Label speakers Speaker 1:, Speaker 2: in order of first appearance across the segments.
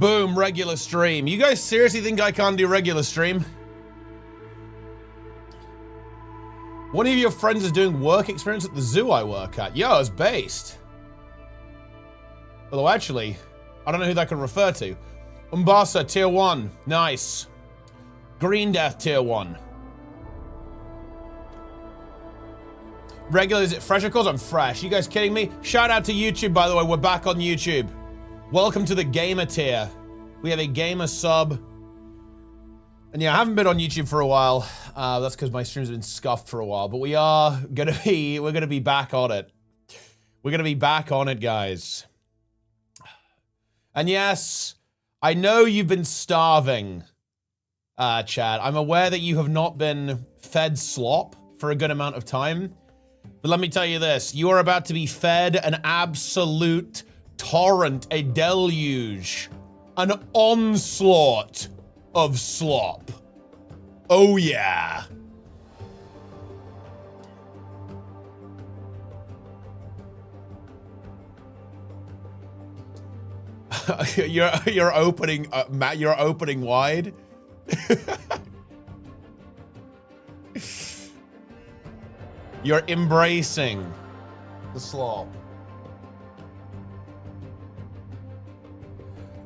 Speaker 1: Boom, regular stream. You guys seriously think I can't do regular stream? One of your friends is doing work experience at the zoo I work at. Yo, it's based. Although actually, I don't know who that can refer to. Umbasa, tier 1. Nice. Green Death, tier 1. Regular, is it fresh? Of course I'm fresh. You guys kidding me? Shout out to YouTube, by the way. We're back on YouTube. Welcome to the gamer tier. We have a gamer sub. And yeah, I haven't been on YouTube for a while. That's because my streams have been scuffed for a while. But we're gonna be back on it. We're gonna be back on it, guys. And yes, I know you've been starving, Chad. I'm aware that you have not been fed slop for a good amount of time. But let me tell you this, you are about to be fed an absolute torrent, a deluge, an onslaught of slop. Oh yeah. you're opening, Matt. You're opening wide. You're embracing the slop.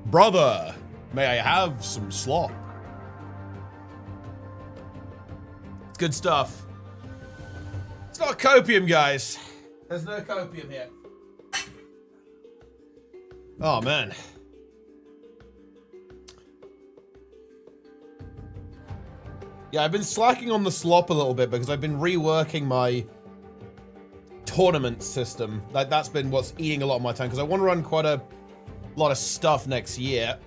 Speaker 1: Brother, may I have some slop? It's good stuff. It's not copium, guys. There's no copium here. Oh, man. Yeah, I've been slacking on the slop a little bit because I've been reworking my tournament system. That's been what's eating a lot of my time because I want to run quite a lot of stuff next year,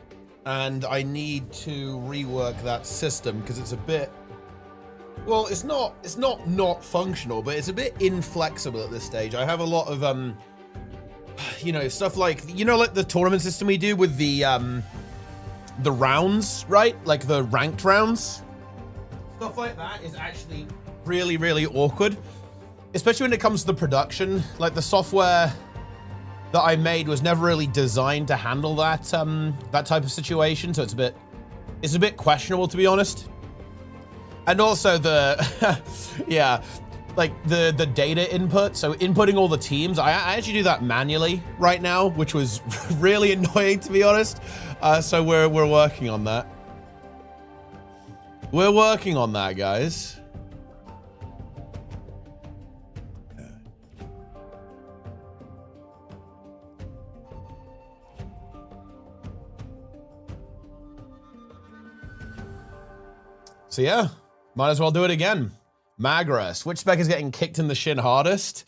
Speaker 1: and I need to rework that system because it's a bit, well, it's not functional, but it's a bit inflexible at this stage. I have a lot of you know, stuff like, you know, like the tournament system we do with the rounds, right? Like the ranked rounds. Stuff like that is actually really, really awkward, especially when it comes to the production. Like the software that I made was never really designed to handle that that type of situation, so it's a bit questionable, to be honest. And also the yeah, like the data input, so inputting all the teams, I actually do that manually right now, which was really annoying, to be honest. So we're working on that. We're working on that, guys. So yeah, might as well do it again. Magrus, which spec is getting kicked in the shin hardest?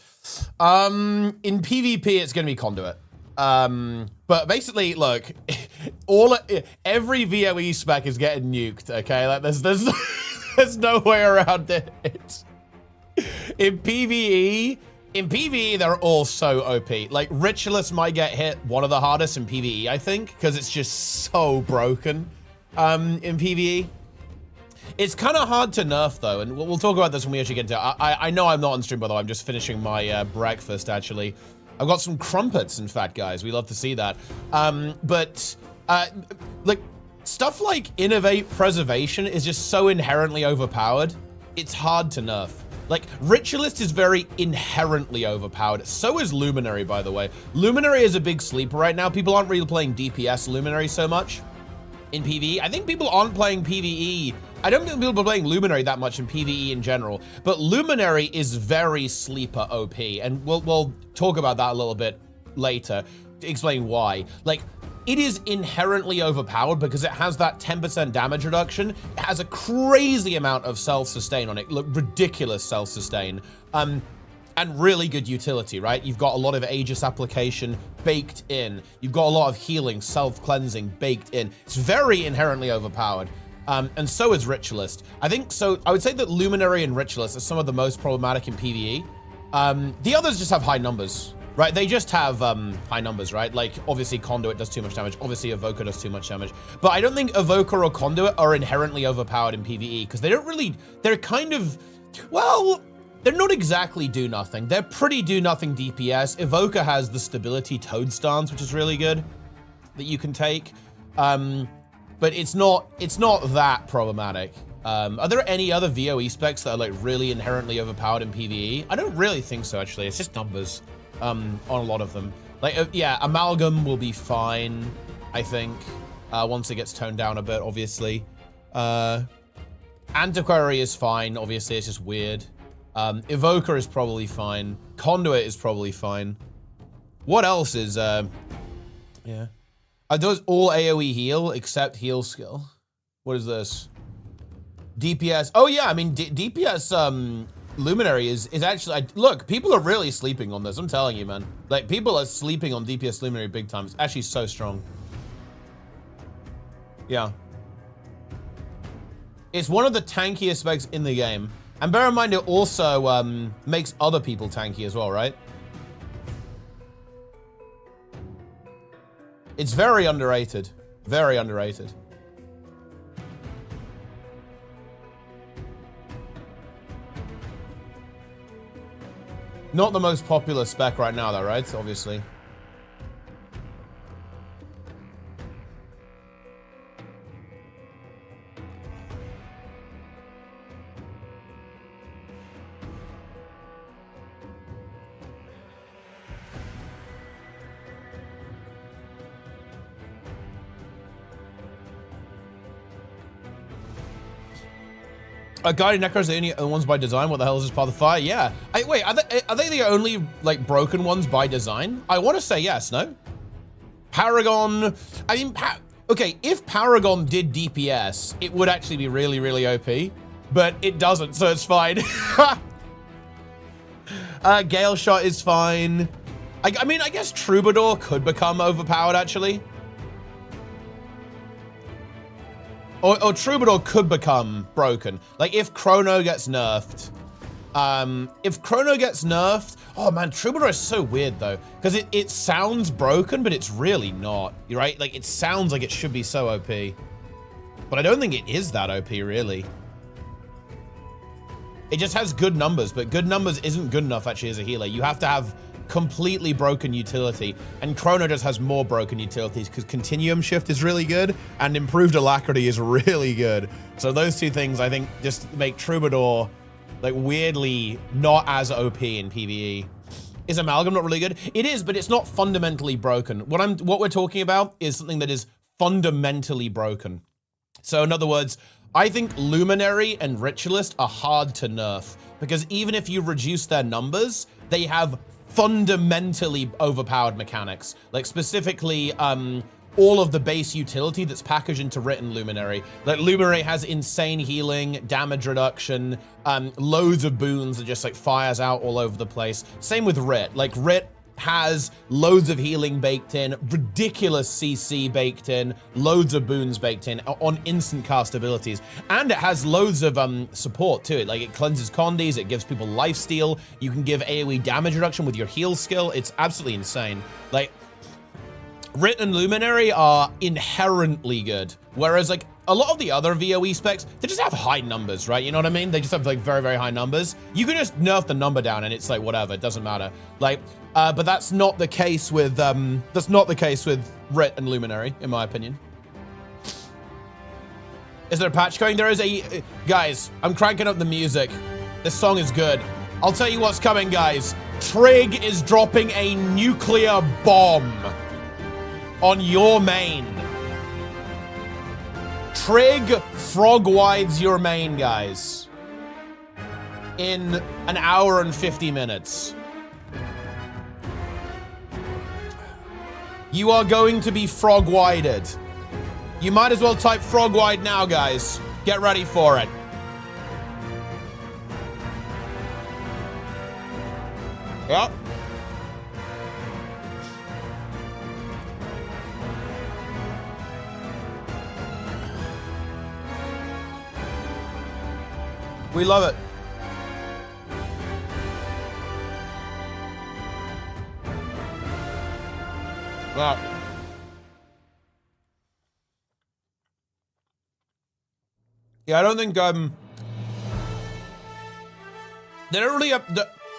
Speaker 1: In PvP, it's gonna be Conduit. But basically, look, every VOE spec is getting nuked. Okay, like there's no way around it. In PvE, they're all so OP. Like Ritualist might get hit one of the hardest in PvE, I think, because it's just so broken. In PvE. It's kind of hard to nerf, though, and we'll talk about this when we actually get into it. I know I'm not on stream, by the way. I'm just finishing my breakfast, actually. I've got some crumpets, in fact, guys. We love to see that. Like, stuff like Innovate Preservation is just so inherently overpowered. It's hard to nerf. Like, Ritualist is very inherently overpowered. So is Luminary, by the way. Luminary is a big sleeper right now. People aren't really playing DPS Luminary so much in PvE. I think people aren't playing PvE. I don't think people are playing Luminary that much in PvE in general, but Luminary is very sleeper OP, and we'll talk about that a little bit later to explain why. Like, it is inherently overpowered because it has that 10% damage reduction. It has a crazy amount of self-sustain on it, look, ridiculous self-sustain, and really good utility, right? You've got a lot of Aegis application baked in. You've got a lot of healing, self-cleansing baked in. It's very inherently overpowered. And so is Ritualist. I think so. I would say that Luminary and Ritualist are some of the most problematic in PvE. The others just have high numbers, right? They just have high numbers, right? Like, obviously, Conduit does too much damage. Obviously, Evoker does too much damage. But I don't think Evoker or Conduit are inherently overpowered in PvE because they don't really, they're kind of, well, they're not exactly do nothing. They're pretty do nothing DPS. Evoker has the stability Toad stance, which is really good that you can take. But it's not that problematic. Are there any other VOE specs that are like really inherently overpowered in PvE? I don't really think so, actually. It's just numbers on a lot of them. Like, yeah, Amalgam will be fine, I think, once it gets toned down a bit, obviously. Antiquary is fine, obviously, it's just weird. Evoker is probably fine. Conduit is probably fine. What else is, yeah. Are those all AoE heal except heal skill? What is this? DPS. Oh yeah, I mean, DPS Luminary is actually, look, people are really sleeping on this. I'm telling you, man. Like, people are sleeping on DPS Luminary big time. It's actually so strong. Yeah. It's one of the tankiest specs in the game. And bear in mind, it also makes other people tanky as well, right? It's very underrated. Very underrated. Not the most popular spec right now, though, right? Obviously. Guardian Necros are the only ones by design. What the hell is this Path of Fire? Yeah. Wait, are they the only, like, broken ones by design? I want to say yes, no? Paragon... I mean, okay, if Paragon did DPS, it would actually be really, really OP. But it doesn't, so it's fine. Gale Shot is fine. I mean, I guess Troubadour could become overpowered, actually. Or Troubadour could become broken. Like, if Chrono gets nerfed. If Chrono gets nerfed... Oh, man, Troubadour is so weird, though. Because it sounds broken, but it's really not. You're right? Like, it sounds like it should be so OP. But I don't think it is that OP, really. It just has good numbers, but good numbers isn't good enough, actually, as a healer. You have to have completely broken utility, and Chrono just has more broken utilities because Continuum Shift is really good and Improved Alacrity is really good. So those two things, I think, just make Troubadour like weirdly not as OP in PvE. Is Amalgam not really good? It is, but it's not fundamentally broken. What we're talking about is something that is fundamentally broken. So in other words, I think Luminary and Ritualist are hard to nerf because even if you reduce their numbers, they have fundamentally overpowered mechanics. Like specifically, all of the base utility that's packaged into Rit and Luminary. Like Luminary has insane healing, damage reduction, loads of boons that just like fires out all over the place. Same with Rit. Like Rit has loads of healing baked in, ridiculous CC baked in, loads of boons baked in on instant cast abilities. And it has loads of support to it. Like it cleanses condies, it gives people lifesteal. You can give AoE damage reduction with your heal skill. It's absolutely insane. Like Rit and Luminary are inherently good. Whereas like a lot of the other VOE specs, they just have high numbers, right? You know what I mean? They just have like very, very high numbers. You can just nerf the number down and it's like whatever, it doesn't matter. Like, but that's not the case with Rit and Luminary, in my opinion. Is there a patch coming? There is a, guys, I'm cranking up the music. This song is good. I'll tell you what's coming, guys. TRIG is dropping a nuclear bomb on your main. TRIG frog-wides your main, guys. In an hour and 50 minutes. You are going to be frog-wided. You might as well type frog-wide now, guys. Get ready for it. Yep. We love it. Wow. Yeah, I don't think they don't really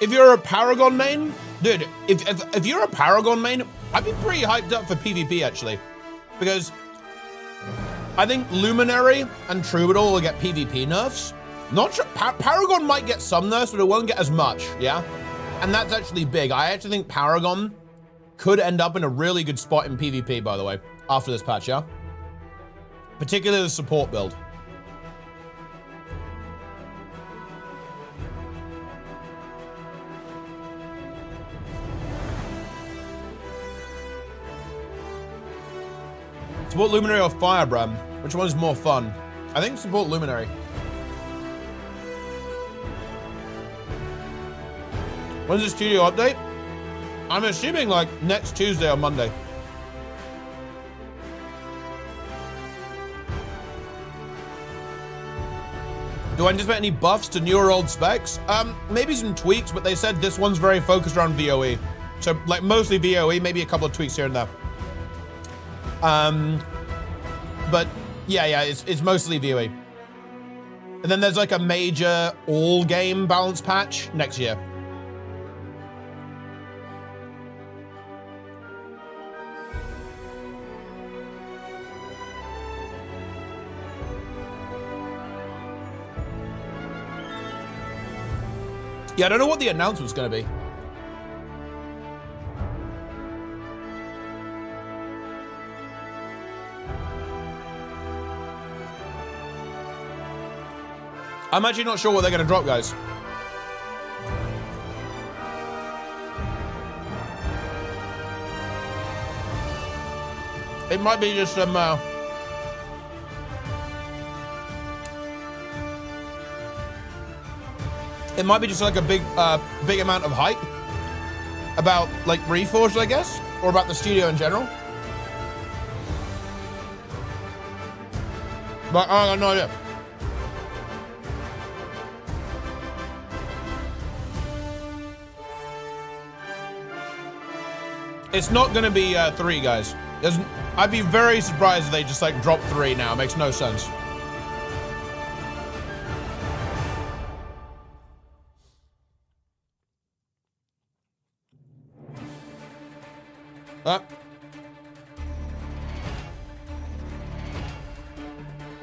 Speaker 1: if you're a Paragon main, dude, if you're a Paragon main, I'd be pretty hyped up for PvP actually. Because I think Luminary and Troubadour will get PvP nerfs. Not sure, Paragon might get some nerfs, but it won't get as much, yeah? And that's actually big. I actually think Paragon could end up in a really good spot in PvP, by the way, after this patch, yeah? Particularly the support build. Support Luminary or Firebrand? Which one is more fun? I think support Luminary. When's the studio update? I'm assuming like next Tuesday or Monday. Do I anticipate any buffs to newer old specs? Maybe some tweaks, but they said this one's very focused around VOE. So like mostly VOE, maybe a couple of tweaks here and there. But yeah, it's mostly VOE. And then there's like a major all game balance patch next year. Yeah, I don't know what the announcement's gonna be. I'm actually not sure what they're gonna drop, guys. It might be just some, it might be just like a big amount of hype about like Reforged, I guess, or about the studio in general. But I have no idea. It's not gonna be 3, guys. I'd be very surprised if they just like drop 3 now. It makes no sense.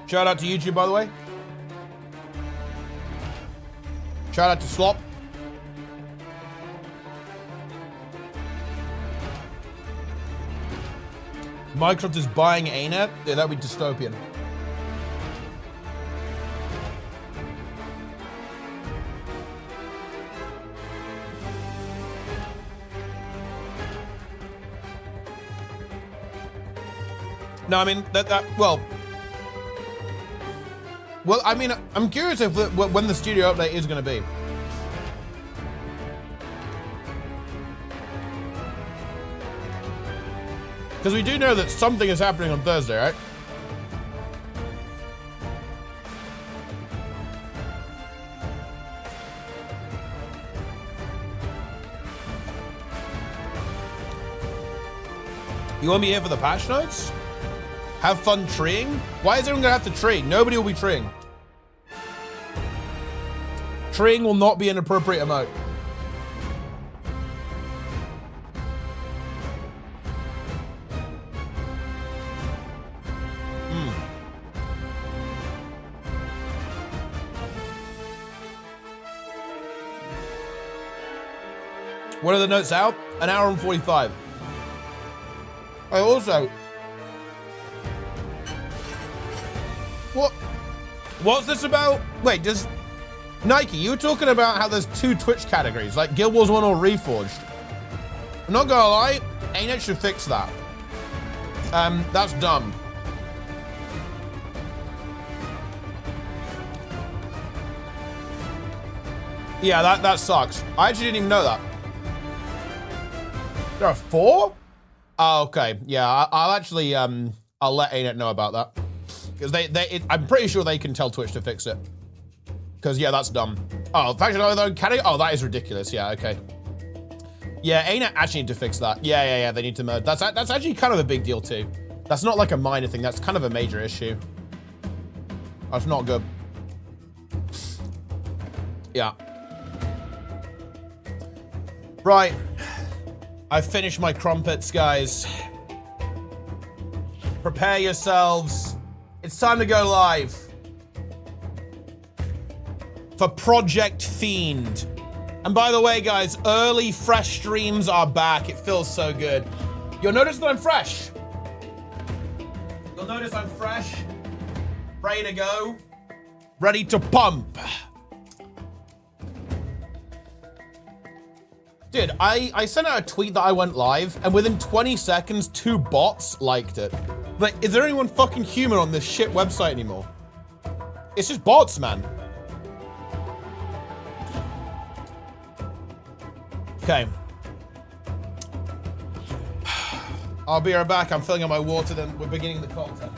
Speaker 1: Shout out to YouTube, by the way. Shout out to Slop. Microsoft is buying ArenaNet? Yeah, that would be dystopian. No, I mean, well, I mean, I'm curious if when the studio update is going to be. Because we do know that something is happening on Thursday, right? You want me here for the patch notes? Have fun treeing? Why is everyone gonna have to tree? Nobody will be treeing. Treeing will not be an appropriate emote. What are the notes out? 1 hour and 45. I also... What's this about? Wait, does... Nike, you were talking about how there's 2 Twitch categories, like Guild Wars 1 or Reforged. I'm not gonna lie, ArenaNet should fix that. That's dumb. Yeah, that sucks. I actually didn't even know that. There are 4? Oh, okay. Yeah, I'll actually, I'll let ArenaNet know about that. Because I'm pretty sure they can tell Twitch to fix it. Because, yeah, that's dumb. Oh, faction of their own category? Oh, that is ridiculous. Yeah, okay. Yeah, ArenaNet actually need to fix that. Yeah, they need to merge. That's actually kind of a big deal, too. That's not like a minor thing. That's kind of a major issue. That's not good. Yeah. Right. I've finished my crumpets, guys. Prepare yourselves It's time to go live. For Project Fiend. And by the way, guys, early fresh streams are back. It feels so good. You'll notice that I'm fresh. You'll notice I'm fresh. Ready to go. Ready to pump. Dude, I sent out a tweet that I went live, and within 20 seconds, 2 bots liked it. Like, is there anyone fucking human on this shit website anymore? It's just bots, man. Okay. I'll be right back. I'm filling up my water, then we're beginning the cocktail.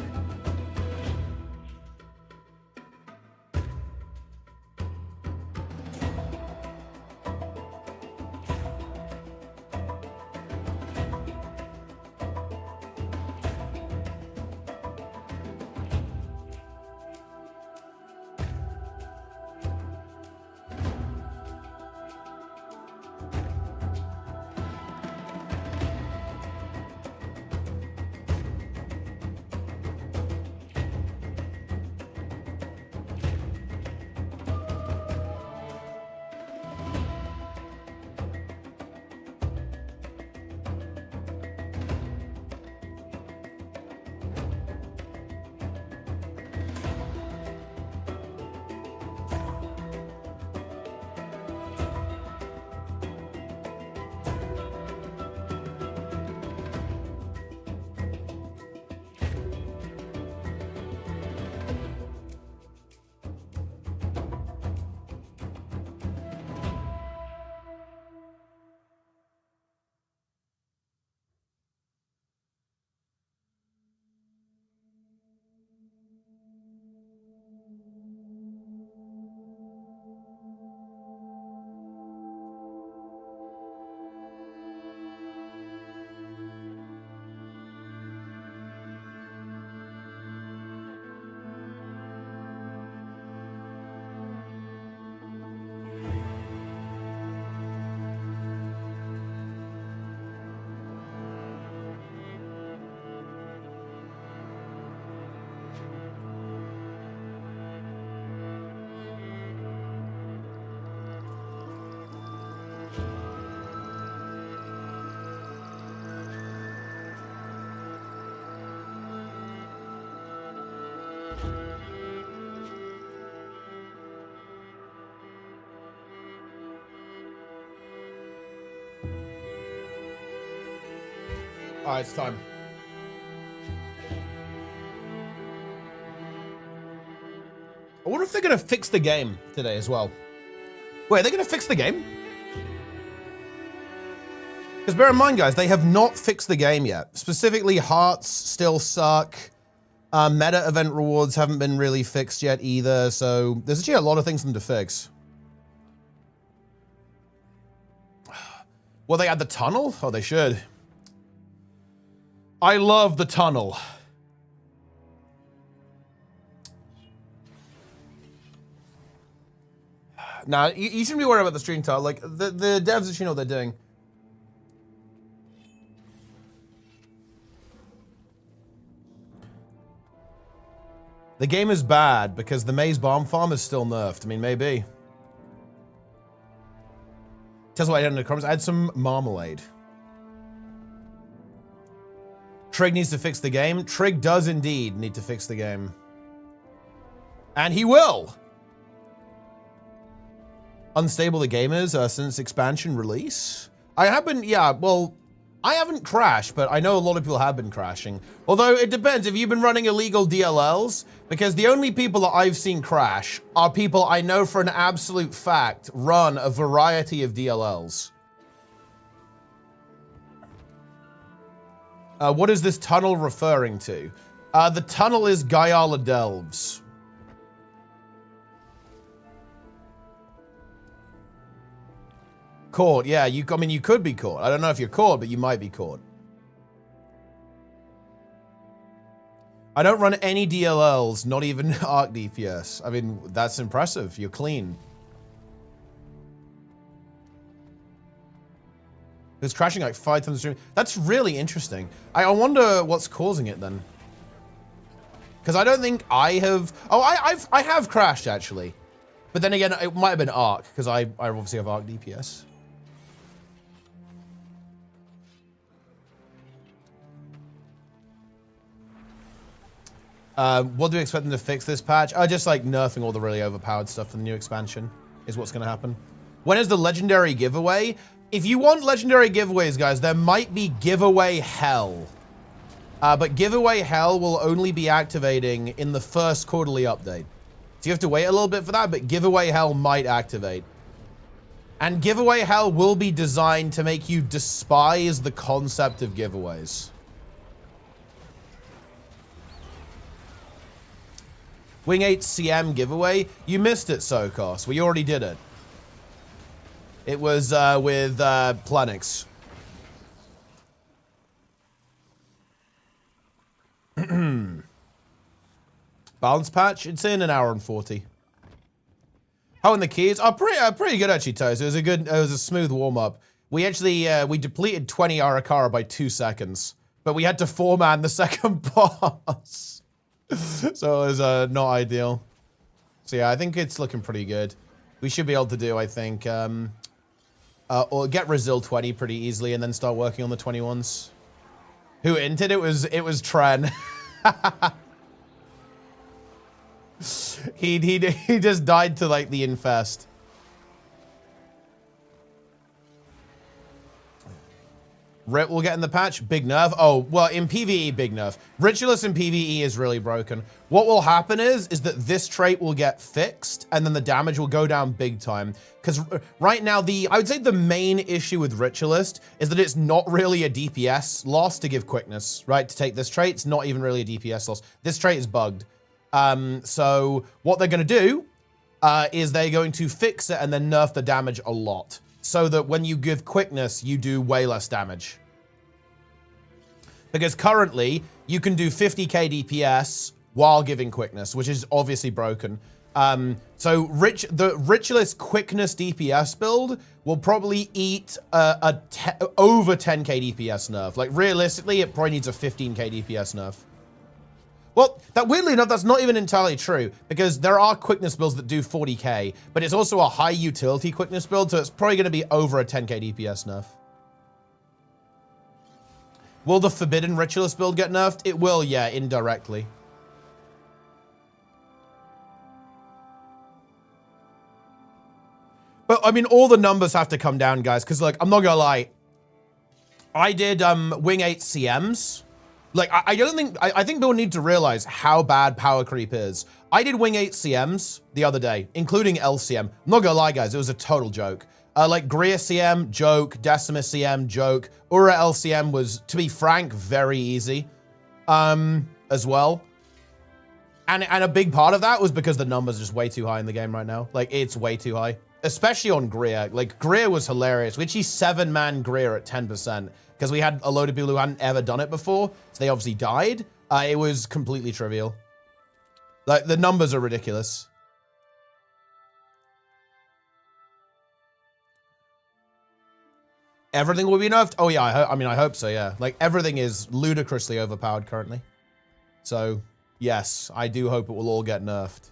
Speaker 1: All right, it's time. I wonder if they're going to fix the game today as well. Wait, are they going to fix the game? Because bear in mind, guys, they have not fixed the game yet. Specifically, hearts still suck. Meta event rewards haven't been really fixed yet either. So there's actually a lot of things for them to fix. Will they add the tunnel? Oh, they should. I love the tunnel. Nah, you shouldn't be worried about the stream tunnel. Like, the devs actually know what they're doing. The game is bad because the Maze Bomb Farm is still nerfed. I mean, maybe. Tells what I had in the comments. I had some marmalade. Trig needs to fix the game. Trig does indeed need to fix the game. And he will! Unstable the game is since expansion release. I haven't, yeah, well, I haven't crashed, but I know a lot of people have been crashing. Although it depends if you've been running illegal DLLs, because the only people that I've seen crash are people I know for an absolute fact run a variety of DLLs. What is this tunnel referring to? The tunnel is Gayala Delves. Caught, yeah, I mean, you could be caught. I don't know if you're caught, but you might be caught. I don't run any DLLs, not even Arc DPS. I mean, that's impressive. You're clean. It's crashing like 5 times the stream. That's really interesting. I wonder what's causing it then. Because I don't think I have... Oh, I have crashed, actually. But then again, it might have been Arc, because I obviously have Arc DPS. What do we expect them to fix this patch? Just like nerfing all the really overpowered stuff for the new expansion is what's going to happen. When is the legendary giveaway? If you want legendary giveaways, guys, there might be giveaway hell. But giveaway hell will only be activating in the first quarterly update. So you have to wait a little bit for that, but giveaway hell might activate. And giveaway hell will be designed to make you despise the concept of giveaways. Wing 8 CM giveaway. You missed it, Sokos. We already did it. It was with Planix. Balance patch. It's in an hour and 40. Oh, and the keys are pretty good actually, Toast. It was a smooth warm up. We actually we depleted 20 Arakara by 2 seconds, but we had to 4-man the second boss. So it was not ideal. So yeah, I think it's looking pretty good. We should be able to do, I think, or get Resil 20 pretty easily and then start working on the 21s. Who inted? It was Tren. he just died to like the infest. Rip will get in the patch. Big nerf. Oh, well, in PvE, big nerf. Ritualist in PvE is really broken. What will happen is that this trait will get fixed and then the damage will go down big time. Because right now, I would say the main issue with Ritualist is that it's not really a DPS loss to give quickness, right? To take this trait, it's not even really a DPS loss. This trait is bugged. So what they're going to do is they're going to fix it and then nerf the damage a lot. So that when you give quickness, you do way less damage. Because currently, you can do 50k DPS while giving quickness, which is obviously broken. So the Ritualist quickness DPS build will probably eat over 10k DPS nerf. Like realistically, it probably needs a 15k DPS nerf. Well, weirdly enough, that's not even entirely true, because there are quickness builds that do 40k, but it's also a high utility quickness build, so it's probably going to be over a 10k DPS nerf. Will the Forbidden Ritualist build get nerfed? It will, yeah, indirectly. But, I mean, all the numbers have to come down, guys, because, like, I'm not going to lie. I did Wing 8 CMs. Like, I think people need to realize how bad power creep is. I did Wing 8 CMs the other day, including LCM. I'm not gonna lie, guys, it was a total joke. Like, Greer CM, joke. Decimus CM, joke. Ura LCM was, to be frank, very easy as well. And a big part of that was because the numbers are just way too high in the game right now. Like, it's way too high. Especially on Greer. Like, Greer was hilarious. We actually 7-man Greer at 10%. Because we had a load of people who hadn't ever done it before, so they obviously died. It was completely trivial. Like, the numbers are ridiculous. Everything will be nerfed? Oh yeah, I hope so, yeah. Like, everything is ludicrously overpowered currently. So, yes, I do hope it will all get nerfed.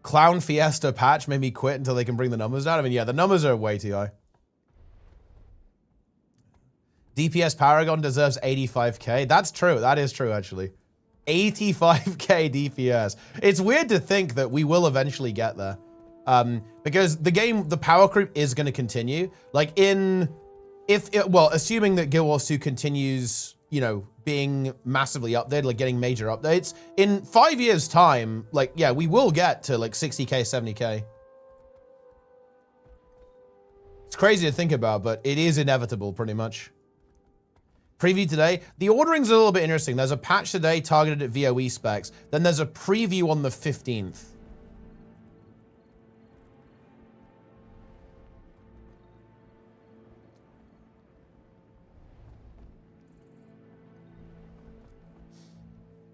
Speaker 1: Clown Fiesta patch made me quit until they can bring the numbers down. I mean, yeah, the numbers are way too high. DPS Paragon deserves 85k. That's true. That is true, actually. 85k DPS. It's weird to think that we will eventually get there. Because the power creep is going to continue. Like, assuming that Guild Wars 2 continues, you know, being massively updated, like getting major updates, in 5 years time, like, yeah, we will get to like 60k, 70k. It's crazy to think about, but it is inevitable pretty much. Preview today. The ordering's a little bit interesting. There's a patch today targeted at VOE specs. Then there's a preview on the 15th.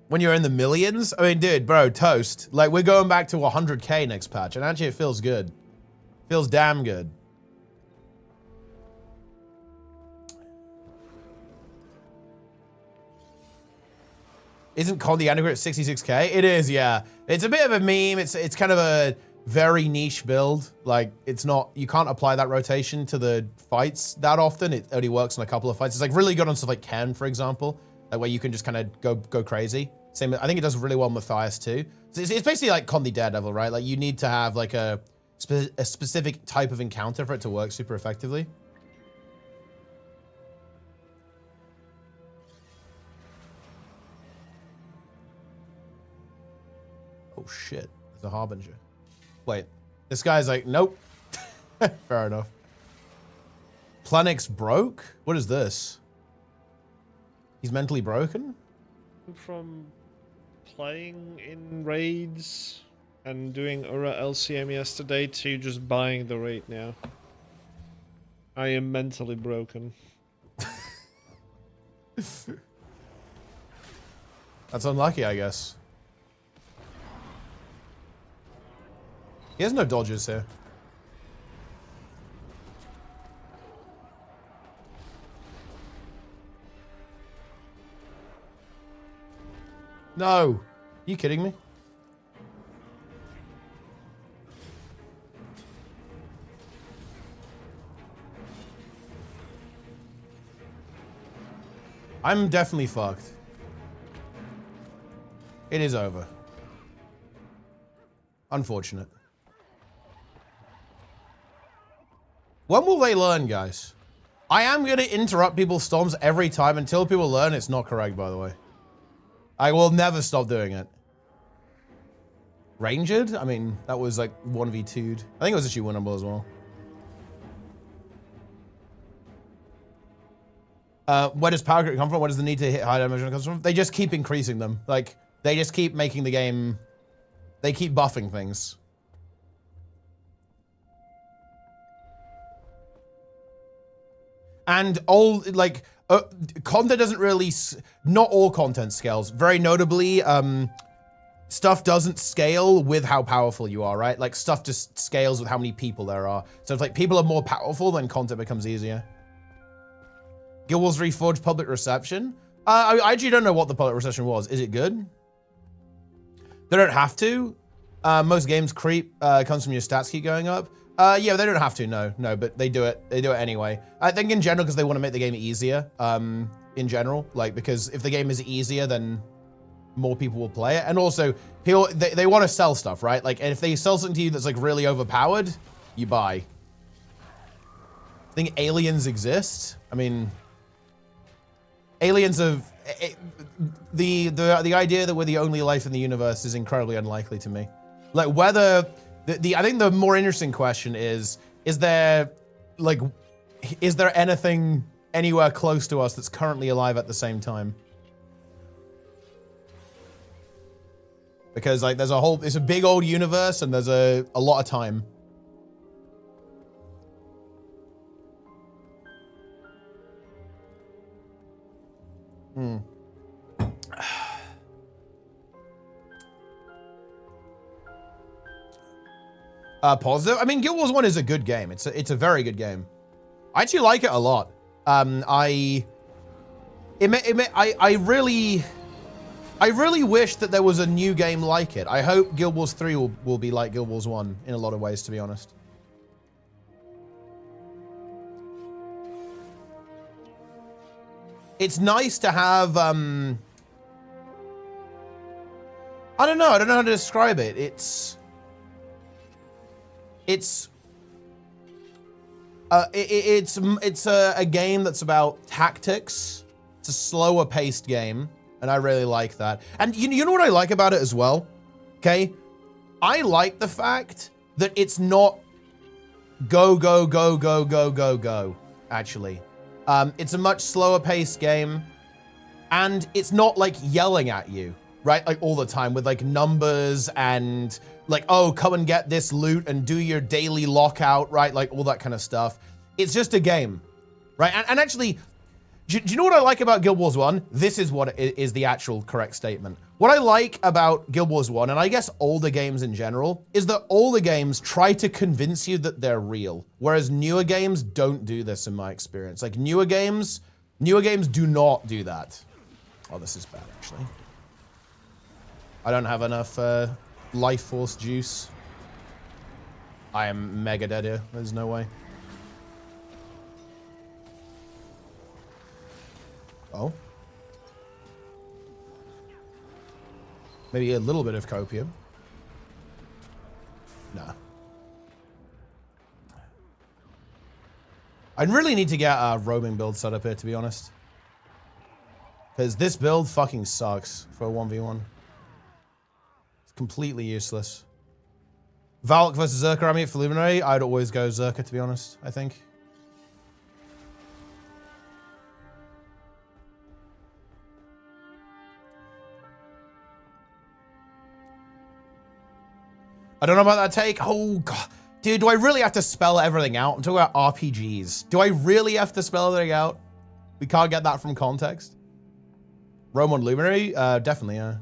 Speaker 1: When you're in the millions? I mean, dude, bro, toast. Like, we're going back to 100k next patch, and actually it feels good. Feels damn good. Isn't Condi adequate at 66k? It is, yeah. It's a bit of a meme. It's kind of a very niche build. Like, it's not, you can't apply that rotation to the fights that often. It only works on a couple of fights. It's like really good on stuff like Ken, for example, that way you can just kind of go crazy. Same, I think it does really well with Matthias too. So it's basically like Condi Daredevil, right? Like you need to have like a specific type of encounter for it to work super effectively. Oh shit, there's a Harbinger. Wait, this guy's like, nope. Fair enough. Planix broke? What is this? He's mentally broken?
Speaker 2: From playing in raids and doing Ura LCM yesterday to just buying the raid now. I am mentally broken.
Speaker 1: That's unlucky, I guess. He has no dodges here. No. Are you kidding me? I'm definitely fucked. It is over. Unfortunate. When will they learn, guys? I am going to interrupt people's storms every time until people learn it's not correct, by the way. I will never stop doing it. Ranged? I mean, that was like 1v2'd. I think it was actually winnable as well. Where does power grid come from? Where does the need to hit high damage come from? They just keep increasing them. Like, they just keep making the game... They keep buffing things. And all, like, content doesn't really... Not all content scales. Very notably, stuff doesn't scale with how powerful you are, right? Like, stuff just scales with how many people there are. So if, like, people are more powerful, then content becomes easier. Guild Wars Reforged public reception? I actually don't know what the public reception was. Is it good? They don't have to. Most games creep comes from your stats keep going up. Yeah, they don't have to, no, but they do it. They do it anyway. I think in general, because they want to make the game easier, in general. Like, because if the game is easier, then more people will play it. And also, people, they want to sell stuff, right? Like, and if they sell something to you that's, like, really overpowered, you buy. I think aliens exist. I mean... Aliens have... The idea that we're the only life in the universe is incredibly unlikely to me. Like, whether... I think the more interesting question is there, like... Is there anything anywhere close to us that's currently alive at the same time? Because, like, there's a whole... It's a big old universe, and there's a lot of time. Hmm. Positive. I mean, Guild Wars 1 is a good game. It's a very good game. I actually like it a lot. I really wish that there was a new game like it. I hope Guild Wars 3 will be like Guild Wars 1 in a lot of ways, to be honest. It's nice to have, I don't know how to describe it. It's a game that's about tactics. It's a slower paced game, and I really like that. And you know what I like about it as well? Okay? I like the fact that it's not go, go, go, go, go, go, go, actually. It's a much slower paced game, and it's not like yelling at you, right? Like all the time with like numbers and like, oh, come and get this loot and do your daily lockout, right? Like all that kind of stuff. It's just a game, right? And actually, do you know what I like about Guild Wars 1? This is what is the actual correct statement. What I like about Guild Wars 1, and I guess older games in general, is that older games try to convince you that they're real, whereas newer games don't do this in my experience. Like newer games do not do that. Oh, this is bad, actually. I don't have enough life force juice. I am mega dead here. There's no way. Oh. Maybe a little bit of copium. Nah. I really need to get a roaming build set up here, to be honest. Because this build fucking sucks for a 1v1. It's completely useless. Valk versus Zerka army for Luminary, I'd always go Zerka, to be honest, I think. I don't know about that take. Oh, God. Dude, do I really have to spell everything out? I'm talking about RPGs. Do I really have to spell everything out? We can't get that from context. Rome on Luminary? Definitely, yeah.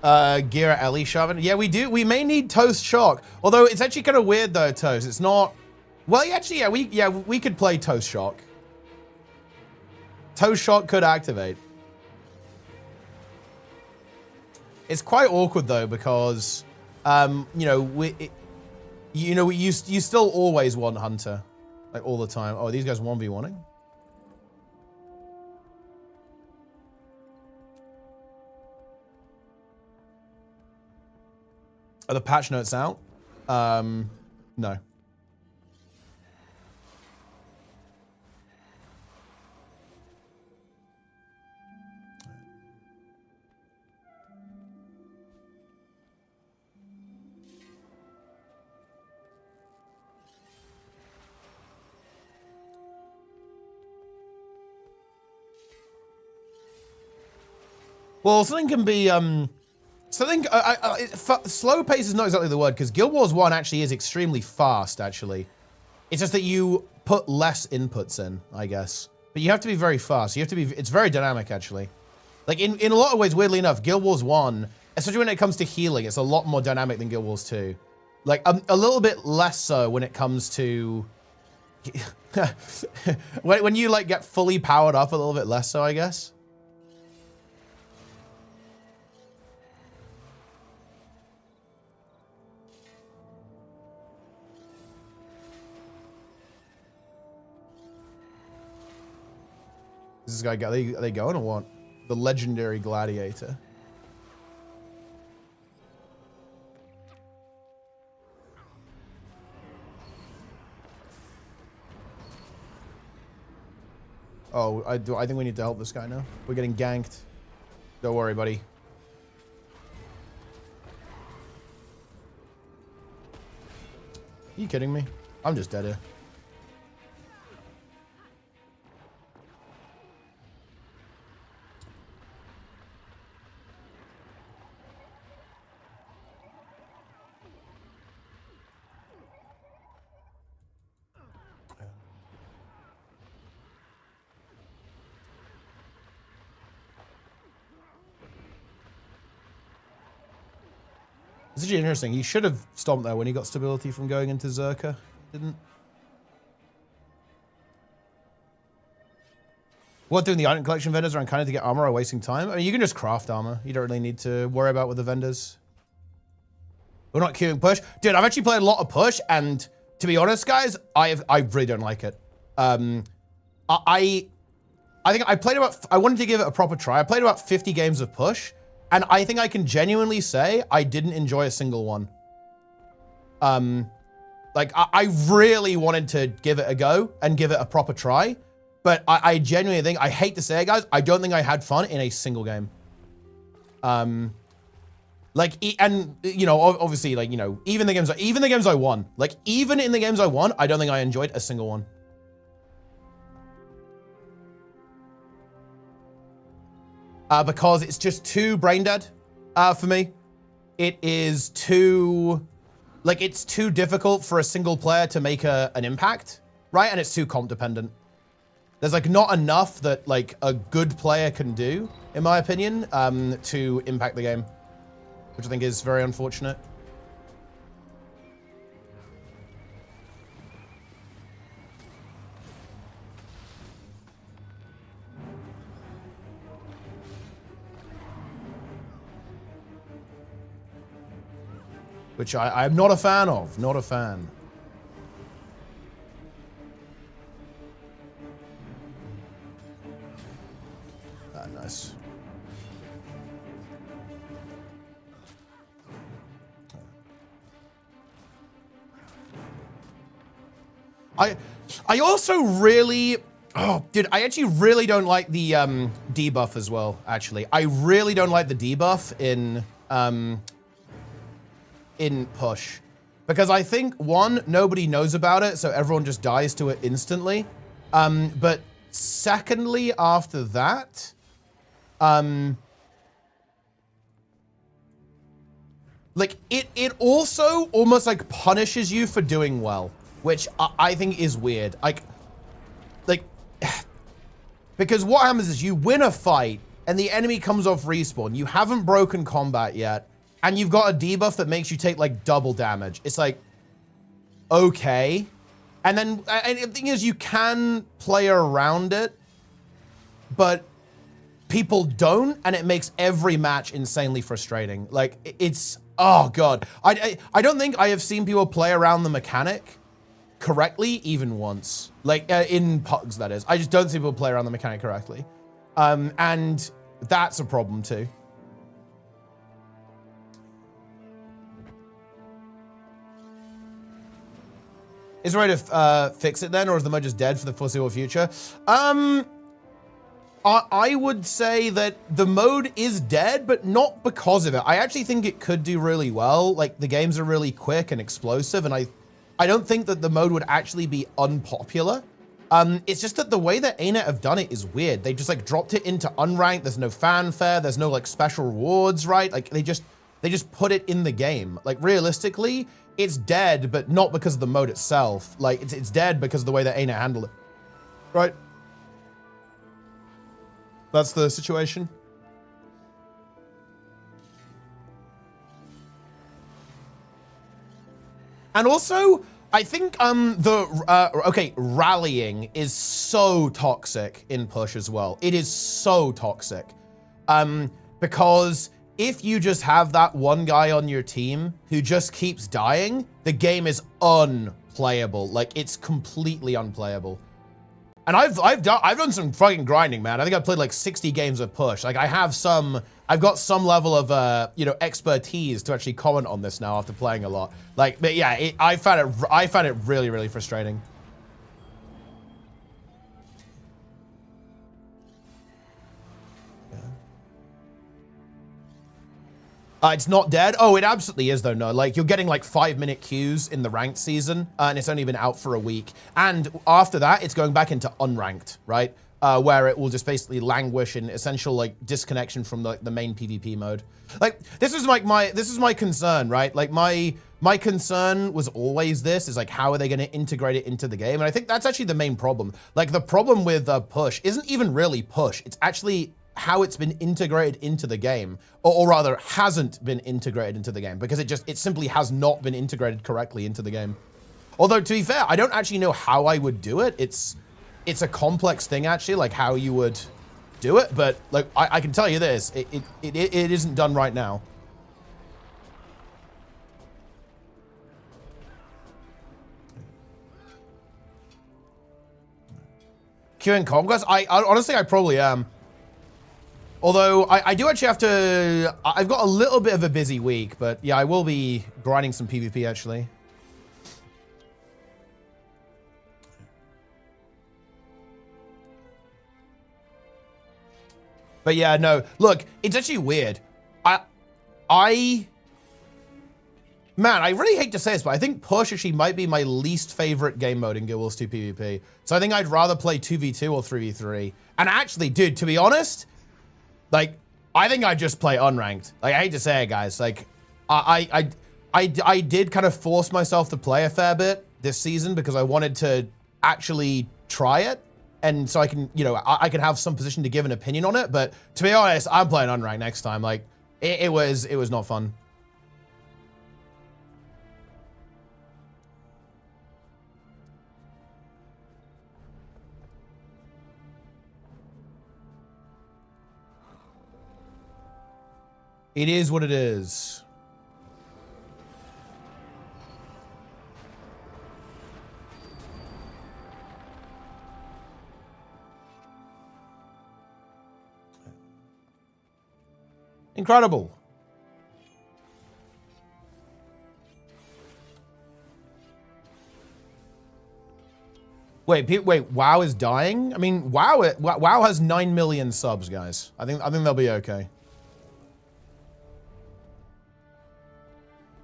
Speaker 1: Gira Ellie Sharvin. Yeah, we do. We may need Toast Shock. Although it's actually kind of weird though, Toast. It's not. Well, actually, yeah, we could play Toast Shock. Toast Shock could activate. It's quite awkward though because, you still always want Hunter, like all the time. Oh, these guys 1v1ing. Are the patch notes out? No. Well, something can be, slow pace is not exactly the word, because Guild Wars 1 actually is extremely fast, actually. It's just that you put less inputs in, I guess. But you have to be very fast. You have to be, it's very dynamic, actually. Like, in a lot of ways, weirdly enough, Guild Wars 1, especially when it comes to healing, it's a lot more dynamic than Guild Wars 2. Like, a little bit less so when it comes to... when you, like, get fully powered up, a little bit less so, I guess. Is this guy, are they going or what? The legendary gladiator. Oh, I think we need to help this guy now. We're getting ganked. Don't worry, buddy. Are you kidding me? I'm just dead here. It's actually interesting. He should have stomped there when he got stability from going into Zerka. Didn't. What, doing the item collection vendors around kind of to get armor or wasting time? I mean, you can just craft armor. You don't really need to worry about with the vendors. We're not queuing push. Dude, I've actually played a lot of push, and to be honest, guys, I really don't like it. I think I played about, I wanted to give it a proper try. I played about 50 games of push, and I think I can genuinely say I didn't enjoy a single one. Like, I really wanted to give it a go and give it a proper try, but I genuinely think, I hate to say it, guys, I don't think I had fun in a single game. Like, and, you know, obviously, like, you know, even the games I won, like, even in the games I won, I don't think I enjoyed a single one. Because it's just too brain dead for me. It is too, like, it's too difficult for a single player to make an impact, right? And it's too comp dependent. There's, like, not enough that, like, a good player can do, in my opinion, to impact the game, which I think is very unfortunate. which I'm not a fan of. Not a fan. Ah, nice. I also really, oh, dude, I actually really don't like the debuff as well, actually. I really don't like the debuff in push. Because I think, one, nobody knows about it, so everyone just dies to it instantly. But secondly, after that, like, it also almost, like, punishes you for doing well, which I think is weird. Like, because what happens is you win a fight, and the enemy comes off respawn. You haven't broken combat yet, and you've got a debuff that makes you take, like, double damage. It's like, okay. And then, and the thing is, you can play around it, but people don't, and it makes every match insanely frustrating. Like, it's, oh god. I don't think I have seen people play around the mechanic correctly even once. Like, in pugs, that is. I just don't see people play around the mechanic correctly. And that's a problem too. Is there a way to fix it then, or is the mode just dead for the foreseeable future? I would say that the mode is dead, but not because of it. I actually think it could do really well. Like, the games are really quick and explosive, and I don't think that the mode would actually be unpopular. It's just that the way that ArenaNet have done it is weird. They just, like, dropped it into unranked. There's no fanfare. There's no, like, special rewards, right? Like, they just put it in the game. Like, realistically, it's dead, but not because of the mode itself. Like, it's dead because of the way that ArenaNet handled it, right? That's the situation. And also, I think rallying is so toxic in push as well. It is so toxic. Because if you just have that one guy on your team who just keeps dying, the game is unplayable. Like, it's completely unplayable. And I've done some fucking grinding, man. I think I've played like 60 games of push. Like, I've got some level of you know, expertise to actually comment on this now after playing a lot. Like, but yeah, I found it really, really frustrating. It's not dead. Oh, it absolutely is though. No, like, you're getting like 5-minute queues in the ranked season, and it's only been out for a week. And after that, it's going back into unranked, right? Where it will just basically languish in essential, like, disconnection from the main PvP mode. Like, this is my concern, right? Like, my concern was always this, is like, how are they going to integrate it into the game? And I think that's actually the main problem. Like, the problem with push isn't even really push. It's actually how it's been integrated into the game, or rather hasn't been integrated into the game, because it simply has not been integrated correctly into the game. Although, to be fair, I don't actually know how I would do it. It's a complex thing, actually, like how you would do it, but like, I can tell you this, it isn't done right now. Queuing Conquest? Honestly, I probably am. Although, I do actually have to, I've got a little bit of a busy week, but yeah, I will be grinding some PvP, actually. But yeah, no, look, it's actually weird. Man, I really hate to say this, but I think push actually might be my least favorite game mode in gw2 PvP. So I think I'd rather play 2v2 or 3v3. And actually, dude, to be honest, like, I think I'd just play unranked. Like, I hate to say it, guys. Like, I did kind of force myself to play a fair bit this season because I wanted to actually try it. And so I can, you know, I can have some position to give an opinion on it. But to be honest, I'm playing unranked next time. Like, it was not fun. It is what it is. Incredible. Wait, WoW is dying? I mean, WoW has 9 million subs, guys. I think they'll be okay.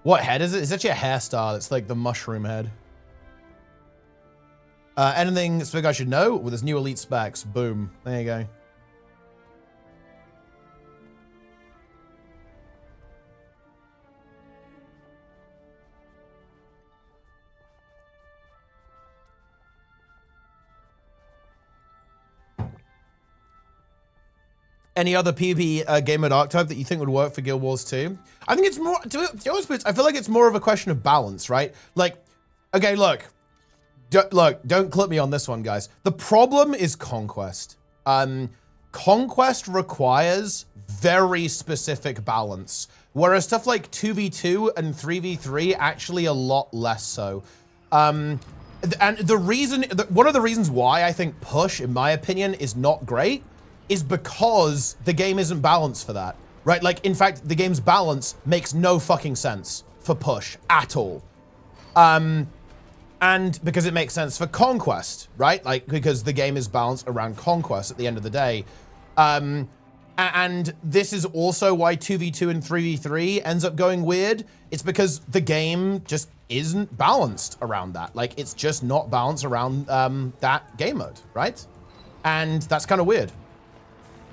Speaker 1: What head is it? It's actually a hairstyle. It's like the mushroom head. Anything spec I should know? With his new elite specs. Boom. There you go. Any other PvP game mode archetype that you think would work for Guild Wars 2? I think it's more, to be honest, I feel like it's more of a question of balance, right? Like, okay, look, don't clip me on this one, guys. The problem is Conquest. Conquest requires very specific balance, whereas stuff like 2v2 and 3v3 actually a lot less so. And the reason, one of the reasons why I think push, in my opinion, is not great is because the game isn't balanced for that, right? Like, in fact, the game's balance makes no fucking sense for push at all. And because it makes sense for Conquest, right? Like, because the game is balanced around Conquest at the end of the day. And this is also why 2v2 and 3v3 ends up going weird. It's because the game just isn't balanced around that. Like, it's just not balanced around that game mode, right? And that's kind of weird.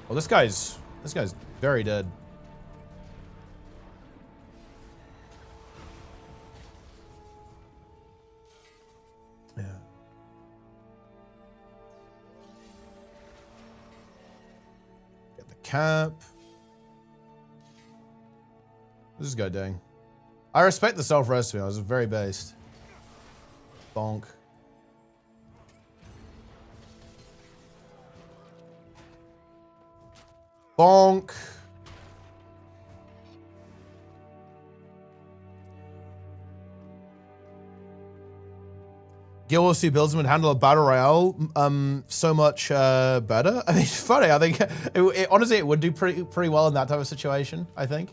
Speaker 1: Well, this guy's very dead. Yeah. Get the cap. What's this guy doing? I respect the self-res, to be honest. It's very based. Bonk. Bonk. Guild Wars 2 builds would handle a battle royale so much better. I mean, it's funny. I think honestly it would do pretty well in that type of situation, I think.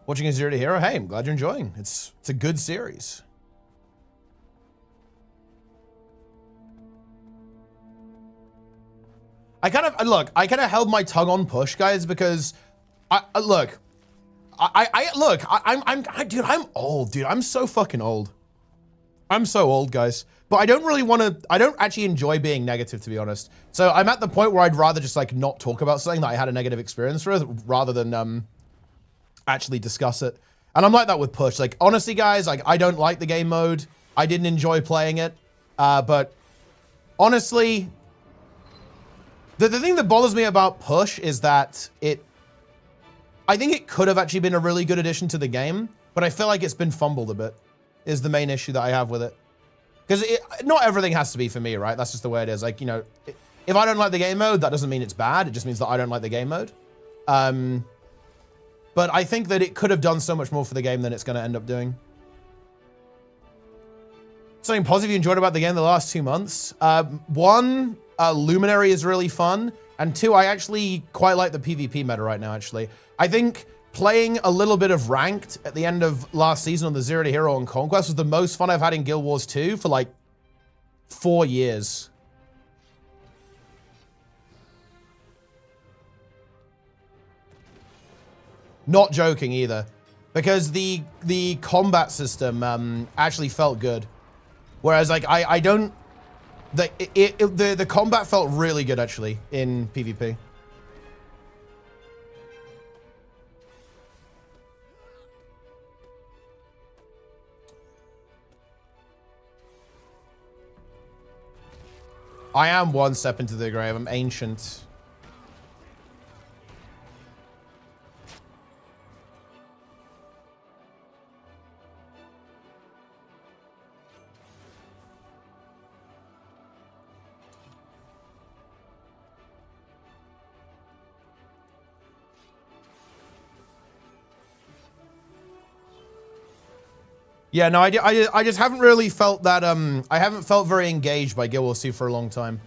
Speaker 1: Watching a Zero to Hero, hey, I'm glad you're enjoying. It's a good series. I kind of held my tongue on push, guys, because dude, I'm old, dude. I'm so fucking old. I'm so old, guys. But I don't actually enjoy being negative, to be honest. So I'm at the point where I'd rather just like not talk about something that I had a negative experience with rather than actually discuss it. And I'm like that with push. Like, honestly, guys, like, I don't like the game mode. I didn't enjoy playing it. But honestly, the thing that bothers me about push is that I think it could have actually been a really good addition to the game, but I feel like it's been fumbled a bit, is the main issue that I have with it. Because not everything has to be for me, right? That's just the way it is. Like, you know, if I don't like the game mode, that doesn't mean it's bad. It just means that I don't like the game mode. But I think that it could have done so much more for the game than it's going to end up doing. Something positive you enjoyed about the game the last 2 months? One, Luminary is really fun. And two, I actually quite like the PvP meta right now, actually. I think playing a little bit of Ranked at the end of last season on the Zero to Hero and Conquest was the most fun I've had in Guild Wars 2 for like 4 years. Not joking either, because the combat system actually felt good, whereas like I don't. The combat felt really good actually in PvP. I am one step into the grave. I'm ancient. Yeah, no, I just haven't really felt that, I haven't felt very engaged by Guild Wars 2 for a long time.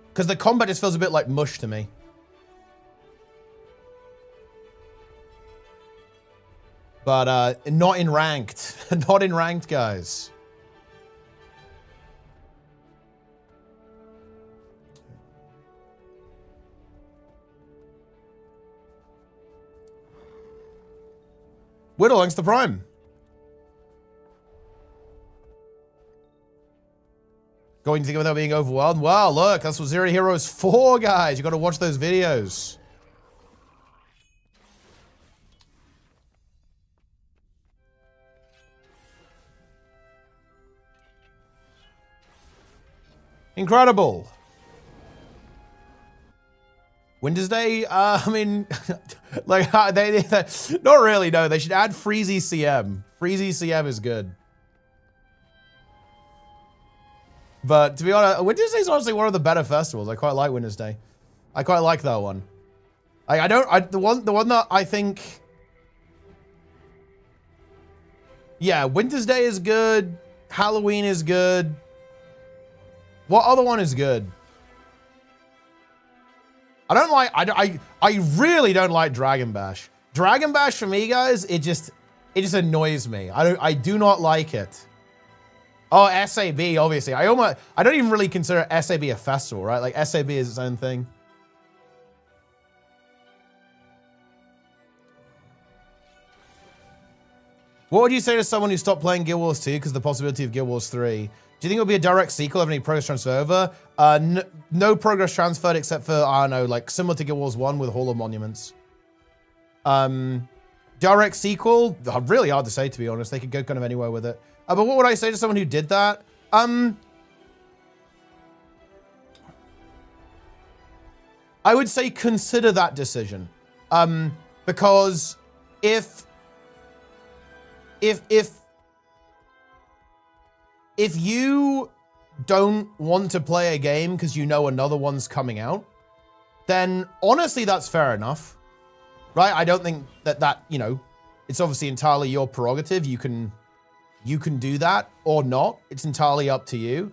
Speaker 1: Because the combat just feels a bit like mush to me. But, not in ranked. Not in ranked, guys. Whittle, thanks to Prime. Going to think without being overwhelmed? Wow, look, that's what Zero Heroes 4, guys. You got to watch those videos. Incredible. Winter's Day? I mean, like, they not really, no. They should add Freezy CM. Freezy CM is good. But to be honest, Winter's Day is honestly one of the better festivals. I quite like Winter's Day. I quite like that one. The one that I think, yeah, Winter's Day is good. Halloween is good. What other one is good? I really don't like Dragon Bash. Dragon Bash for me, guys, it just annoys me. I do not like it. Oh, SAB, obviously. I don't even really consider SAB a festival, right? Like, SAB is its own thing. What would you say to someone who stopped playing Guild Wars 2 because of the possibility of Guild Wars 3? Do you think it'll be a direct sequel? Have any progress transfer over? No progress transferred except for, I don't know, like, similar to Guild Wars 1 with Hall of Monuments. Direct sequel? Really hard to say, to be honest. They could go kind of anywhere with it. But what would I say to someone who did that? I would say consider that decision. Because if you don't want to play a game because you know another one's coming out, then honestly, that's fair enough, right? I don't think that, you know, it's obviously entirely your prerogative. You can do that or not. It's entirely up to you.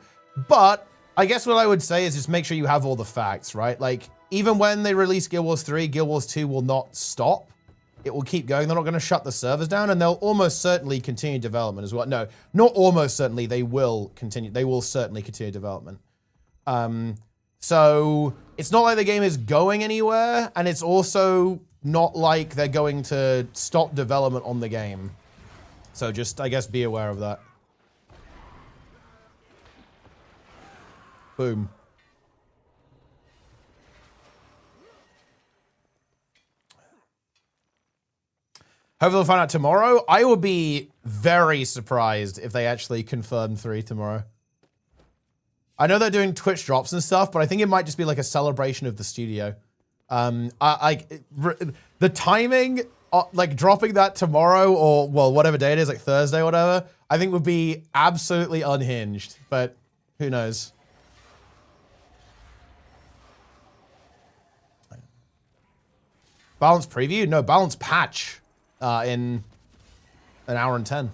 Speaker 1: But I guess what I would say is just make sure you have all the facts, right? Like, even when they release Guild Wars 3, Guild Wars 2 will not stop. It will keep going. They're not going to shut the servers down, and they'll almost certainly continue development as well. No, not almost certainly. They will continue. They will certainly continue development. So it's not like the game is going anywhere, and it's also not like they're going to stop development on the game. So just, I guess, be aware of that. Boom. Hopefully we'll find out tomorrow. I will be very surprised if they actually confirm 3 tomorrow. I know they're doing Twitch drops and stuff, but I think it might just be like a celebration of the studio. The timing, like dropping that tomorrow or, well, whatever day it is, like Thursday or whatever, I think would be absolutely unhinged, but who knows? Balance preview? No, balance patch. In an hour and 10.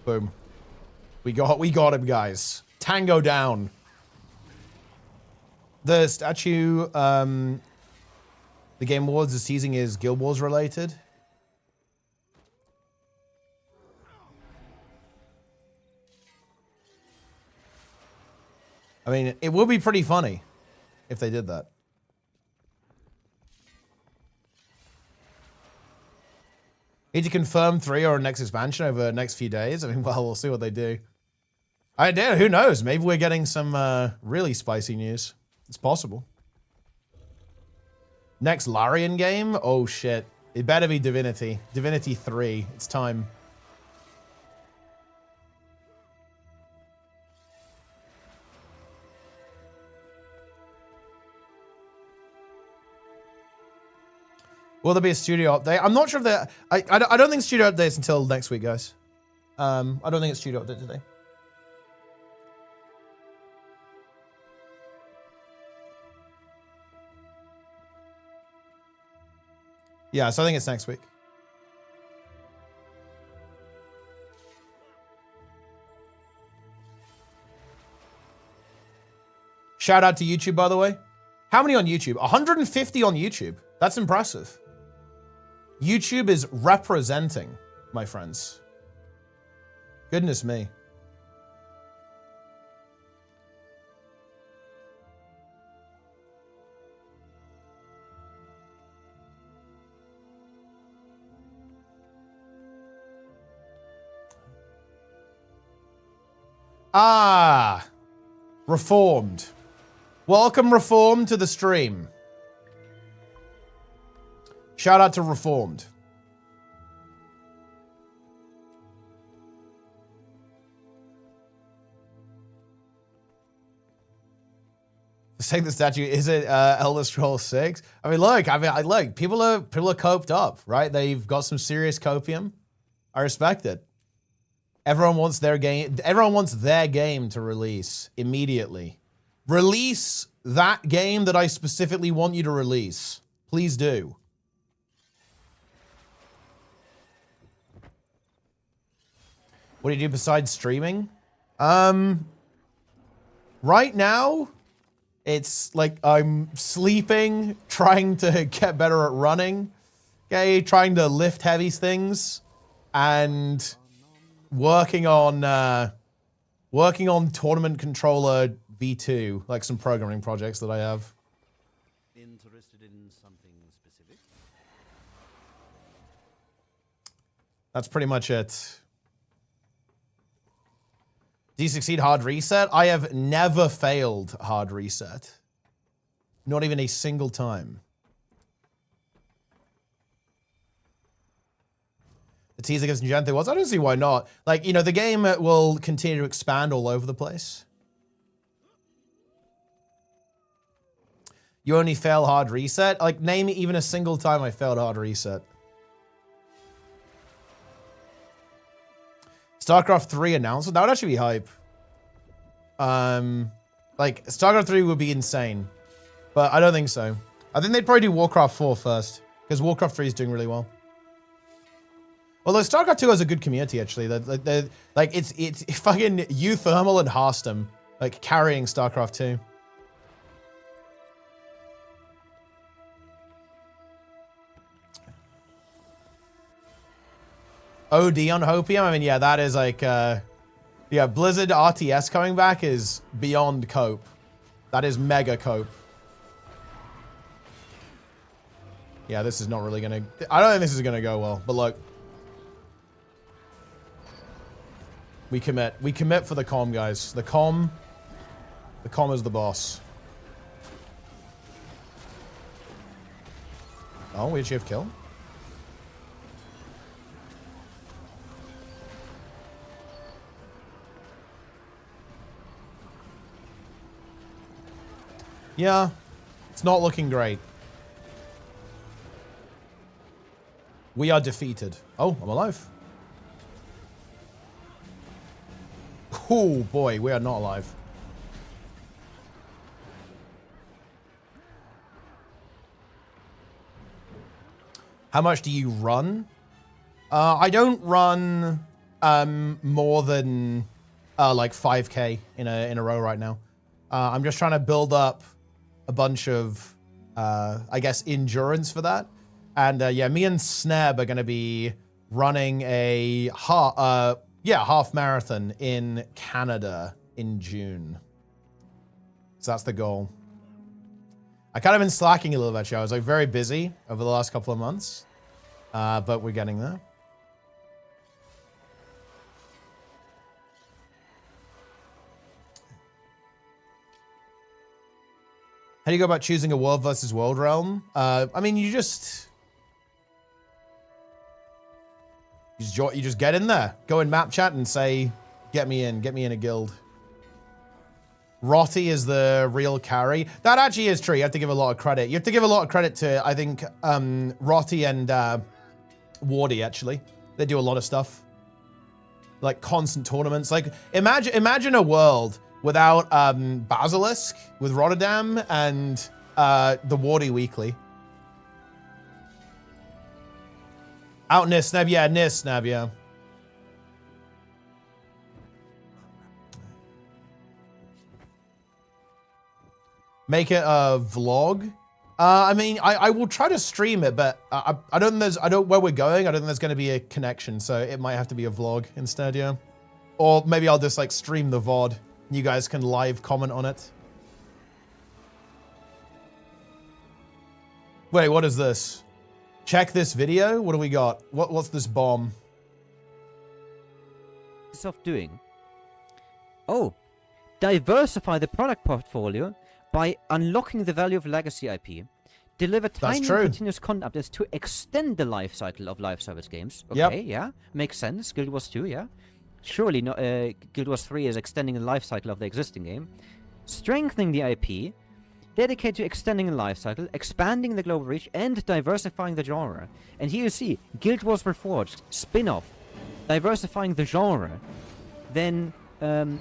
Speaker 1: Boom. We got him, guys. Tango down. The statue, the Game Awards is teasing is Guild Wars related. I mean, it would be pretty funny if they did that. Need to confirm 3 or next expansion over the next few days. I mean, well, we'll see what they do. I did. Who knows? Maybe we're getting some really spicy news. It's possible. Next Larian game? Oh, shit. It better be Divinity. Divinity 3. It's time. Will there be a studio update? I'm not sure if there... I don't think studio update's until next week, guys. I don't think it's studio update today. Yeah, so I think it's next week. Shout out to YouTube, by the way. How many on YouTube? 150 on YouTube. That's impressive. YouTube is representing, my friends. Goodness me. Ah, Reformed. Welcome, Reformed, to the stream. Shout out to Reformed. Take the statue. Is it Elder Scrolls 6? I mean, look. People are coped up, right? They've got some serious copium. I respect it. Everyone wants their game. Everyone wants their game to release immediately. Release that game that I specifically want you to release. Please do. What do you do besides streaming? Right now, it's like I'm sleeping, trying to get better at running, okay, trying to lift heavy things, and working on Tournament Controller V2, like some programming projects that I have.
Speaker 3: Interested in something specific?
Speaker 1: That's pretty much it. Do you succeed hard reset? I have never failed hard reset. Not even a single time. The teaser gives Gente was. I don't see why not. Like, you know, the game will continue to expand all over the place. You only fail hard reset? Like, name me even a single time I failed hard reset. StarCraft 3 announcement? That would actually be hype. Like, StarCraft 3 would be insane. But I don't think so. I think they'd probably do Warcraft 4 first. Because Warcraft 3 is doing really well. Although StarCraft 2 has a good community, actually. Like, it's fucking Uthermal and Hearthstone, like, carrying StarCraft 2. OD on Hopium? I mean, yeah, that is like, yeah, Blizzard RTS coming back is beyond cope. That is mega cope. Yeah, this is not really gonna, I don't think this is gonna go well, but look. We commit for the comm, guys. The comm is the boss. Oh, we actually have kill? Yeah, it's not looking great. We are defeated. Oh, I'm alive. Oh boy, we are not alive. How much do you run? I don't run more than like 5K in a row right now. I'm just trying to build up a bunch of, I guess, endurance for that. And yeah, me and Sneb are going to be running a half marathon in Canada in June. So that's the goal. I kind of been slacking a little bit, actually. I was like very busy over the last couple of months, but we're getting there. How do you go about choosing a world versus world realm? I mean, you just get in there. Go in map chat and say, get me in a guild. Rotty is the real carry. That actually is true. You have to give a lot of credit. You have to give a lot of credit to, I think, Rotty and Wardy, actually. They do a lot of stuff. Like constant tournaments. Like, imagine a world without Basilisk with Rotterdam and the Wardy Weekly. Out near Snab, yeah, near Snab, yeah. Make it a vlog. I mean, I will try to stream it, but I don't think where we're going, I don't think there's going to be a connection, so it might have to be a vlog instead, yeah. Or maybe I'll just like stream the VOD. You guys can live comment on it. Wait, what is this? Check this video? What do we got? What's this bomb?
Speaker 4: Microsoft doing? Oh, diversify the product portfolio by unlocking the value of legacy IP. Deliver tiny continuous content updates to extend the life cycle of live service games. Okay, yeah, makes sense. Guild Wars 2, yeah. Surely no, Guild Wars 3 is extending the life cycle of the existing game. Strengthening the IP. Dedicate to extending the life cycle, expanding the global reach, and diversifying the genre. And here you see, Guild Wars Reforged, spin-off, diversifying the genre. Then,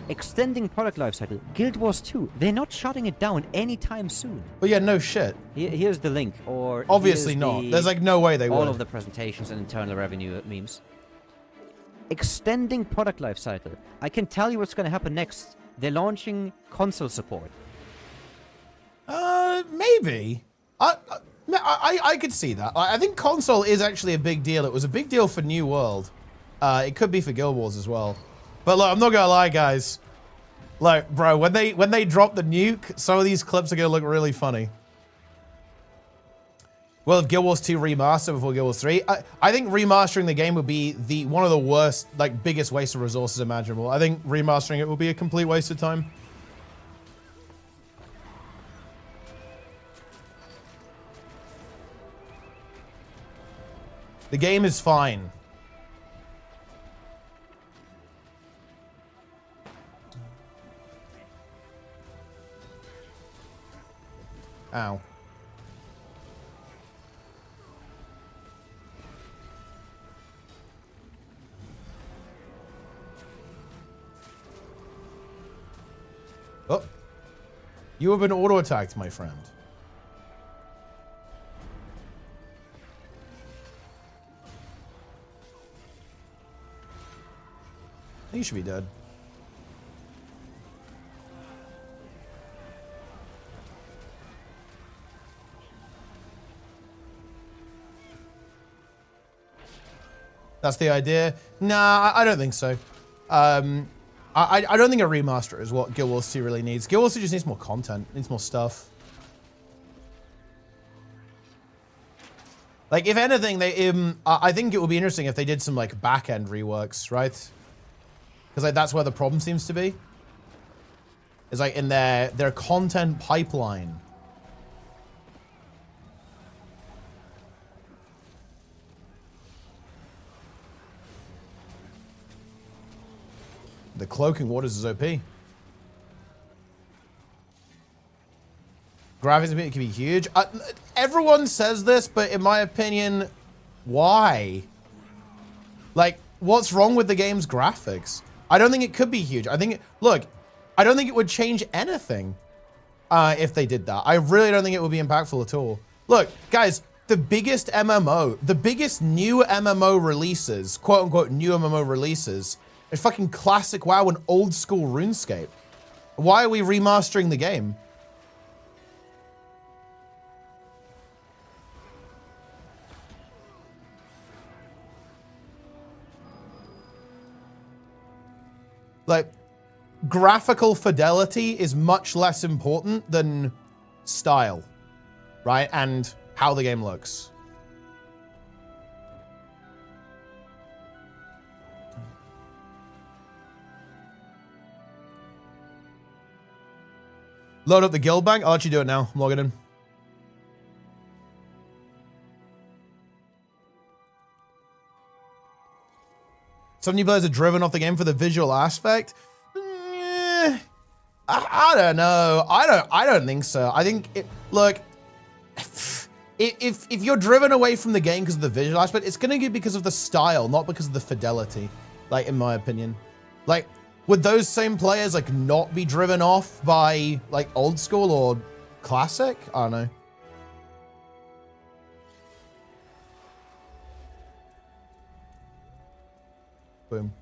Speaker 4: extending product lifecycle. Guild Wars 2, they're not shutting it down anytime soon.
Speaker 1: Well, yeah, no shit.
Speaker 4: Here's the link, or...
Speaker 1: Obviously not. There's like no way they would.
Speaker 4: All of the presentations and internal revenue memes. Extending product lifecycle. I can tell you what's going to happen next. They're launching console support.
Speaker 1: Maybe. I could see that. I think console is actually a big deal. It was a big deal for New World. It could be for Guild Wars as well. But look, I'm not gonna lie, guys. Like, bro, when they drop the nuke, some of these clips are gonna look really funny. Well, if Guild Wars 2 remaster before Guild Wars 3, I think remastering the game would be one of the worst, like, biggest waste of resources imaginable. I think remastering it will be a complete waste of time. The game is fine. Ow. Oh. You have been auto-attacked, my friend. You should be dead. That's the idea? Nah, I don't think so. I don't think a remaster is what Guild Wars 2 really needs. Guild Wars 2 just needs more content, needs more stuff. Like, if anything, I think it would be interesting if they did some, like, back-end reworks, right? Because, like, that's where the problem seems to be. Is, like, in their content pipeline. The cloaking waters is OP. Graphics can be huge. Everyone says this, but in my opinion, why? Like, what's wrong with the game's graphics? I don't think it could be huge. I think, look, I don't think it would change anything if they did that. I really don't think it would be impactful at all. Look, guys, the biggest MMO, the biggest new MMO releases, quote unquote new MMO releases, is fucking classic WoW and old school RuneScape. Why are we remastering the game? Like, graphical fidelity is much less important than style, right? And how the game looks. Load up the guild bank. I'll let you do it now. I'm logging in. Some new players are driven off the game for the visual aspect. I don't know. I don't think so. I think look, if you're driven away from the game because of the visual aspect, it's gonna be because of the style, not because of the fidelity. Like, in my opinion, like, would those same players like not be driven off by like old school or classic? I don't know. Boom.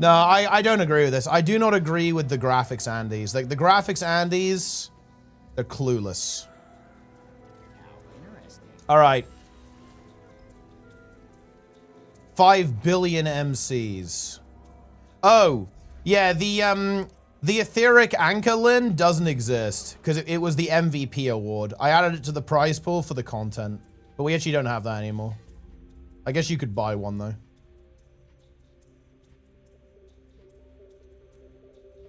Speaker 1: No, I don't agree with this. I do not agree with the graphics Andes. Like, the graphics Andes, they're clueless. All right. 5 billion MCs. Oh, yeah, the etheric anchor Lin doesn't exist because it was the MVP award. I added it to the prize pool for the content, but we actually don't have that anymore. I guess you could buy one, though.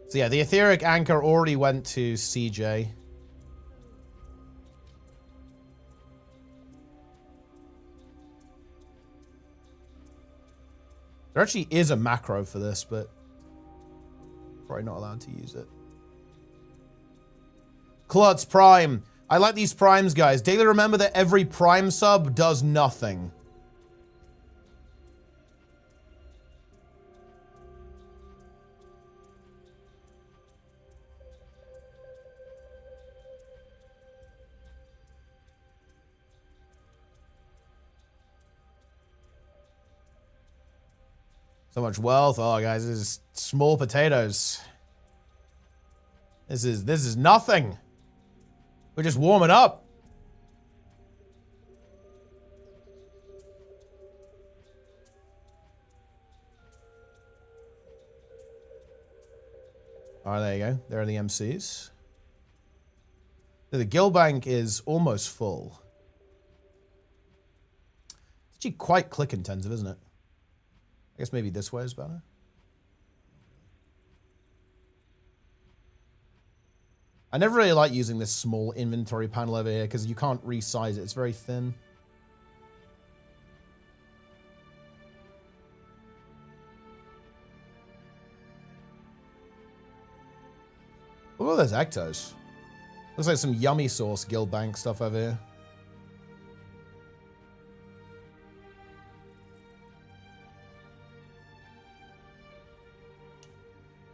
Speaker 1: So yeah, the etheric anchor already went to CJ. There actually is a macro for this, but probably not allowed to use it. Klutz Prime. I like these primes, guys. Daily, remember that every prime sub does nothing. So much wealth. Oh, guys, this is small potatoes. This is nothing. We're just warming up. All right, there you go. There are the MCs. The guild bank is almost full. It's actually quite click intensive, isn't it? I guess maybe this way is better. I never really like using this small inventory panel over here because you can't resize it. It's very thin. Oh, there's Ectos. Looks like some yummy sauce guild bank stuff over here.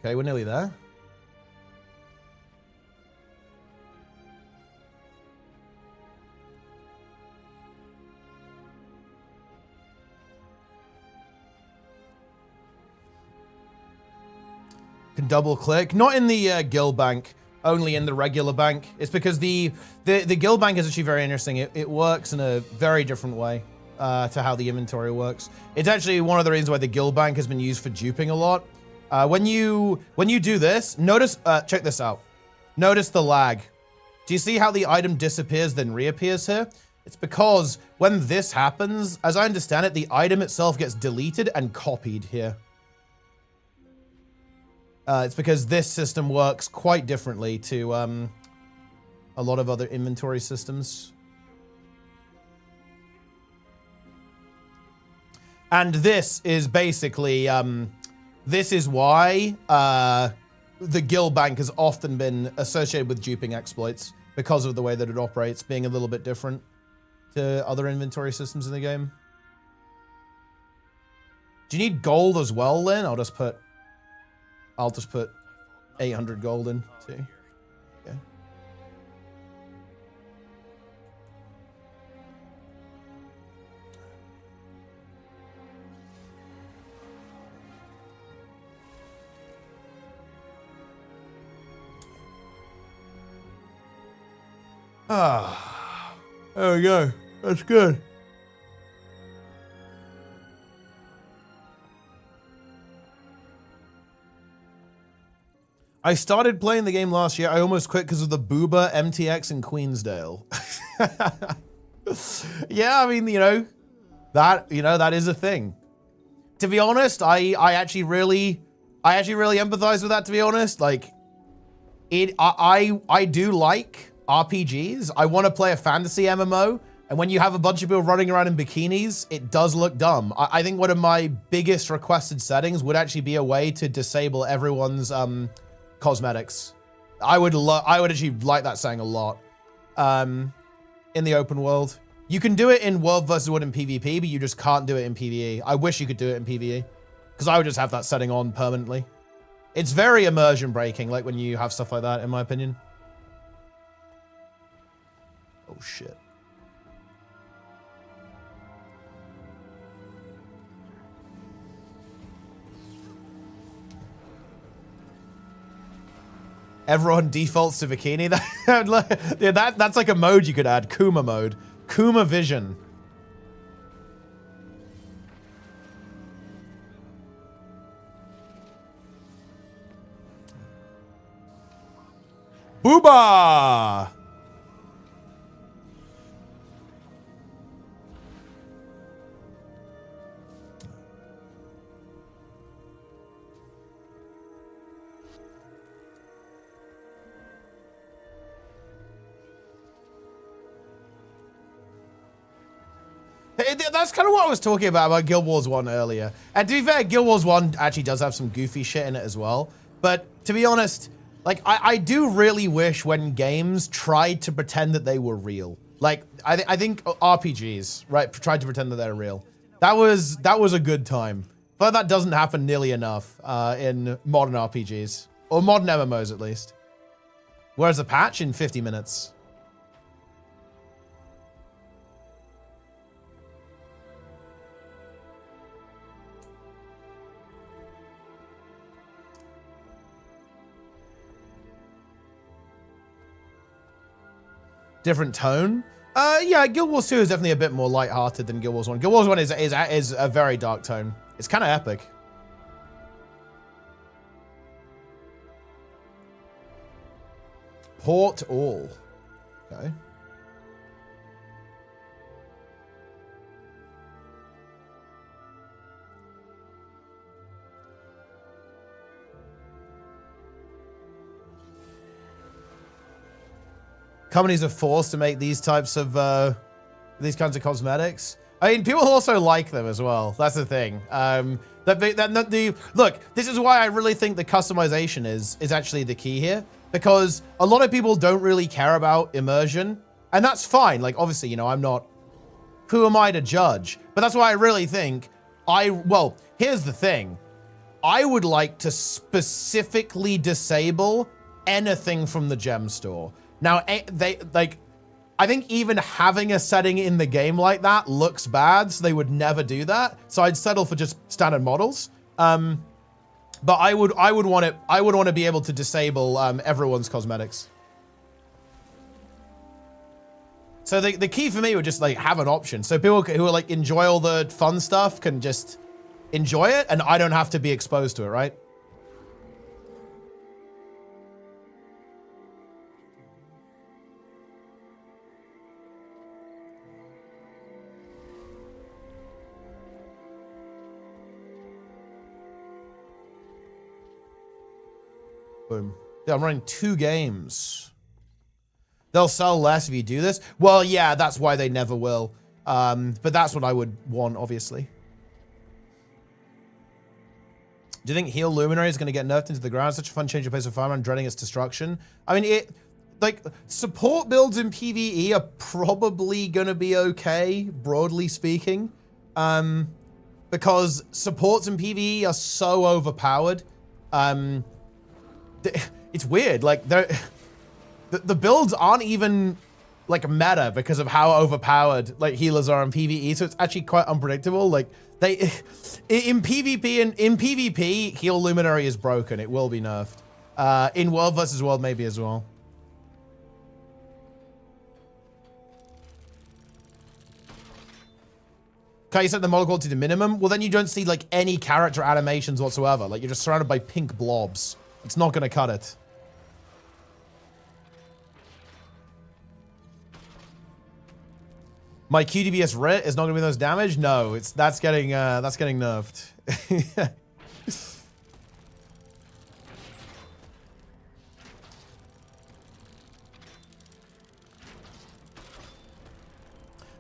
Speaker 1: Okay, we're nearly there. Can double click. Not in the guild bank, only in the regular bank. It's because the guild bank is actually very interesting. It works in a very different way to how the inventory works. It's actually one of the reasons why the guild bank has been used for duping a lot. When you do this, notice, check this out. Notice the lag. Do you see how the item disappears then reappears here? It's because when this happens, as I understand it, the item itself gets deleted and copied here. It's because this system works quite differently to a lot of other inventory systems. And this is basically, this is why the guild bank has often been associated with duping exploits because of the way that it operates, being a little bit different to other inventory systems in the game. Do you need gold as well, Lynn? I'll just put 800 gold in too. Okay. Ah, there we go. That's good. I started playing the game last year. I almost quit because of the Booba MTX in Queensdale. Yeah, I mean, that is a thing. To be honest, I actually really empathize with that, to be honest. Like, I do like RPGs. I want to play a fantasy MMO, and when you have a bunch of people running around in bikinis, it does look dumb. I think one of my biggest requested settings would actually be a way to disable everyone's cosmetics. I would actually like that setting a lot. In the open world. You can do it in World vs. World in PvP, but you just can't do it in PvE. I wish you could do it in PvE, because I would just have that setting on permanently. It's very immersion breaking, like when you have stuff like that, in my opinion. Oh shit. Everyone defaults to bikini. That's like a mode you could add. Kuma mode. Kuma vision. Booba! That's kind of what I was talking about Guild Wars 1 earlier. And to be fair, Guild Wars 1 actually does have some goofy shit in it as well. But to be honest, like, I do really wish when games tried to pretend that they were real. Like, I think RPGs, right, tried to pretend that they're real. That was a good time. But that doesn't happen nearly enough in modern RPGs. Or modern MMOs, at least. Whereas a patch in 50 minutes. Different tone. Yeah, Guild Wars 2 is definitely a bit more lighthearted than Guild Wars 1. Guild Wars 1 is a very dark tone. It's kind of epic. Port all. Okay. Companies are forced to make these types of, these kinds of cosmetics. I mean, people also like them as well. That's the thing. Look, this is why I really think the customization is actually the key here, because a lot of people don't really care about immersion, and that's fine. Like, obviously, you know, I'm not, who am I to judge? But that's why I really think well, here's the thing. I would like to specifically disable anything from the gem store. Now, I think even having a setting in the game like that looks bad, so they would never do that. So I'd settle for just standard models. But I would want to be able to disable everyone's cosmetics. So the key for me would just like have an option, so people who like enjoy all the fun stuff can just enjoy it, and I don't have to be exposed to it, right? Boom. Yeah, I'm running 2 games. They'll sell less if you do this. Well, yeah, that's why they never will. But that's what I would want, obviously. Do you think Heal Luminary is going to get nerfed into the ground? Such a fun change of pace of fire. I'm dreading its destruction. I mean, like, support builds in PvE are probably going to be okay, broadly speaking. Because supports in PvE are so overpowered. It's weird, like the builds aren't even like meta because of how overpowered like healers are in PvE, so it's actually quite unpredictable. Like they in PvP and in PvP, Heal Luminary is broken. It will be nerfed. In World vs. World maybe as well. Okay, you set the model quality to minimum. Well, then you don't see like any character animations whatsoever. Like you're just surrounded by pink blobs. It's not going to cut it. My QDBS Rit is not going to be those damage? No, that's getting nerfed. Do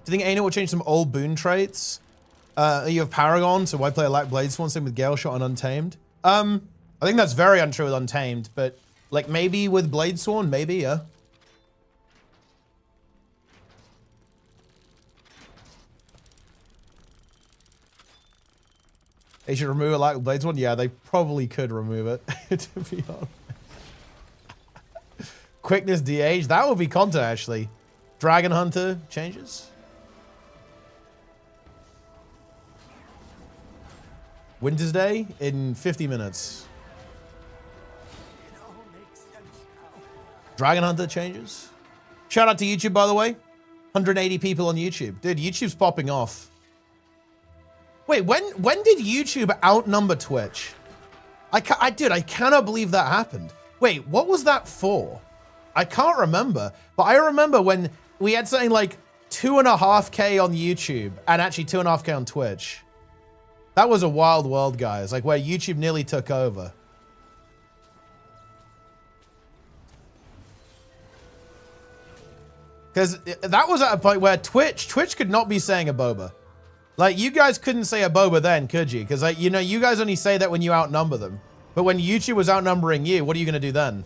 Speaker 1: you think ArenaNet will change some old boon traits? You have Paragon, so why play a Lack Blade Swan? Same with Gale Shot and Untamed. I think that's very untrue with Untamed, but Like maybe with Bladesworn, maybe, yeah. They should remove it like Bladesworn? Yeah, they probably could remove it, to be honest. Quickness de-age, that would be content actually. Dragon Hunter changes. Winter's Day in 50 minutes. Dragon Hunter changes. Shout out to YouTube, by the way. 180 people on YouTube. Dude, YouTube's popping off. Wait, when did YouTube outnumber Twitch? I cannot believe that happened. Wait, what was that for? I can't remember, but I remember when we had something like 2.5K on YouTube and actually 2.5K on Twitch. That was a wild world, guys, like where YouTube nearly took over. Because that was at a point where Twitch could not be saying a boba. Like, you guys couldn't say a boba then, could you? Because, like, you know, you guys only say that when you outnumber them. But when YouTube was outnumbering you, what are you going to do then?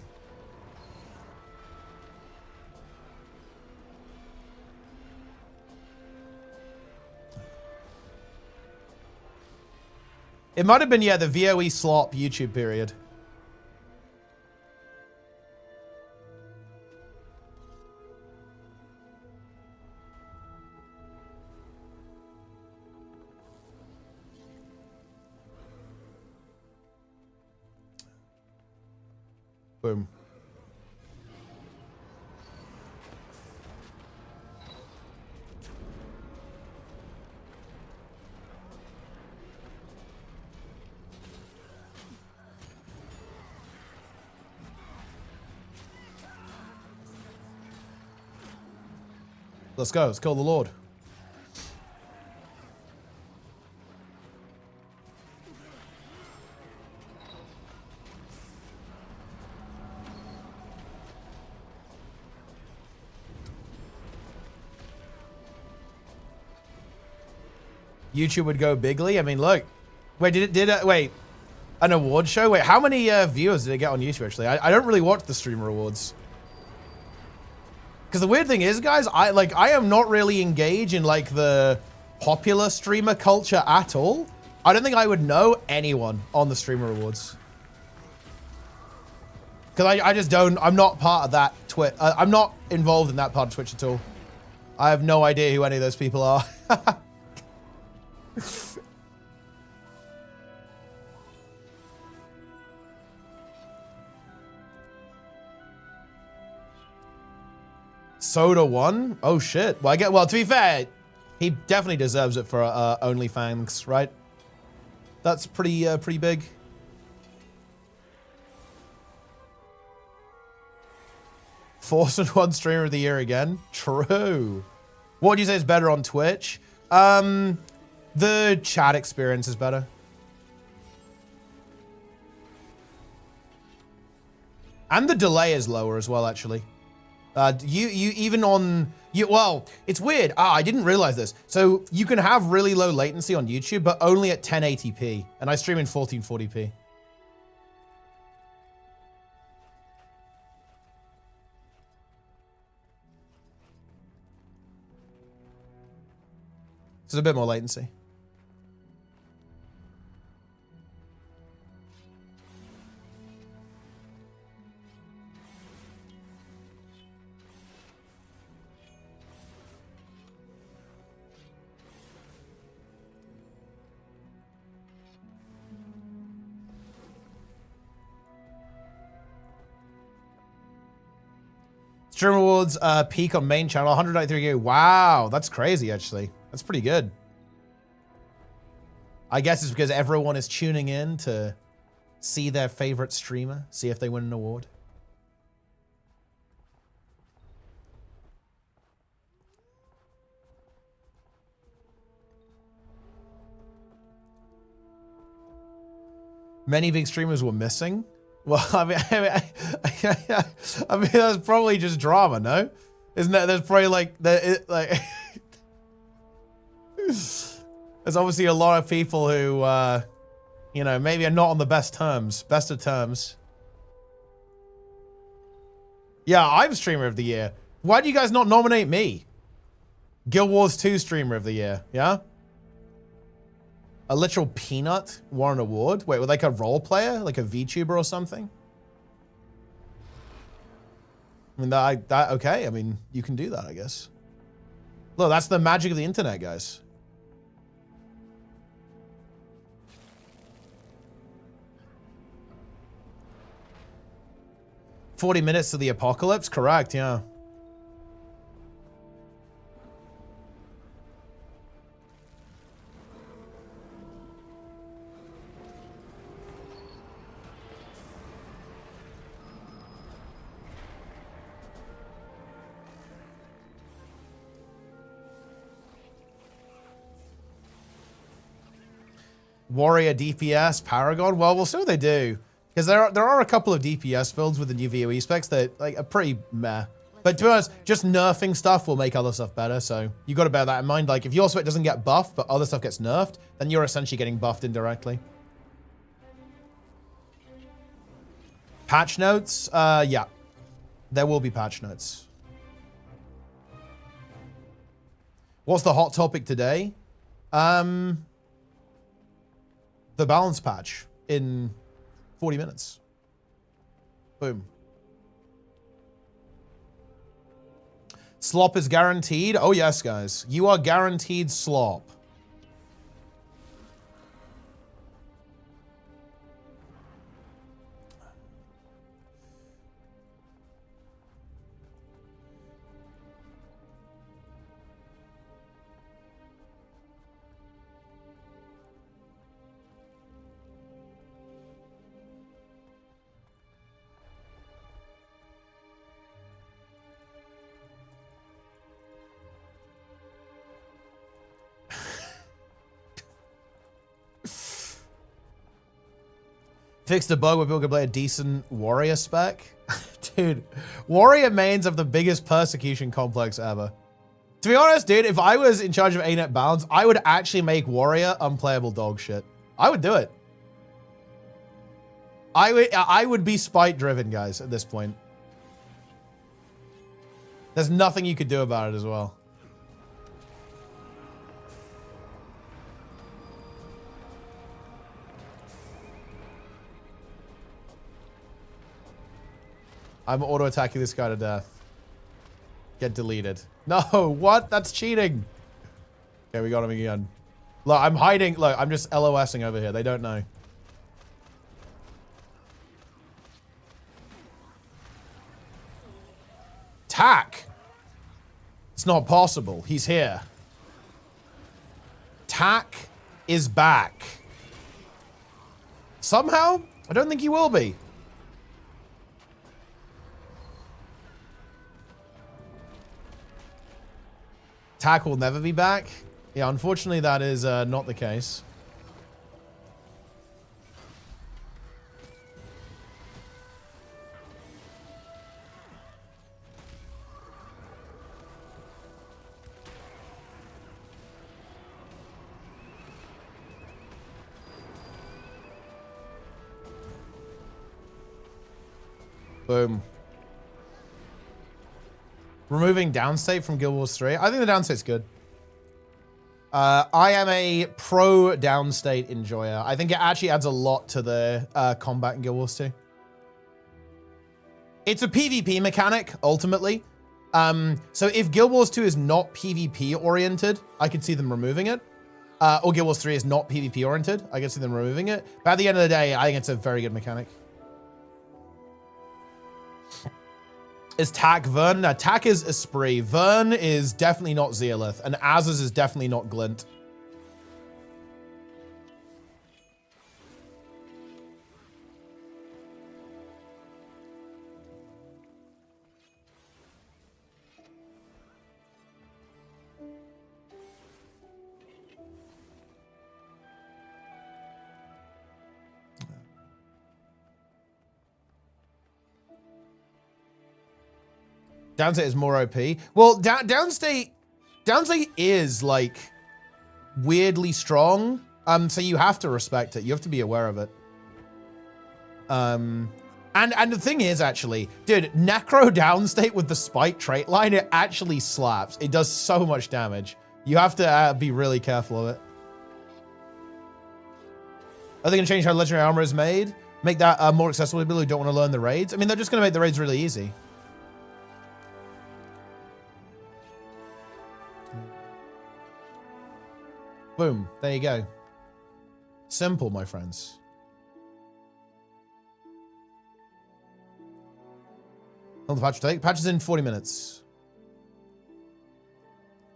Speaker 1: It might have been, yeah, the VOE slop YouTube period. Boom. Let's go. Let's kill the Lord. YouTube would go bigly. I mean, look. Wait, wait, an award show? Wait, how many viewers did it get on YouTube, actually? I don't really watch the streamer awards. Because the weird thing is, guys, I am not really engaged in, like, the popular streamer culture at all. I don't think I would know anyone on the streamer awards. Because I just don't, I'm not part of that Twitch. I'm not involved in that part of Twitch at all. I have no idea who any of those people are. Soda won? Oh shit. Well, to be fair, he definitely deserves it for OnlyFans, right? That's pretty big. Force and one streamer of the year again. True. What would you say is better on Twitch? The chat experience is better. And the delay is lower as well, actually. Well, it's weird. I didn't realize this. So you can have really low latency on YouTube, but only at 1080p. And I stream in 1440p. So there's a bit more latency. Stream Awards peak on main channel, 193K. Wow, that's crazy, actually. That's pretty good. I guess it's because everyone is tuning in to see their favorite streamer, see if they win an award. Many big streamers were missing. Well, I mean, that's probably just drama, no? Isn't that? There's probably like there's obviously a lot of people who, you know, maybe are not on the best of terms. Yeah, I'm streamer of the year. Why do you guys not nominate me? Guild Wars 2 streamer of the year, yeah? A literal peanut won an award? Wait, like a role player? Like a VTuber or something? I mean, that okay. I mean, you can do that, I guess. Look, that's the magic of the internet, guys. "40 minutes to the apocalypse?" Correct, yeah. Warrior DPS Paragon. Well, we'll see what they do, because there are a couple of DPS builds with the new VOE specs that like are pretty meh. But to be honest, just nerfing stuff will make other stuff better. So you got to bear that in mind. Like if your spec doesn't get buffed, but other stuff gets nerfed, then you're essentially getting buffed indirectly. Patch notes. Yeah, there will be patch notes. What's the hot topic today? The balance patch in 40 minutes. Boom. Slop is guaranteed. Oh, yes, guys. You are guaranteed slop. Fixed a bug where people could play a decent warrior spec. Dude, warrior mains have the biggest persecution complex ever. To be honest, dude, if I was in charge of ArenaNet balance, I would actually make warrior unplayable dog shit. I would do it. I would be spite driven, guys, at this point. There's nothing you could do about it as well. I'm auto-attacking this guy to death. Get deleted. No, what? That's cheating. Okay, we got him again. Look, I'm hiding. Look, I'm just LOSing over here. They don't know. Tack! It's not possible. He's here. Tack is back. Somehow? I don't think he will be. Tack will never be back? Yeah, unfortunately that is not the case. Boom. Removing downstate from Guild Wars 3. I think the downstate's good. I am a pro downstate enjoyer. I think it actually adds a lot to the combat in Guild Wars 2. It's a PvP mechanic, ultimately. So if Guild Wars 2 is not PvP oriented, I could see them removing it. Or Guild Wars 3 is not PvP oriented, I could see them removing it. But at the end of the day, I think it's a very good mechanic. Is Tack Vern? No, Tack is Esprit. Vern is definitely not Zeolith. And Azaz is definitely not Glint. Downstate is more OP. Well, downstate is like weirdly strong. So you have to respect it. You have to be aware of it. And the thing is, actually, dude, Necro downstate with the spike trait line, it actually slaps. It does so much damage. You have to be really careful of it. Are they going to change how legendary armor is made? Make that more accessible to people who don't want to learn the raids? I mean, they're just going to make the raids really easy. Boom. There you go. Simple, my friends. On the patch take. Patch is in 40 minutes.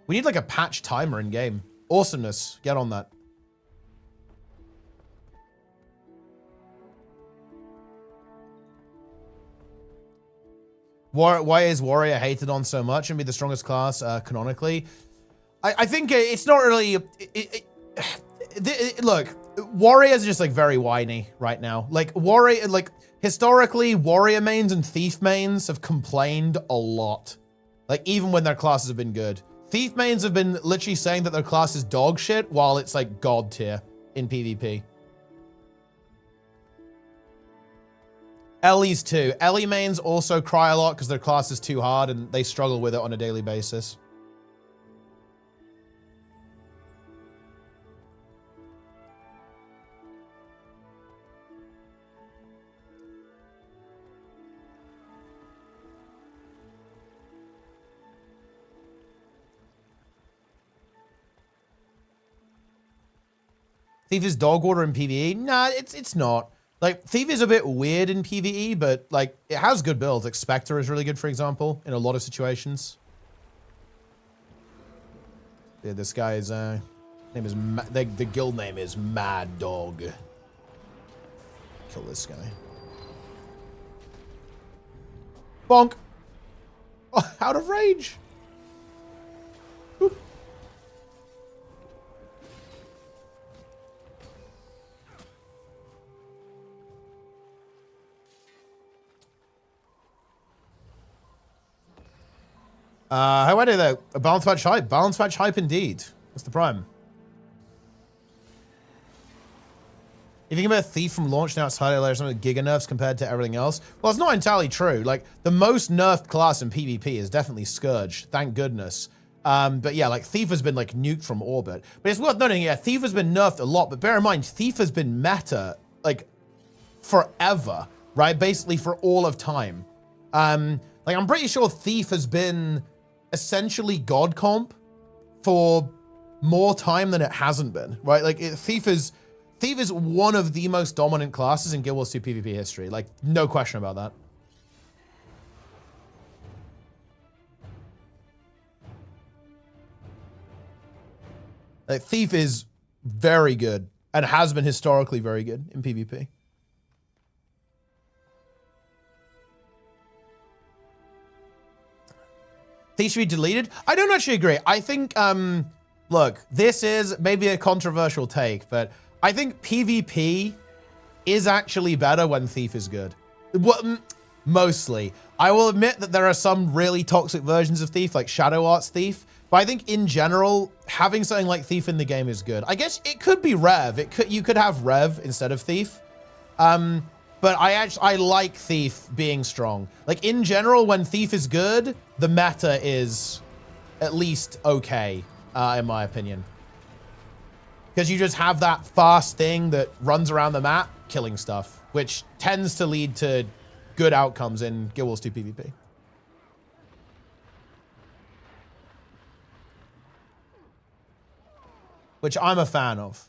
Speaker 1: We need like a patch timer in game. Awesomeness. Get on that. Why is Warrior hated on so much and be the strongest class canonically? I think it's not really... look, Warriors are just like very whiny right now. Like Warrior, like historically, Warrior mains and Thief mains have complained a lot. Like even when their classes have been good. Thief mains have been literally saying that their class is dog shit while it's like god tier in PvP. Ellie's too. Ellie mains also cry a lot because their class is too hard and they struggle with it on a daily basis. Thief is dog water in PvE? Nah, it's not. Like, Thief is a bit weird in PvE, but, like, it has good builds. Like, Spectre is really good, for example, in a lot of situations. Yeah, this guy's, name is, the guild name is Mad Dog. Kill this guy. Bonk! Oh, out of rage! Whew. How are they though? A balance match hype. Balance match hype indeed. What's the prime? If you think about Thief from launch now, it's highly low, some of the giga nerfs compared to everything else. Well, it's not entirely true. Like the most nerfed class in PvP is definitely Scourge. Thank goodness. But yeah, like Thief has been like nuked from orbit. But it's worth noting, yeah, Thief has been nerfed a lot. But bear in mind, Thief has been meta like forever, right? Basically for all of time. Like I'm pretty sure Thief has been essentially god comp for more time than it hasn't been, right? Like Thief is one of the most dominant classes in Guild Wars 2 PvP history. Like no question about that. Like Thief is very good and has been historically very good in PvP. Thief should be deleted? I don't actually agree. I think, look, this is maybe a controversial take, but I think PvP is actually better when Thief is good. Well, mostly. I will admit that there are some really toxic versions of Thief, like Shadow Arts Thief, but I think in general, having something like Thief in the game is good. I guess it could be Rev. You could have Rev instead of Thief. But I like Thief being strong. Like in general, when Thief is good, the meta is at least okay, in my opinion. Because you just have that fast thing that runs around the map, killing stuff, which tends to lead to good outcomes in Guild Wars 2 PvP. Which I'm a fan of.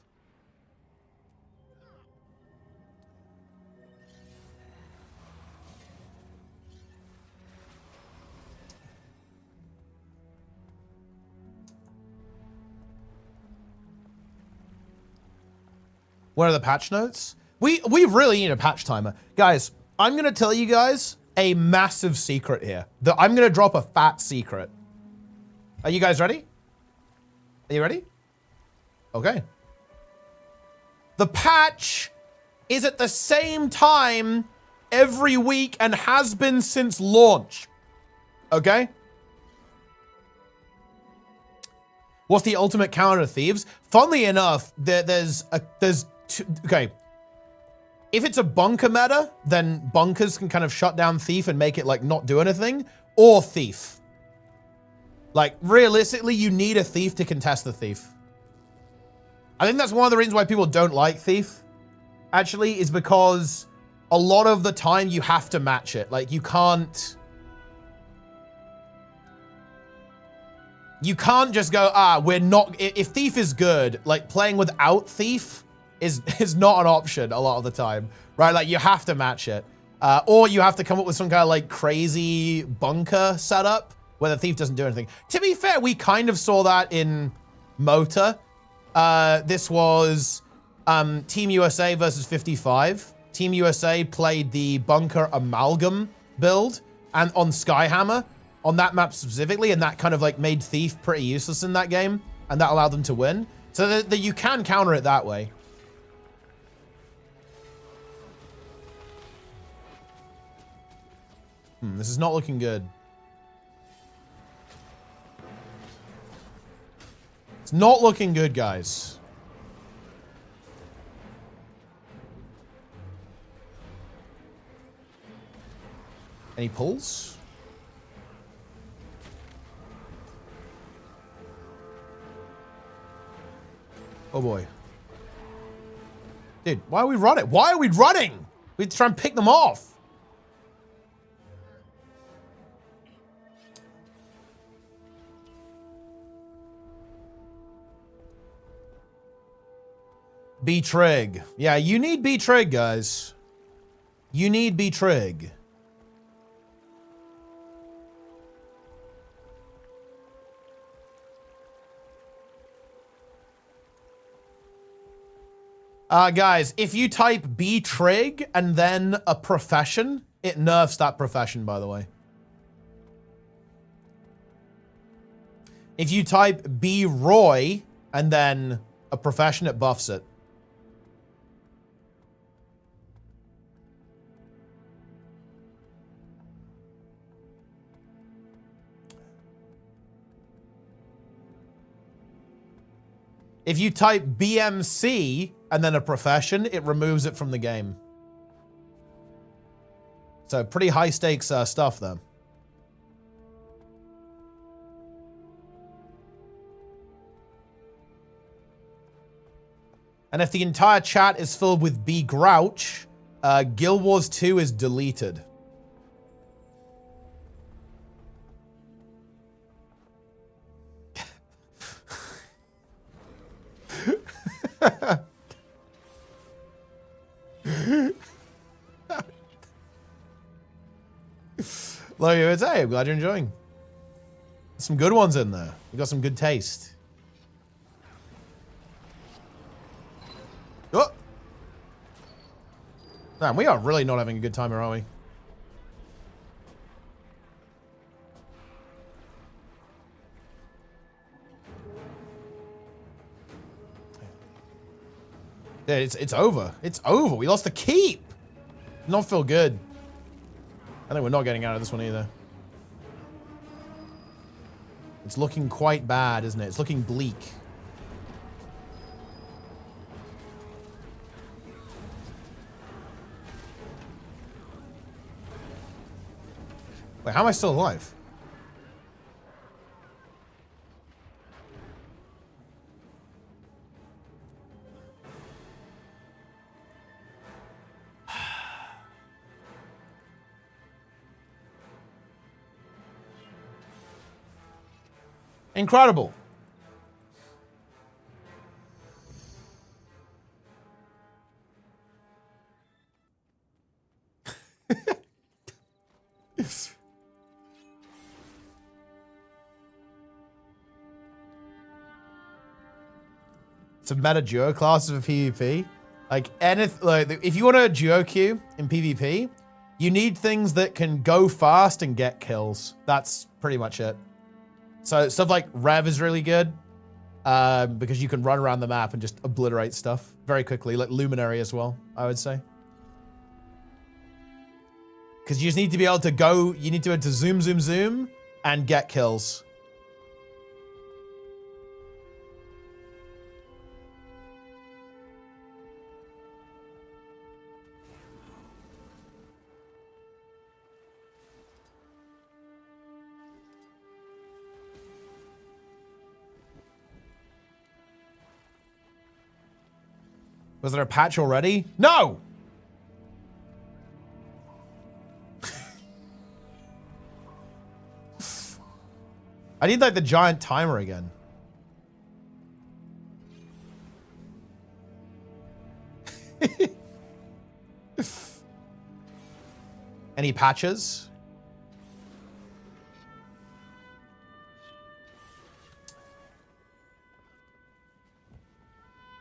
Speaker 1: What are the patch notes? We really need a patch timer. Guys, I'm going to tell you guys a massive secret here. I'm going to drop a fat secret. Are you guys ready? Are you ready? Okay. The patch is at the same time every week and has been since launch. Okay? What's the ultimate counter to Thieves? Funnily enough, there's okay. if it's a bunker meta, then bunkers can kind of shut down Thief and make it like not do anything, or Thief. Like realistically, you need a Thief to contest the Thief. I think that's one of the reasons why people don't like Thief, actually, is because a lot of the time you have to match it. Like you can't just go, we're not, if Thief is good, like playing without Thief is not an option a lot of the time, right? Like you have to match it. Or you have to come up with some kind of like crazy bunker setup where the Thief doesn't do anything. To be fair, we kind of saw that in Mota. This was Team USA versus 55. Team USA played the bunker amalgam build and on Skyhammer on that map specifically, and that kind of like made Thief pretty useless in that game, and that allowed them to win. So that you can counter it that way. This is not looking good. It's not looking good, guys. Any pulls? Oh boy. Dude, why are we running? Why are we running? We try and pick them off. B-Trig. Yeah, you need B-Trig, guys. You need B-Trig. Guys, if you type B-Trig and then a profession, it nerfs that profession, by the way. If you type B-Roy and then a profession, it buffs it. If you type BMC and then a profession, it removes it from the game. So pretty high stakes stuff there. And if the entire chat is filled with B Grouch, Guild Wars 2 is deleted. Love you, hey, I'm glad you're enjoying. There's some good ones in there. We got some good taste. Oh! Man, we are really not having a good time here, are we? Yeah, it's over. It's over. We lost the keep. Not feel good. I think we're not getting out of this one either. It's looking quite bad, isn't it? It's looking bleak. Wait, how am I still alive? Incredible. Some meta duo classes for PvP. Like anything, like if you want a duo queue in PvP, you need things that can go fast and get kills. That's pretty much it. So stuff like Rev is really good because you can run around the map and just obliterate stuff very quickly, like Luminary as well, I would say. Because you just need to be able to go, you need to be able to zoom, zoom, zoom and get kills. Was there a patch already? No! I need like the giant timer again. Any patches?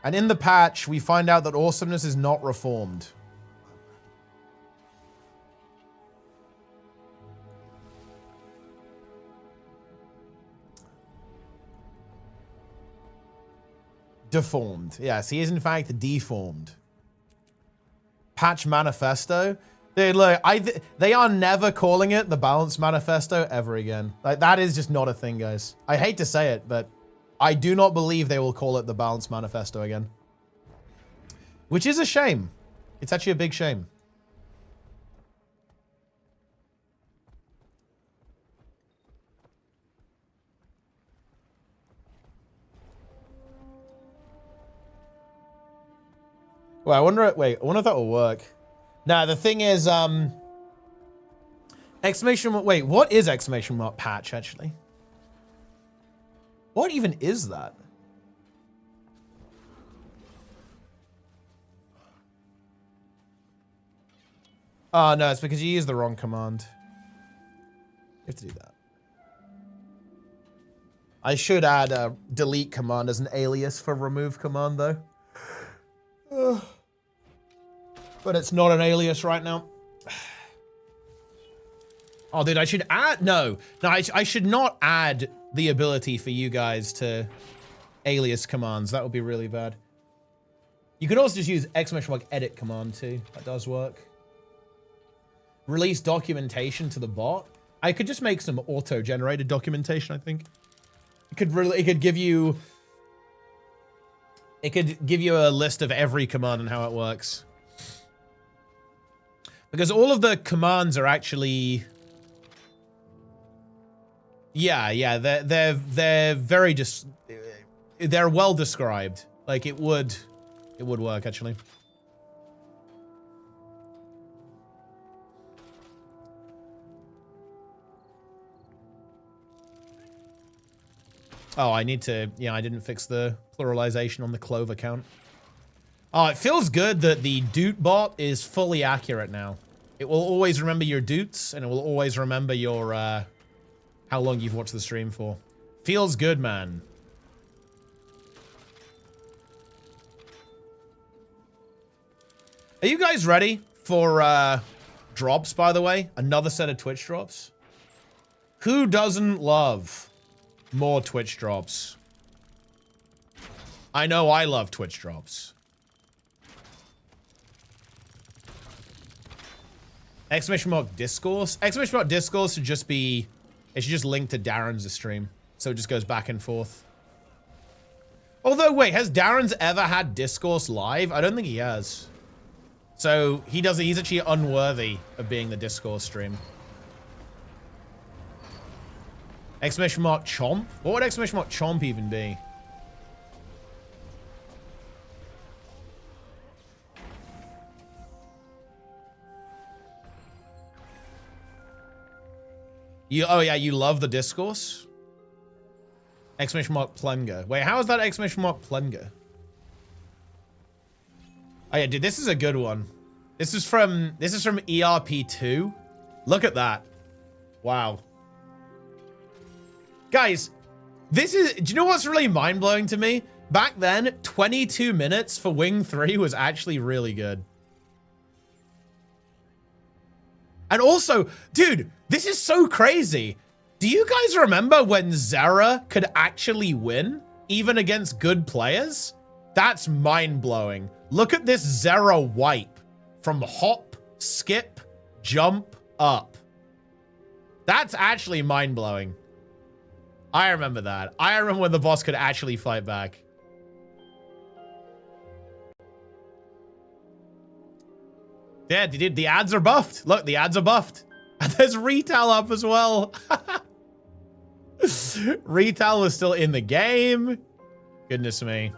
Speaker 1: And in the patch, we find out that awesomeness is not reformed. Deformed. Yes, he is in fact deformed. Patch manifesto. Dude, look, they are never calling it the Balance Manifesto ever again. Like, that is just not a thing, guys. I hate to say it, but I do not believe they will call it the Balance Manifesto again. Which is a shame. It's actually a big shame. Well, I wonder if that will work. Now, the thing is, wait, what is exclamation mark patch, actually? What even is that? Oh, no, it's because you used the wrong command. You have to do that. I should add a delete command as an alias for remove command, though. But it's not an alias right now. Oh, dude, I should add... No, I should not add the ability for you guys to alias commands. That would be really bad. You can also just use !edit command, too. That does work. Release documentation to the bot. I could just make some auto-generated documentation, I think. It could give you... It could give you a list of every command and how it works. Because all of the commands are actually... Yeah, they're very just... They're well described. Like, it would work, actually. Oh, I need to... Yeah, I didn't fix the pluralization on the Clove account. Oh, it feels good that the Doot bot is fully accurate now. It will always remember your Doots, and it will always remember your, how long you've watched the stream for. Feels good, man. Are you guys ready for, drops, by the way? Another set of Twitch drops? Who doesn't love more Twitch drops? I know I love Twitch drops. Exclamation mark discourse? Exclamation mark discourse should just be... It should just link to Darren's stream. So it just goes back and forth. Although, wait, has Darren's ever had discourse live? I don't think he has. So he's actually unworthy of being the discourse stream. Exclamation mark chomp? What would exclamation mark chomp even be? Oh yeah, you love the discourse? Exclamation mark plunger. Wait, how is that exclamation mark plunger? Oh yeah, dude, this is a good one. This is from ERP2. Look at that. Wow. Guys, do you know what's really mind-blowing to me? Back then, 22 minutes for Wing 3 was actually really good. And also, dude, this is so crazy. Do you guys remember when Zera could actually win, even against good players? That's mind-blowing. Look at this Zera wipe from hop, skip, jump, up. That's actually mind-blowing. I remember that. I remember when the boss could actually fight back. Yeah, dude, the ads are buffed. Look, the ads are buffed. And there's retail up as well. Retail was still in the game. Goodness me.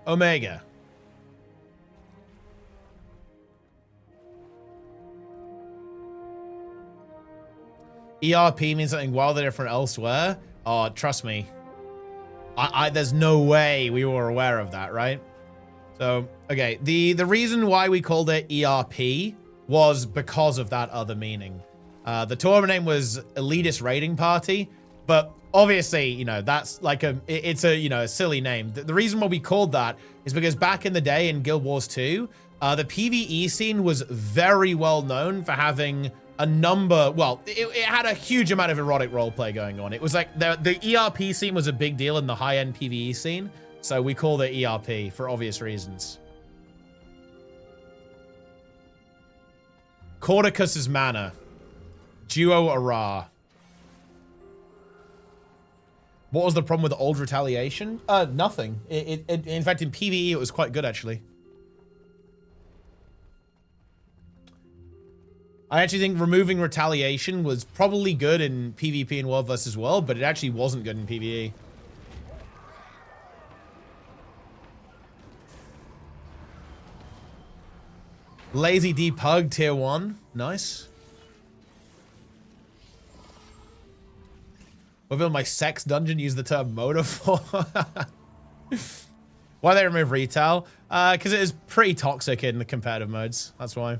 Speaker 1: Omega. ERP means something wildly different elsewhere. Oh, trust me. There's no way we were aware of that, right? So, okay. The reason why we called it ERP was because of that other meaning. The tournament name was Elitist Raiding Party, but obviously, you know, that's like it's a silly name. The reason why we called that is because back in the day in Guild Wars 2, the PvE scene was very well known for having a number, well, it had a huge amount of erotic roleplay going on. It was like the ERP scene was a big deal in the high-end PvE scene, so we called it ERP for obvious reasons. Cordicus's Manor. Duo Ara. What was the problem with old retaliation? Nothing. In fact, in PvE, it was quite good, actually. I actually think removing retaliation was probably good in PvP and World vs. World, but it actually wasn't good in PvE. Lazy D Pug, tier 1. Nice. Within my sex dungeon, use the term motor for. Why they remove retail? Because it is pretty toxic in the competitive modes. That's why.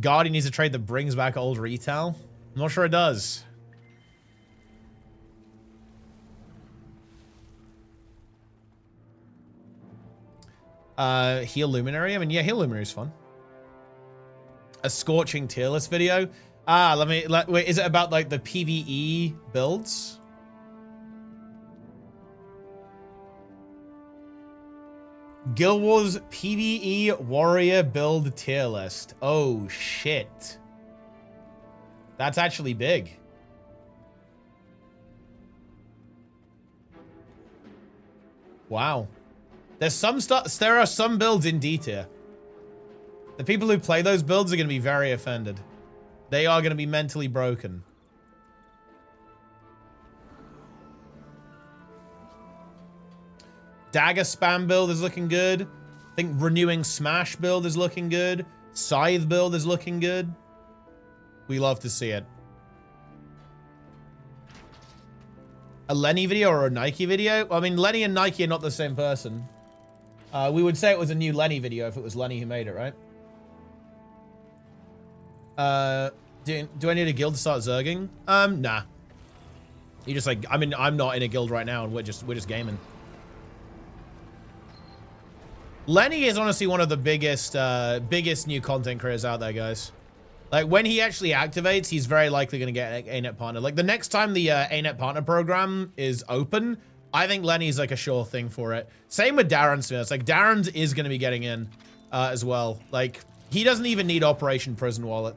Speaker 1: Guardian needs a trade that brings back old retail. I'm not sure it does. Heal Luminary. I mean, yeah, Heal Luminary is fun. A scorching tier list video. Wait, is it about like the PvE builds? Guild Wars PvE warrior build tier list. Oh shit. That's actually big. Wow. There are some builds in D tier. The people who play those builds are going to be very offended. They are going to be mentally broken. Dagger spam build is looking good. I think renewing smash build is looking good. Scythe build is looking good. We love to see it. A Lenny video or a Nike video? I mean, Lenny and Nike are not the same person. We would say it was a new Lenny video if it was Lenny who made it, right? Do I need a guild to start zerging? Nah. You just like, I mean, I'm not in a guild right now and we're just gaming. Lenny is honestly one of the biggest new content creators out there, guys. Like, when he actually activates, he's very likely going to get an ANET partner. Like, the next time the ANET partner program is open, I think Lenny's like a sure thing for it. Same with Darren's. It's like, Darren's is going to be getting in as well. Like, he doesn't even need Operation Prison Wallet.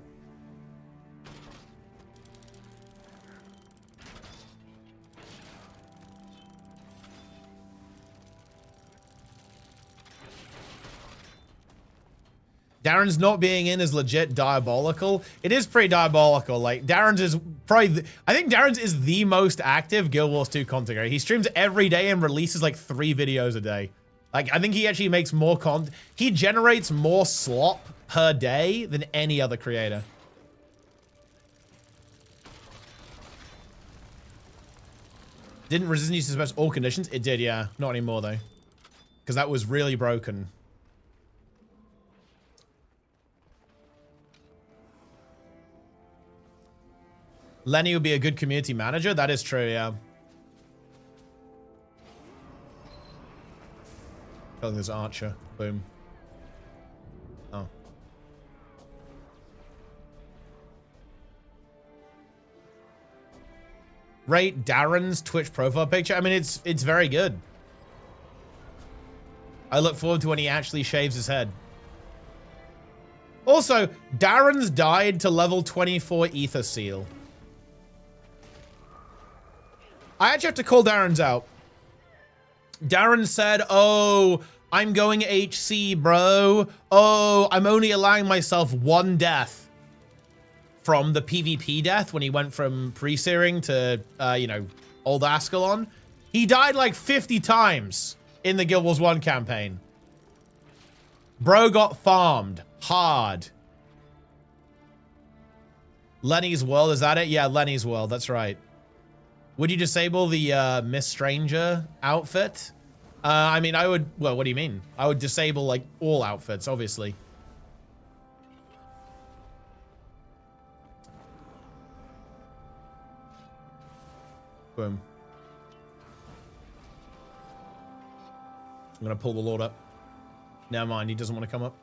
Speaker 1: Darren's not being in is legit diabolical. It is pretty diabolical. Like, Darren's is probably, I think Darren's is the most active Guild Wars 2 content creator. He streams every day and releases like 3 videos a day. Like, I think he actually makes more content. He generates more slop per day than any other creator. Didn't Resistance use to suppress all conditions? It did, yeah. Not anymore, though. Because that was really broken. Lenny would be a good community manager. That is true, yeah. Killing this archer. Boom. Oh. Rate Darren's Twitch profile picture. I mean, it's very good. I look forward to when he actually shaves his head. Also, Darren's died to level 24 Ether Seal. I actually have to call Darren's out. Darren said, oh, I'm going HC, bro. Oh, I'm only allowing myself 1 death. from the PvP death when he went from pre-searing to, you know, old Ascalon. He died like 50 times in the Guild Wars 1 campaign. Bro got farmed hard. Lenny's World, is that it? Yeah, Lenny's World, that's right. Would you disable the Miss Stranger outfit? I mean, I would, well, what do you mean? I would disable like all outfits, obviously. Boom. I'm gonna pull the Lord up. Never mind, he doesn't want to come up.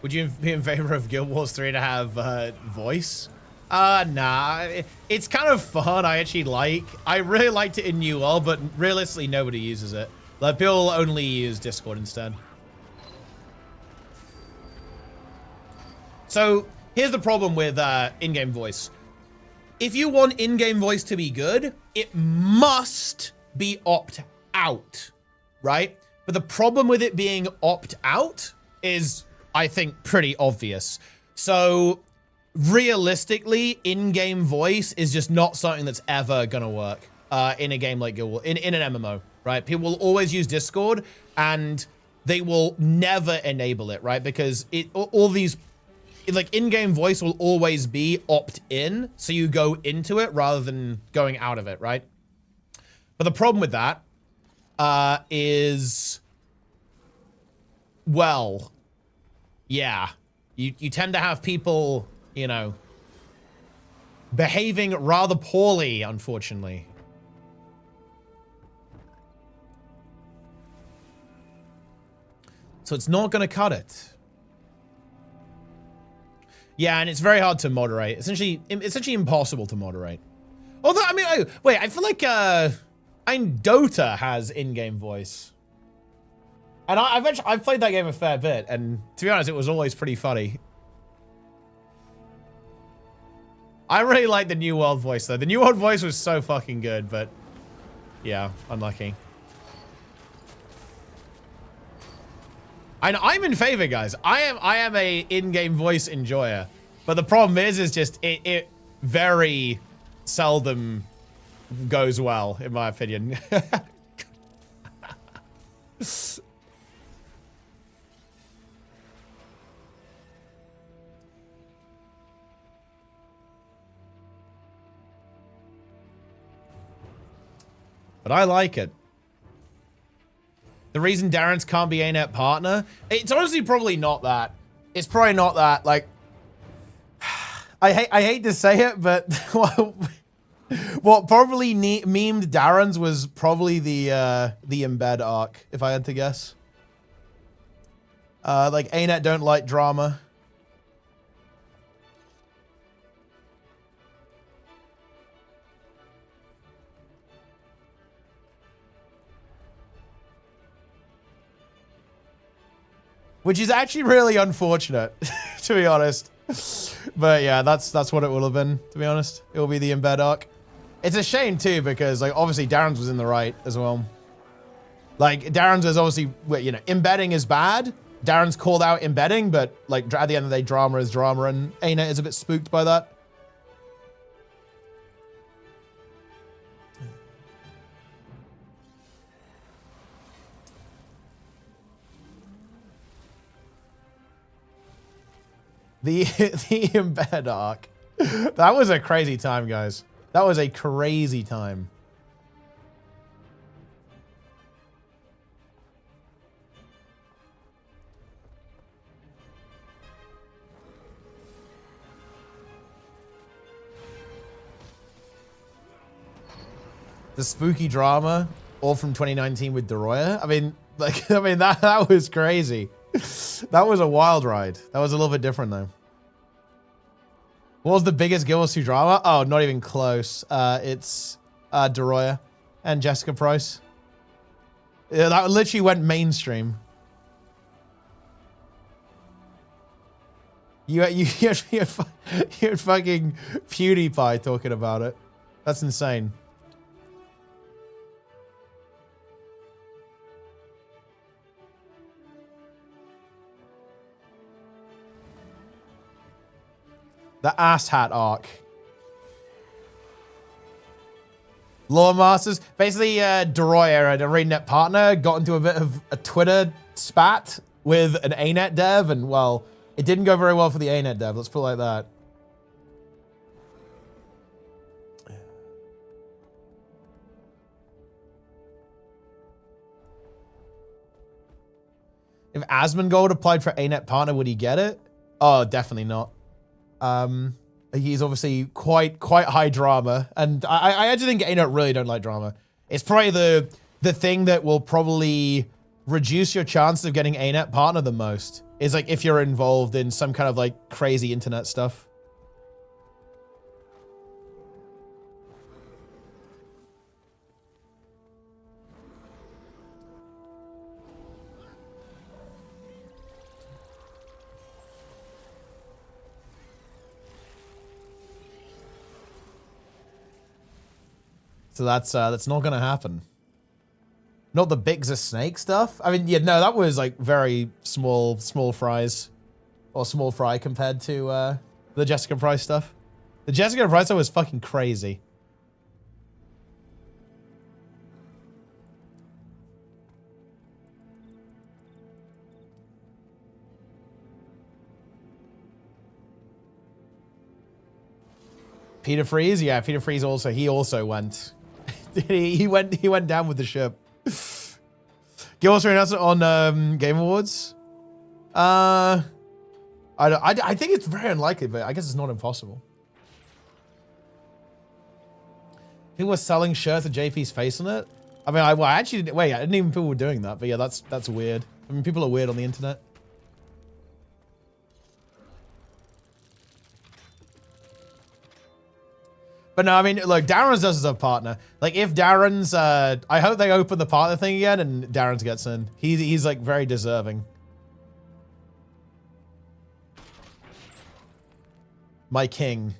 Speaker 1: Would you be in favor of Guild Wars 3 to have voice? Nah. It's kind of fun, I actually like. I really liked it in New World, but realistically, nobody uses it. Like, people only use Discord instead. So, here's the problem with in-game voice. If you want in-game voice to be good, it must be opt-out, right? But the problem with it being opt-out is, I think, pretty obvious. So, realistically, in-game voice is just not something that's ever gonna work in a game like Guild Wars, in an MMO, right? People will always use Discord, and they will never enable it, right? Because all these, like, in-game voice will always be opt-in, so you go into it rather than going out of it, right? But the problem with that is, well, yeah, you tend to have people, you know, behaving rather poorly, unfortunately. So it's not going to cut it. Yeah, and it's very hard to moderate. Essentially impossible to moderate. Although, I mean, wait, I feel like Dota has in-game voice. And I've played that game a fair bit, and to be honest, it was always pretty funny. I really like the New World voice, though. The New World voice was so fucking good, but yeah, unlucky. I'm in favor, guys. I am a in-game voice enjoyer, but the problem is just it very seldom goes well, in my opinion. But I like it. The reason Darren's can't be ArenaNet partner, it's honestly probably not that. It's probably not that. Like, I hate to say it, but what probably memed Darren's was probably the embed arc, if I had to guess. Like, ArenaNet don't like drama. Which is actually really unfortunate, to be honest. But yeah, that's what it will have been, to be honest. It will be the embed arc. It's a shame too, because like obviously Darren's was in the right as well. Like Darren's is obviously, you know, embedding is bad. Darren's called out embedding, but like at the end of the day, drama is drama, and ArenaNet is a bit spooked by that. The embed arc. That was a crazy time, guys. That was a crazy time. The spooky drama, all from 2019 with Doroya. I mean, like, that was crazy. That was a wild ride. That was a little bit different though. What was the biggest Guild Wars 2 drama? Oh, not even close. It's Doroya and Jessica Price. Yeah, that literally went mainstream. You had fucking PewDiePie talking about it. That's insane. The ass hat arc. Lore Masters. Basically, Deroy, an ArenaNet partner, got into a bit of a Twitter spat with an ANET dev, and, well, it didn't go very well for the ANET dev. Let's put it like that. If Asmongold applied for ANET partner, would he get it? Oh, definitely not. He's obviously quite high drama, and I actually think ANET really don't like drama. It's probably the thing that will probably reduce your chances of getting ANET partner the most. Is like if you're involved in some kind of like crazy internet stuff. So that's not gonna happen. Not the Big's a snake stuff. I mean, yeah, no, that was like very small fries, or small fry compared to the Jessica Price stuff. The Jessica Price stuff was fucking crazy. Peter Freeze, yeah, Peter Freeze also. He also went. he went down with the ship. Game Awards announcement on Game Awards. I think it's very unlikely, but I guess it's not impossible. People were selling shirts with JP's face on it. I mean, I actually didn't, wait, I didn't even know people were doing that, but yeah, that's weird. I mean, people are weird on the internet. But no, I mean, look, Darren's does as a partner. Like, if Darren's, I hope they open the partner thing again and Darren's gets in. He's like, very deserving. My king.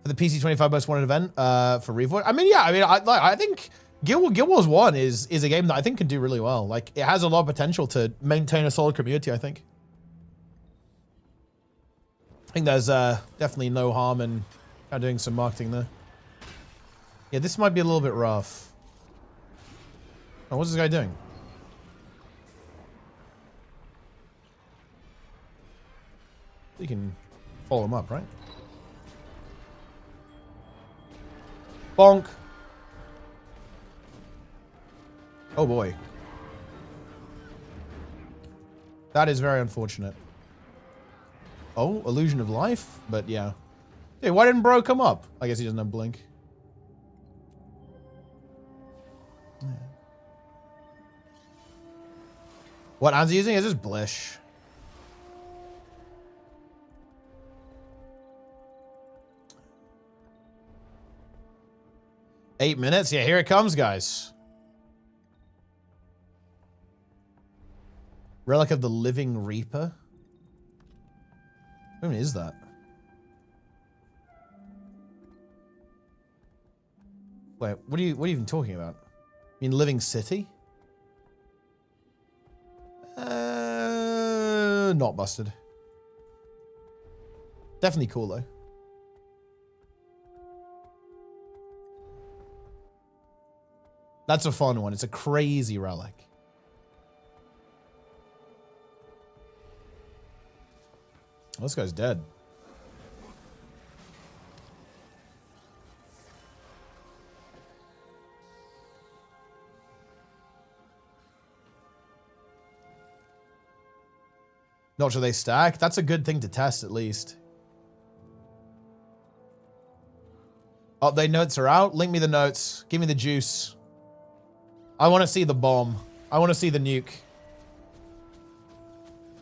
Speaker 1: For the PC25 Most Wanted event, for Revolt. I mean, yeah, I mean, I think Guild Wars 1 is a game that I think can do really well. Like, it has a lot of potential to maintain a solid community, I think. I think there's definitely no harm in doing some marketing there. Yeah, this might be a little bit rough. Oh, what's this guy doing? You can follow him up, right? Bonk. Oh boy. That is very unfortunate. Oh, illusion of life? But yeah. Hey, why didn't bro come up? I guess he doesn't have blink. What An's using is just Blish. Eight minutes? Yeah, here it comes, guys. Relic of the Living Reaper? What is that? Wait, what are you even talking about? You mean Living City? Not busted. Definitely cool though. That's a fun one. It's a crazy relic. Oh, this guy's dead. Not sure they stack. That's a good thing to test at least. Update notes are out. Link me the notes. Give me the juice. I want to see the bomb. I want to see the nuke.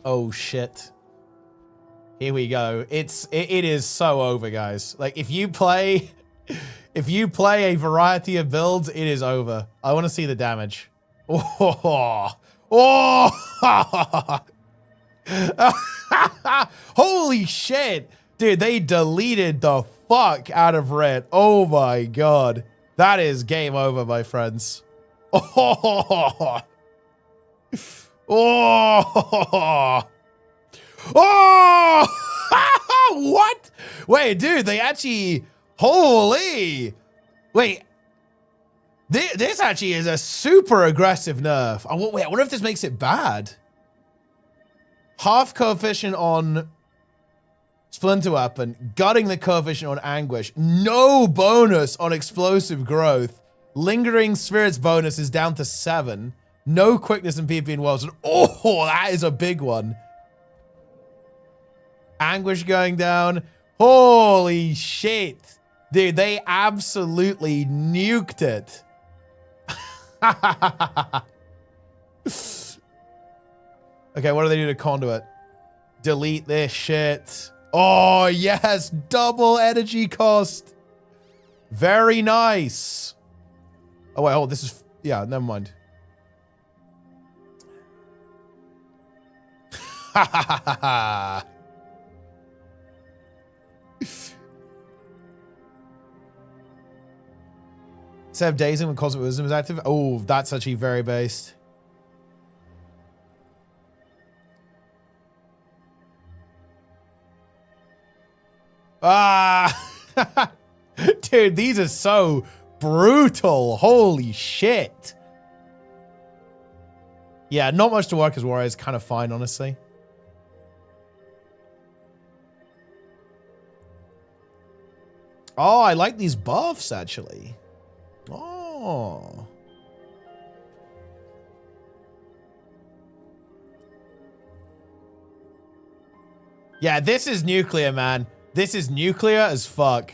Speaker 1: Oh shit. Here we go. It is so over, guys. Like if you play a variety of builds, it is over. I want to see the damage. Oh. Oh. Holy shit. Dude, they deleted the fuck out of red. Oh my god. That is game over, my friends. Oh. Oh. Oh. What? Wait, dude, they actually... Holy. Wait. This actually is a super aggressive nerf. Wait, I wonder if this makes it bad. Half coefficient on Splinter Weapon, gutting the coefficient on Anguish, no bonus on Explosive Growth, Lingering Spirits bonus is down to 7, no quickness in PvP and Worlds, and oh, that is a big one. Anguish going down, holy shit. Dude, they absolutely nuked it. Okay, what do they do to Conduit? Delete this shit. Oh, yes. Double energy cost. Very nice. Oh, wait. Oh, this is... Yeah, never mind. Instead of dazing when Cosmic Wisdom is active. Oh, that's actually very based. Ah, dude, these are so brutal. Holy shit. Yeah, not much to work as Warrior is kind of fine, honestly. Oh, I like these buffs, actually. Oh. Yeah, this is nuclear, man. This is nuclear as fuck.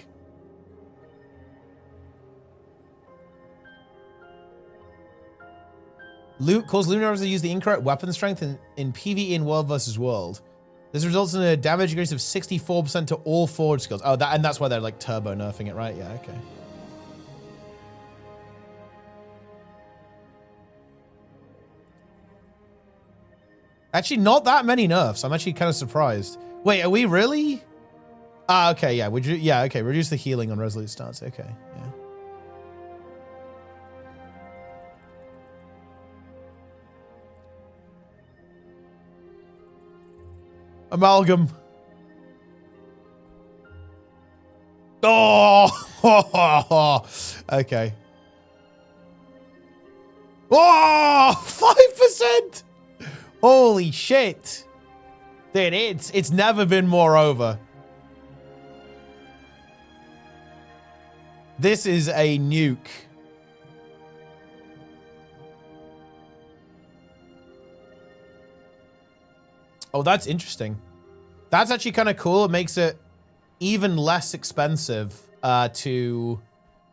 Speaker 1: Cause Lunar to use the incorrect weapon strength in PvE in World versus World. This results in a damage increase of 64% to all forward skills. Oh, and that's why they're like turbo nerfing it, right? Yeah, okay. Actually, not that many nerfs. I'm actually kind of surprised. Wait, are we really? Ah, okay, yeah. Okay. Reduce the healing on Resolute stance. Okay, yeah. Amalgam. Oh, okay. Oh, 5%. Holy shit. Dude, it's never been more over. This is a nuke. Oh, that's interesting. That's actually kind of cool. It makes it even less expensive to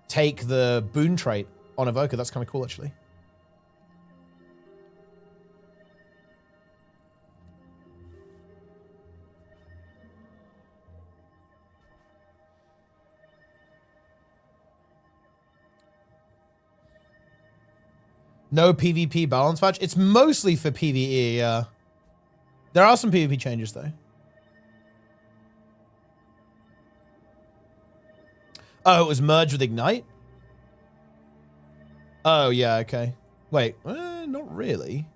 Speaker 1: take the boon trait on Evoker. That's kind of cool, actually. No PvP balance patch. It's mostly for PvE, yeah. There are some PvP changes, though. Oh, it was merged with Ignite? Oh, yeah, okay. Wait, not really.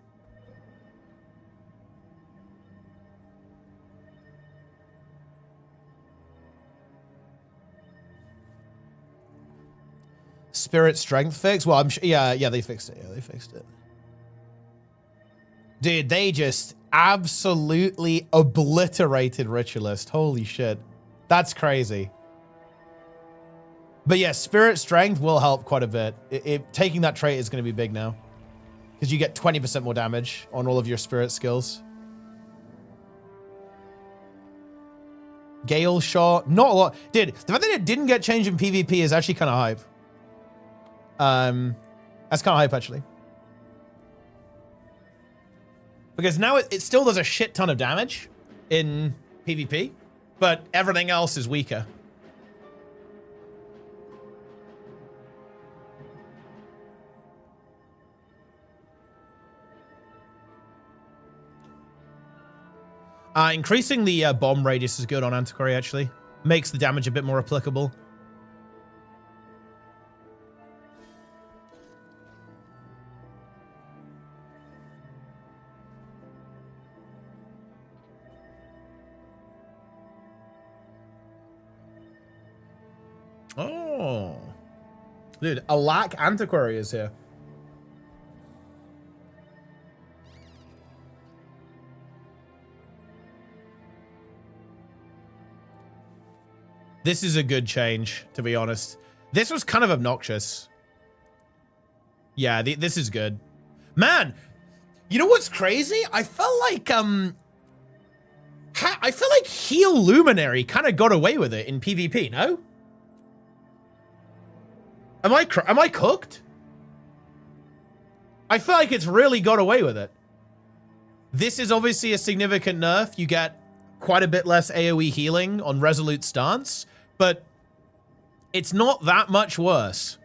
Speaker 1: Spirit strength fix? Well, I'm sure, yeah, they fixed it. Yeah, they fixed it. Dude, they just absolutely obliterated Ritualist. Holy shit. That's crazy. But yeah, Spirit Strength will help quite a bit. Taking that trait is going to be big now. Because you get 20% more damage on all of your Spirit skills. Gale Shot. Not a lot. Dude, the fact that it didn't get changed in PvP is actually kind of hype. That's kind of hype, actually. Because now it still does a shit ton of damage in PvP, but everything else is weaker. Increasing the bomb radius is good on Antiquary, actually. Makes the damage a bit more applicable. Oh. Dude, a lack Antiquary is here. This is a good change, to be honest. This was kind of obnoxious. Yeah, this is good. Man, you know what's crazy? I felt like, Heal Luminary kind of got away with it in PvP, no? Am I cooked? I feel like it's really got away with it. This is obviously a significant nerf. You get quite a bit less AoE healing on Resolute Stance, but it's not that much worse.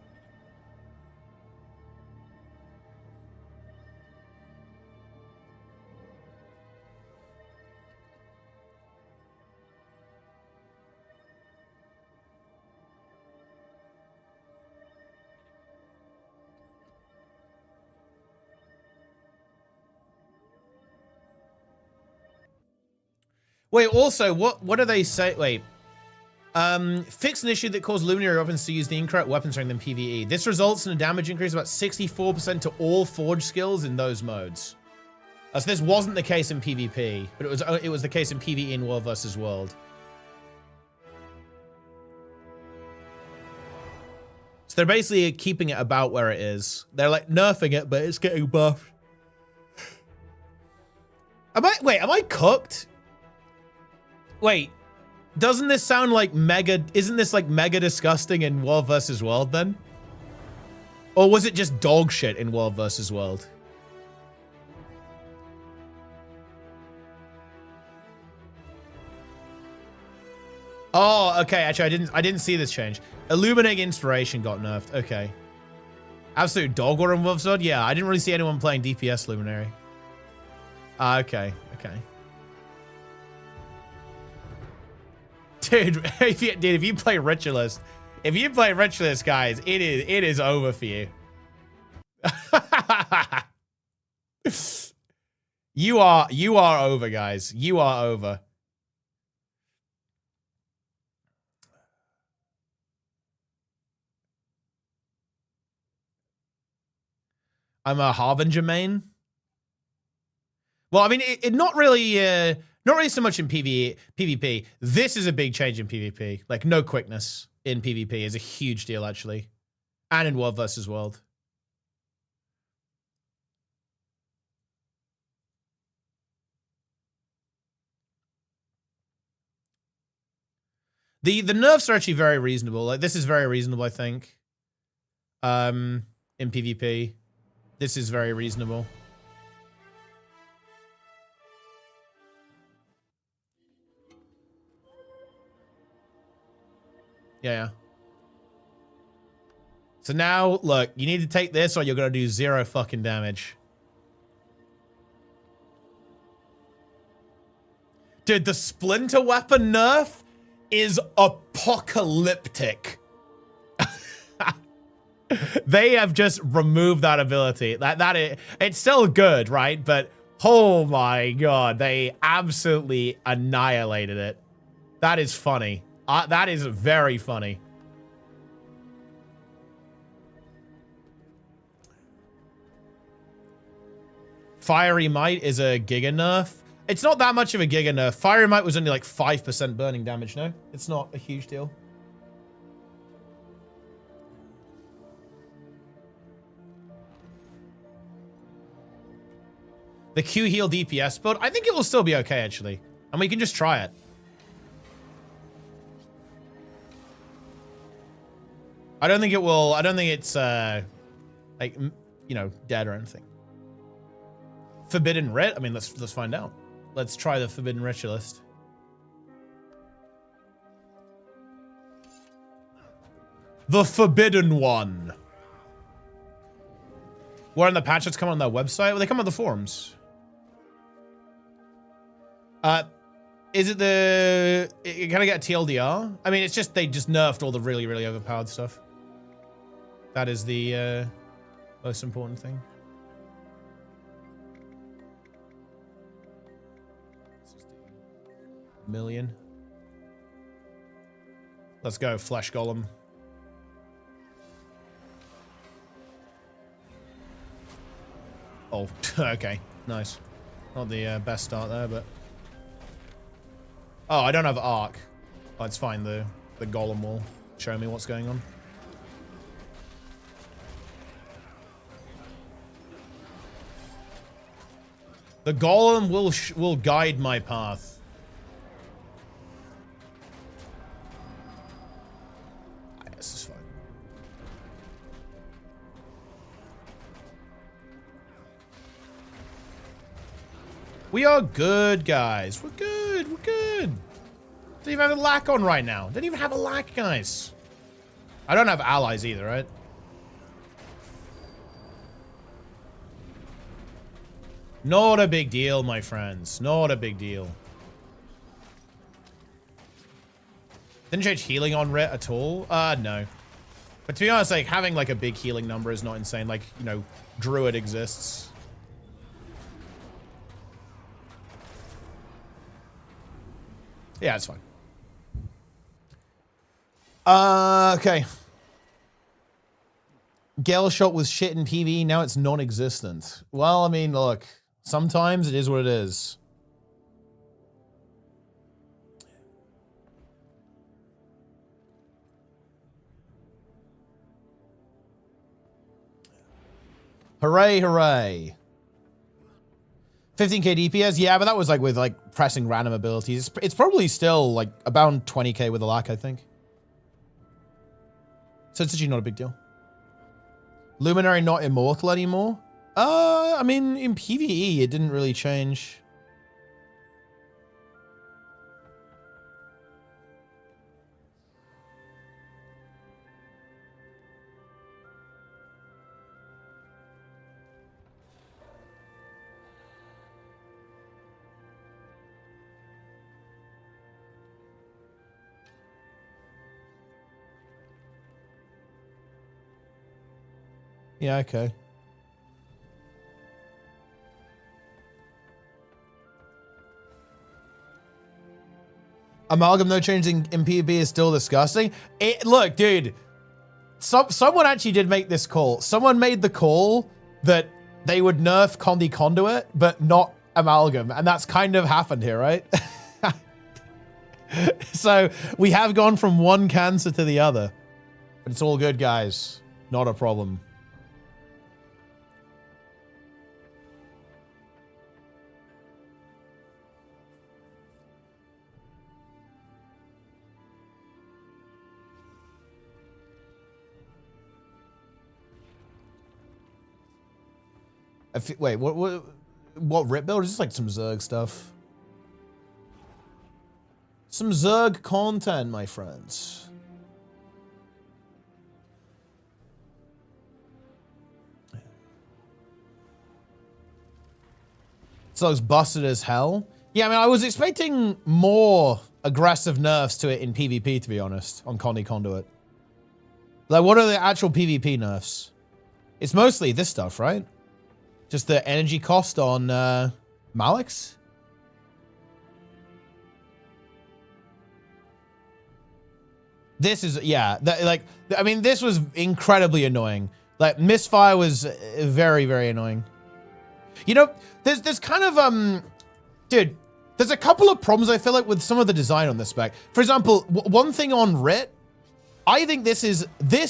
Speaker 1: Wait, also, what do they say? Wait. Fix an issue that caused Luminary weapons to use the incorrect weapon strength in PvE. This results in a damage increase of about 64% to all forge skills in those modes. So this wasn't the case in PvP, but it was the case in PvE in World vs. World. So they're basically keeping it about where it is. They're like nerfing it, but it's getting buffed. Am I cooked? Wait, doesn't this sound like mega... Isn't this like mega disgusting in World vs. World then? Or was it just dog shit in World vs. World? Oh, okay. Actually, I didn't see this change. Illuminating Inspiration got nerfed. Okay. Absolute dog water in World vs. World? Yeah, I didn't really see anyone playing DPS Luminary. Okay. Okay. Dude, if you play Ritualist, guys, it is over for you. You are over, guys. You are over. I'm a Harbinger main. Well, I mean, it not really so much in PvP. This is a big change in PvP. Like, no quickness in PvP is a huge deal, actually. And in World vs. World. The nerfs are actually very reasonable. Like, this is very reasonable, I think. In PvP. This is very reasonable. Yeah. So now, look, you need to take this or you're going to do 0 fucking damage. Dude, the Splinter Weapon nerf is apocalyptic. They have just removed that ability. It's still good, right? But oh my god, they absolutely annihilated it. That is funny. That is very funny. Fiery Might is a Giga nerf. It's not that much of a Giga nerf. Fiery Might was only like 5% burning damage, no? It's not a huge deal. The Q heal DPS build, I think it will still be okay, actually. And we can just try it. I don't think it will. I don't think it's, like, you know, dead or anything. Forbidden Writ? I mean, let's find out. Let's try the Forbidden Ritualist. The Forbidden One. Where in the patch that's come on their website? Well, they come on the forums. Is it can I get a TLDR? I mean, it's just, they just nerfed all the really, really overpowered stuff. That is the most important thing. Million. Let's go, Flesh Golem. Oh, okay, nice. Not the best start there, but... Oh, I don't have Arc. Oh, it's fine, the Golem will show me what's going on. The Golem will guide my path. This is fine. We are good, guys. We're good. We're good. Don't even have a lack on right now. Don't even have a lack, guys. I don't have allies either, right? Not a big deal, my friends. Not a big deal. Didn't change healing on Rit at all? No. But to be honest, like, having, like, a big healing number is not insane. Like, you know, Druid exists. Yeah, it's fine. Okay. Gale shot was shit in PvE, now it's non-existent. Well, I mean, look, sometimes it is what it is. Hooray, hooray. 15k DPS, yeah, but that was like with like pressing random abilities. It's probably still like about 20k with a lack, I think. So it's actually not a big deal. Luminary not immortal anymore? I mean, in PvE, it didn't really change. Yeah, okay. Amalgam no change in PvP is still disgusting. Look, dude. Someone actually did make this call. Someone made the call that they would nerf Condi Conduit, but not Amalgam. And that's kind of happened here, right? So we have gone from one cancer to the other. But it's all good, guys. Not a problem. Wait, what rip build? Is this like some Zerg stuff? Some Zerg content, my friends. This looks busted as hell. Yeah, I mean, I was expecting more aggressive nerfs to it in PvP, to be honest, on Condi Conduit. Like, what are the actual PvP nerfs? It's mostly this stuff, right? Just the energy cost on Malix? This is, yeah, like, I mean, this was incredibly annoying. Like, misfire was very, very annoying. You know, there's kind of, dude, there's a couple of problems I feel like with some of the design on this spec. For example, one thing on Rit, I think this,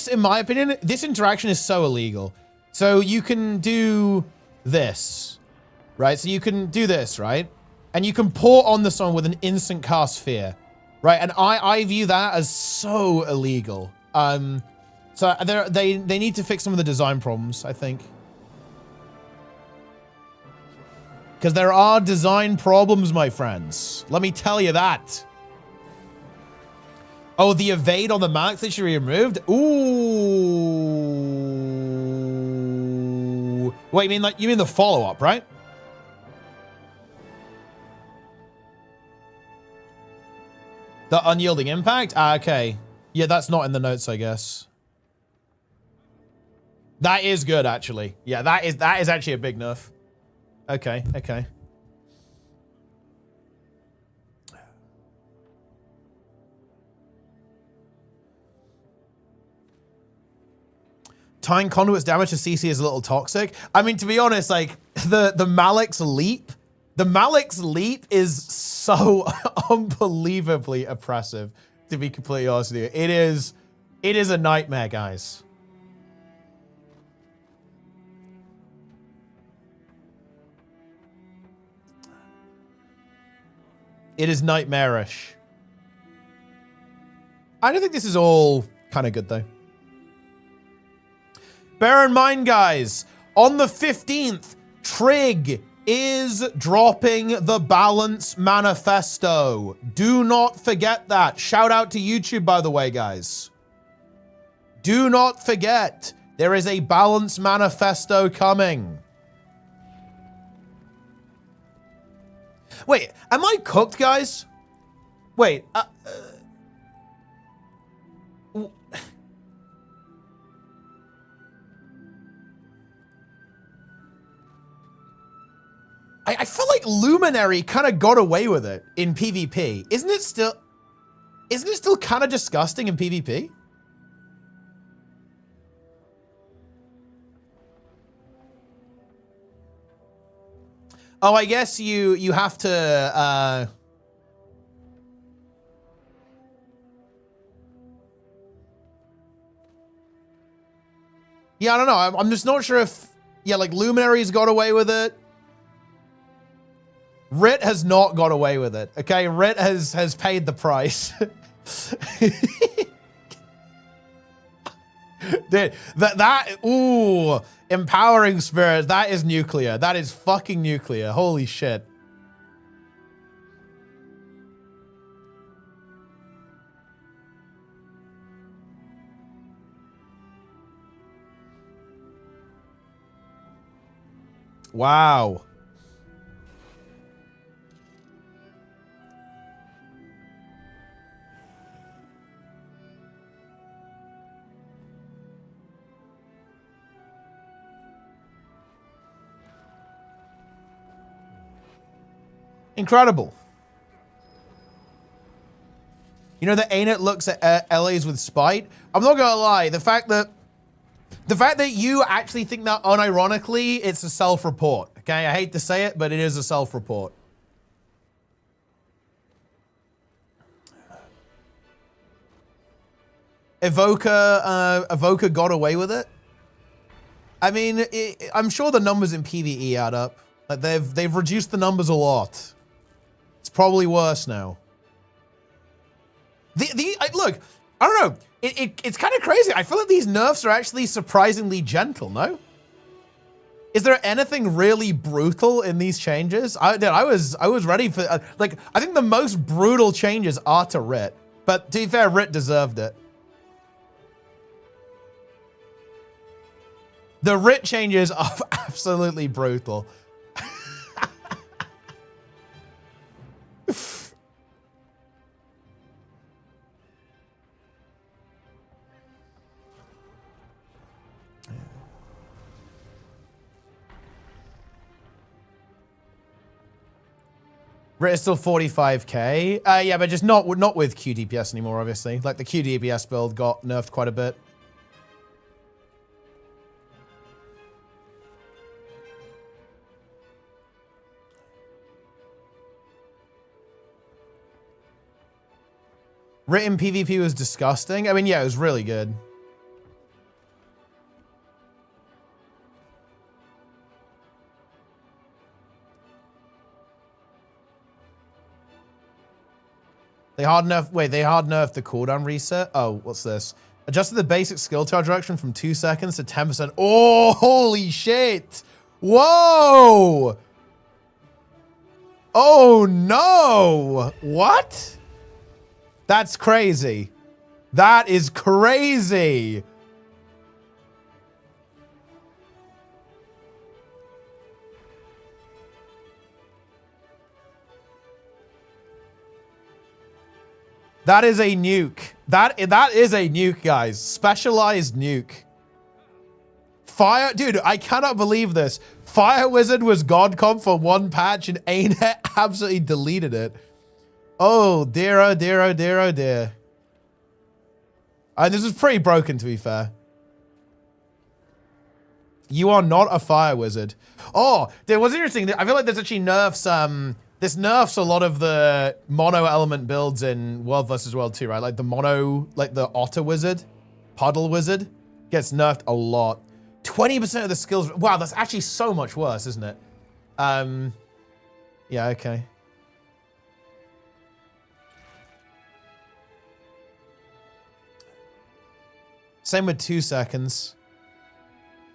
Speaker 1: in my opinion, this interaction is so illegal. So you can do this, right? So you can do this, right? And you can pour on the song with an instant cast fear, right? And I view that as so illegal. So they need to fix some of the design problems, I think. Because there are design problems, my friends. Let me tell you that. Oh, the evade on the Max that should be removed? Ooh. Wait, you mean the follow-up, right? The unyielding impact? Ah, okay. Yeah, that's not in the notes, I guess. That is good, actually. Yeah, that is actually a big nerf. Okay, okay. Tying conduit's damage to CC is a little toxic. I mean, to be honest, like, the Malik's leap, is so unbelievably oppressive, to be completely honest with you. It is a nightmare, guys. It is nightmarish. I don't think this is all kind of good, though. Bear in mind, guys, on the 15th, TRIG is dropping the Balance Manifesto. Do not forget that. Shout out to YouTube, by the way, guys. Do not forget, there is a Balance Manifesto coming. Wait, am I cooked, guys? Wait, I feel like Luminary kind of got away with it in PvP. Isn't it still kind of disgusting in PvP? Oh, I guess you have to yeah, I don't know. I'm just not sure if like Luminary's got away with it. Rit has not got away with it. Okay, Rit has paid the price. Dude, ooh, empowering spirit, that is nuclear. That is fucking nuclear. Holy shit. Wow. Incredible. You know that ArenaNet looks at LAs with spite? I'm not gonna lie, the fact that you actually think that unironically, it's a self-report. Okay, I hate to say it, but it is a self-report. Evoker got away with it. I mean, I'm sure the numbers in PvE add up. Like they've reduced the numbers a lot. It's probably worse now. Look, I don't know. It's kind of crazy. I feel like these nerfs are actually surprisingly gentle, no? Is there anything really brutal in these changes? I was ready for, like, I think the most brutal changes are to Rit. But to be fair, Rit deserved it. The Rit changes are absolutely brutal. Rit is still 45k. Yeah, but just not with QDPS anymore, obviously. Like the QDPS build got nerfed quite a bit. Rit in PvP was disgusting. I mean, yeah, it was really good. They hard nerfed the cooldown reset. Oh, what's this? Adjusted the basic skill charge reduction from 2 seconds to 10%. Oh, holy shit. Whoa. Oh, no. What? That's crazy. That is crazy. That is a nuke. That is a nuke, guys. Specialized nuke. Fire, dude, I cannot believe this. Fire Wizard was God comp for one patch and ArenaNet absolutely deleted it. Oh dear, oh dear, oh dear, oh dear. This is pretty broken, to be fair. You are not a Fire Wizard. Oh, there was interesting. I feel like there's actually nerfs. This nerfs a lot of the mono element builds in World vs. World 2, right? Like the mono, like the Otter Wizard, Puddle Wizard gets nerfed a lot. 20% of the skills. Wow, that's actually so much worse, isn't it? Yeah, okay. Same with 2 seconds.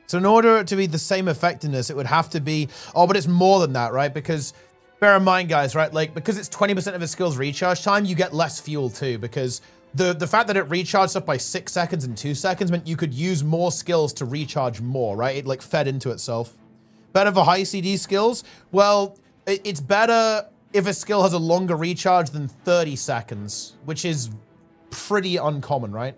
Speaker 1: So in order to be the same effectiveness, it would have to be, oh, but it's more than that, right? Because bear in mind, guys, right? Like, because it's 20% of his skills recharge time, you get less fuel too, because the fact that it recharged up by 6 seconds and 2 seconds meant you could use more skills to recharge more, right? It like fed into itself. Better for high CD skills? Well, it's better if a skill has a longer recharge than 30 seconds, which is pretty uncommon, right?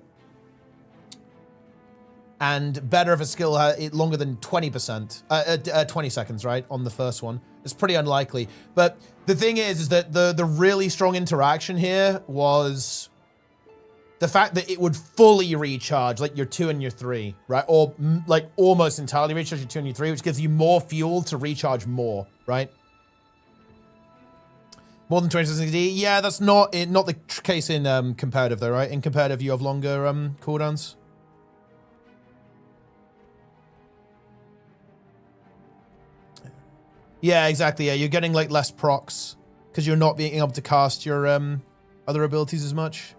Speaker 1: And better if a skill has it longer than 20 seconds, right? On the first one. It's pretty unlikely. But the thing is that the really strong interaction here was the fact that it would fully recharge like your 2 and your 3, right? Or like almost entirely recharge your 2 and your 3, which gives you more fuel to recharge more, right? More than 20 CD. Yeah, that's not the case in competitive though, right? In competitive, you have longer cooldowns. Yeah, exactly. Yeah, you're getting like less procs because you're not being able to cast your other abilities as much.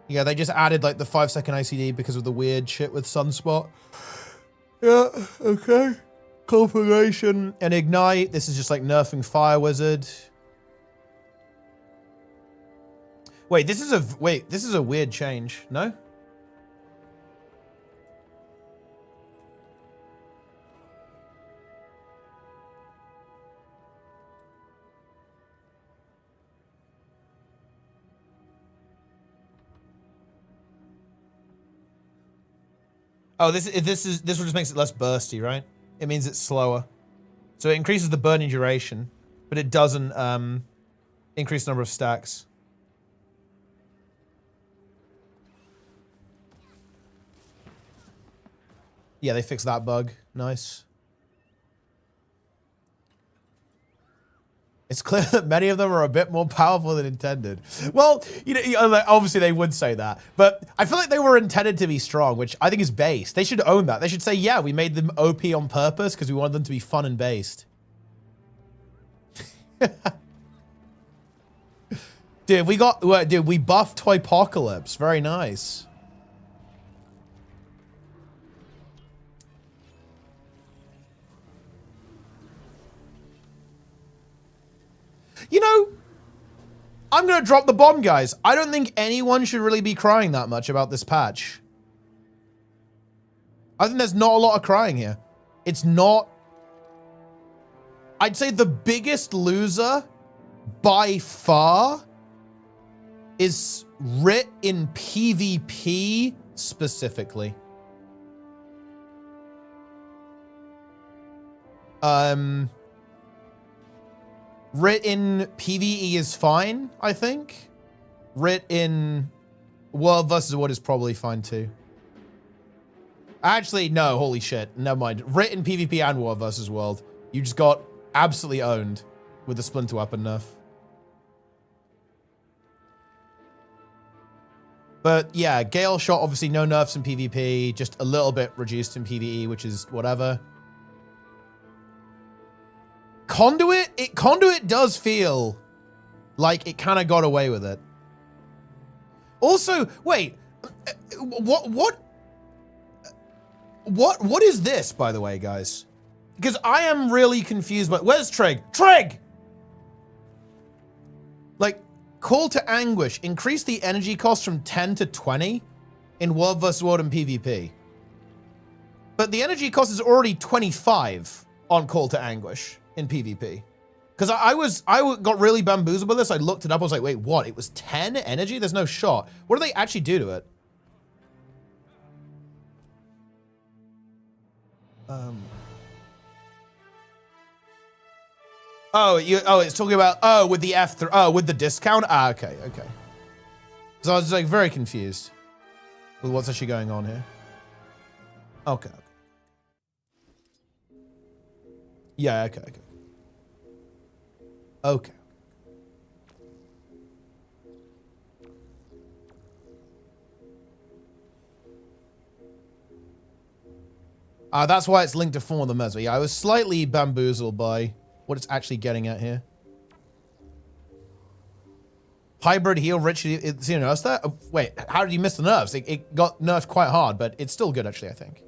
Speaker 1: Yeah, they just added like the 5-second ICD because of the weird shit with Sunspot. Yeah, okay. Configuration and Ignite. This is just like nerfing Fire Wizard. Wait, this is a weird change, no? Oh, this just makes it less bursty, right? It means it's slower. So it increases the burning duration, but it doesn't increase the number of stacks. Yeah, they fixed that bug. Nice. It's clear that many of them are a bit more powerful than intended. Well, you know, obviously they would say that, but I feel like they were intended to be strong, which I think is based. They should own that. They should say, yeah, we made them OP on purpose because we wanted them to be fun and based. Dude, we buffed Toypocalypse. Very nice. You know, I'm going to drop the bomb, guys. I don't think anyone should really be crying that much about this patch. I think there's not a lot of crying here. It's not... I'd say the biggest loser by far is Rit in PvP specifically. Rit in PvE is fine, I think. Rit in World vs. World is probably fine too. Actually, no, holy shit. Never mind. Rit in PvP and World vs. World. You just got absolutely owned with the Splinter Weapon nerf. But yeah, Gale Shot, obviously no nerfs in PvP, just a little bit reduced in PvE, which is whatever. Conduit does feel like it kind of got away with it. Also, wait, what is this, by the way, guys? Because I am really confused. But where's Trig? Trig! Like, Call to Anguish. Increase the energy cost from 10 to 20 in World vs. World and PvP. But the energy cost is already 25 on Call to Anguish in PvP. Because I got really bamboozled by this. I looked it up. I was like, wait, what? It was 10 energy? There's no shot. What do they actually do to it? Oh, it's talking about, with the F3, with the discount? Ah, okay. So I was like very confused with what's actually going on here. Okay. Yeah, okay. That's why it's linked to form of the Mesmer. Yeah, I was slightly bamboozled by what it's actually getting at here. Hybrid heal, rich, it's, you know, that? Wait, how did you miss the nerfs? It got nerfed quite hard, but it's still good, actually, I think.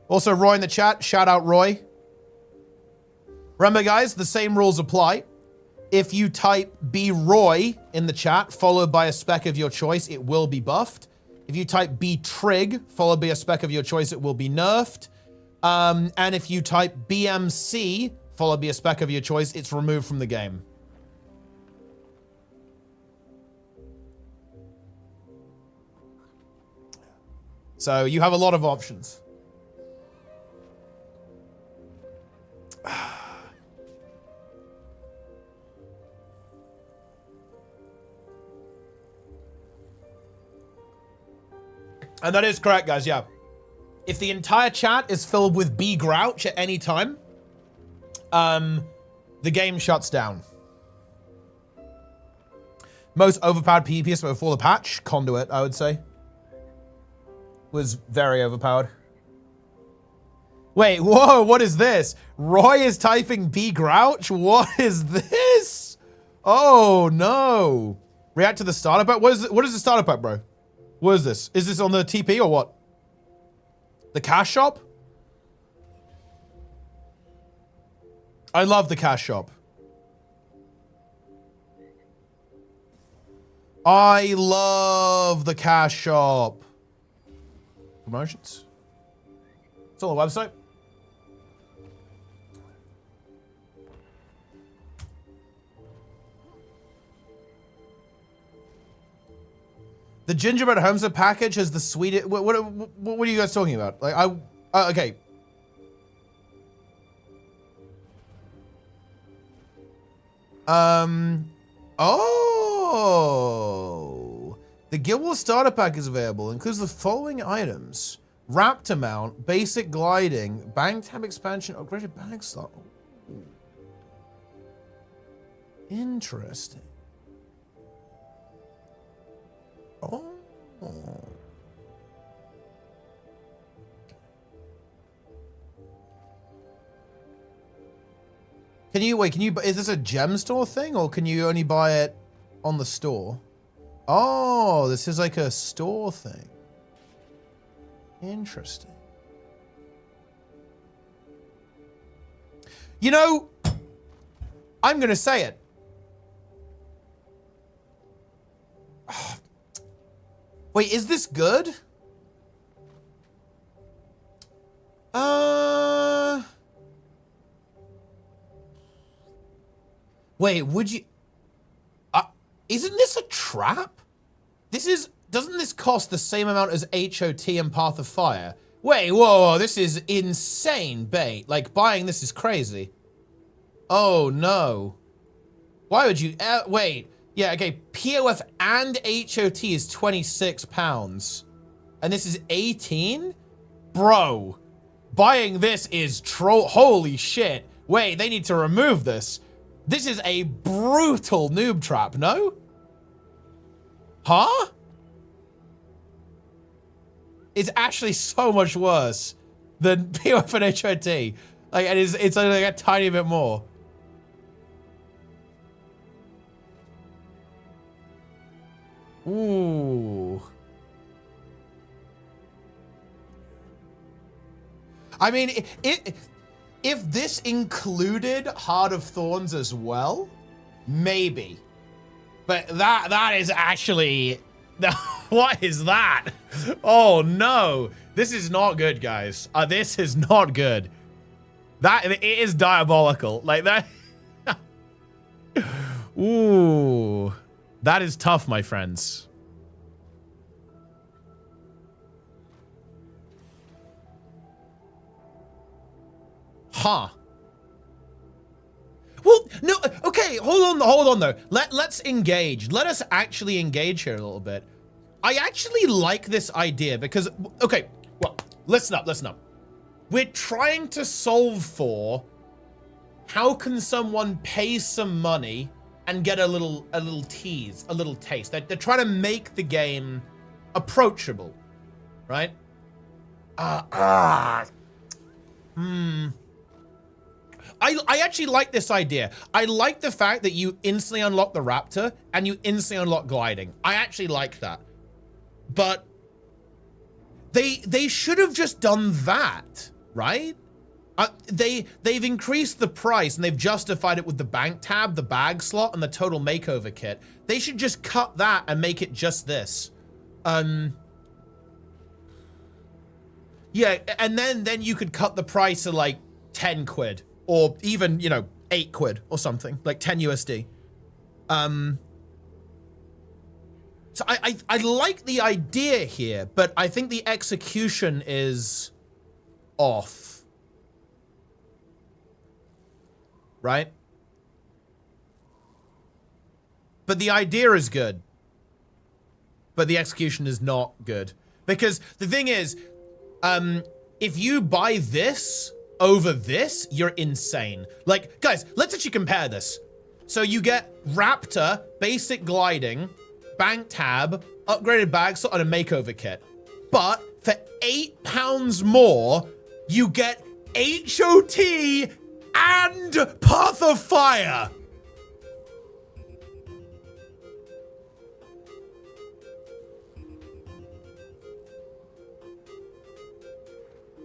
Speaker 1: Also, Roy in the chat. Shout out, Roy. Remember, guys, the same rules apply. If you type BRoy in the chat, followed by a spec of your choice, it will be buffed. If you type BTRIG, followed by a spec of your choice, it will be nerfed. And if you type BMC, followed by a spec of your choice, it's removed from the game. So you have a lot of options. And that is correct, guys, yeah. If the entire chat is filled with B Grouch at any time, the game shuts down. Most overpowered PvP before the patch, Conduit, I would say. Was very overpowered. Wait, whoa, what is this? Roy is typing B Grouch? What is this? Oh, no. React to the starter pack? What is the starter pack, bro? What is this? Is this on the TP or what? The cash shop? I love the cash shop. I love the cash shop. Promotions? It's on the website. The gingerbread homestead package has the sweetest. What are you guys talking about? Like okay. Oh, the Guild Wars starter pack is available. Includes the following items: Raptor mount, basic gliding, bang tab expansion, upgraded bag slot. Ooh. Interesting. Oh. Can you, is this a gem store thing or can you only buy it on the store? Oh, this is like a store thing. Interesting. You know, I'm going to say it. Wait, is this good? Wait, would you... isn't this a trap? Doesn't this cost the same amount as HOT and Path of Fire? Wait, whoa, this is insane bait. Like, buying this is crazy. Oh, no. Why would you... wait. Yeah, okay, POF and HOT is £26. And this is 18? Bro, buying this is holy shit. Wait, they need to remove this. This is a brutal noob trap, no? Huh? It's actually so much worse than POF and HOT. Like, it's only like a tiny bit more. Ooh. I mean, if this included Heart of Thorns as well, maybe. But that is actually... What is that? Oh, no. This is not good, guys. This is not good. it is diabolical. Like that. Ooh. That is tough, my friends. Huh. Well, no, okay, hold on though. Let's engage. Let us actually engage here a little bit. I actually like this idea because, okay, well, listen up. We're trying to solve for how can someone pay some money and get a little tease, a little taste. They're trying to make the game approachable, right? I actually like this idea. I like the fact that you instantly unlock the Raptor and you instantly unlock gliding. I actually like that. But they should have just done that, right? They've increased the price and they've justified it with the bank tab, the bag slot, and the total makeover kit. They should just cut that and make it just this. Yeah, and then you could cut the price to like 10 quid. Or even, you know, 8 quid or something, like 10 USD. So I like the idea here, but I think the execution is off. Right? But the idea is good. But the execution is not good. Because the thing is, if you buy this over this, you're insane. Like, guys, let's actually compare this. So you get Raptor, basic gliding, bank tab, upgraded bag slot, and a makeover kit. But for £8 more, you get HOT and Path of Fire.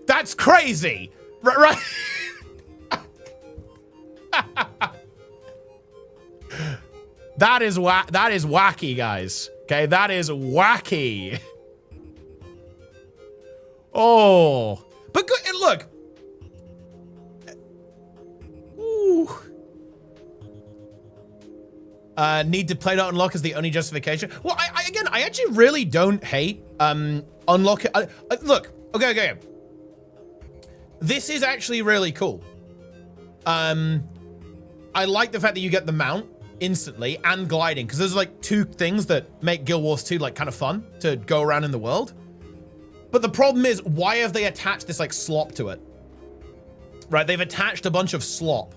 Speaker 1: That's crazy. Right? That is wacky, guys. Okay, that is wacky. Oh, but good. Look. Ooh. Need to play to unlock is the only justification. Well, I actually really don't hate unlock it. Look, okay. This is actually really cool. I like the fact that you get the mount instantly and gliding, because there's like 2 things that make Guild Wars 2 like kind of fun to go around in the world. But the problem is, why have they attached this like slop to it? Right, they've attached a bunch of slop,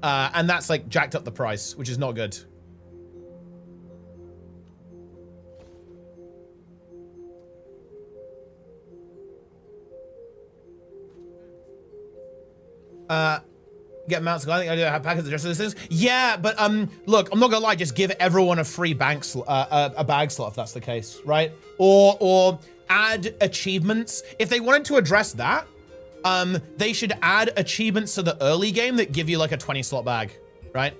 Speaker 1: and that's like jacked up the price, which is not good. Get mounts. I think I do have packets addressed to these things. Yeah, but look, I'm not gonna lie. Just give everyone a free bank a bag slot if that's the case, right? Or add achievements if they wanted to address that. They should add achievements to the early game that give you like a 20 slot bag, right?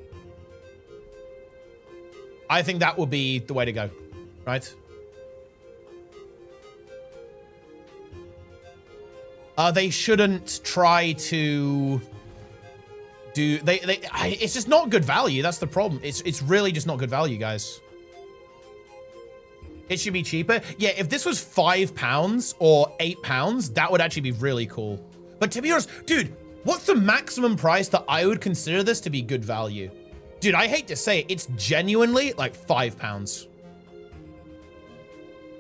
Speaker 1: I think that would be the way to go, right? They shouldn't try to do it's just not good value. That's the problem. It's really just not good value, guys. It should be cheaper. Yeah, if this was £5 or £8, that would actually be really cool. But to be honest, dude, what's the maximum price that I would consider this to be good value? Dude, I hate to say it, it's genuinely like £5.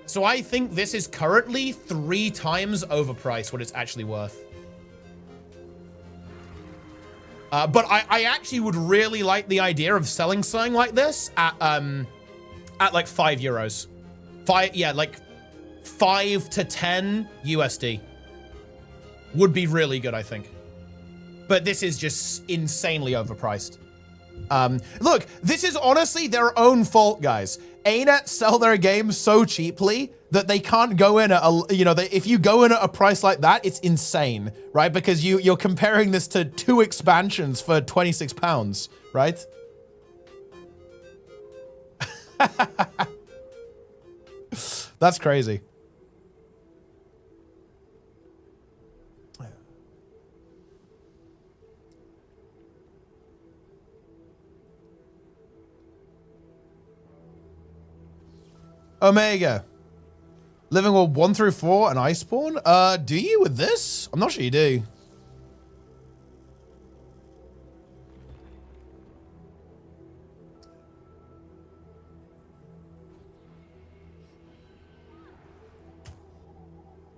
Speaker 1: So I think this is currently 3 times overpriced what it's actually worth. But I actually would really like the idea of selling something like this at like €5. Like 5 to 10 USD would be really good, I think. But this is just insanely overpriced. Look, this is honestly their own fault, guys. ArenaNet sell their games so cheaply that they can't go in at a, you know, if you go in at a price like that, it's insane, right? Because you're comparing this to 2 expansions for £26, right? That's crazy. Omega. Living World 1 through 4 and Iceborne? Do you with this? I'm not sure you do.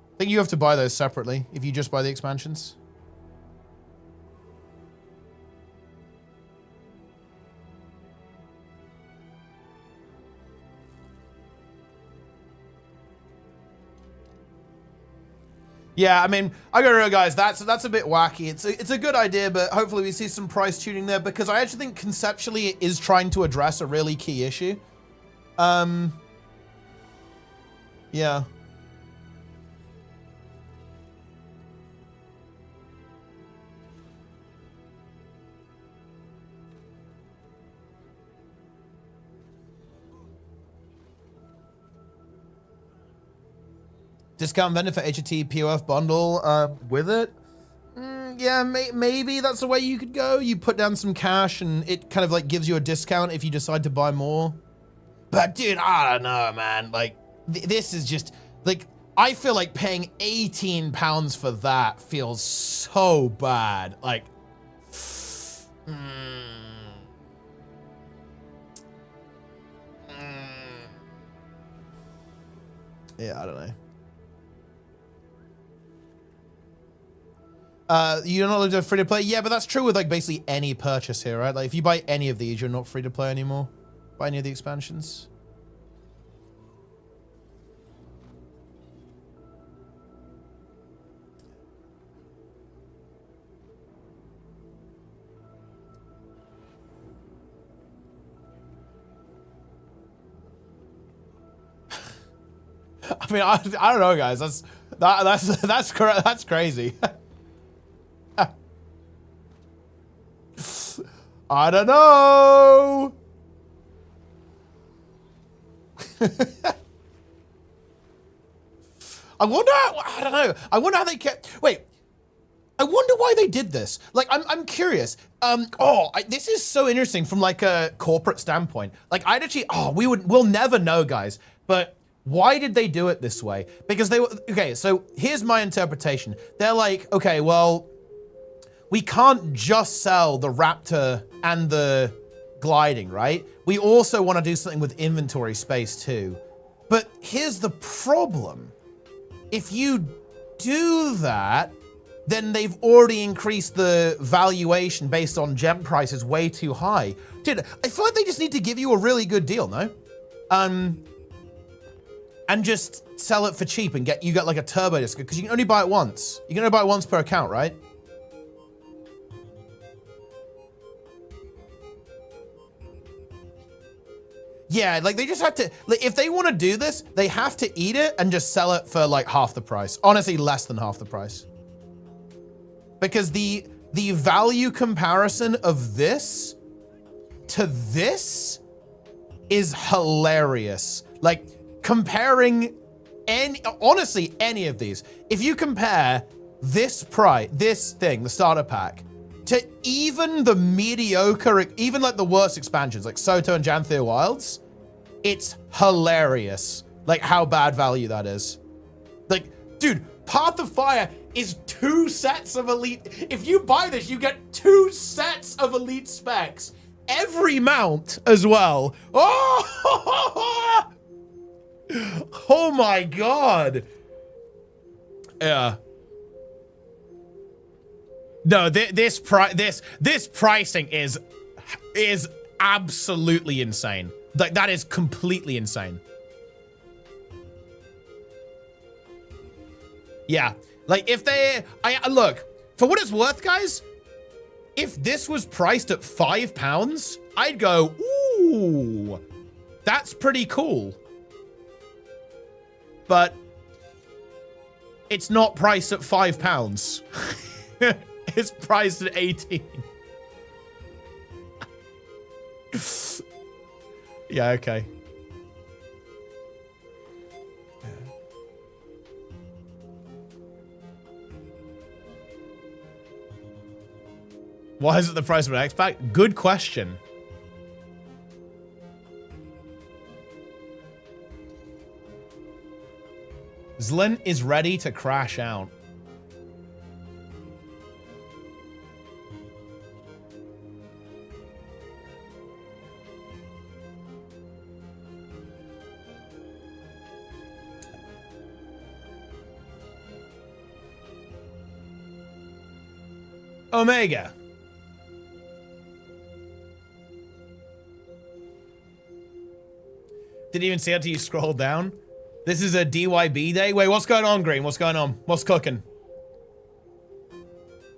Speaker 1: I think you have to buy those separately if you just buy the expansions. Yeah, I mean, I gotta real guys, that's a bit wacky. It's a good idea, but hopefully we see some price tuning there because I actually think conceptually it is trying to address a really key issue. Yeah. Discount vendor for HT POF bundle with it? Yeah, maybe that's the way you could go. You put down some cash and it kind of like gives you a discount if you decide to buy more. But dude, I don't know, man. Like, this is just, like, I feel like paying £18 for that feels so bad. Like, yeah, I don't know. You're not allowed to free to play? Yeah, but that's true with like basically any purchase here, right? Like if you buy any of these, you're not free to play anymore. Buy any of the expansions. I mean, I don't know, guys. That's crazy. I don't know. I don't know. I wonder how they kept, wait. I wonder why they did this. Like, I'm curious. This is so interesting from like a corporate standpoint. Like I'd actually, we'll never know, guys, but why did they do it this way? Because they were, okay, so here's my interpretation. They're like, okay, well, we can't just sell the Raptor and the gliding, right? We also want to do something with inventory space too. But here's the problem. If you do that, then they've already increased the valuation based on gem prices way too high. Dude, I feel like they just need to give you a really good deal, no? And just sell it for cheap and you get like a turbo disc, because you can only buy it once. You can only buy it once per account, right? Yeah, like they just have to, like, if they want to do this, they have to eat it and just sell it for like half the price. Honestly, less than half the price. Because the value comparison of this to this is hilarious. Like comparing honestly, any of these, if you compare this thing, the starter pack, to even the mediocre, even like the worst expansions, like Soto and Janthea Wilds, it's hilarious, like how bad value that is. Like, dude, Path of Fire is 2 sets of elite. If you buy this, you get 2 sets of elite specs. Every mount as well. Oh, oh my God. Yeah. No, this pricing is absolutely insane. Like that is completely insane. Yeah, like if look, for what it's worth, guys, if this was priced at £5, I'd go, ooh, that's pretty cool. But it's not priced at £5. It's priced at 18. Yeah, okay. Why is it the price of an X-Pack? Good question. Zlin is ready to crash out. Omega. Didn't even see it until you scroll down. This is a DYB day. Wait, what's going on, Green? What's going on? What's cooking?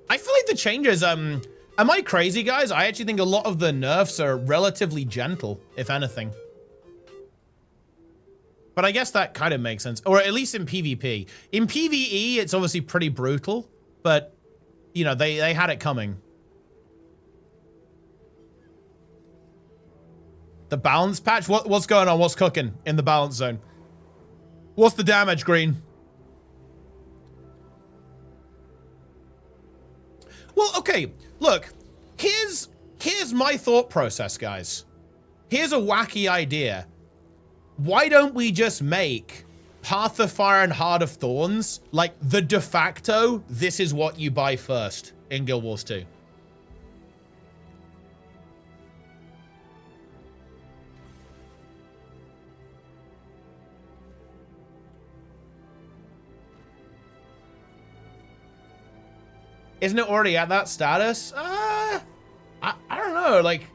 Speaker 1: I feel like the changes, am I crazy, guys? I actually think a lot of the nerfs are relatively gentle, if anything. But I guess that kind of makes sense. Or at least in PvP. In PvE, it's obviously pretty brutal, but you know, they had it coming. The balance patch? What's going on? What's cooking in the balance zone? What's the damage, Green? Well, okay. Look, here's my thought process, guys. Here's a wacky idea. Why don't we just make Path of Fire and Heart of Thorns like the de facto, this is what you buy first in Guild Wars 2? Isn't it already at that status? I don't know, like,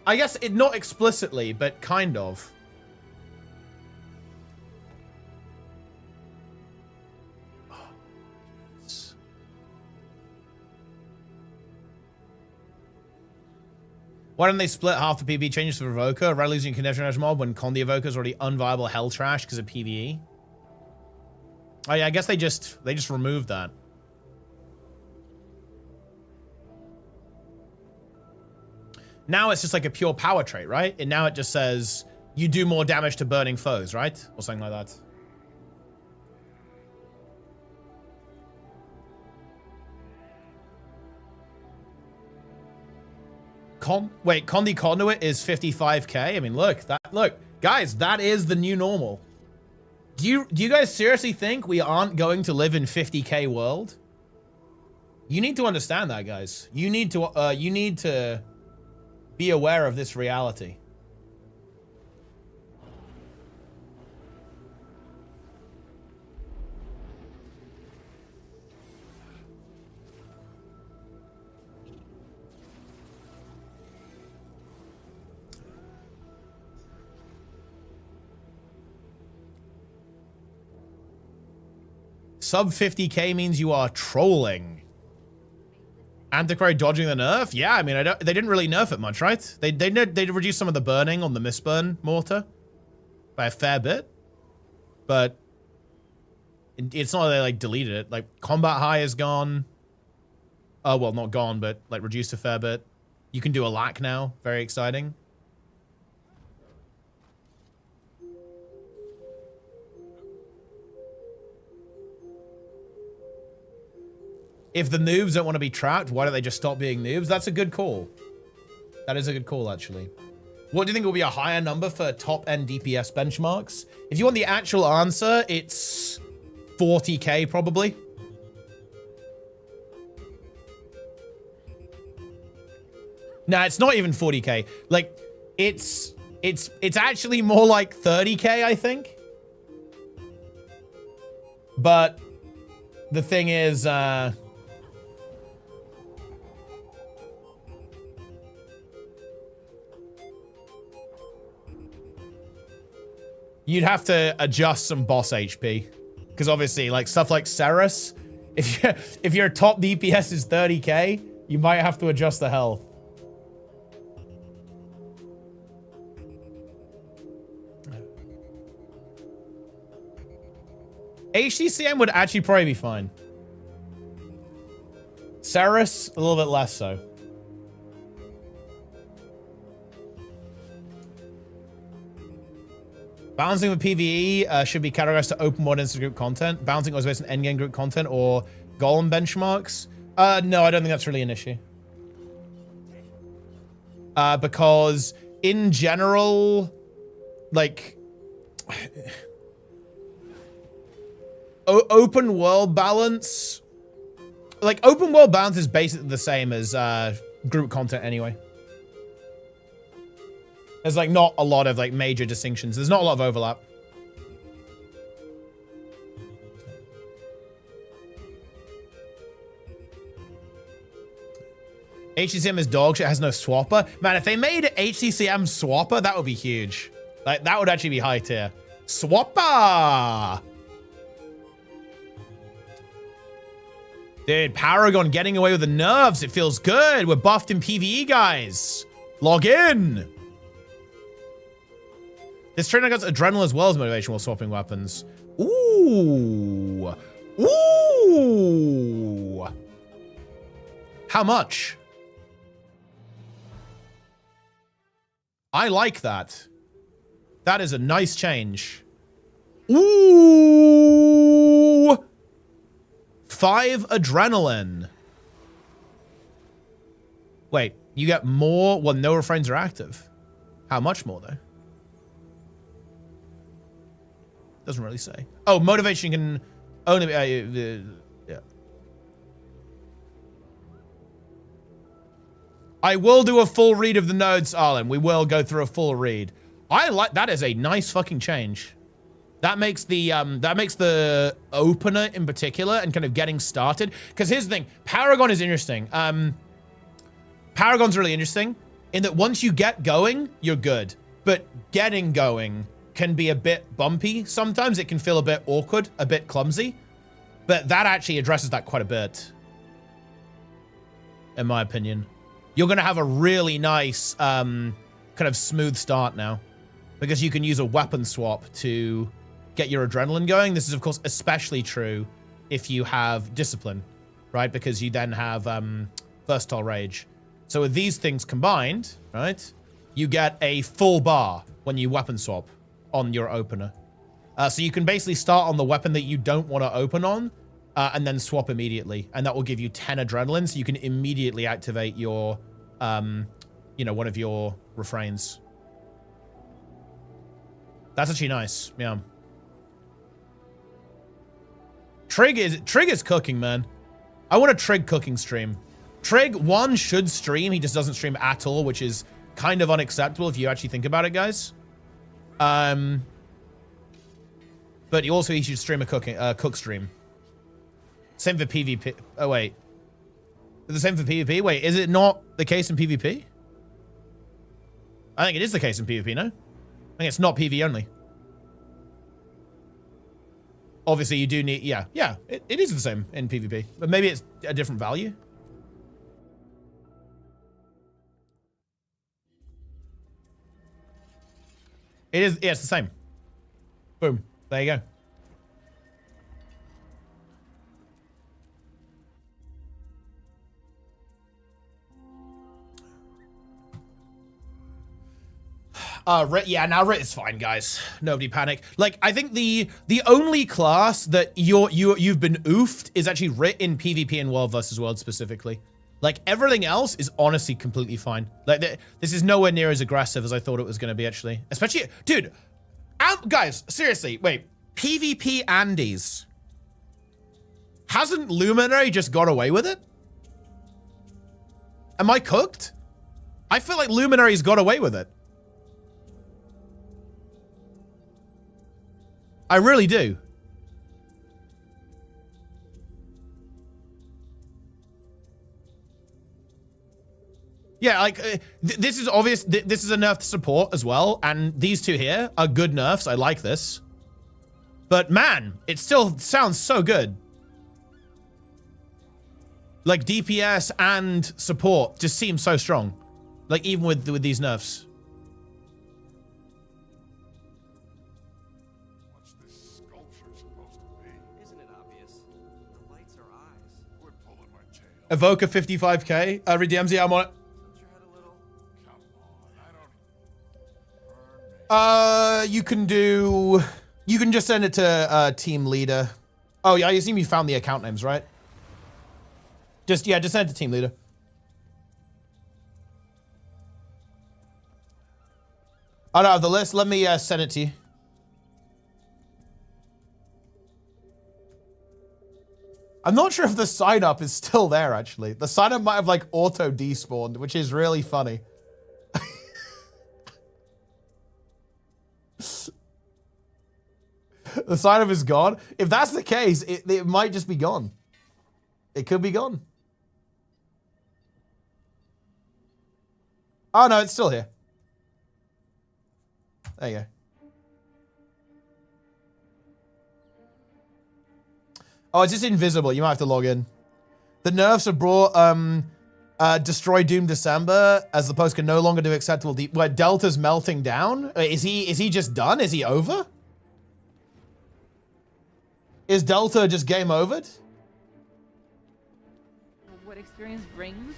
Speaker 1: I guess it not explicitly, but kind of. Why don't they split half the PvE changes for Evoker? Rather losing connection edge mob when Con the Evoker is already unviable hell trash because of PvE? Oh yeah, I guess they just removed that. Now it's just like a pure power trait, right? And now it just says you do more damage to burning foes, right? Or something like that. Condi Conduit is 55k. I mean, look, guys, that is the new normal. Do you guys seriously think we aren't going to live in 50k world? You need to understand that, guys. You need to be aware of this reality. Sub 50k means you are trolling. Antiquary dodging the nerf? Yeah, I mean, they didn't really nerf it much, right? They reduced some of the burning on the misburn mortar by a fair bit, but it's not that they like deleted it. Like combat high is gone. Oh well, not gone, but like reduced a fair bit. You can do a lack now. Very exciting. If the noobs don't want to be trapped, why don't they just stop being noobs? That's a good call. That is a good call, actually. What do you think will be a higher number for top-end DPS benchmarks? If you want the actual answer, it's 40k, probably. Nah, it's not even 40k. Like, it's actually more like 30k, I think. But the thing is, you'd have to adjust some boss HP. Because obviously, like, stuff like Ceres, if your top DPS is 30k, you might have to adjust the health. HCCM would actually probably be fine. Ceres, a little bit less so. Balancing with PvE should be categorized to open world instant group content. Balancing was based on endgame group content or golem benchmarks. No, I don't think that's really an issue. Because in general, like, open world balance. Like, open world balance is basically the same as group content anyway. There's, like, not a lot of, like, major distinctions. There's not a lot of overlap. HCCM is dog shit, has no swapper. Man, if they made HCCM swapper, that would be huge. Like, that would actually be high tier. Swapper! Dude, Paragon getting away with the nerves. It feels good. We're buffed in PvE, guys. Log in. This trainer gets adrenaline as well as motivation while swapping weapons. Ooh. Ooh. How much? I like that. That is a nice change. Ooh. 5 adrenaline. Wait, you get more when no refrains are active. How much more, though? Doesn't really say. Oh, motivation can only be... yeah. I will do a full read of the nodes, Arlen. We will go through a full read. I like... That is a nice fucking change. That makes the opener in particular and kind of getting started. Because here's the thing. Paragon is interesting. Paragon's really interesting in that once you get going, you're good. But getting going can be a bit bumpy. Sometimes it can feel a bit awkward, a bit clumsy. But that actually addresses that quite a bit. In my opinion. You're going to have a really nice kind of smooth start now. Because you can use a weapon swap to get your adrenaline going. This is, of course, especially true if you have discipline, right? Because you then have versatile rage. So with these things combined, right, you get a full bar when you weapon swap on your opener. So you can basically start on the weapon that you don't want to open on and then swap immediately. And that will give you 10 adrenaline, so you can immediately activate your, you know, one of your refrains. That's actually nice, yeah. Trig is cooking, man. I want a Trig cooking stream. Trig, 1, should stream. He just doesn't stream at all, which is kind of unacceptable if you actually think about it, guys. But also he should stream a cook stream. Same for PvP. Oh, wait. The same for PvP? Wait, is it not the case in PvP? I think it is the case in PvP, no? I think it's not PV only. Obviously, you do need... Yeah, it is the same in PvP. But maybe it's a different value. It is... Yeah, it's the same. Boom. There you go. Yeah, now Rit is fine, guys. Nobody panic. Like, I think the only class that you've been oofed is actually Rit in PvP and World vs. World specifically. Like, everything else is honestly completely fine. Like, this is nowhere near as aggressive as I thought it was going to be, actually. Especially, dude, guys, seriously, wait. PvP Andes. Hasn't Luminary just got away with it? Am I cooked? I feel like Luminary's got away with it. I really do. Yeah, like, this is obvious. This is a nerf support as well. And these two here are good nerfs. I like this. But man, it still sounds so good. Like, DPS and support just seem so strong. Like, even with these nerfs. Evoker 55k. Redeems, yeah, I'm on it. You can just send it to team leader. Oh yeah, I assume you found the account names, right? Just send it to team leader. I don't have the list. Let me send it to you. I'm not sure if the sign up is still there, actually. The sign up might have like auto despawned, which is really funny. The sign up is gone. If that's the case, it might just be gone. It could be gone. Oh no, it's still here. There you go. Oh, it's just invisible. You might have to log in. The nerfs have brought Destroy Doom December as the post can no longer do acceptable deep. Where Delta's melting down. Is he just done? Is he over? Is Delta just game overed?
Speaker 5: What experience brings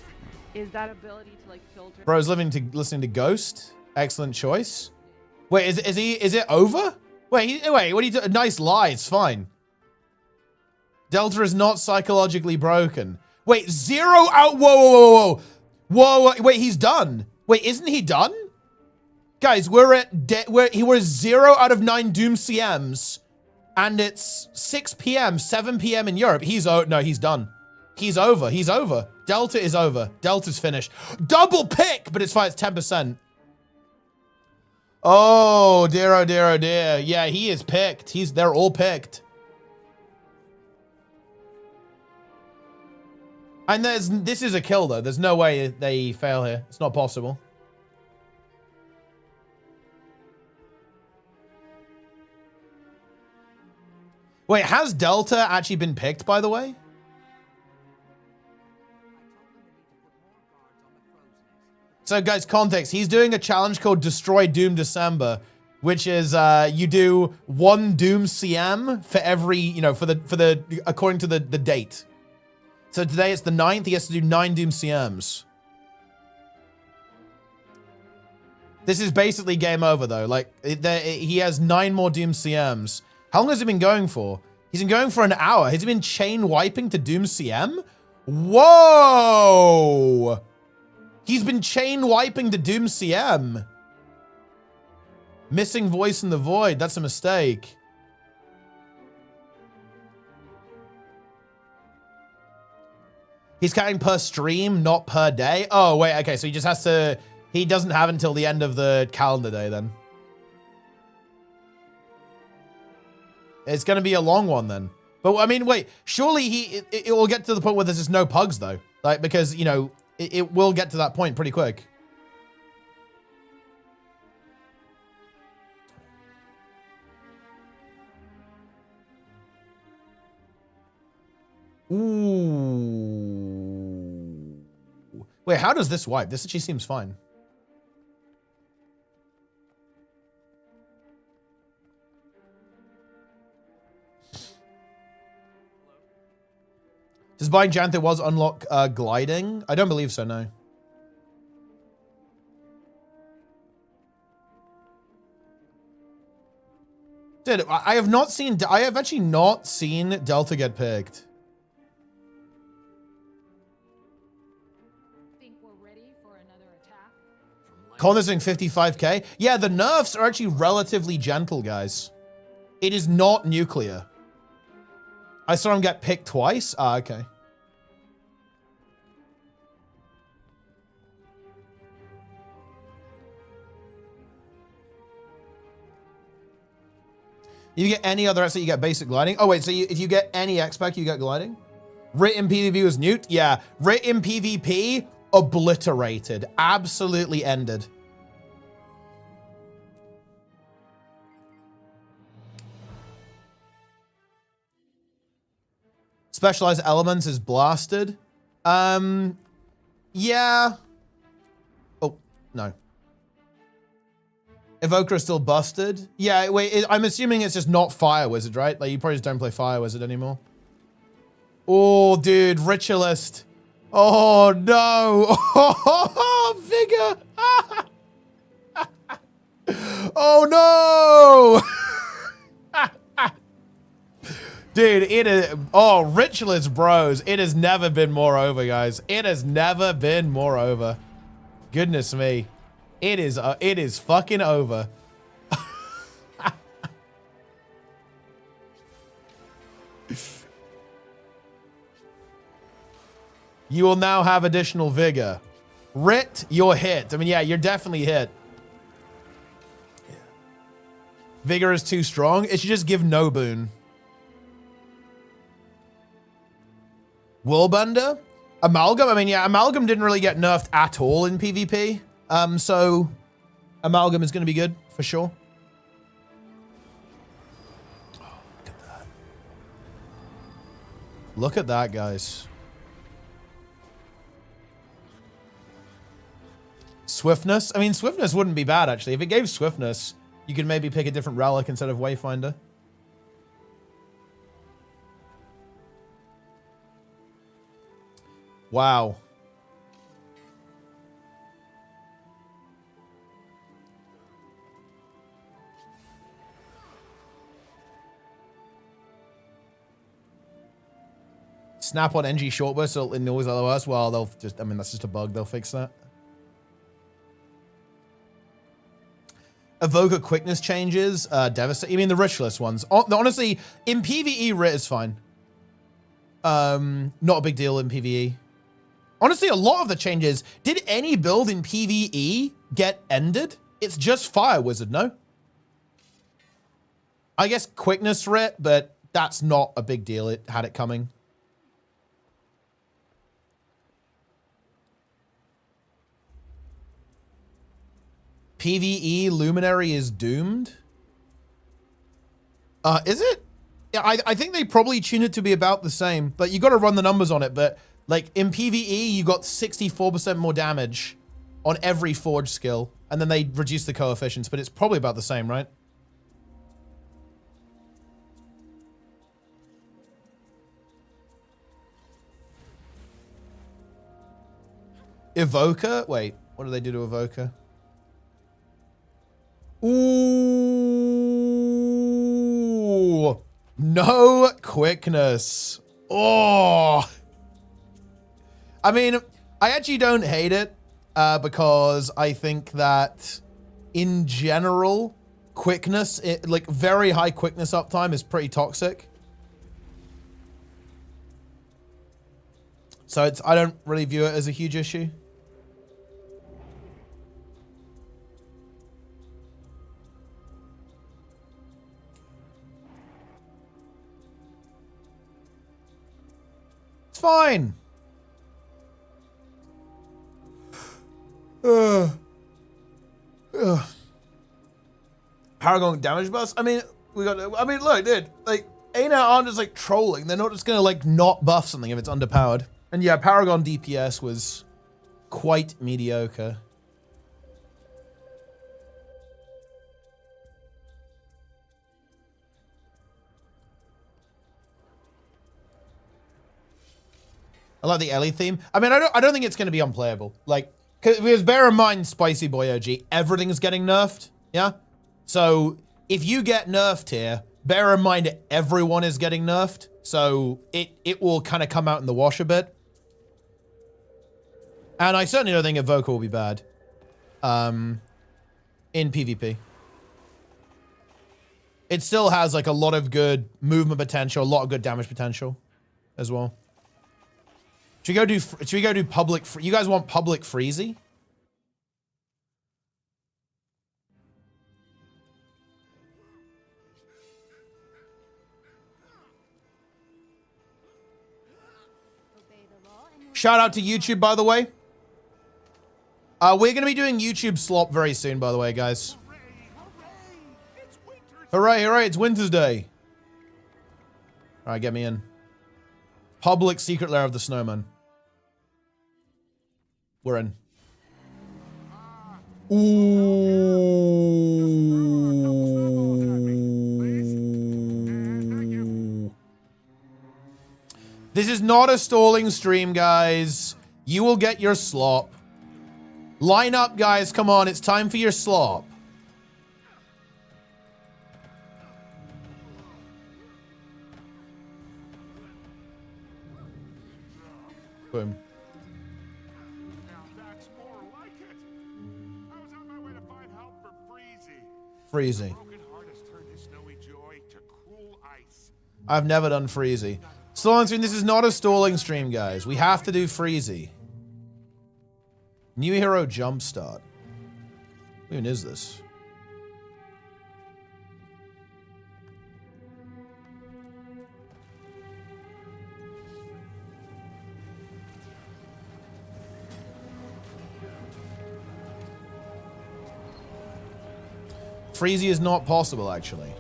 Speaker 5: is that ability to like filter.
Speaker 1: Bro's listening to Ghost. Excellent choice. Wait, is it over? Wait, what are you doing? Nice lie. It's fine. Delta is not psychologically broken. Wait, 0 out. Whoa. Wait, he's done. Wait, isn't he done? Guys, we're 0 out of 9 Doom CMs. And it's 6 p.m., 7 p.m. in Europe. No, he's done. He's over. He's over. Delta is over. Delta's finished. Double pick, but it's fine. It's 10%. Oh, dear, oh, dear, oh, dear. Yeah, he is picked. They're all picked. And this is a kill, though. There's no way they fail here. It's not possible. Wait, has Delta actually been picked, by the way? So, guys, context. He's doing a challenge called Destroy Doom December, which is you do 1 Doom CM for every, according to the date. So today it's the 9th. He has to do 9 Doom CMs. This is basically game over, though. Like, he has 9 more Doom CMs. How long has it been going for? He's been going for an hour. Has he been chain wiping to Doom CM? Whoa! He's been chain wiping to Doom CM. Missing voice in the void. That's a mistake. He's counting per stream, not per day. Oh, wait. Okay, so he just has to... He doesn't have until the end of the calendar day, then. It's going to be a long one, then. But, I mean, wait. Surely it will get to the point where there's just no pugs, though. Like, because, it will get to that point pretty quick. Ooh. Wait, how does this wipe? This actually seems fine. Does buying Janthe was unlock gliding? I don't believe so, no. Dude, I have actually not seen Delta get picked.
Speaker 5: Think we're ready for another attack?
Speaker 1: Connor's doing 55k. Yeah, the nerfs are actually relatively gentle, guys. It is not nuclear. I saw him get picked twice. Ah, okay. You get any other X, you get basic gliding. Oh wait, so if you get any X-Spec, you get gliding? Written PvP was nuked? Yeah. Written PvP, obliterated. Absolutely ended. Specialized elements is blasted. Yeah. Oh, no. Evoker is still busted. Yeah, wait, I'm assuming it's just not Fire Wizard, right? Like, you probably just don't play Fire Wizard anymore. Oh, dude, Ritualist. Oh, no. Oh, Vigor. Oh, no. Dude, it is... Oh, Ritualist bros. It has never been more over, guys. It has never been more over. Goodness me. It is fucking over. You will now have additional vigor. Rit, you're hit. I mean, yeah, you're definitely hit. Vigor is too strong. It should just give no boon. Whirlbender? Amalgam? I mean, yeah, Amalgam didn't really get nerfed at all in PvP. So Amalgam is going to be good for sure. Oh, look at that. Look at that, guys. Swiftness? I mean, swiftness wouldn't be bad, actually. If it gave swiftness, you could maybe pick a different relic instead of Wayfinder. Wow. Snap on NG shortburst so it knows LOS. Well, they'll just, I mean, that's just a bug. They'll fix that. Evoker quickness changes. Devastate. You mean the ritualist ones? Honestly, in PvE, Writ is fine. Not a big deal in PvE. Honestly, a lot of the changes. Did any build in PvE get ended? It's just Fire Wizard, no? I guess quickness Writ, but that's not a big deal. It had it coming. PvE Luminary is doomed? Is it? Yeah, I think they probably tune it to be about the same, but you got to run the numbers on it. But like in PvE, you got 64% more damage on every forge skill, and then they reduce the coefficients, but it's probably about the same, right? Evoker? Wait, what do they do to Evoker? Ooh, no quickness. Oh, I mean, I actually don't hate it because I think that in general, quickness, like very high quickness uptime is pretty toxic. So I don't really view it as a huge issue. It's fine. Paragon damage buffs. I mean, look, dude. Like, ArenaNet aren't just like trolling. They're not just gonna like not buff something if it's underpowered. And yeah, Paragon DPS was quite mediocre. I love the Ellie theme. I mean, I don't think it's going to be unplayable. Like, because bear in mind, Spicy Boy OG, everything's getting nerfed. Yeah. So if you get nerfed here, bear in mind everyone is getting nerfed. So it will kind of come out in the wash a bit. And I certainly don't think Evoker will be bad. In PvP. It still has like a lot of good movement potential, a lot of good damage potential as well. Should we go do public? You guys want public freezy? Shout out to YouTube, by the way. We're going to be doing YouTube slop very soon, by the way, guys. Hooray, hooray, it's Winter's Day. All right, get me in. Public secret lair of the snowman. We're in. Ooh. This is not a stalling stream, guys. You will get your slop. Line up, guys. Come on. It's time for your slop. Boom. Freezy. I've never done Freezy. Stalling stream, this is not a stalling stream, guys. We have to do Freezy. New hero jumpstart. What even is this? Freezy is not possible, actually.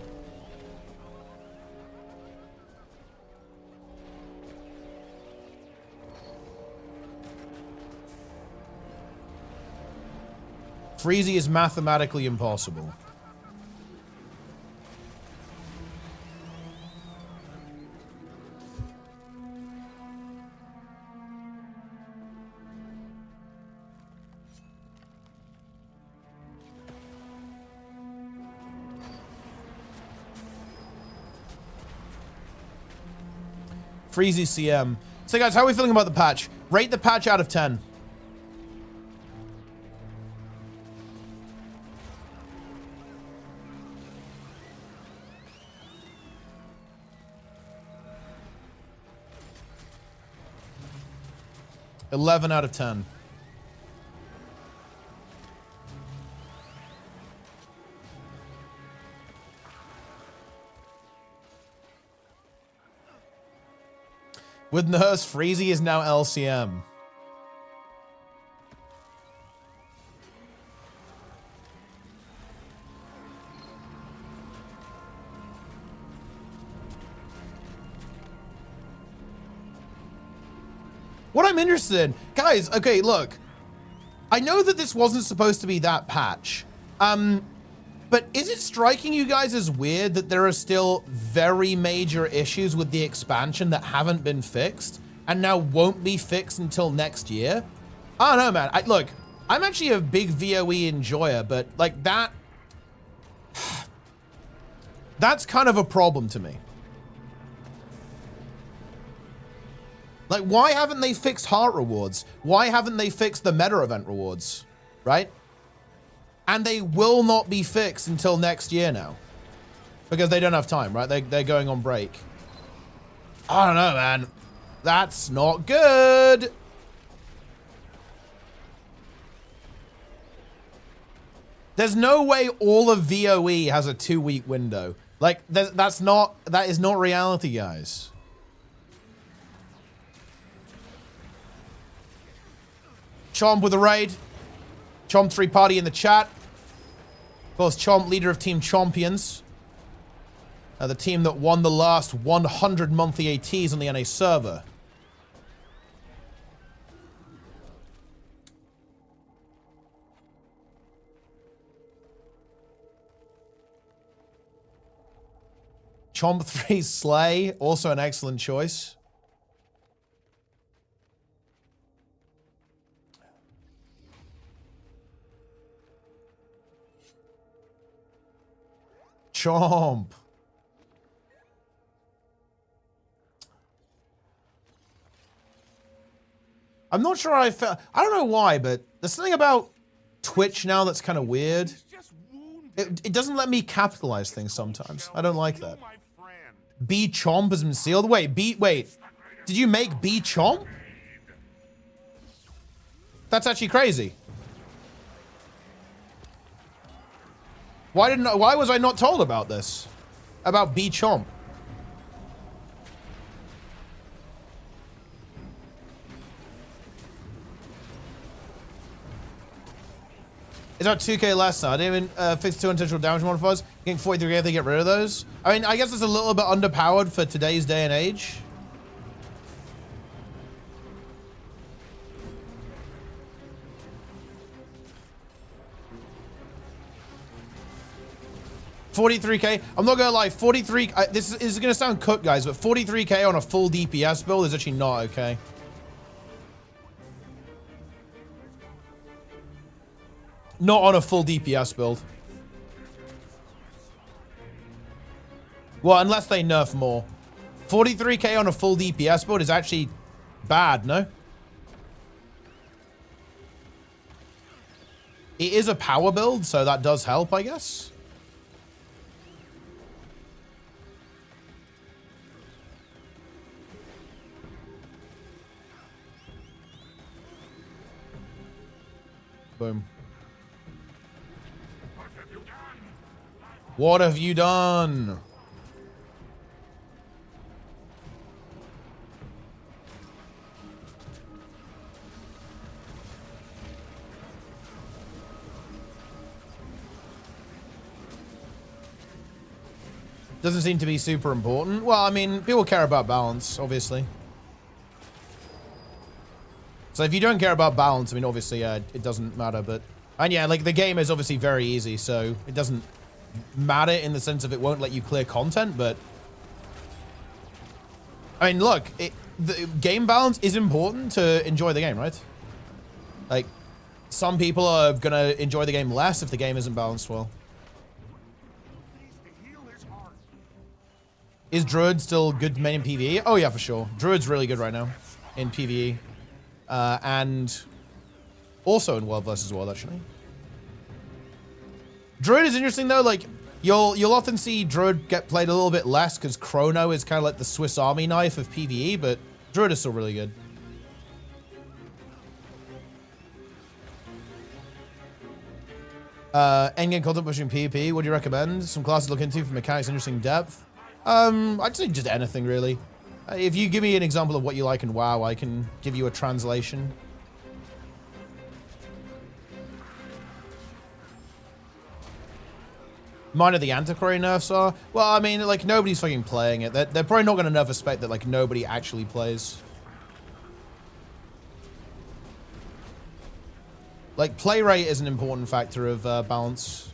Speaker 1: Freezy is mathematically impossible. Freezy CM. So guys, how are we feeling about the patch? Rate the patch out of 10. $11 out of 10. With nerfs, Freezy is now LCM. What I'm interested in, guys, okay, look. I know that this wasn't supposed to be that patch. But is it striking you guys as weird that there are still very major issues with the expansion that haven't been fixed and now won't be fixed until next year? I don't know, man. Look, I'm actually a big VOE enjoyer, but like that's kind of a problem to me. Like, why haven't they fixed heart rewards? Why haven't they fixed the meta event rewards, right? And they will not be fixed until next year now. Because they don't have time, right? They're going on break. I don't know, man. That's not good. There's no way all of VOE has a 2-week window. Like, that is not reality, guys. Chomp with a raid. Chomp 3 party in the chat. Of course, Chomp, leader of Team Champions. The team that won the last 100 monthly ATs on the NA server. Chomp 3 Slay, also an excellent choice. Chomp. I'm not sure I felt. I don't know why, but there's something about Twitch now that's kind of weird. It doesn't let me capitalize things sometimes. I don't like that. B Chomp has been sealed. Wait, did you make B Chomp? That's actually crazy. Why was I not told about this? About B Chomp? It's about 2k less now. I didn't even fix 2 intentional damage modifiers. Getting 43k if they get rid of those. I mean, I guess it's a little bit underpowered for today's day and age. $43k. I'm not gonna lie. 43. This is gonna sound cooked, guys, but 43k on a full DPS build is actually not okay. Not on a full DPS build. Well, unless they nerf more. 43k on a full DPS build is actually bad, no? It is a power build, so that does help, I guess. Boom. What have you done? Doesn't seem to be super important. Well, I mean, people care about balance, obviously. So if you don't care about balance, I mean, obviously, it doesn't matter, but... And yeah, like, the game is obviously very easy, so it doesn't matter in the sense of it won't let you clear content, but... I mean, look, the game balance is important to enjoy the game, right? Like, some people are gonna enjoy the game less if the game isn't balanced well. Is Druid still good main in PvE? Oh yeah, for sure. Druid's really good right now in PvE. And also in World vs. World, actually. Druid is interesting though, like, you'll often see Druid get played a little bit less because Chrono is kind of like the Swiss Army knife of PvE, but Druid is still really good. Endgame content pushing PvP, what do you recommend? Some classes to look into for mechanics, interesting depth. I'd say just anything, really. If you give me an example of what you like in WoW, I can give you a translation. Minor the Antiquary nerfs are? Well, I mean, like, nobody's fucking playing it. They're probably not going to nerf a spec that, like, nobody actually plays. Like, play rate is an important factor of balance.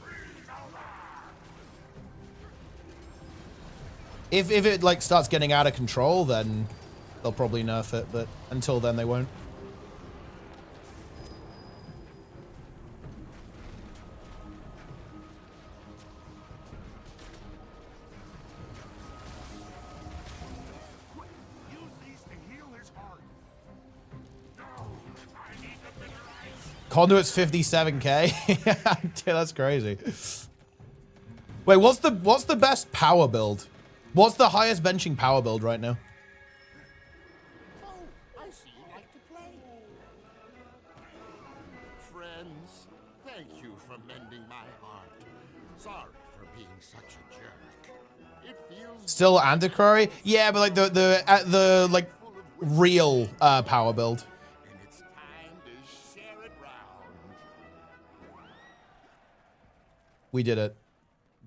Speaker 1: If it, like, starts getting out of control, then they'll probably nerf it, but until then, they won't. Conduit's 57k. Dude, that's crazy. Wait, what's the best power build? What's the highest benching power build right now?
Speaker 6: Oh, I see you like to play. Friends, thank you for mending my heart. Sorry for being such a jerk. It feels
Speaker 1: Still Antiquary? Yeah, but like the like real power build.
Speaker 6: and it's time to share it round.
Speaker 1: We did it.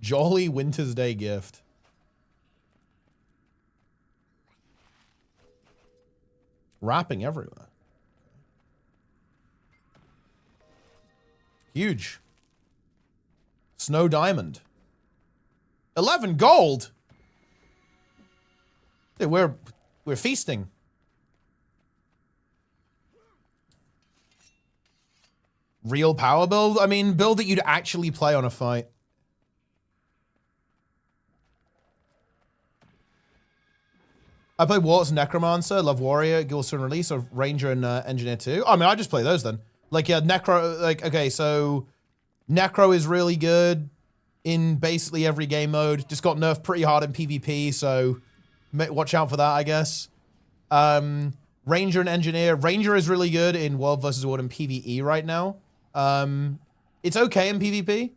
Speaker 1: Jolly Winter's Day gift. Wrapping everywhere. Huge. Snow Diamond. 11 gold. Dude, we're feasting. Real power build? I mean, build that you'd actually play on a fight. I play Warlocks and Necromancer, love Warrior, Gilson Release, or Ranger and Engineer 2. I mean, I just play those then. Like, yeah, Necro, like, okay, so Necro is really good in basically every game mode. Just got nerfed pretty hard in PvP, so watch out for that, I guess. Ranger and Engineer. Ranger is really good in World vs. World and PvE right now. It's okay in PvP.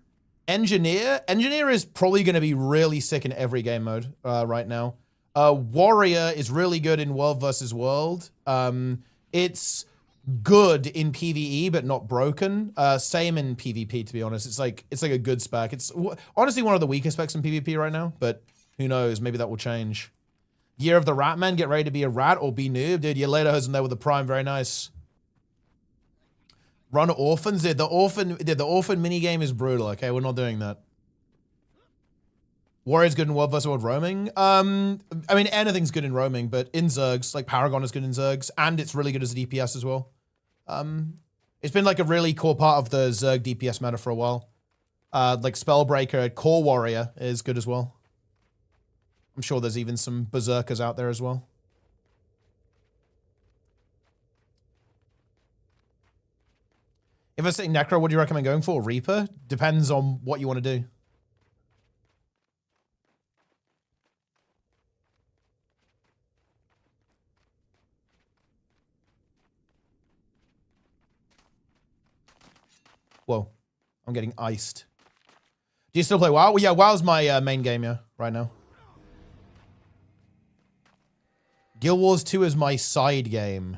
Speaker 1: Engineer is probably going to be really sick in every game mode right now. Warrior is really good in World vs. World. It's good in PvE, but not broken. Same in PvP, to be honest. It's like a good spec. It's honestly one of the weaker specs in PvP right now, but who knows? Maybe that will change. Year of the Rat Man, get ready to be a rat or be noob. Dude, you later in there with the Prime, very nice. Run Orphans. Dude, the Orphan minigame is brutal, okay? We're not doing that. Warrior's good in World vs. World roaming. I mean, anything's good in roaming, but in Zergs, like Paragon is good in Zergs, and it's really good as a DPS as well. It's been like a really core part of the Zerg DPS meta for a while. Like Spellbreaker, Core Warrior is good as well. I'm sure there's even some Berserkers out there as well. If I say Necro, what do you recommend going for? Reaper? Depends on what you want to do. Whoa. I'm getting iced. Do you still play WoW? Well, yeah, WoW's my main game, yeah, right now. Guild Wars 2 is my side game.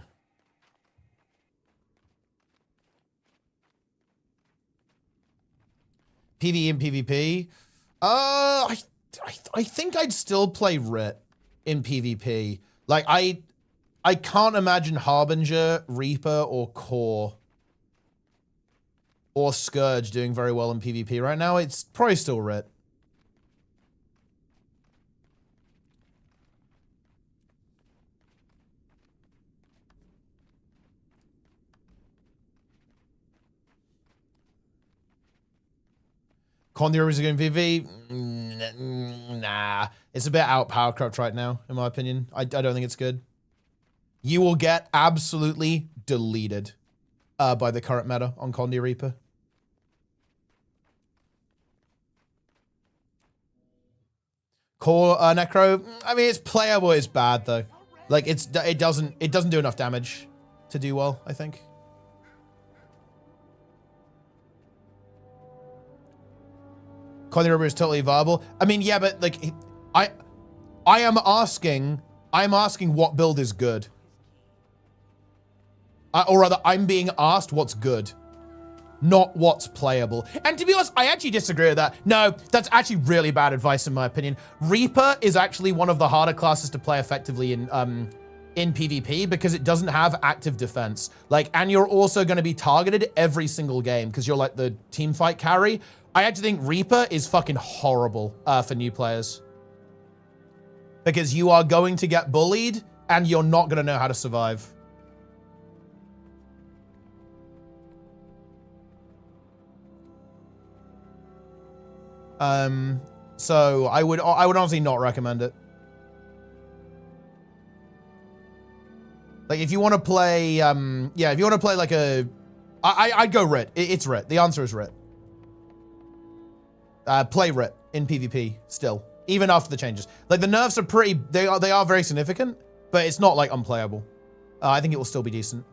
Speaker 1: PvE and PvP? I think I'd still play Rit in PvP. Like, I can't imagine Harbinger, Reaper, or Core or Scourge doing very well in PvP right now. It's probably still Rit. Conduit is going VV? Nah. It's a bit out powercraft right now, in my opinion. I don't think it's good. You will get absolutely deleted by the current meta on Conduit Reaper. Core Necro? I mean, it's playable, it's bad though. Like, it doesn't do enough damage to do well, I think. Conduit Reaper is totally viable. I mean, yeah, but like, I am asking what build is good. Or rather, I'm being asked what's good, not what's playable. And to be honest, I actually disagree with that. No, that's actually really bad advice in my opinion. Reaper is actually one of the harder classes to play effectively in PvP because it doesn't have active defense. Like, and you're also going to be targeted every single game because you're like the team fight carry. I actually think Reaper is fucking horrible for new players. Because you are going to get bullied and you're not going to know how to survive. So I would honestly not recommend it. Like if you want to play, yeah, if you want to play like I'd go Rit. It's Rit. The answer is Rit. Play Rit in PvP still, even after the changes. Like the nerfs are pretty, they are very significant, but it's not like unplayable. I think it will still be decent.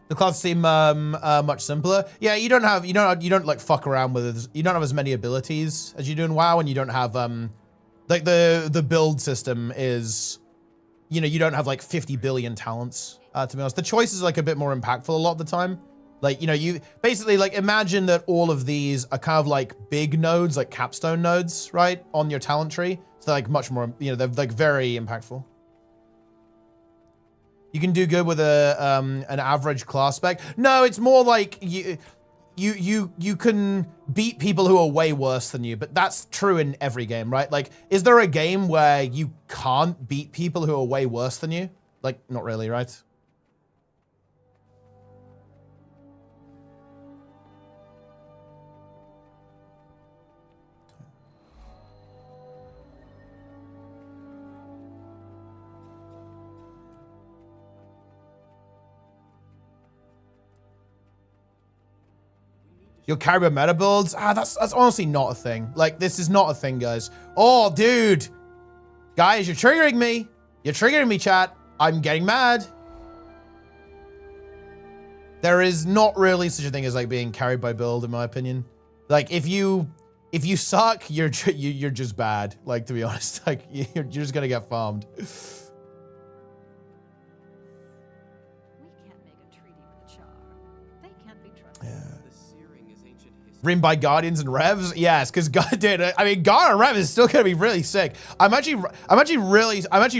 Speaker 1: The classes seem much simpler. Yeah, you don't like fuck around with it. You don't have as many abilities as you do in WoW, and you don't have like the build system is, you know, you don't have like 50 billion talents. To be honest, the choice is like a bit more impactful a lot of the time. Like, you know, you basically like imagine that all of these are kind of like big nodes, like capstone nodes, right, on your talent tree. So they're like much more, you know, they're like very impactful. You can do good with an average class spec. No, it's more like you can beat people who are way worse than you, but that's true in every game, right? Like, is there a game where you can't beat people who are way worse than you? Like, not really, right? You'll carry with meta builds? That's honestly not a thing. Like, this is not a thing, guys. Oh, dude. Guys, you're triggering me. You're triggering me, chat. I'm getting mad. There is not really such a thing as like being carried by build, in my opinion. Like, if you suck, you're just bad. Like, to be honest, like you're just gonna get farmed. Rim by Guardians and Revs? Yes, because dude, I mean, Guard and Rev is still gonna be really sick. I'm actually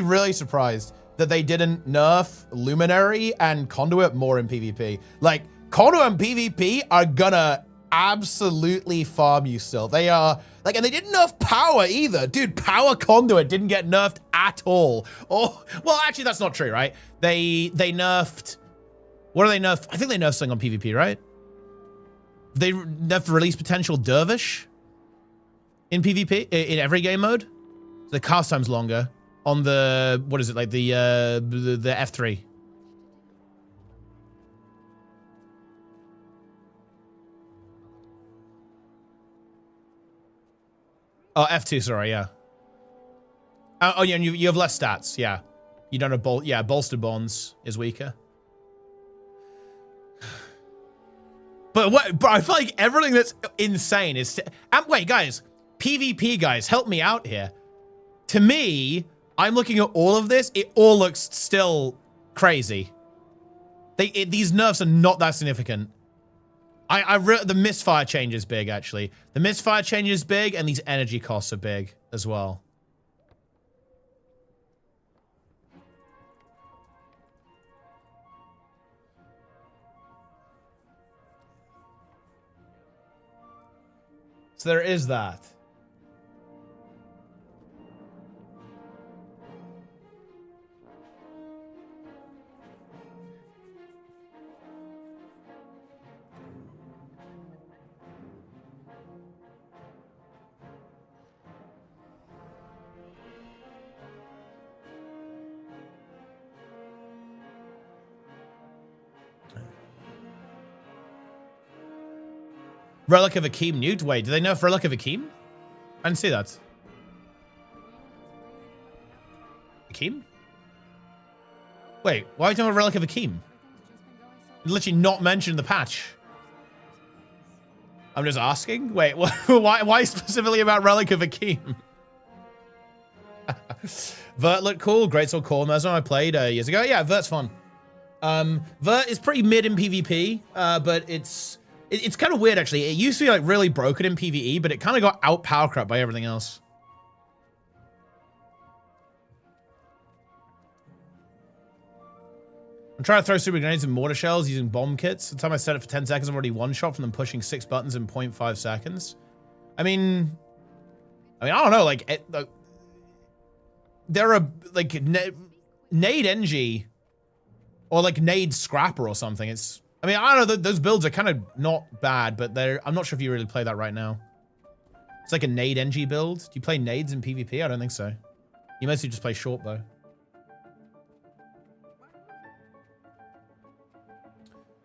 Speaker 1: really surprised that they didn't nerf Luminary and Conduit more in PvP. Like, Conduit and PvP are gonna absolutely farm you still. They are, like, and they didn't nerf Power either. Dude, Power Conduit didn't get nerfed at all. Oh, well, actually, that's not true, right? They nerfed, what do they nerf? I think they nerfed something on PvP, right? They nerfed release potential Dervish in PvP, in every game mode. The cast time's longer on the, what is it, like the F3. Oh, F2, sorry, yeah. Oh, yeah, and you have less stats, yeah. You don't have bolstered bonds is weaker. But I feel like everything that's insane is... wait, guys. PvP guys, help me out here. To me, I'm looking at all of this. It all looks still crazy. These nerfs are not that significant. The misfire change is big, actually. The misfire change is big, and these energy costs are big as well. So there is that. Relic of Akeem nuked? Wait, do they nerf Relic of Akeem? I didn't see that. Akeem? Wait, why are you talking about Relic of Akeem? Literally not mentioned the patch. I'm just asking? Wait, why specifically about Relic of Akeem? Vert looked cool. Great Sword Core Mesmer I played years ago. Yeah, Vert's fun. Vert is pretty mid in PvP, but it's kind of weird, actually. It used to be, like, really broken in PvE, but it kind of got out power crap by everything else. I'm trying to throw super grenades and mortar shells using bomb kits. The time I set it for 10 seconds, I'm already one shot from them pushing 6 buttons in 0.5 seconds. I mean, I don't know, like, there are, like, nade NG or, like, nade scrapper or something. It's... I mean, I don't know, those builds are kind of not bad, but I'm not sure if you really play that right now. It's like a nade NG build. Do you play nades in PvP? I don't think so. You mostly just play short bow.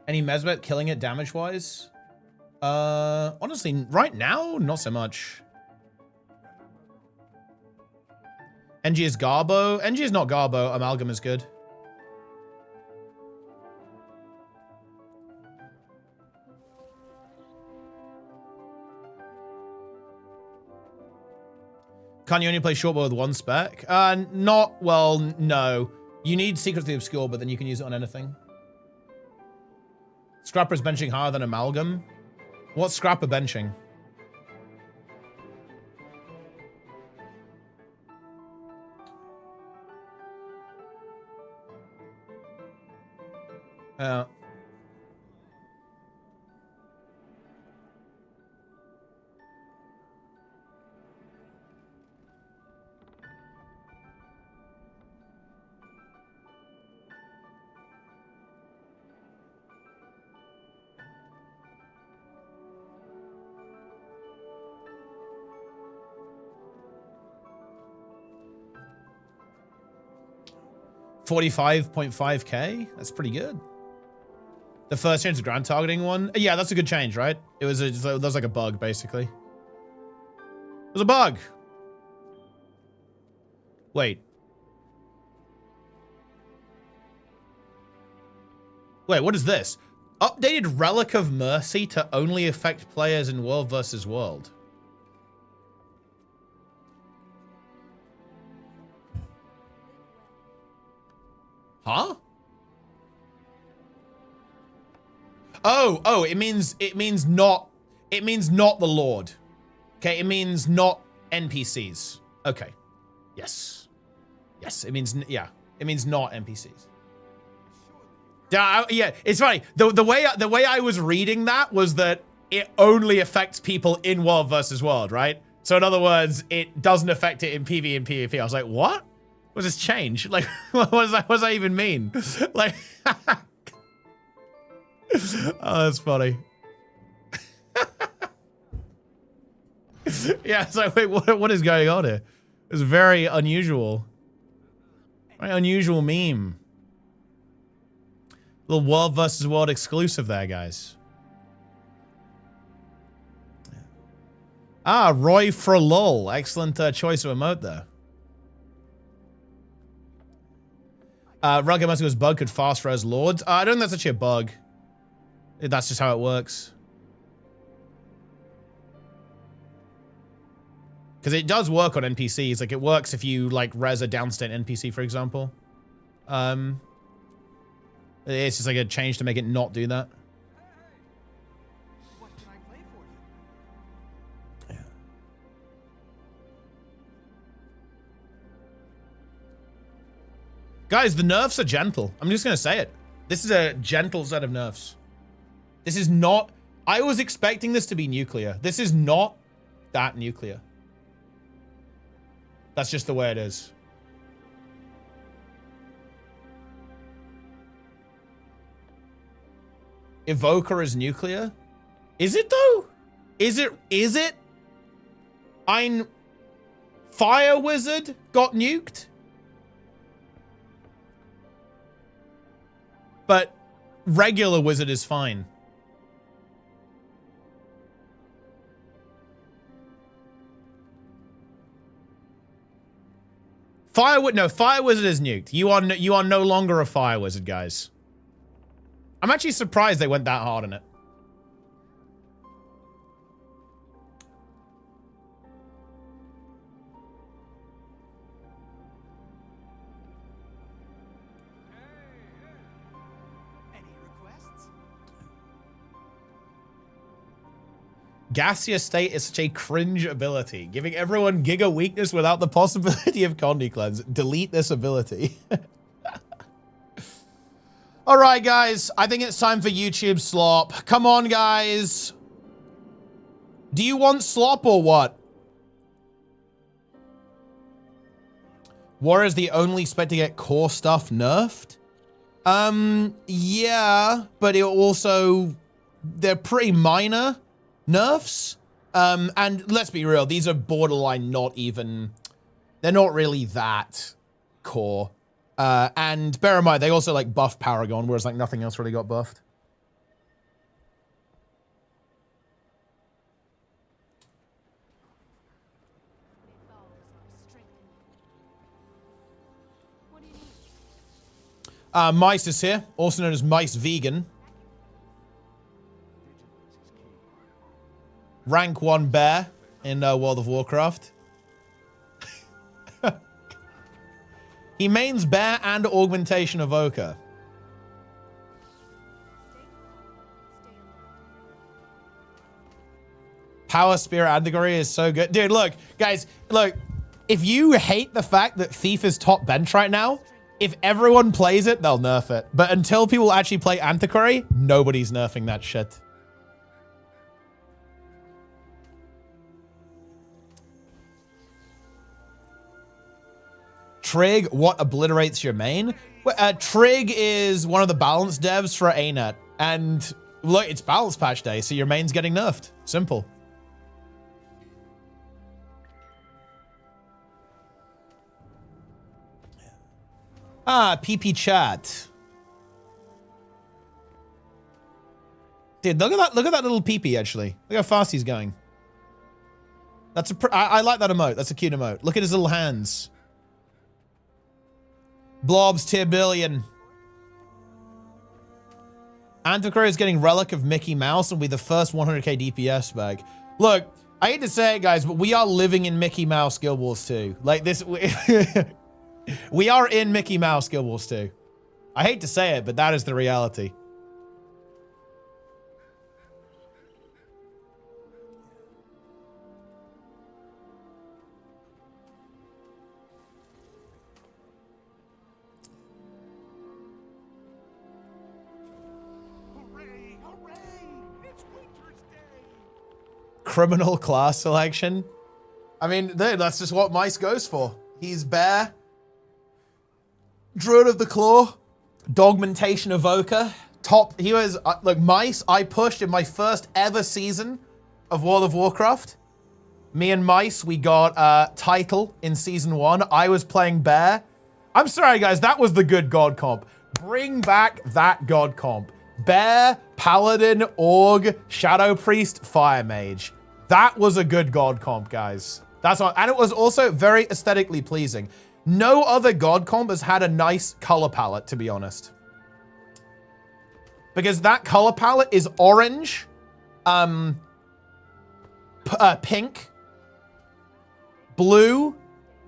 Speaker 1: Any Mesmet killing it damage-wise? Honestly, right now, not so much. NG is Garbo. NG is not Garbo. Amalgam is good. Can't you only play short bow with one spec? Well, no. You need Secrets of the Obscure, but then you can use it on anything. Scrapper's benching higher than Amalgam. What's Scrapper benching? Yeah. $45.5K? That's pretty good. The first change, the ground targeting one? Yeah, that's a good change, right? It was that was like a bug, basically. It was a bug. Wait. Wait, what is this? Updated Relic of Mercy to only affect players in World versus World. Huh? Oh, it means not the Lord. Okay, it means not NPCs. Okay. Yes. Yes, it means not NPCs. Yeah, it's funny. The way I was reading that was that it only affects people in World versus World, right? So in other words, it doesn't affect it in PvE and PvP. I was like, what? What does this change? Like, what does that even mean? Like, oh, that's funny. Yeah, it's like, wait, what is going on here? It's very unusual. Very unusual meme. Little World versus World exclusive there, guys. Ah, Roy for lol. Excellent choice of emote there. Rugged Muscle's bug could fast res lords. I don't think that's actually a bug. That's just how it works. Because it does work on NPCs. Like, it works if you, like, res a downstate NPC, for example. It's just like a change to make it not do that.
Speaker 3: What can I play for you?
Speaker 1: Yeah. Guys, the nerfs are gentle. I'm just going to say it. This is a gentle set of nerfs. This is not... I was expecting this to be nuclear. This is not that nuclear. That's just the way it is. Evoker is nuclear? Is it though? Is it? Ein Fire Wizard got nuked? But regular wizard is fine. Fire Wizard is nuked. You are no longer a Fire Wizard, guys. I'm actually surprised they went that hard on it.
Speaker 3: Any requests?
Speaker 1: Gaseous State is such a cringe ability, giving everyone Giga weakness without the possibility of Condi Cleanse. Delete this ability. All right, guys. I think it's time for YouTube slop. Come on, guys. Do you want slop or what? War is the only spec to get core stuff nerfed. Yeah, but it also... They're pretty minor nerfs. And let's be real, these are borderline not even... They're not really that core. And bear in mind, they also like buff Paragon, whereas like nothing else really got buffed. Mice is here, also known as Mice Vegan. Rank 1 bear in World of Warcraft. He mains bear and augmentation evoker. Power Spear Antiquary is so good. Dude, look, guys, look. If you hate the fact that Thief is top bench right now, if everyone plays it, they'll nerf it. But until people actually play Antiquary, nobody's nerfing that shit. Trig, what obliterates your main? Trig is one of the balance devs for ArenaNet. And look, it's balance patch day, so your main's getting nerfed. Simple. PP chat. Dude, look at that little PP actually. Look how fast he's going. That's I like that emote. That's a cute emote. Look at his little hands. Blobs tier billion. Antiquary is getting Relic of Mickey Mouse and will be the first 100k DPS bag. Look, I hate to say it, guys, but we are living in Mickey Mouse Guild Wars 2. Like this, we are in Mickey Mouse Guild Wars 2. I hate to say it, but that is the reality. Criminal class selection. I mean, dude, that's just what Mice goes for. He's bear, Druid of the Claw, Dogmentation Evoker, top. He was like Mice. I pushed in my first ever season of World of Warcraft. Me and Mice, we got title in season 1. I was playing bear. I'm sorry, guys, that was the good god comp. Bring back that god comp. Bear, Paladin, Org, Shadow Priest, Fire Mage. That was a good god comp, guys. That's all, and it was also very aesthetically pleasing. No other god comp has had a nice color palette, to be honest. Because that color palette is orange, pink, blue,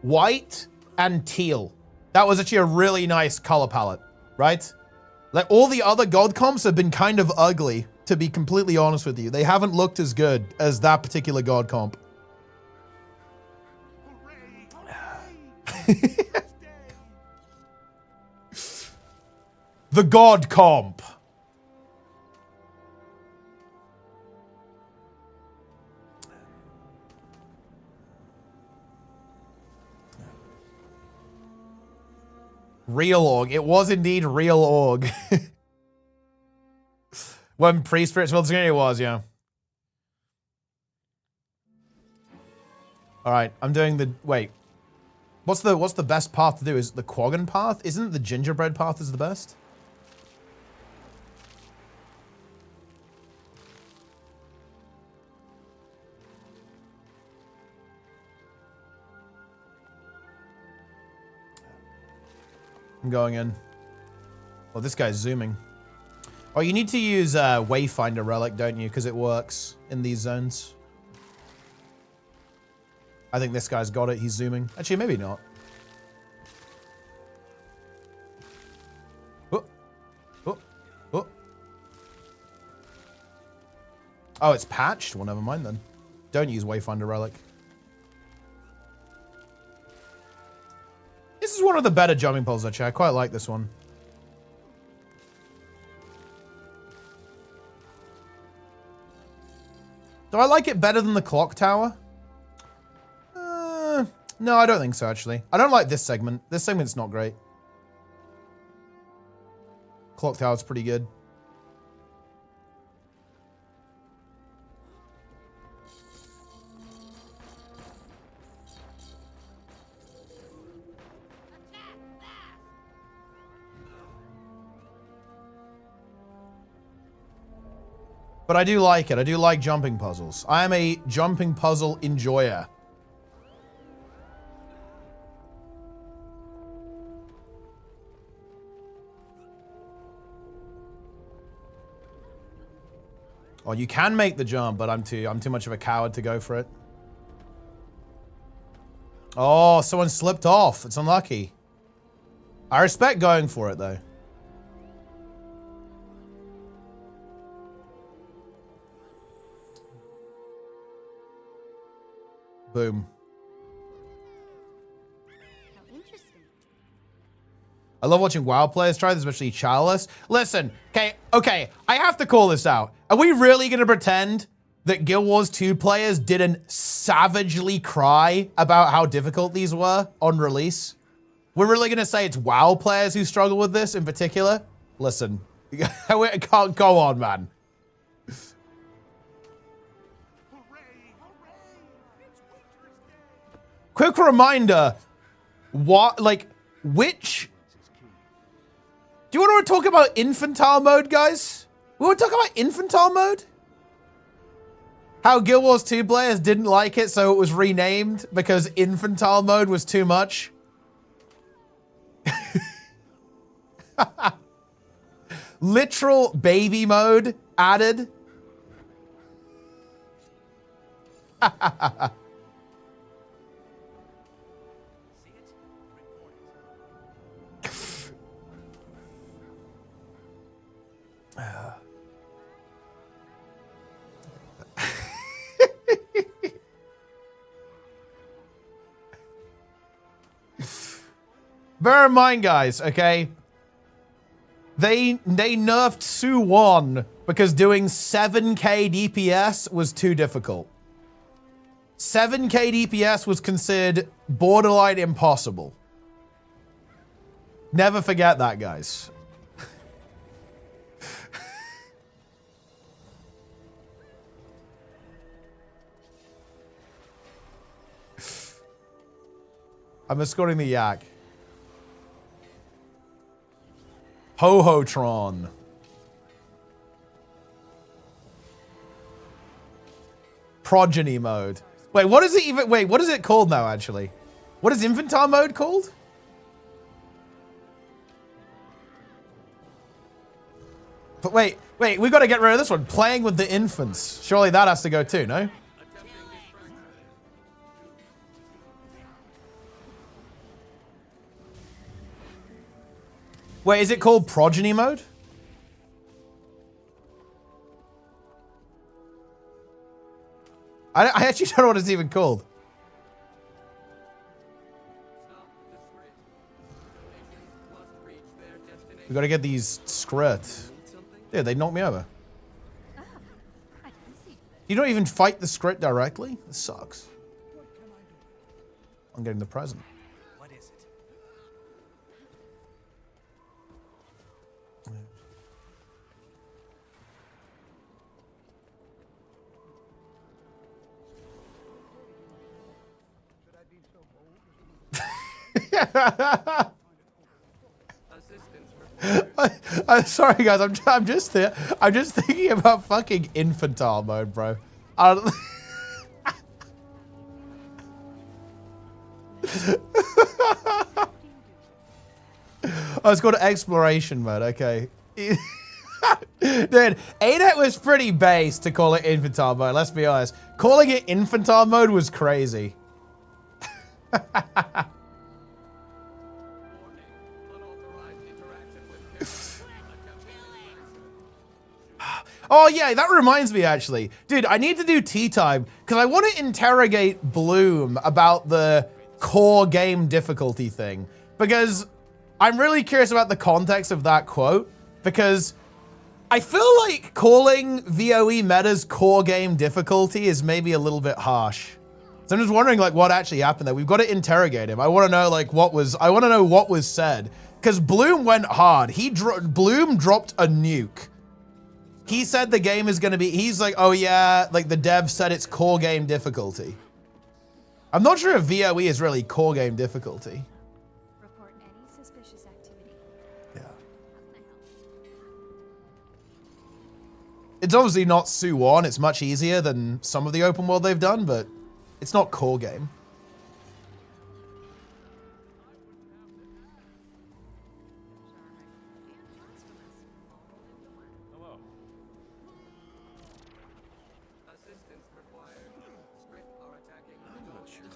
Speaker 1: white, and teal. That was actually a really nice color palette, right? Like, all the other god comps have been kind of ugly, to be completely honest with you. They haven't looked as good as that particular god comp. The god comp. Real org. It was indeed real org. When pre-Spirit Spilled Screen, it was, yeah. Alright, I'm doing the... Wait. What's the best path to do? Is it the Quaggan path? Isn't it the gingerbread path is the best? I'm going in. Oh, this guy's zooming. Oh, you need to use Wayfinder Relic, don't you? Because it works in these zones. I think this guy's got it. He's zooming. Actually, maybe not. Oh. Oh. Oh. Oh, it's patched? Well, never mind then. Don't use Wayfinder Relic. This is one of the better jumping poles, actually. I quite like this one. Do I like it better than the clock tower? No, I don't think so, actually. I don't like this segment. This segment's not great. Clock tower's pretty good. But I do like it. I do like jumping puzzles. I am a jumping puzzle enjoyer. Oh, you can make the jump, but I'm too much of a coward to go for it. Oh, someone slipped off. It's unlucky. I respect going for it, though. Boom.
Speaker 7: How interesting.
Speaker 1: I love watching WoW players try this, especially Chalice. Listen, okay, I have to call this out. Are we really going to pretend that Guild Wars 2 players didn't savagely cry about how difficult these were on release? We're really going to say it's WoW players who struggle with this in particular? Listen, go on, man. Quick reminder, which... Do you want to talk about infantile mode, guys? We want to talk about infantile mode? How Guild Wars 2 players didn't like it, so it was renamed because infantile mode was too much. Literal baby mode added. Bear in mind, guys, okay? They nerfed Su-1 because doing 7k DPS was too difficult. 7k DPS was considered borderline impossible. Never forget that, guys. I'm escorting the yak. Ho-Ho-Tron. Progeny mode. Wait, what is it even? Wait, what is it called now, actually? What is infantile mode called? But wait, we got to get rid of this one. Playing with the infants. Surely that has to go too, no? Wait, is it called progeny mode? I actually don't know what it's even called. We gotta get these script. Dude, they knocked me over. You don't even fight the script directly? This sucks. I'm getting the present.
Speaker 3: What is it?
Speaker 1: I'm sorry, guys. I'm just thinking about fucking infantile mode, bro. Oh, it's called exploration mode. Okay. Dude, ArenaNet was pretty base to call it infantile mode. Let's be honest. Calling it infantile mode was crazy. Oh yeah, that reminds me actually. Dude, I need to do tea time because I want to interrogate Bloom about the core game difficulty thing because I'm really curious about the context of that quote because I feel like calling VOE metas core game difficulty is maybe a little bit harsh. So I'm just wondering like what actually happened there. We've got to interrogate him. I want to know like what was said because Bloom went hard. Bloom dropped a nuke. He said the game is going to be, he's like, oh yeah, like the dev said it's core game difficulty. I'm not sure if VOE is really core game difficulty.
Speaker 7: Report any suspicious activity.
Speaker 1: Yeah.
Speaker 7: How can I help?
Speaker 1: It's obviously not Su-1. It's much easier than some of the open world they've done, but it's not core game.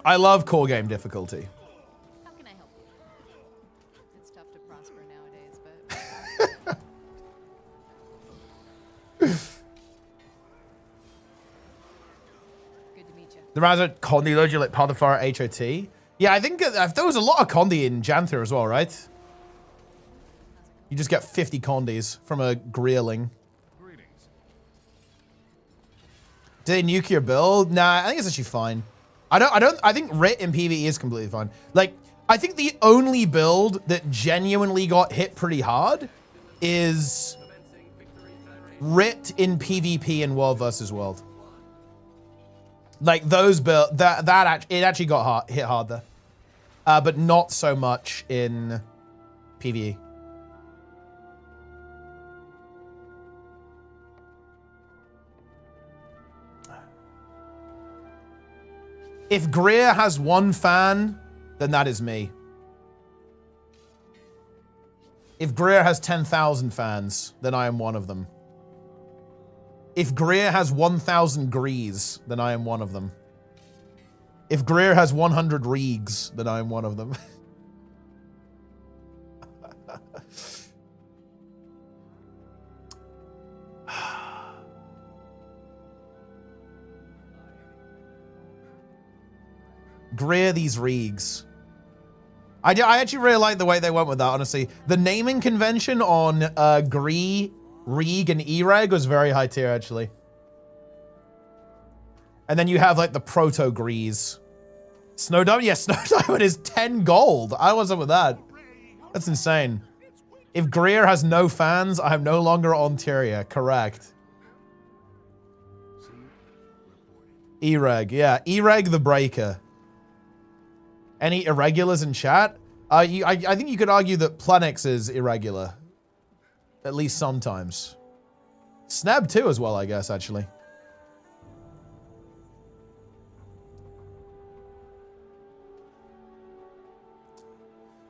Speaker 1: I love core game difficulty.
Speaker 7: How can I help you? It's tough to prosper nowadays, but good to meet you.
Speaker 1: The Raza Condi load you like Potiphar HOT. Yeah, I think there was a lot of Condi in Janther as well, right? You just get 50 Condis from a Greerling. Do they nuke your build? Nah, I think it's actually fine. I think Rit in PvE is completely fine. Like, I think the only build that genuinely got hit pretty hard is Rit in PvP in World versus World. Like those build it actually got hit hard there. But not so much in PvE. If Greer has one fan, then that is me. If Greer has 10,000 fans, then I am one of them. If Greer has 1,000 Grees, then I am one of them. If Greer has 100 Reegs, then I am one of them. Greer these Reegs. I actually really like the way they went with that, honestly. The naming convention on Gree, Reeg, and Ereg was very high tier, actually. And then you have, like, the Proto-Grees. Snow Diamond? Yeah, Snow Diamond is 10 gold. I was up with that. That's insane. If Greer has no fans, I am no longer on Tyria. Correct. Ereg, yeah. Ereg the Breaker. Any irregulars in chat? I think you could argue that Plenix is irregular. At least sometimes. Sneb too as well, I guess, actually.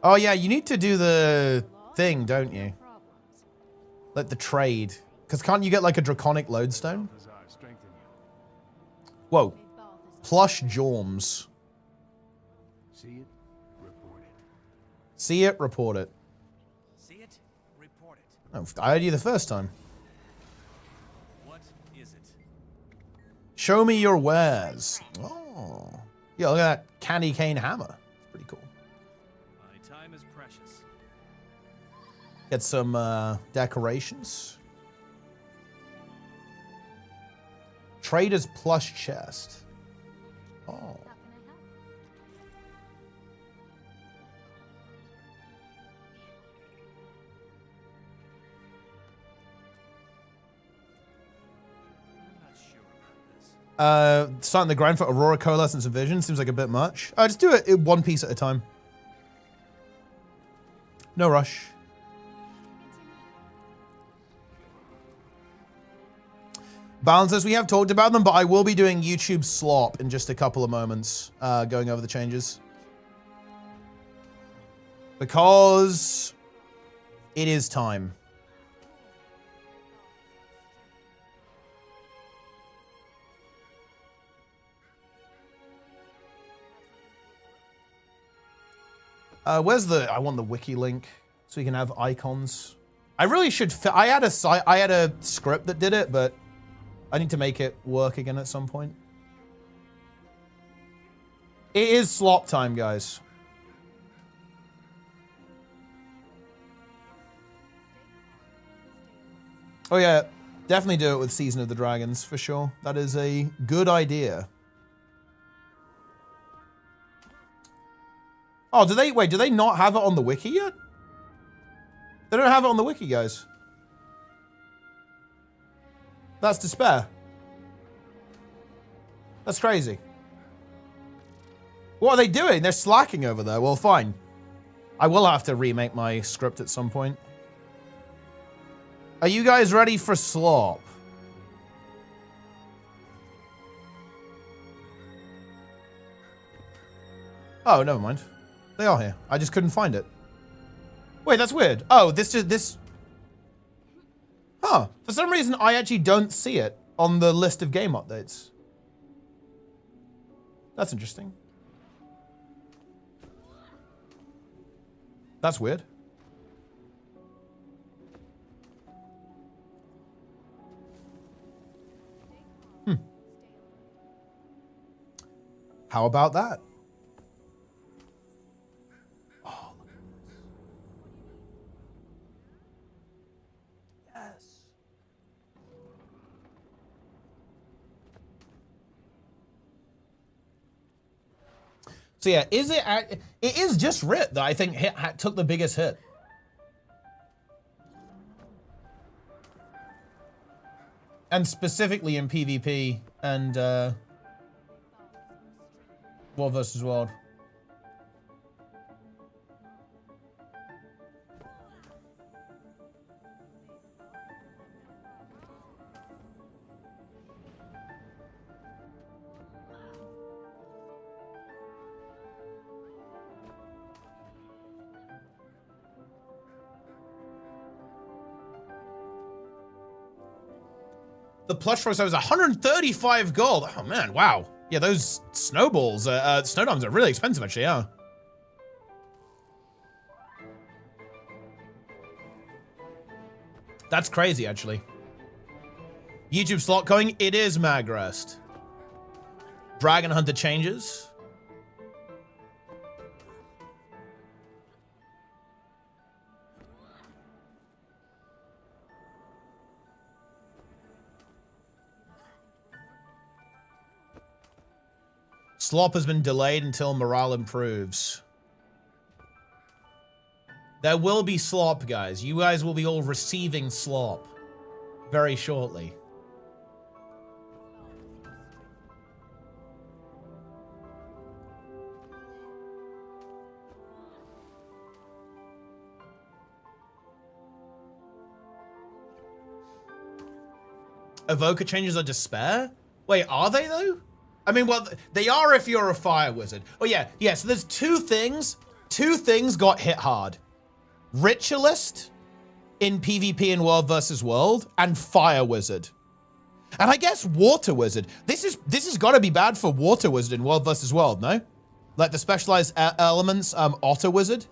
Speaker 1: Oh yeah, you need to do the thing, don't you? Like the trade. Because can't you get like a draconic lodestone? Whoa. Plush Jorms.
Speaker 3: See it, report it.
Speaker 1: See it, report it.
Speaker 3: See it, report it.
Speaker 1: Oh, I heard you the first time.
Speaker 3: What is it?
Speaker 1: Show me your wares. Oh. Yeah, look at that candy cane hammer. Pretty cool.
Speaker 3: My time is precious.
Speaker 1: Get some decorations. Trader's plush chest. Oh.
Speaker 7: How can I help?
Speaker 3: I'm not sure about this.
Speaker 1: Starting the grind for Aurora Coalescence and Vision seems like a bit much. Just do it in one piece at a time. No rush. Balances, we have talked about them, but I will be doing YouTube slop in just a couple of moments, going over the changes. Because it is time. Where's the? I want the wiki link so we can have icons. I really should. I had a script that did it, but I need to make it work again at some point. It is slop time, guys. Oh yeah, definitely do it with Season of the Dragons for sure. That is a good idea. Oh, do they not have it on the wiki yet? They don't have it on the wiki, guys. That's despair. That's crazy. What are they doing? They're slacking over there. Well, fine. I will have to remake my script at some point. Are you guys ready for slop? Oh, never mind. They are here. I just couldn't find it. Wait, that's weird. Oh, this... Huh. For some reason, I actually don't see it on the list of game updates. That's interesting. That's weird. How about that? Oh, look at this. Yes. So yeah, it is just Rit that I think took the biggest hit. And specifically in PvP and World versus World. The plush for us was 135 gold. Oh man, wow. Yeah, those snowballs, snowdomes are really expensive actually, yeah. That's crazy actually. YouTube slot going, it is Magrest. Dragon Hunter changes. Slop has been delayed until morale improves. There will be slop, guys. You guys will be all receiving slop very shortly. Evoker changes are despair? Wait, are they though? I mean, well, they are if you're a fire wizard. Oh yeah, yeah, so there's two things. Two things got hit hard. Ritualist in PvP in World versus World, and Fire Wizard. And I guess Water Wizard. This has got to be bad for Water Wizard in World versus World, no? Like the specialized elements, Otter Wizard.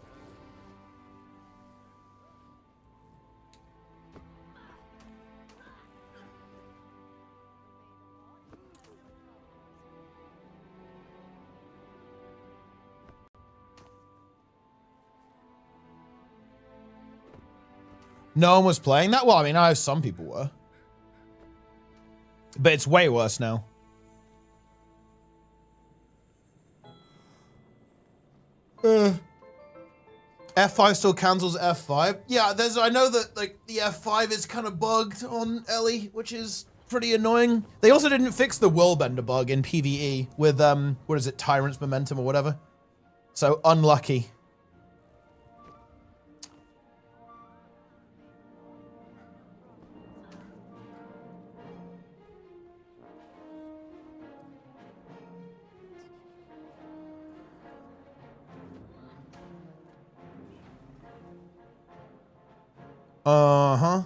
Speaker 1: No one was playing that? Well, I mean, I know some people were. But it's way worse now. F5 still cancels F5. Yeah, I know that like the F5 is kind of bugged on Ellie, which is pretty annoying. They also didn't fix the Whirlbender bug in PvE with what is it, Tyrant's Momentum or whatever. So unlucky. Uh-huh.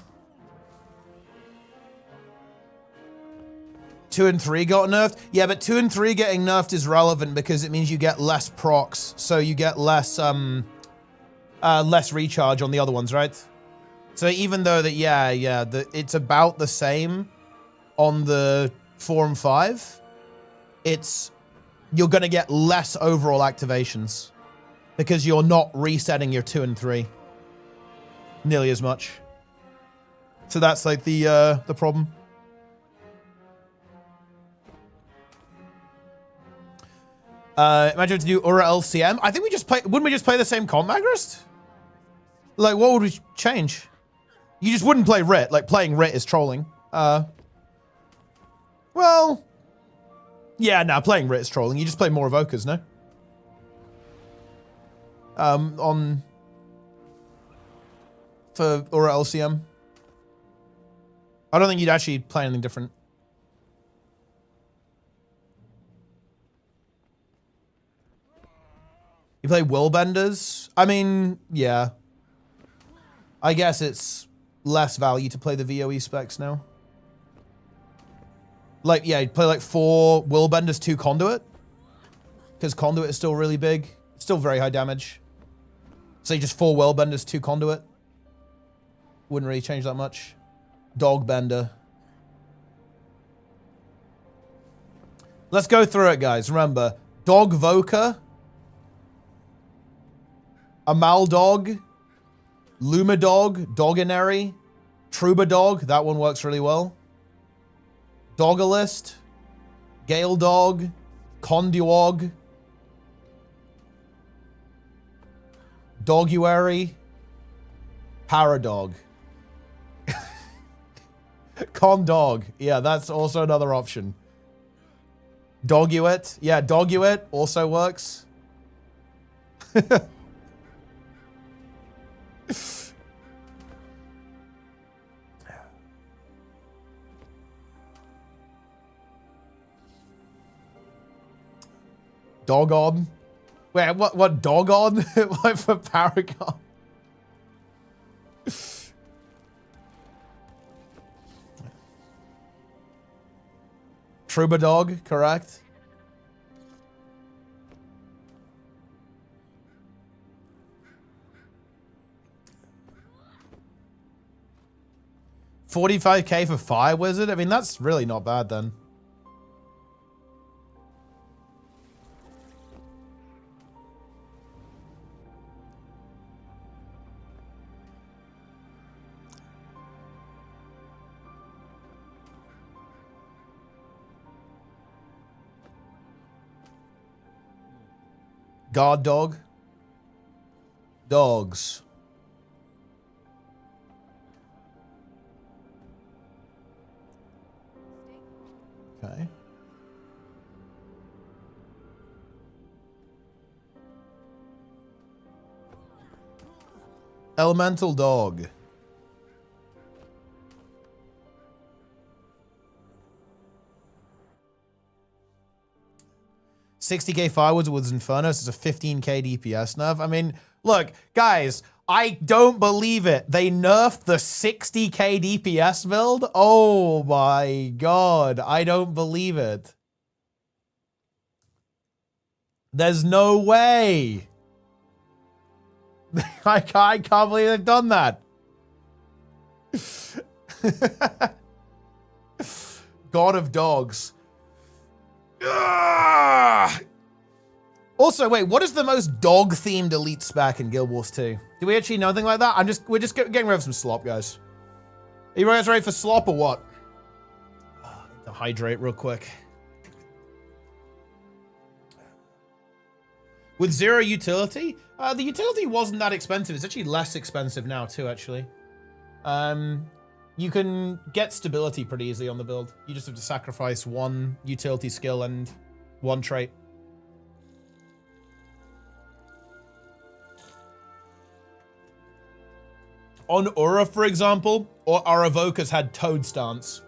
Speaker 1: 2 and 3 got nerfed? Yeah, but 2 and 3 getting nerfed is relevant because it means you get less procs, so you get less less recharge on the other ones, right? So even though that, yeah, it's about the same on the 4 and 5, you're gonna get less overall activations because you're not resetting your 2 and 3 nearly as much. So that's like the problem. Imagine to do Ura LCM. I think wouldn't we just play the same comp, Magrist? Like, what would we change? You just wouldn't play Rit. Like, playing Rit is trolling. Well, yeah, no, playing Rit is trolling. You just play more Evokers, no? For Ura LCM. I don't think you'd actually play anything different. You play Willbenders? I mean, yeah. I guess it's less value to play the VOE specs now. Like, yeah, you'd play like 4 Willbenders, 2 Conduit. Because Conduit is still really big. It's still very high damage. So just 4 Willbenders, 2 Conduit. Wouldn't really change that much. Dogbender. Let's go through it, guys. Remember, Dogvoker, Amaldog, Lumadog, Doginary, Troubadour, that one works really well. Dogalist, Gale Dog, Conduog, Doguary, Paradog. Condog. Yeah, that's also another option. Doguit. Yeah, Doguit also works. Dogon. Wait, what Dogon? Like for Paragon? Troubadour, correct? $45K for Fire Wizard? I mean, that's really not bad then. Guard dog. Dogs. Okay. Elemental dog. $60K Firewoods with Infernos is a $15K DPS nerf. I mean, look, guys, I don't believe it. They nerfed the 60k DPS build? Oh my god. I don't believe it. There's no way. I can't believe they've done that. God of dogs. Ugh! Also, wait, what is the most dog-themed elite spec in Guild Wars 2? Do we actually know anything like that? We're just getting rid of some slop, guys. Are you guys ready for slop or what? To hydrate real quick. With 0 utility? The utility wasn't that expensive. It's actually less expensive now too, actually. You can get stability pretty easily on the build. You just have to sacrifice 1 utility skill and 1 trait. On Aura, for example, or our evokers had Toad Stance.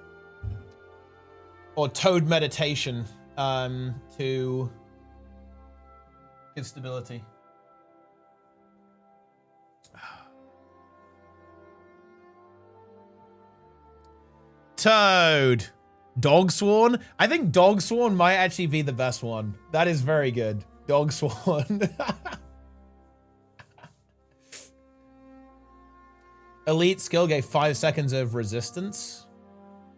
Speaker 1: Or Toad Meditation to give stability. Toad. Dog Sworn? I think Dog Sworn might actually be the best one. That is very good. Dog Sworn. Elite skill gave 5 seconds of resistance.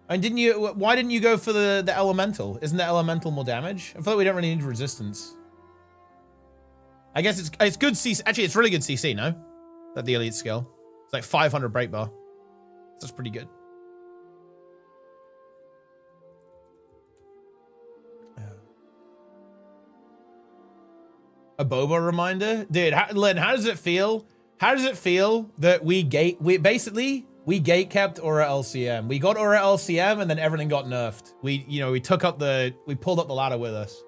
Speaker 1: And didn't you? Why didn't you go for the elemental? Isn't the elemental more damage? I feel like we don't really need resistance. I guess it's good CC. Actually, it's really good CC, no? That the elite skill. It's like 500 break bar. That's pretty good. A Boba reminder? Dude, Len, how does it feel? How does it feel that we gate kept Aura LCM? We got Aura LCM and then everything got nerfed. We pulled up the ladder with us.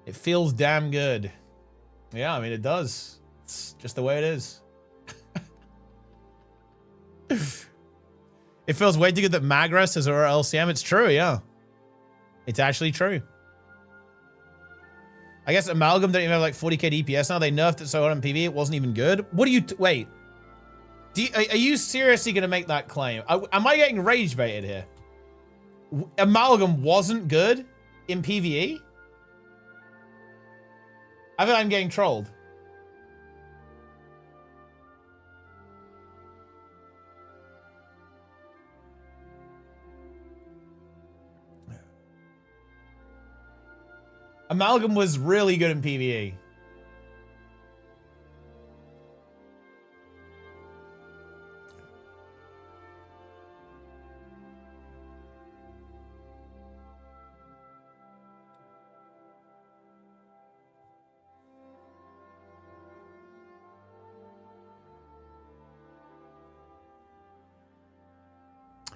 Speaker 1: It feels damn good. Yeah, I mean, it does. It's just the way it is. It feels way too good that Magras has Aura LCM. It's true, yeah. It's actually true. I guess Amalgam don't even have like 40k DPS now. They nerfed it so hard on PvE, it wasn't even good. What do you, wait. Are you seriously gonna make that claim? Am I getting rage baited here? Amalgam wasn't good in PvE? I feel like I'm getting trolled. Amalgam was really good in PvE.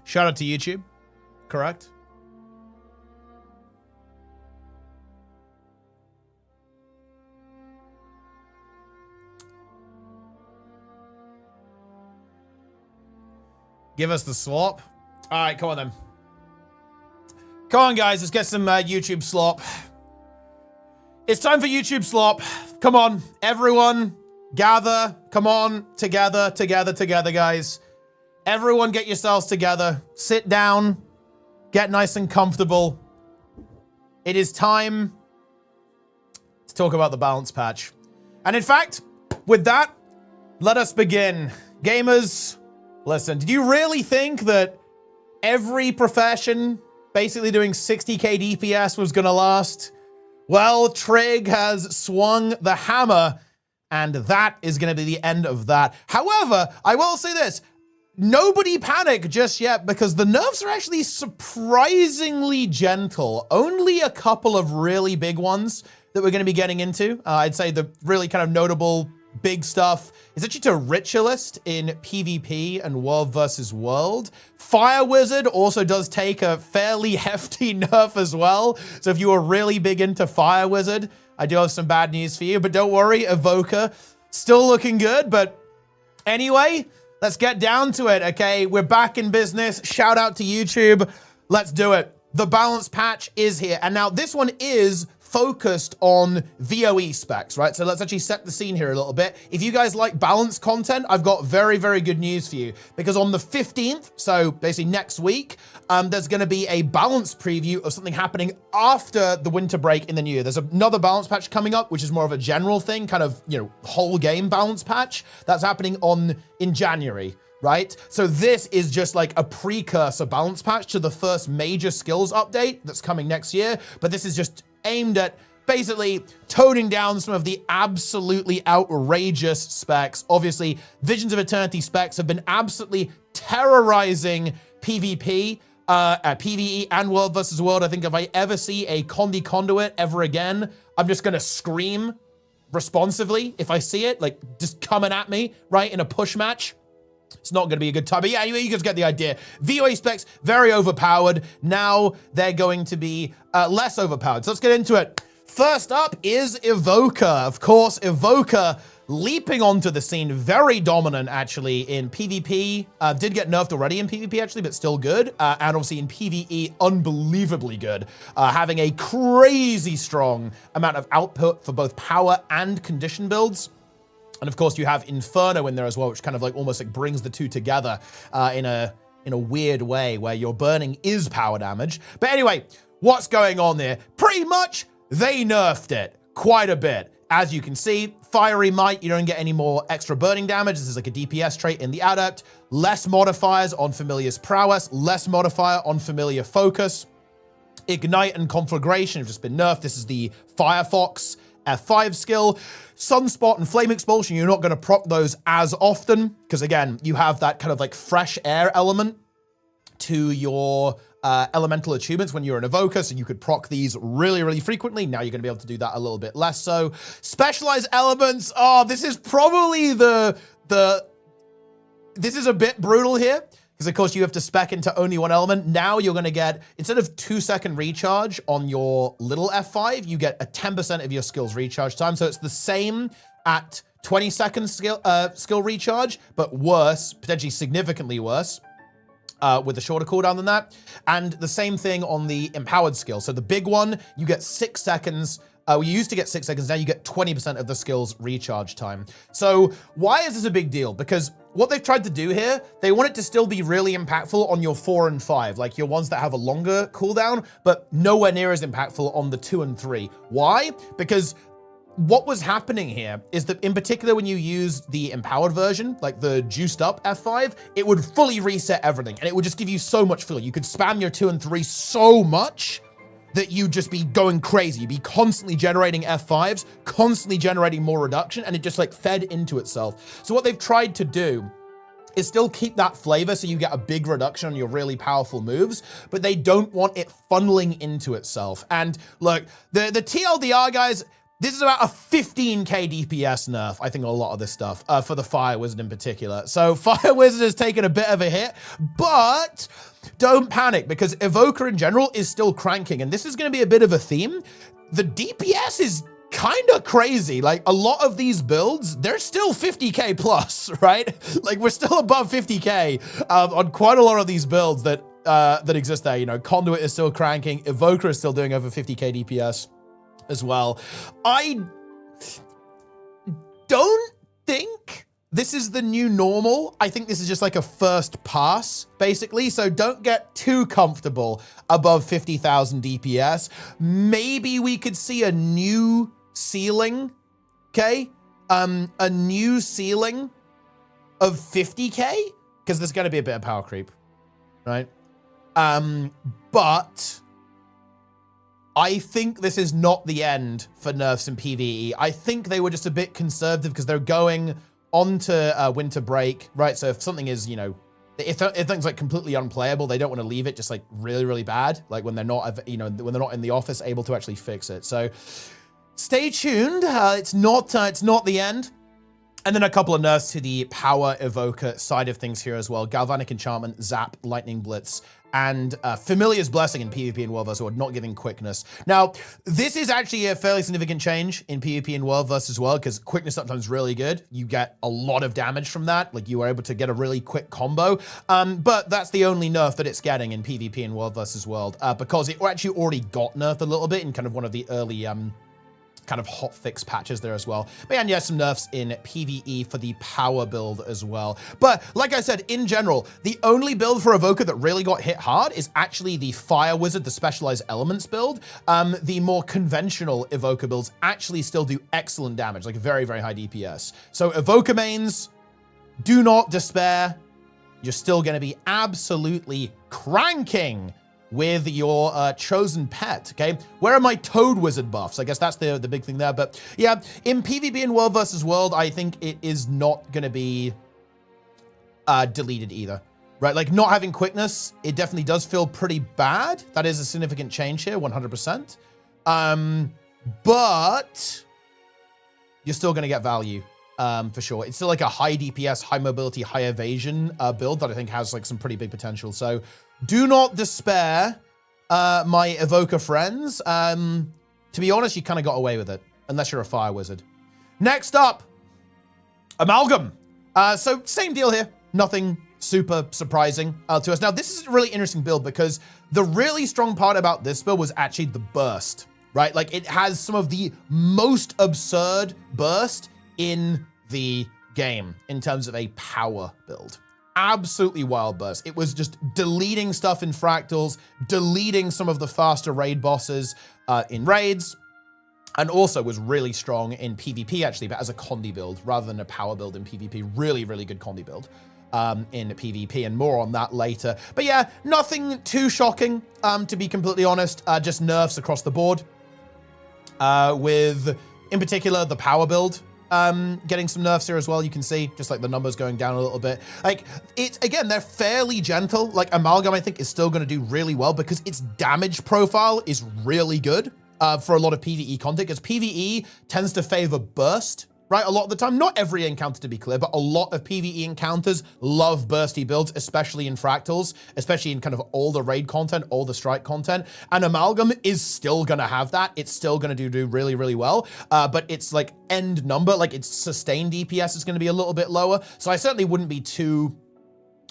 Speaker 1: Shout out to YouTube, correct? Give us the slop. All right, come on then. Come on, guys. Let's get some YouTube slop. It's time for YouTube slop. Come on, everyone. Gather. Come on. Together, guys. Everyone get yourselves together. Sit down. Get nice and comfortable. It is time to talk about the balance patch. And in fact, with that, let us begin. Gamers, listen, did you really think that every profession basically doing 60k DPS was gonna last? Well, TRIG has swung the hammer, and that is gonna be the end of that. However, I will say this, nobody panic just yet, because the nerfs are actually surprisingly gentle. Only a couple of really big ones that we're gonna be getting into. I'd say the really kind of notable big stuff is actually to Ritualist in PvP and World versus World. Fire Wizard also does take a fairly hefty nerf as well. So if you were really big into Fire Wizard, I do have some bad news for you, but don't worry, Evoker still looking good. But anyway, let's get down to it, okay? We're back in business. Shout out to YouTube. Let's do it. the balance patch is here. And now this one is focused on VOE specs, right? So let's actually set the scene here a little bit. If you guys like balance content, I've got very, very good news for you, because on the 15th, so basically next week, there's gonna be a balance preview of something happening after the winter break in the new year. There's another balance patch coming up, which is more of a general thing, kind of, you know, whole game balance patch that's happening in January. Right? So this is just like a precursor balance patch to the first major skills update that's coming next year. But this is just aimed at basically toning down some of the absolutely outrageous specs. Obviously, Visions of Eternity specs have been absolutely terrorizing PvP, PvE and World versus World. I think if I ever see a Condi Conduit ever again, I'm just gonna scream responsively if I see it, like just coming at me, right, in a push match. It's not going to be a good time, but yeah, you guys get the idea. VOE specs, very overpowered. Now they're going to be less overpowered. So let's get into it. First up is Evoker. Of course, Evoker leaping onto the scene, very dominant actually in PvP. Did get nerfed already in PvP actually, but still good. And obviously in PvE, unbelievably good. Having a crazy strong amount of output for both power and condition builds. And of course you have Inferno in there as well, which kind of like almost like brings the two together in a weird way where your burning is power damage. But anyway, what's going on there? Pretty much they nerfed it quite a bit. As you can see, Fiery Might, you don't get any more extra burning damage. This is like a DPS trait in the Adept. Less modifiers on Familiar's Prowess, less modifier on Familiar Focus. Ignite and Conflagration have just been nerfed. This is the Firefox F5 skill. Sunspot and Flame Expulsion, you're not going to proc those as often, because again, you have that kind of like fresh air element to your elemental achievements when you're an Evoker, so you could proc these really, really frequently. Now you're going to be able to do that a little bit less so. Specialized elements, oh, this is probably this is a bit brutal here, because of course you have to spec into only one element. Now you're going to get, instead of 2-second recharge on your little F5, you get a 10% of your skill's recharge time. So it's the same at 20-second skill recharge, but worse, potentially significantly worse, with a shorter cooldown than that. And the same thing on the empowered skill. So the big one, you get 6 seconds. You used to get 6 seconds, now you get 20% of the skill's recharge time. So why is this a big deal? Because what they've tried to do here, they want it to still be really impactful on your 4 and 5, like your ones that have a longer cooldown, but nowhere near as impactful on the 2 and 3. Why? Because what was happening here is that in particular when you use the empowered version, like the juiced up F5, it would fully reset everything and it would just give you so much feel. You could spam your 2 and 3 so much that you'd just be going crazy. You'd be constantly generating F5s, constantly generating more reduction, and it just like fed into itself. So what they've tried to do is still keep that flavor so you get a big reduction on your really powerful moves, but they don't want it funneling into itself. And look, the TLDR guys, this is about a 15k DPS nerf, I think, a lot of this stuff, for the Fire Wizard in particular. So Fire Wizard has taken a bit of a hit, but don't panic, because Evoker in general is still cranking, and this is going to be a bit of a theme. The DPS is kind of crazy. Like, a lot of these builds, they're still 50k plus, right? Like, we're still above 50k on quite a lot of these builds that exist there. You know, Conduit is still cranking, Evoker is still doing over 50k DPS as well. I don't think this is the new normal. I think this is just like a first pass, basically. So don't get too comfortable above 50,000 DPS. Maybe we could see a new ceiling, okay? A new ceiling of 50k, because there's going to be a bit of power creep, right? But I think this is not the end for nerfs in PvE. I think they were just a bit conservative because they're going onto winter break, right? So if something is, you know, if things like completely unplayable, they don't want to leave it just like really, really bad. Like when they're not, you know, when they're not in the office able to actually fix it. So stay tuned. It's not the end. And then a couple of nerfs to the power evoker side of things here as well. Galvanic Enchantment, Zap, Lightning Blitz, and Familiar's Blessing in PvP and World vs. World, not giving quickness. Now, this is actually a fairly significant change in PvP and World vs. World, because quickness sometimes is really good. You get a lot of damage from that. Like, you are able to get a really quick combo. But that's the only nerf that it's getting in PvP and World vs. World, because it actually already got nerfed a little bit in kind of one of the early kind of hot fix patches there as well. But yeah, some nerfs in PvE for the power build as well. But like I said, in general, the only build for Evoker that really got hit hard is actually the Fire Wizard, the Specialized Elements build. The more conventional Evoker builds actually still do excellent damage, like very, very high DPS. So Evoker mains, do not despair. You're still going to be absolutely cranking with your chosen pet, okay? Where are my Toad Wizard buffs? I guess that's the big thing there. But yeah, in PvP and World vs. World, I think it is not going to be deleted either, right? Like, not having quickness, it definitely does feel pretty bad. That is a significant change here, 100%. But you're still going to get value. For sure. It's still like a high DPS, high mobility, high evasion build that I think has like some pretty big potential. So do not despair, my Evoker friends. To be honest, you kind of got away with it, unless you're a Fire Wizard. Next up, Amalgam. So same deal here. Nothing super surprising to us. Now, this is a really interesting build because the really strong part about this build was actually the burst, right? Like, it has some of the most absurd burst in the game in terms of a power build. Absolutely wild burst. It was just deleting stuff in fractals, deleting some of the faster raid bosses in raids, and also was really strong in PvP actually, but as a Condi build rather than a power build in PvP. Really, really good Condi build in PvP, and more on that later. But yeah, nothing too shocking, to be completely honest. Just nerfs across the board with, in particular, the power build. Getting some nerfs here as well. You can see just like the numbers going down a little bit. Like, it's, again, they're fairly gentle. Like, Amalgam, I think, is still going to do really well because its damage profile is really good for a lot of PvE content, because PvE tends to favor burst, right? A lot of the time, not every encounter to be clear, but a lot of PvE encounters love bursty builds, especially in fractals, especially in kind of all the raid content, all the strike content. And Amalgam is still gonna have that. It's still gonna do really, really well. But it's like end number, like its sustained DPS is gonna be a little bit lower. So I certainly wouldn't be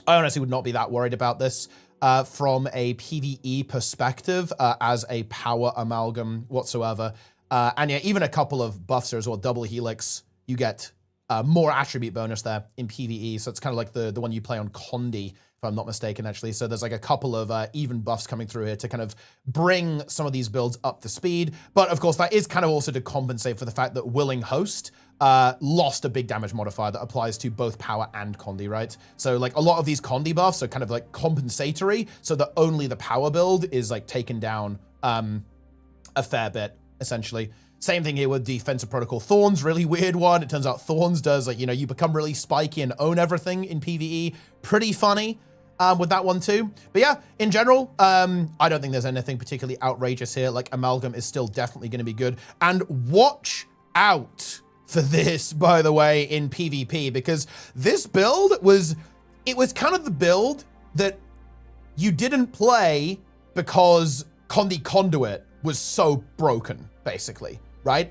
Speaker 1: I honestly would not be that worried about this from a PvE perspective as a power Amalgam whatsoever. And yeah, even a couple of buffs there as well, double Helix. You get more attribute bonus there in PvE. So it's kind of like the one you play on Condi, if I'm not mistaken, actually. So there's like a couple of even buffs coming through here to kind of bring some of these builds up to speed. But of course, that is kind of also to compensate for the fact that Willing Host lost a big damage modifier that applies to both power and Condi, right? So like a lot of these Condi buffs are kind of like compensatory, so that only the power build is like taken down a fair bit, essentially. Same thing here with Defensive Protocol Thorns, really weird one. It turns out Thorns does, like, you know, you become really spiky and own everything in PvE. Pretty funny with that one too. But yeah, in general, I don't think there's anything particularly outrageous here. Like, Amalgam is still definitely going to be good. And watch out for this, by the way, in PvP, because this build was kind of the build that you didn't play because Condi Conduit was so broken, basically, right?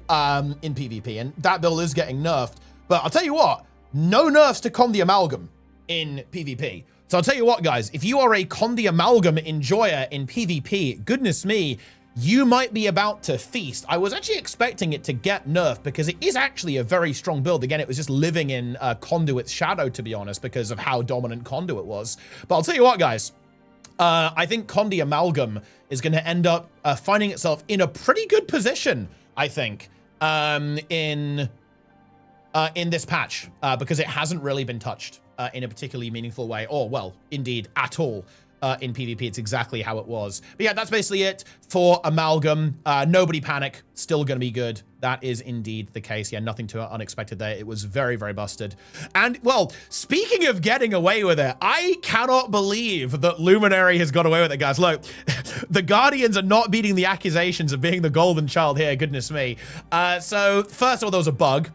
Speaker 1: In PvP, and that build is getting nerfed. But I'll tell you what, no nerfs to Condi Amalgam in PvP. So I'll tell you what, guys, if you are a Condi Amalgam enjoyer in PvP, goodness me, you might be about to feast. I was actually expecting it to get nerfed because it is actually a very strong build. Again, it was just living in Conduit's shadow, to be honest, because of how dominant Conduit was. But I'll tell you what, guys, I think Condi Amalgam is going to end up finding itself in a pretty good position, I think, in this patch, because it hasn't really been touched in a particularly meaningful way, or, well, indeed, at all. In PvP, it's exactly how it was. But yeah, that's basically it for Amalgam. Nobody panic, still gonna be good. That is indeed the case. Yeah, nothing too unexpected there. It was very, very busted. And, well, speaking of getting away with it, I cannot believe that Luminary has got away with it, guys. Look, the Guardians are not beating the accusations of being the golden child here, goodness me. So, first of all, there was a bug.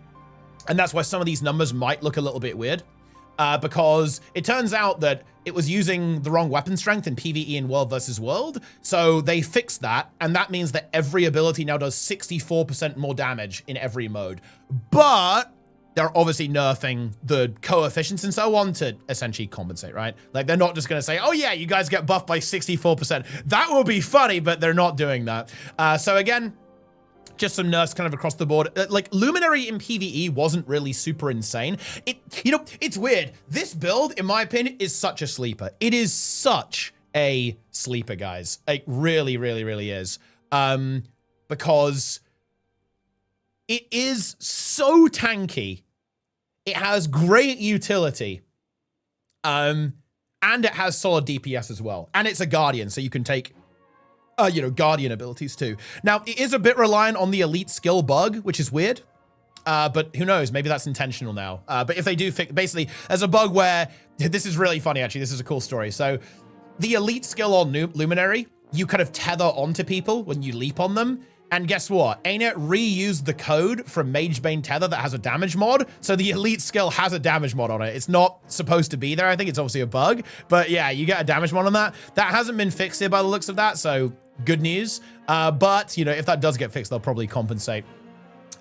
Speaker 1: And that's why some of these numbers might look a little bit weird. Because it turns out that it was using the wrong weapon strength in PvE in World versus World. So they fixed that, and that means that every ability now does 64% more damage in every mode. But they're obviously nerfing the coefficients and so on to essentially compensate, right? Like, they're not just going to say, oh yeah, you guys get buffed by 64%. That will be funny, but they're not doing that. So again, just some nerfs kind of across the board. Like, Luminary in PvE wasn't really super insane. You know, it's weird. This build, in my opinion, is such a sleeper. It is such a sleeper, guys. Like, really, really, really is. Because it is so tanky. It has great utility. And it has solid DPS as well. And it's a Guardian, so you can take you know, Guardian abilities too. Now, it is a bit reliant on the elite skill bug, which is weird. But who knows? Maybe that's intentional now. But if they do fix, basically, there's a bug where, this is really funny, actually. This is a cool story. So the elite skill on Luminary, you kind of tether onto people when you leap on them. And guess what? ArenaNet reused the code from Magebane Tether that has a damage mod. So the elite skill has a damage mod on it. It's not supposed to be there. I think it's obviously a bug. But yeah, you get a damage mod on that. That hasn't been fixed here by the looks of that. So good news. But, you know, if that does get fixed, they'll probably compensate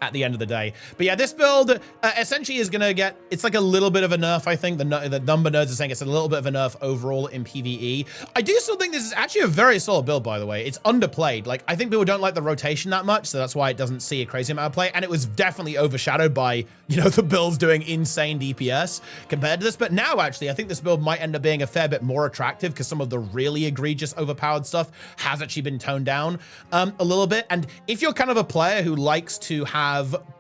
Speaker 1: at the end of the day. But yeah, this build essentially is going to get, it's like a little bit of a nerf, I think. The number nerds are saying it's a little bit of a nerf overall in PvE. I do still think this is actually a very solid build, by the way. It's underplayed. Like, I think people don't like the rotation that much, so that's why it doesn't see a crazy amount of play. And it was definitely overshadowed by, you know, the builds doing insane DPS compared to this. But now, actually, I think this build might end up being a fair bit more attractive because some of the really egregious overpowered stuff has actually been toned down a little bit. And if you're kind of a player who likes to have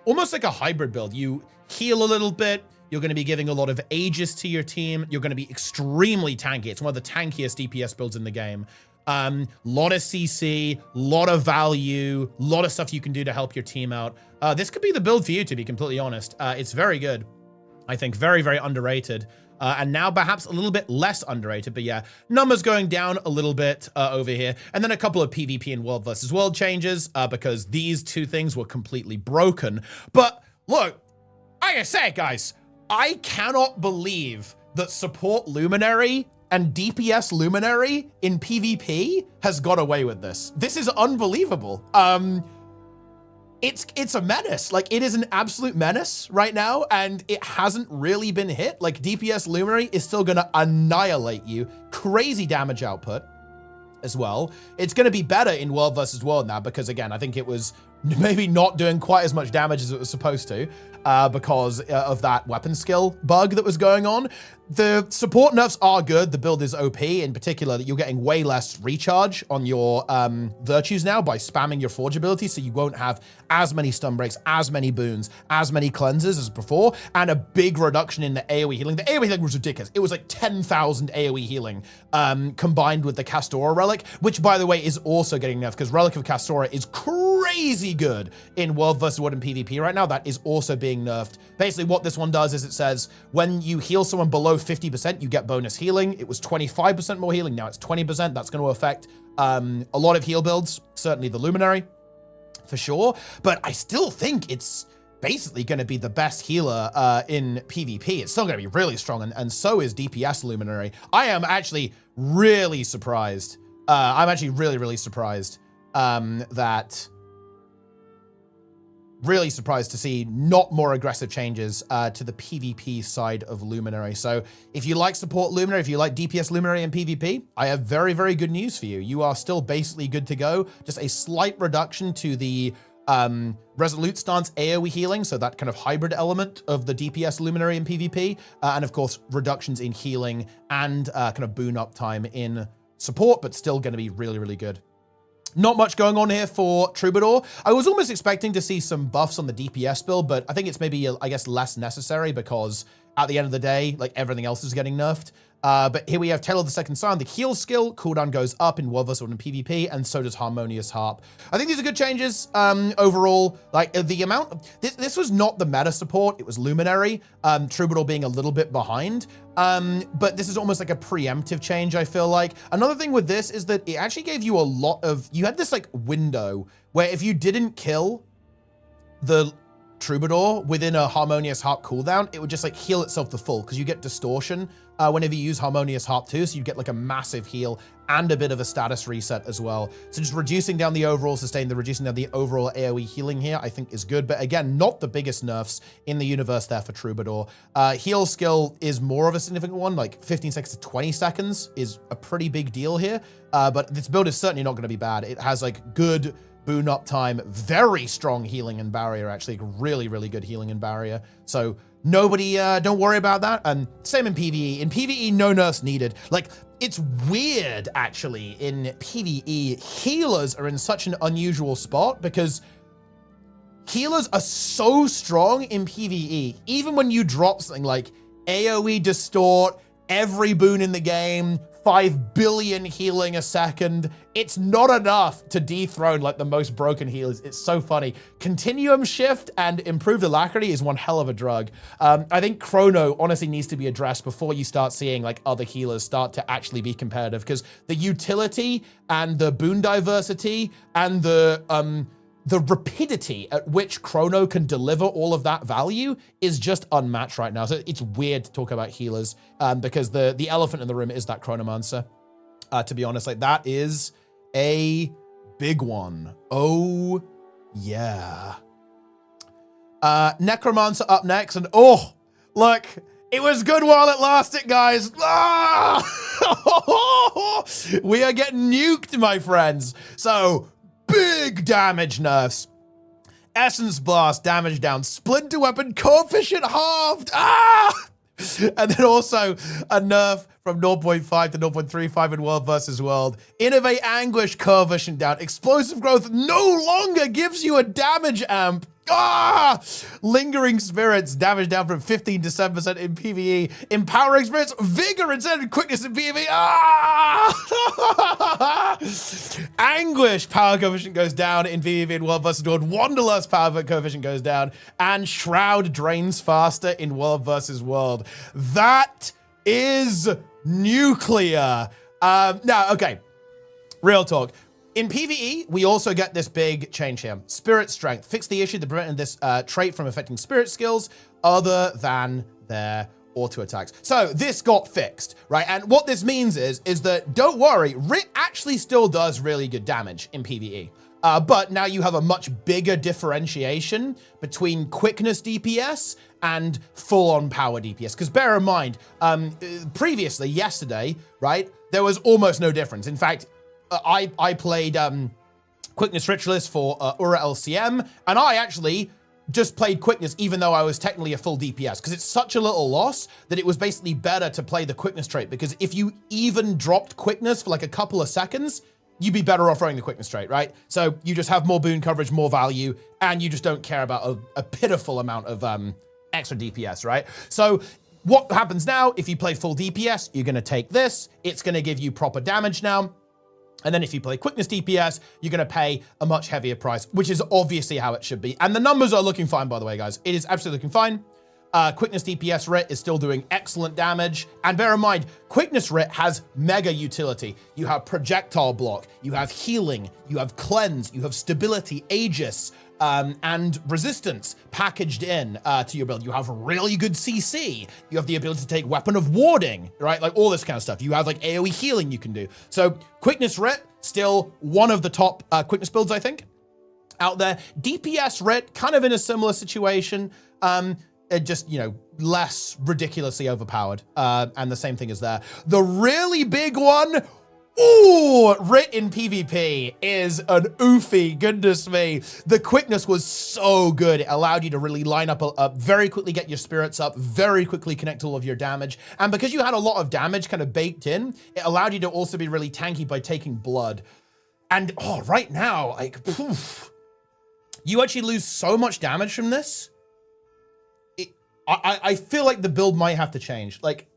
Speaker 1: almost like a hybrid build, you heal a little bit, you're going to be giving a lot of Aegis to your team, you're going to be extremely tanky. It's one of the tankiest DPS builds in the game. Lot of CC, lot of value, lot of stuff you can do to help your team out. This could be the build for you, to be completely honest. It's very good. I think very, very underrated. And now perhaps a little bit less underrated, but yeah, numbers going down a little bit over here. And then a couple of PvP and World versus World changes because these two things were completely broken. But look, like I said, guys, I cannot believe that support Luminary and DPS Luminary in PvP has got away with this. This is unbelievable. It's a menace. Like, it is an absolute menace right now, and it hasn't really been hit. Like, DPS Luminary is still gonna annihilate you. Crazy damage output as well. It's gonna be better in World versus World now because, again, I think it was maybe not doing quite as much damage as it was supposed to because of that weapon skill bug that was going on. The support nerfs are good. The build is OP, in particular that you're getting way less recharge on your virtues now by spamming your forge ability, so you won't have as many stun breaks, as many boons, as many cleanses as before, and a big reduction in the AoE healing. The AoE healing was ridiculous. It was like 10,000 AoE healing combined with the Castora Relic, which, by the way, is also getting nerfed because Relic of Castora is crazy good in World vs. World and PvP right now. That is also being nerfed. Basically, what this one does is it says when you heal someone below 50%, you get bonus healing. It was 25% more healing. Now it's 20%. That's going to affect a lot of heal builds, certainly the Luminary, for sure. But I still think it's basically going to be the best healer in PvP. It's still going to be really strong, and so is DPS Luminary. I am actually really surprised. I'm actually really, really surprised really surprised to see not more aggressive changes to the PvP side of Luminary. So if you like support Luminary, if you like DPS Luminary and PvP, I have very, very good news for you. You are still basically good to go. Just a slight reduction to the Resolute Stance AoE healing, so that kind of hybrid element of the DPS Luminary and PvP, and of course reductions in healing and kind of boon uptime in support, but still going to be really, really good. Not much going on here for Troubadour. I was almost expecting to see some buffs on the DPS build, but I think it's maybe, I guess, less necessary because at the end of the day, like, everything else is getting nerfed. But here we have Tail of the Second Sun. The heal skill cooldown goes up in World vs. World and PvP, and so does Harmonious Harp. I think these are good changes overall. Like, the amount... This was not the meta support. It was Luminary. Troubadour being a little bit behind. But this is almost like a preemptive change, I feel like. Another thing with this is that it actually gave you a lot of... You had this, like, window where if you didn't kill the Troubadour within a Harmonious Harp cooldown, it would just like heal itself to full because you get distortion whenever you use Harmonious Harp too, so you get like a massive heal and a bit of a status reset as well. So just reducing down the overall sustain, reducing down the overall AoE healing here, I think is good. But again, not the biggest nerfs in the universe there for Troubadour. Heal skill is more of a significant one, like 15 seconds to 20 seconds is a pretty big deal here. But this build is certainly not going to be bad. It has like good boon uptime, very strong healing and barrier, actually really, really good healing and barrier. So nobody, don't worry about that. And same in PvE. In PvE, no nerfs needed. Like, it's weird, actually, in PvE, healers are in such an unusual spot because healers are so strong in PvE. Even when you drop something like AoE Distort, every boon in the game, 5 billion healing a second, it's not enough to dethrone like the most broken healers. It's so funny. Continuum shift and improved alacrity is one hell of a drug. I think Chrono honestly needs to be addressed before you start seeing like other healers start to actually be competitive, because the utility and the boon diversity and the rapidity at which Chrono can deliver all of that value is just unmatched right now. So it's weird to talk about healers because the elephant in the room is that Chronomancer. To be honest, like that is a big one. Oh, yeah. Necromancer up next. And oh, look, it was good while it lasted, guys. Ah! We are getting nuked, my friends. So, big damage nerfs. Essence Blast, damage down. Splinter Weapon, coefficient halved. Ah! And then also a nerf from 0.5 to 0.35 in World vs. World. Innovate Anguish, coefficient down. Explosive Growth no longer gives you a damage amp. Ah! Lingering Spirits, damage down from 15 to 7% in PvE. Empowering Spirits, Vigor instead of Quickness in PvE. Ah! Anguish, power coefficient goes down in PvE in World vs. World. Wanderlust, power coefficient goes down. And Shroud drains faster in World vs. World. That is nuclear. Now, okay, real talk. In PvE, we also get this big change here. Spirit Strength. Fix the issue that prevented this trait from affecting spirit skills other than their auto attacks. So this got fixed, right? And what this means is that, don't worry, Writ actually still does really good damage in PvE. But now you have a much bigger differentiation between quickness DPS and full-on power DPS. Because bear in mind, previously, yesterday, right, there was almost no difference. In fact, I played Quickness Ritualist for Ura LCM, and I actually just played Quickness even though I was technically a full DPS, because it's such a little loss that it was basically better to play the Quickness trait, because if you even dropped Quickness for like a couple of seconds, you'd be better off throwing the Quickness trait, right? So you just have more boon coverage, more value, and you just don't care about a pitiful amount of extra DPS, right? So what happens now, if you play full DPS, you're gonna take this, it's gonna give you proper damage now. And then if you play Quickness DPS, you're gonna pay a much heavier price, which is obviously how it should be. And the numbers are looking fine, by the way, guys. It is absolutely looking fine. Quickness DPS Writ is still doing excellent damage. And bear in mind, Quickness Writ has mega utility. You have projectile block, you have healing, you have cleanse, you have stability, Aegis, and resistance packaged in to your build. You have really good CC. You have the ability to take Weapon of Warding, right? Like all this kind of stuff. You have like AoE healing you can do. So Quickness Writ, still one of the top Quickness builds, I think, out there. DPS Writ, kind of in a similar situation. Just, you know, less ridiculously overpowered. And the same thing is there. The really big one, ooh, Writ in PvP is an oofy, goodness me. The quickness was so good. It allowed you to really line up, very quickly get your spirits up, very quickly connect all of your damage. And because you had a lot of damage kind of baked in, it allowed you to also be really tanky by taking blood. And oh, right now, like, poof, you actually lose so much damage from this. I feel like the build might have to change. Like,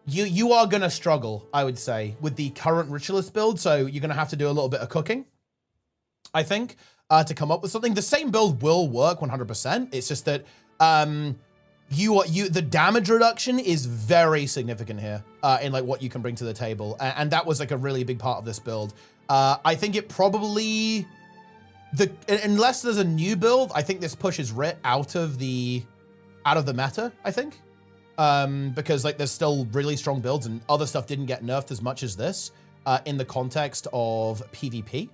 Speaker 1: you are gonna struggle, I would say, with the current Ritualist build. So you're gonna have to do a little bit of cooking, I think, to come up with something. The same build will work 100%. It's just that the damage reduction is very significant here in like what you can bring to the table, and that was like a really big part of this build. I think it probably unless there's a new build, I think this pushes Rit out of the meta, I think. Because like there's still really strong builds and other stuff didn't get nerfed as much as this in the context of PvP.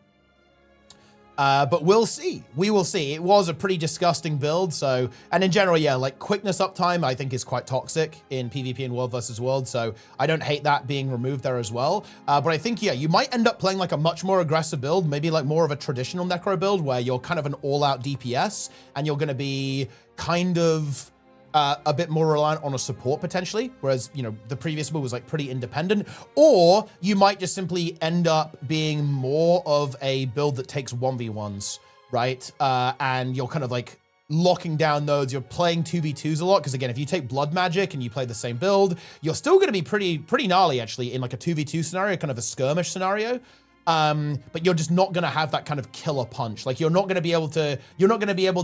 Speaker 1: But we'll see. We will see. It was a pretty disgusting build. So, and in general, yeah, like quickness uptime, I think is quite toxic in PvP and World versus World. So I don't hate that being removed there as well. But I think, yeah, you might end up playing like a much more aggressive build, maybe like more of a traditional Necro build where you're kind of an all-out DPS and you're going to be kind of a bit more reliant on a support potentially, whereas, you know, the previous build was like pretty independent. Or you might just simply end up being more of a build that takes 1v1s, right? And you're kind of like locking down nodes. You're playing 2v2s a lot, because again, if you take Blood Magic and you play the same build, you're still going to be pretty gnarly actually in like a 2v2 scenario, kind of a skirmish scenario. But you're just not going to have that kind of killer punch. Like you're not going to be able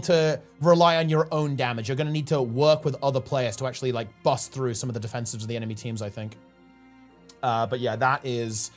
Speaker 1: to rely on your own damage. You're going to need to work with other players to actually like bust through some of the defensives of the enemy teams, I think. But yeah, that is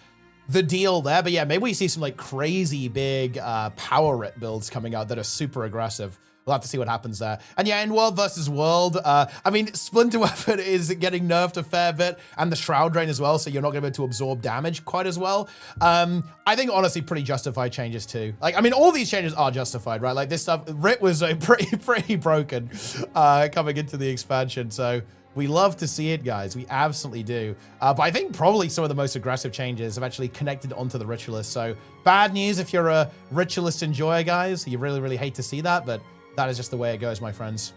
Speaker 1: the deal there. But yeah, maybe we see some like crazy big power Rit builds coming out that are super aggressive. We'll have to see what happens there. And yeah, in World versus World, I mean, Splinter Weapon is getting nerfed a fair bit, and the Shroud Drain as well, so you're not going to be able to absorb damage quite as well. I think, honestly, pretty justified changes too. Like, I mean, all these changes are justified, right? Like, this stuff, Rit was pretty broken coming into the expansion, so we love to see it, guys. We absolutely do. But I think probably some of the most aggressive changes have actually connected onto the Ritualist, so bad news if you're a Ritualist enjoyer, guys. You really, really hate to see that, but that is just the way it goes, my friends.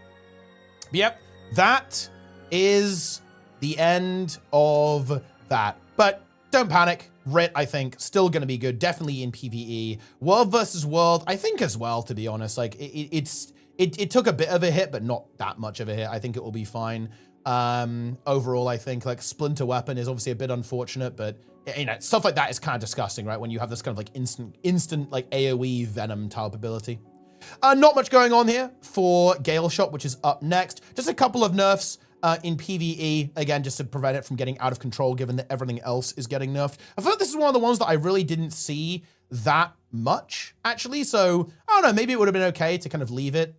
Speaker 1: But yep, that is the end of that. But don't panic. Rit, I think, still going to be good. Definitely in PvE. World versus World, I think as well, to be honest. Like, it took a bit of a hit, but not that much of a hit. I think it will be fine. Overall, I think, like, Splinter Weapon is obviously a bit unfortunate, but, you know, stuff like that is kind of disgusting, right? When you have this kind of, like, instant like, AoE Venom type ability. Not much going on here for Gale Shot, which is up next. Just a couple of nerfs in PvE, again, just to prevent it from getting out of control, given that everything else is getting nerfed. I feel like this is one of the ones that I really didn't see that much, actually. So, I don't know, maybe it would have been okay to kind of leave it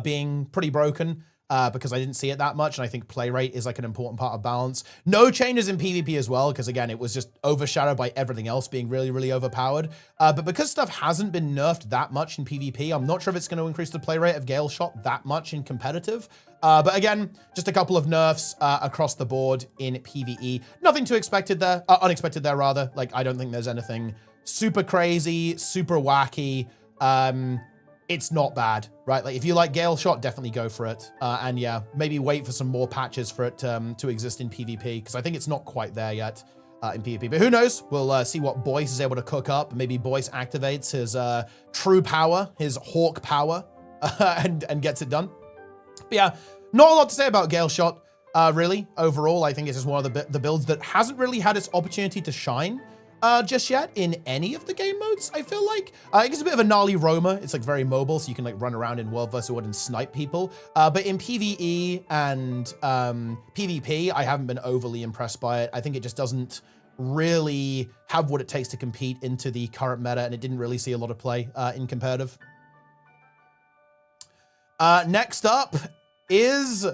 Speaker 1: being pretty broken. Because I didn't see it that much, and I think play rate is like an important part of balance. No changes in PvP as well, because again, it was just overshadowed by everything else being really, really overpowered. But because stuff hasn't been nerfed that much in PvP, I'm not sure if it's going to increase the play rate of Gale Shot that much in competitive. But again, just a couple of nerfs across the board in PvE. Nothing too unexpected there, rather. Like, I don't think there's anything super crazy, super wacky. It's not bad, right? Like, if you like Gale Shot, definitely go for it. And yeah, maybe wait for some more patches for it to exist in PvP, because I think it's not quite there yet in PvP. But who knows? We'll see what Boyce is able to cook up. Maybe Boyce activates his true power, his Hawk power, and gets it done. But yeah, not a lot to say about Gale Shot, really. Overall, I think it's just one of the builds that hasn't really had its opportunity to shine just yet in any of the game modes, I feel like. It's a bit of a gnarly roamer. It's like very mobile, so you can like run around in World vs. World and snipe people. But in PvE and PvP, I haven't been overly impressed by it. I think it just doesn't really have what it takes to compete into the current meta, and it didn't really see a lot of play in competitive. Next up is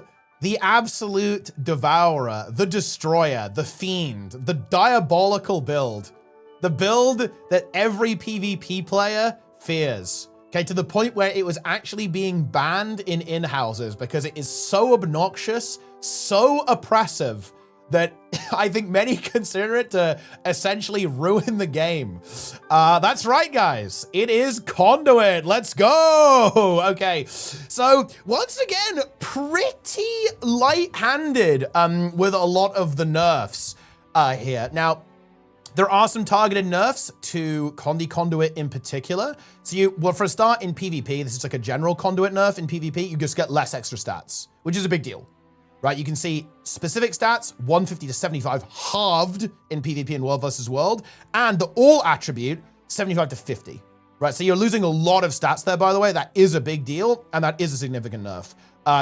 Speaker 1: the Absolute Devourer, the Destroyer, the Fiend, the diabolical build. The build that every PvP player fears. Okay, to the point where it was actually being banned in in-houses because it is so obnoxious, so oppressive, that I think many consider it to essentially ruin the game. That's right, guys. It is Conduit. Let's go. Okay, so once again, pretty light-handed with a lot of the nerfs here. Now, there are some targeted nerfs to Conduit in particular. So well, for a start, in PvP, this is like a general Conduit nerf. In PvP, you just get less extra stats, which is a big deal. Right, you can see specific stats, 150 to 75 halved in PvP and World vs. World, and the all attribute, 75 to 50. Right, so you're losing a lot of stats there, by the way. That is a big deal, and that is a significant nerf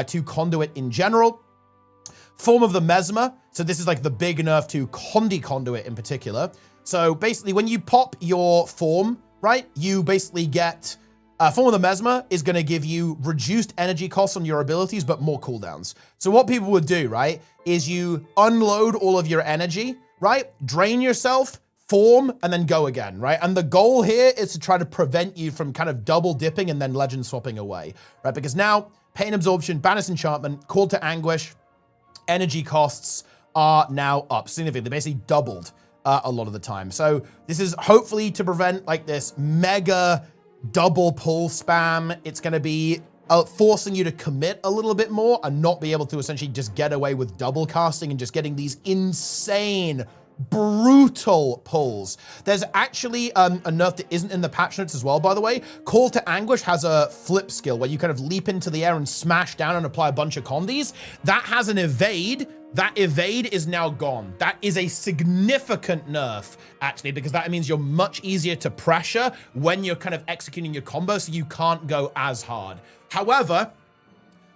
Speaker 1: to Conduit in general. Form of the Mesmer, so this is like the big nerf to Conduit in particular. So basically, when you pop your form right? You basically get Form of the Mesmer is going to give you reduced energy costs on your abilities, but more cooldowns. So what people would do, right, is you unload all of your energy, right? Drain yourself, form, and then go again, right? And the goal here is to try to prevent you from kind of double dipping and then legend swapping away, right? Because now Pain Absorption, Banish Enchantment, Call to Anguish, energy costs are now up significantly. They basically doubled a lot of the time. So this is hopefully to prevent like this mega double pull spam. It's going to be forcing you to commit a little bit more and not be able to essentially just get away with double casting and just getting these insane, brutal pulls. There's actually a nerf that isn't in the patch notes as well, by the way. Call to Anguish has a flip skill where you kind of leap into the air and smash down and apply a bunch of condis. That has an evade. That evade is now gone. That is a significant nerf, actually, because that means you're much easier to pressure when you're kind of executing your combo, so you can't go as hard. However,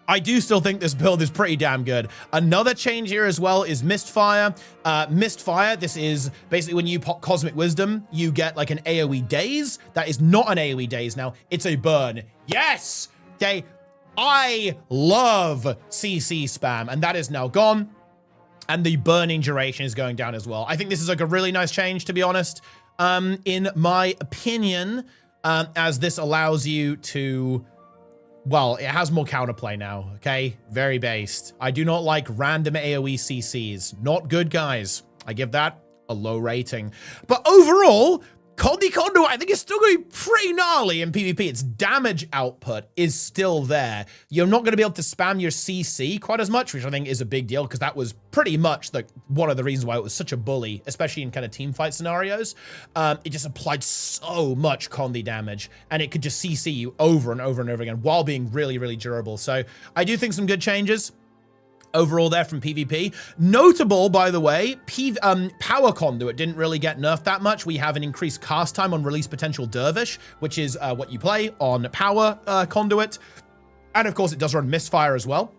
Speaker 1: I do still think this build is pretty damn good. Another change here as well is Mistfire. Mistfire, this is basically when you pop Cosmic Wisdom, you get like an AoE daze. That is not an AoE daze now, it's a burn. Yes! Okay, I love CC spam, and that is now gone. And the burning duration is going down as well. I think this is like a really nice change, to be honest, in my opinion, as this allows you to, well, it has more counterplay now, okay? Very based. I do not like random AoE CCs. Not good, guys. I give that a low rating. But overall, Conduit, I think it's still going to be pretty gnarly in PvP. Its damage output is still there. You're not going to be able to spam your CC quite as much, which I think is a big deal, because that was pretty much one of the reasons why it was such a bully, especially in kind of team fight scenarios. It just applied so much Condi damage, and it could just CC you over and over and over again while being really, really durable. So I do think some good changes overall there from PvP. Notable, by the way, Power Conduit didn't really get nerfed that much. We have an increased cast time on Release Potential Dervish, which is what you play on Power Conduit. And of course, it does run Misfire as well.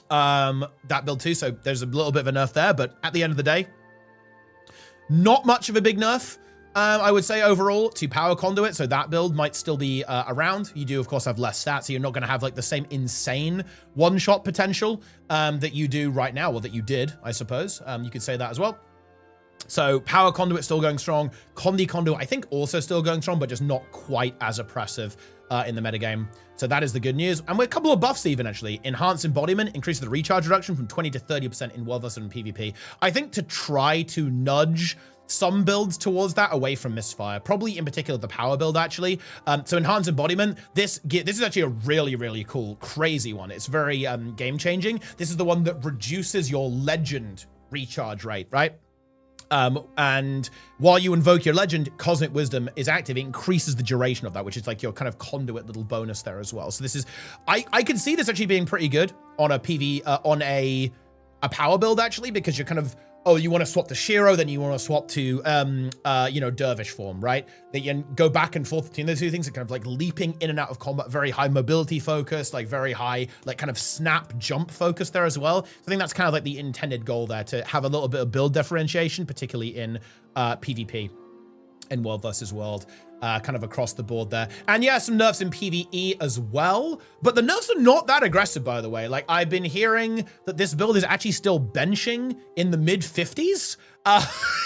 Speaker 1: That build too, so there's a little bit of a nerf there, but at the end of the day, not much of a big nerf. I would say overall to Power Conduit, so that build might still be around. You do, of course, have less stats, so you're not going to have like the same insane one-shot potential that you do right now, or that you did, I suppose. You could say that as well. So Power Conduit still going strong. Conduit, I think, also still going strong, but just not quite as oppressive in the metagame. So that is the good news. And with a couple of buffs even, actually. Enhanced Embodiment increases the recharge reduction from 20 to 30% in World vs. and PvP. I think to try to nudge some builds towards that away from Misfire, probably in particular the power build, actually. So Enhanced Embodiment, this is actually a really, really cool, crazy one. It's very game-changing. This is the one that reduces your legend recharge rate, right? And while you invoke your legend, Cosmic Wisdom is active. It increases the duration of that, which is like your kind of conduit little bonus there as well. So this is, I can see this actually being pretty good on a on a power build, actually, because you're kind of, oh, you want to swap to Shiro, then you want to swap to, you know, Dervish form, right? That you go back and forth between those two things, are kind of like leaping in and out of combat, very high mobility focus, like very high, like kind of snap jump focus there as well. So I think that's kind of like the intended goal there, to have a little bit of build differentiation, particularly in PvP and World versus World. Kind of across the board there. And yeah, some nerfs in PvE as well, but the nerfs are not that aggressive, by the way. Like, I've been hearing that this build is actually still benching in the mid 50s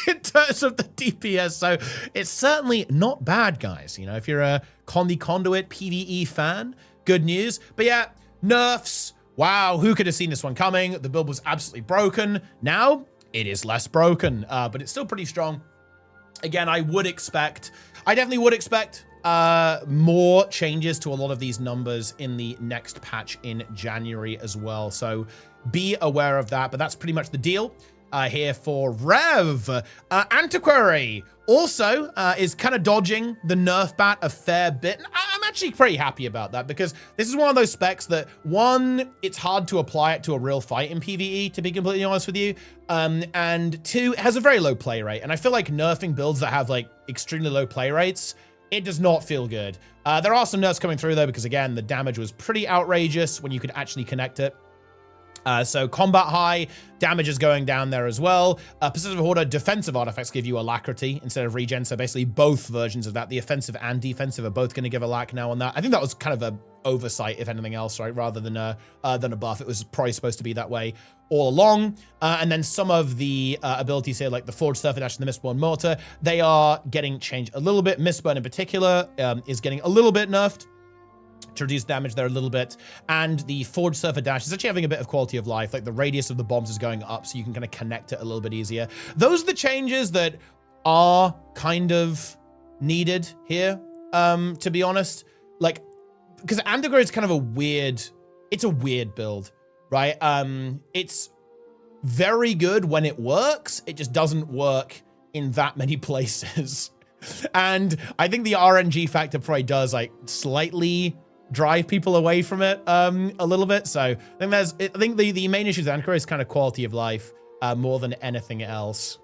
Speaker 1: in terms of the DPS, so it's certainly not bad, guys. You know, if you're a Conduit PvE fan, good news. But yeah, nerfs, wow, who could have seen this one coming? The build was absolutely broken. Now, it is less broken, but it's still pretty strong. Again, I definitely would expect more changes to a lot of these numbers in the next patch in January as well. So be aware of that, but that's pretty much the deal here for Rev. Antiquary also is kind of dodging the nerf bat a fair bit. I'm actually pretty happy about that, because this is one of those specs that, one, it's hard to apply it to a real fight in PvE, to be completely honest with you. And two, it has a very low play rate. And I feel like nerfing builds that have like extremely low play rates, it does not feel good. There are some nerfs coming through though, because again, the damage was pretty outrageous when you could actually connect it. So combat high, damage is going down there as well. Persistent Order defensive artifacts give you alacrity instead of regen. So basically both versions of that, the offensive and defensive, are both going to give a lack now on that. I think that was kind of a oversight, if anything else, right? Rather than a buff. It was probably supposed to be that way all along. And then some of the abilities here, like the Forged Surfer Dash and the Mistborn Mortar, they are getting changed a little bit. Mistborn in particular is getting a little bit nerfed to reduce damage there a little bit. And the Forged Surfer Dash is actually having a bit of quality of life. Like the radius of the bombs is going up, so you can kind of connect it a little bit easier. Those are the changes that are kind of needed here, to be honest. Like, because Andogre is kind of a weird build, right? It's very good when it works. It just doesn't work in that many places. And I think the RNG factor probably does like slightly drive people away from it a little bit. So I think the main issue with Andogre is kind of quality of life more than anything else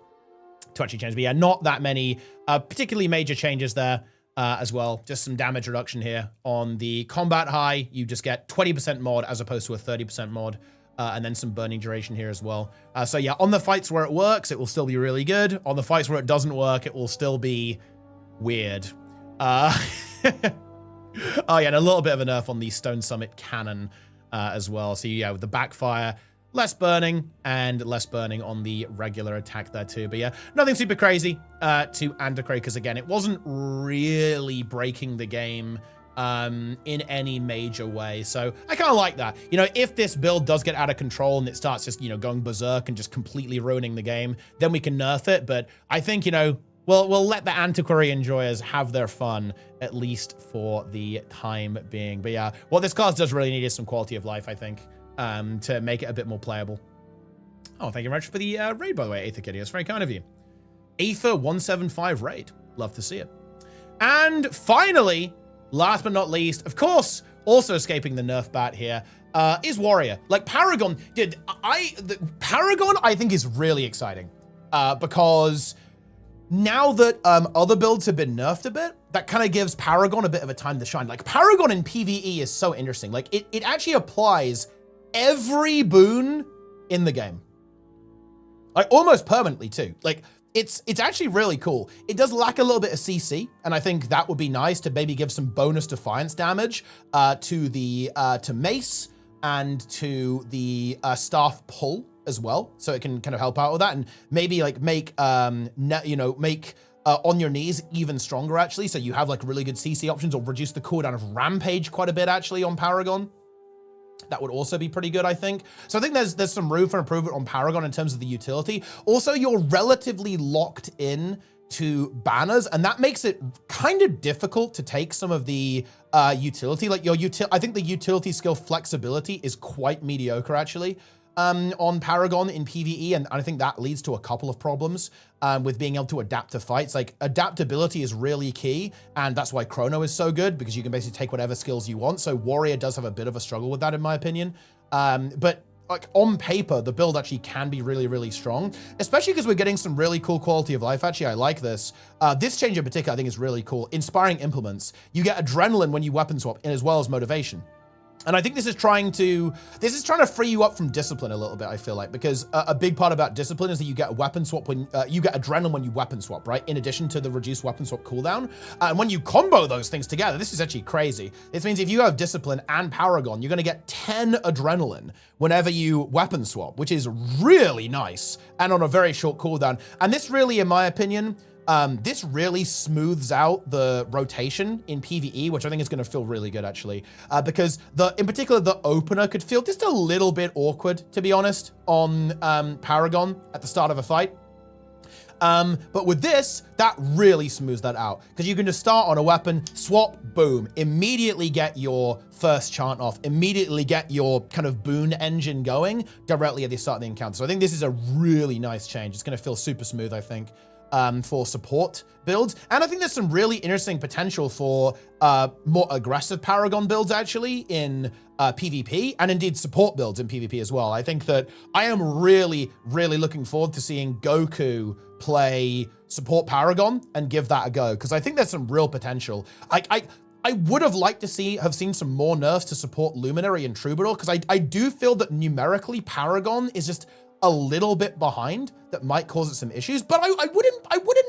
Speaker 1: to actually change. But yeah, not that many particularly major changes there. As well, just some damage reduction here on the combat high. You just get 20% mod as opposed to a 30% mod, and then some burning duration here as well. So yeah, on the fights where it works, it will still be really good. On the fights where it doesn't work, it will still be weird. Oh yeah, and a little bit of a nerf on the Stone Summit cannon as well. So yeah, with the backfire, less burning and less burning on the regular attack there too. But yeah, nothing super crazy to Andogre, because again, it wasn't really breaking the game in any major way. So I kind of like that. You know, if this build does get out of control and it starts just, you know, going berserk and just completely ruining the game, then we can nerf it. But I think, you know, we'll let the Antiquary enjoyers have their fun, at least for the time being. But yeah, what this class does really need is some quality of life, I think. To make it a bit more playable. Oh, thank you very much for the raid, by the way, Aether Kitty. That's very kind of you. Aether175 raid. Love to see it. And finally, last but not least, of course, also escaping the nerf bat here, is Warrior. Like Paragon, Paragon I think is really exciting because now that other builds have been nerfed a bit, that kind of gives Paragon a bit of a time to shine. Like Paragon in PvE is so interesting. Like it actually applies every boon in the game, like almost permanently too. Like it's actually really cool. It does lack a little bit of CC, and I think that would be nice to maybe give some bonus defiance damage to Mace and to the staff pull as well, so it can kind of help out with that, and maybe like make on your knees even stronger actually, so you have like really good CC options, or reduce the cooldown of Rampage quite a bit actually on Paragon. That would also be pretty good, I think. So I think there's some room for improvement on Paragon in terms of the utility. Also, you're relatively locked in to banners, and that makes it kind of difficult to take some of the utility. Like I think the utility skill flexibility is quite mediocre actually on Paragon in PvE, and I think that leads to a couple of problems with being able to adapt to fights. Like adaptability is really key, and that's why Chrono is so good, because you can basically take whatever skills you want. So Warrior does have a bit of a struggle with that in my opinion, but like on paper, the build actually can be really, really strong, especially because we're getting some really cool quality of life. Actually, I like this. This change in particular, I think is really cool. Inspiring Implements. You get adrenaline when you weapon swap, as well as motivation. And I think this is trying to free you up from discipline a little bit, I feel like, because a big part about discipline is that you get a weapon swap when you get adrenaline when you weapon swap, right? In addition to the reduced weapon swap cooldown. And when you combo those things together, this is actually crazy. This means if you have discipline and Paragon, you're going to get 10 adrenaline whenever you weapon swap, which is really nice and on a very short cooldown. And this really, in my opinion, this really smooths out the rotation in PvE, which I think is going to feel really good actually, because in particular, the opener could feel just a little bit awkward, to be honest, on Paragon at the start of a fight. But with this, that really smooths that out, because you can just start on a weapon, swap, boom, immediately get your first chant off, immediately get your kind of boon engine going directly at the start of the encounter. So I think this is a really nice change. It's going to feel super smooth, I think. For support builds. And I think there's some really interesting potential for more aggressive Paragon builds actually in PvP, and indeed support builds in PvP as well. I think that I am really, really looking forward to seeing Goku play support Paragon and give that a go, because I think there's some real potential. I would have liked to have seen some more nerfs to support Luminary and Troubadour, because I do feel that numerically Paragon is just a little bit behind. That might cause it some issues, but I wouldn't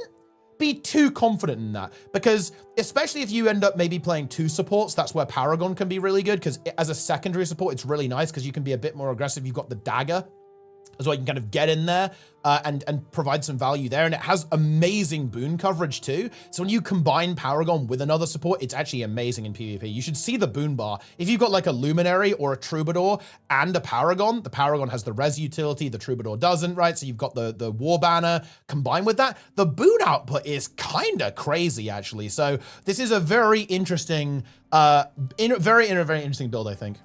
Speaker 1: be too confident in that, because especially if you end up maybe playing 2 supports, that's where Paragon can be really good, because as a secondary support, it's really nice because you can be a bit more aggressive. You've got the dagger as well. You can kind of get in there and provide some value there. And it has amazing boon coverage too. So when you combine Paragon with another support, it's actually amazing in PvP. You should see the boon bar. If you've got like a Luminary or a Troubadour and a Paragon, the Paragon has the res utility, the Troubadour doesn't, right? So you've got the War Banner combined with that. The boon output is kind of crazy, actually. So this is a very interesting, very interesting build, I think.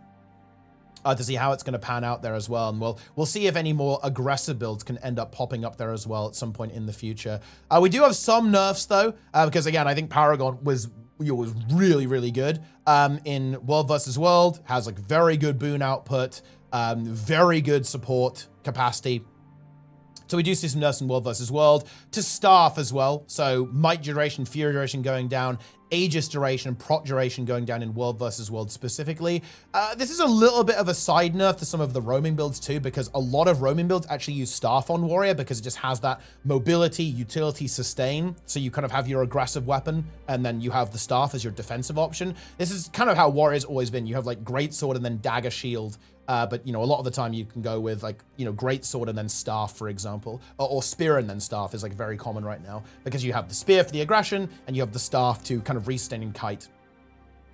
Speaker 1: To see how it's going to pan out there as well. And we'll see if any more aggressive builds can end up popping up there as well at some point in the future. We do have some nerfs though, because again, I think Paragon was really, really good in World vs. World, has like very good boon output, very good support capacity. So we do see some nerfs in World vs. World to staff as well. So Might duration, Fury duration going down, Aegis duration, Prot duration going down in World vs. World specifically. This is a little bit of a side nerf to some of the roaming builds too, because a lot of roaming builds actually use staff on Warrior because it just has that mobility, utility, sustain. So you kind of have your aggressive weapon and then you have the staff as your defensive option. This is kind of how Warrior's always been. You have like Greatsword and then Dagger Shield. But, you know, a lot of the time you can go with like, you know, Greatsword and then Staff, for example, or Spear and then Staff is like very common right now because you have the Spear for the aggression and you have the Staff to kind of restain and kite.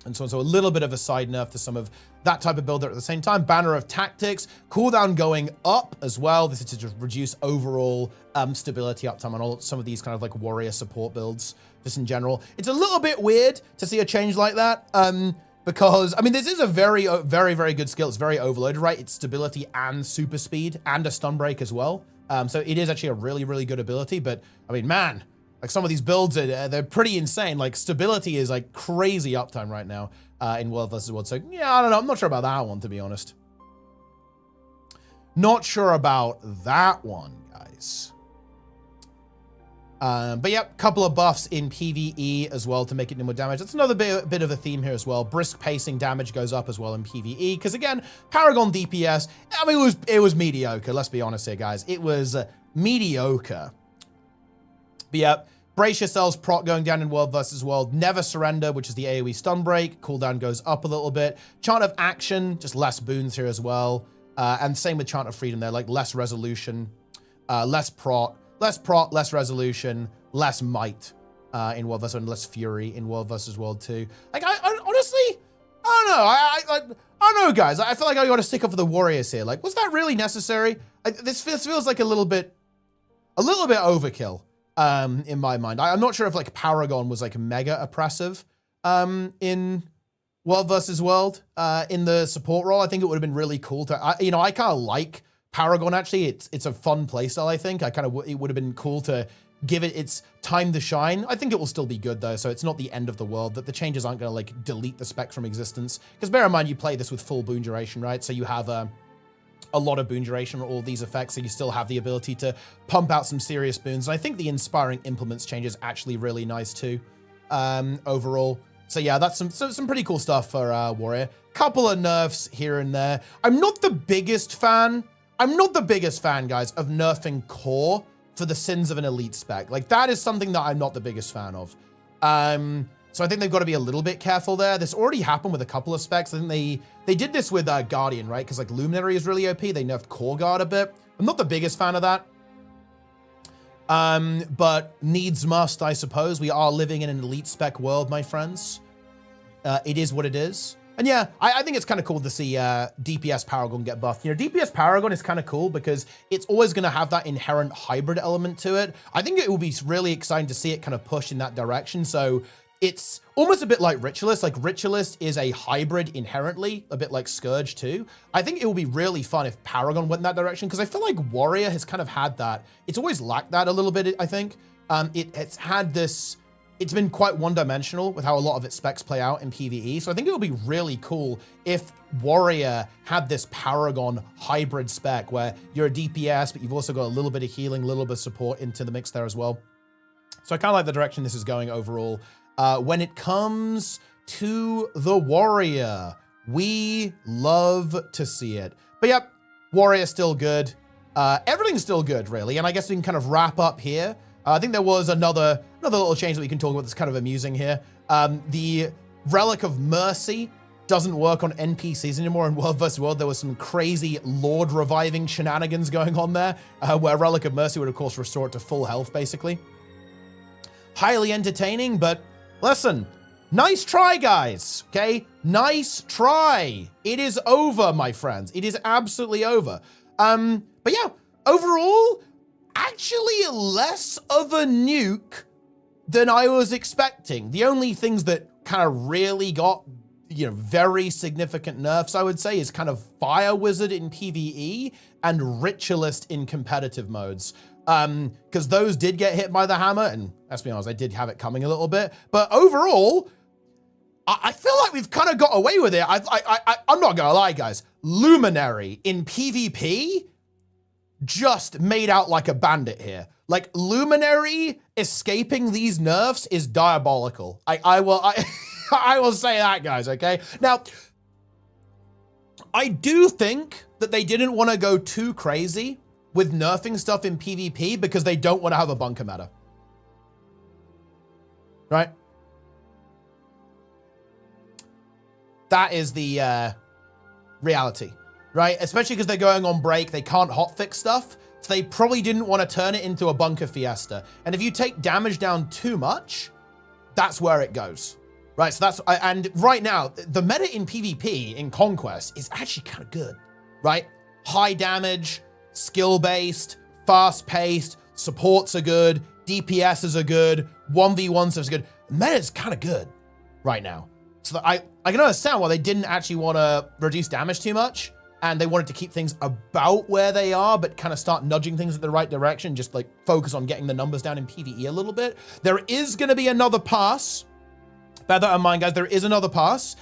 Speaker 1: And so a little bit of a side nerf to some of that type of build there at the same time. Banner of Tactics, cooldown going up as well. This is to just reduce overall stability uptime on all some of these kind of like warrior support builds just in general. It's a little bit weird to see a change like that. Because, I mean, this is a very, very good skill. It's very overloaded, right? It's stability and super speed and a stun break as well. So it is actually a really, really good ability. But, I mean, man, like some of these builds, they're pretty insane. Like stability is like crazy uptime right now in World vs. World. So, yeah, I don't know. I'm not sure about that one, to be honest. Not sure about that one, guys. But yeah, couple of buffs in PvE as well to make it do more damage. That's another bit of a theme here as well. Brisk pacing damage goes up as well in PvE. Because again, Paragon DPS, I mean, it was mediocre. Let's be honest here, guys. It was mediocre. But yeah, brace yourselves, Prot going down in World vs. World. Never Surrender, which is the AoE stun break. Cooldown goes up a little bit. Chant of Action, just less boons here as well. And same with Chant of Freedom there, like less resolution, less Prot. Less Prot, less resolution, less might in World vs. World, and less fury in World vs. World 2. Like, I honestly, I don't know. I don't know, guys. I feel like I got to stick up for the warriors here. Like, was that really necessary? This feels like a little bit overkill in my mind. I'm not sure if like Paragon was like mega oppressive in World vs. World in the support role. I think it would have been really cool to, I kind of like Paragon, actually. It's a fun playstyle, I think. It would have been cool to give it its time to shine. I think it will still be good, though, so it's not the end of the world. That the changes aren't going to, like, delete the spec from existence. Because bear in mind, you play this with full boon duration, right? So you have a lot of boon duration on all these effects, so you still have the ability to pump out some serious boons. And I think the Inspiring Implements change is actually really nice, too, overall. So yeah, that's some pretty cool stuff for Warrior. Couple of nerfs here and there. I'm not the biggest fan, guys, of nerfing core for the sins of an elite spec. Like, that is something that I'm not the biggest fan of. So I think they've got to be a little bit careful there. This already happened with a couple of specs. I think they did this with Guardian, right? Because, like, Luminary is really OP. They nerfed Core Guard a bit. I'm not the biggest fan of that. But needs must, I suppose. We are living in an elite spec world, my friends. It is what it is. And yeah, I think it's kind of cool to see DPS Paragon get buffed. You know, DPS Paragon is kind of cool because it's always going to have that inherent hybrid element to it. I think it will be really exciting to see it kind of push in that direction. So it's almost a bit like Ritualist. Like, Ritualist is a hybrid inherently, a bit like Scourge too. I think it will be really fun if Paragon went in that direction because I feel like Warrior has kind of had that. It's always lacked that a little bit, I think. It's had this... It's been quite one-dimensional with how a lot of its specs play out in PvE. So I think it would be really cool if Warrior had this Paragon hybrid spec where you're a DPS, but you've also got a little bit of healing, a little bit of support into the mix there as well. So I kind of like the direction this is going overall. When it comes to the warrior. We love to see it. But yep, warrior still good. Everything's still good, really. And I guess we can kind of wrap up here. I think there was another little change that we can talk about that's kind of amusing here. The Relic of Mercy doesn't work on NPCs anymore in World vs. World. There was some crazy Lord reviving shenanigans going on there, where Relic of Mercy would, of course, restore it to full health, basically. Highly entertaining, but listen, nice try, guys, okay? Nice try. It is over, my friends. It is absolutely over. But yeah, overall, actually less of a nuke than I was expecting. The only things that kind of really got, you know, very significant nerfs, I would say, is kind of Fire Wizard in PvE and Ritualist in competitive modes. Because those did get hit by the hammer, and let's be honest, I did have it coming a little bit. But overall, I feel like we've kind of got away with it. I'm not gonna lie, guys. Luminary in PvP just made out like a bandit here. Like, Luminary escaping these nerfs is diabolical. I will say that, guys, okay? Now, I do think that they didn't want to go too crazy with nerfing stuff in PvP because they don't want to have a bunker meta. Right? That is the reality, right? Especially because they're going on break, they can't hotfix stuff, so they probably didn't want to turn it into a bunker fiesta. And if you take damage down too much, that's where it goes, right? So that's, and right now, the meta in PvP in Conquest is actually kind of good, right? High damage, skill-based, fast-paced, supports are good, DPSs are good, 1v1 stuff's good. The meta's kind of good right now. So I can understand why they didn't actually want to reduce damage too much, and they wanted to keep things about where they are, but kind of start nudging things in the right direction, just like focus on getting the numbers down in PvE a little bit. There is going to be another pass. Bear that in mind, guys. There is another pass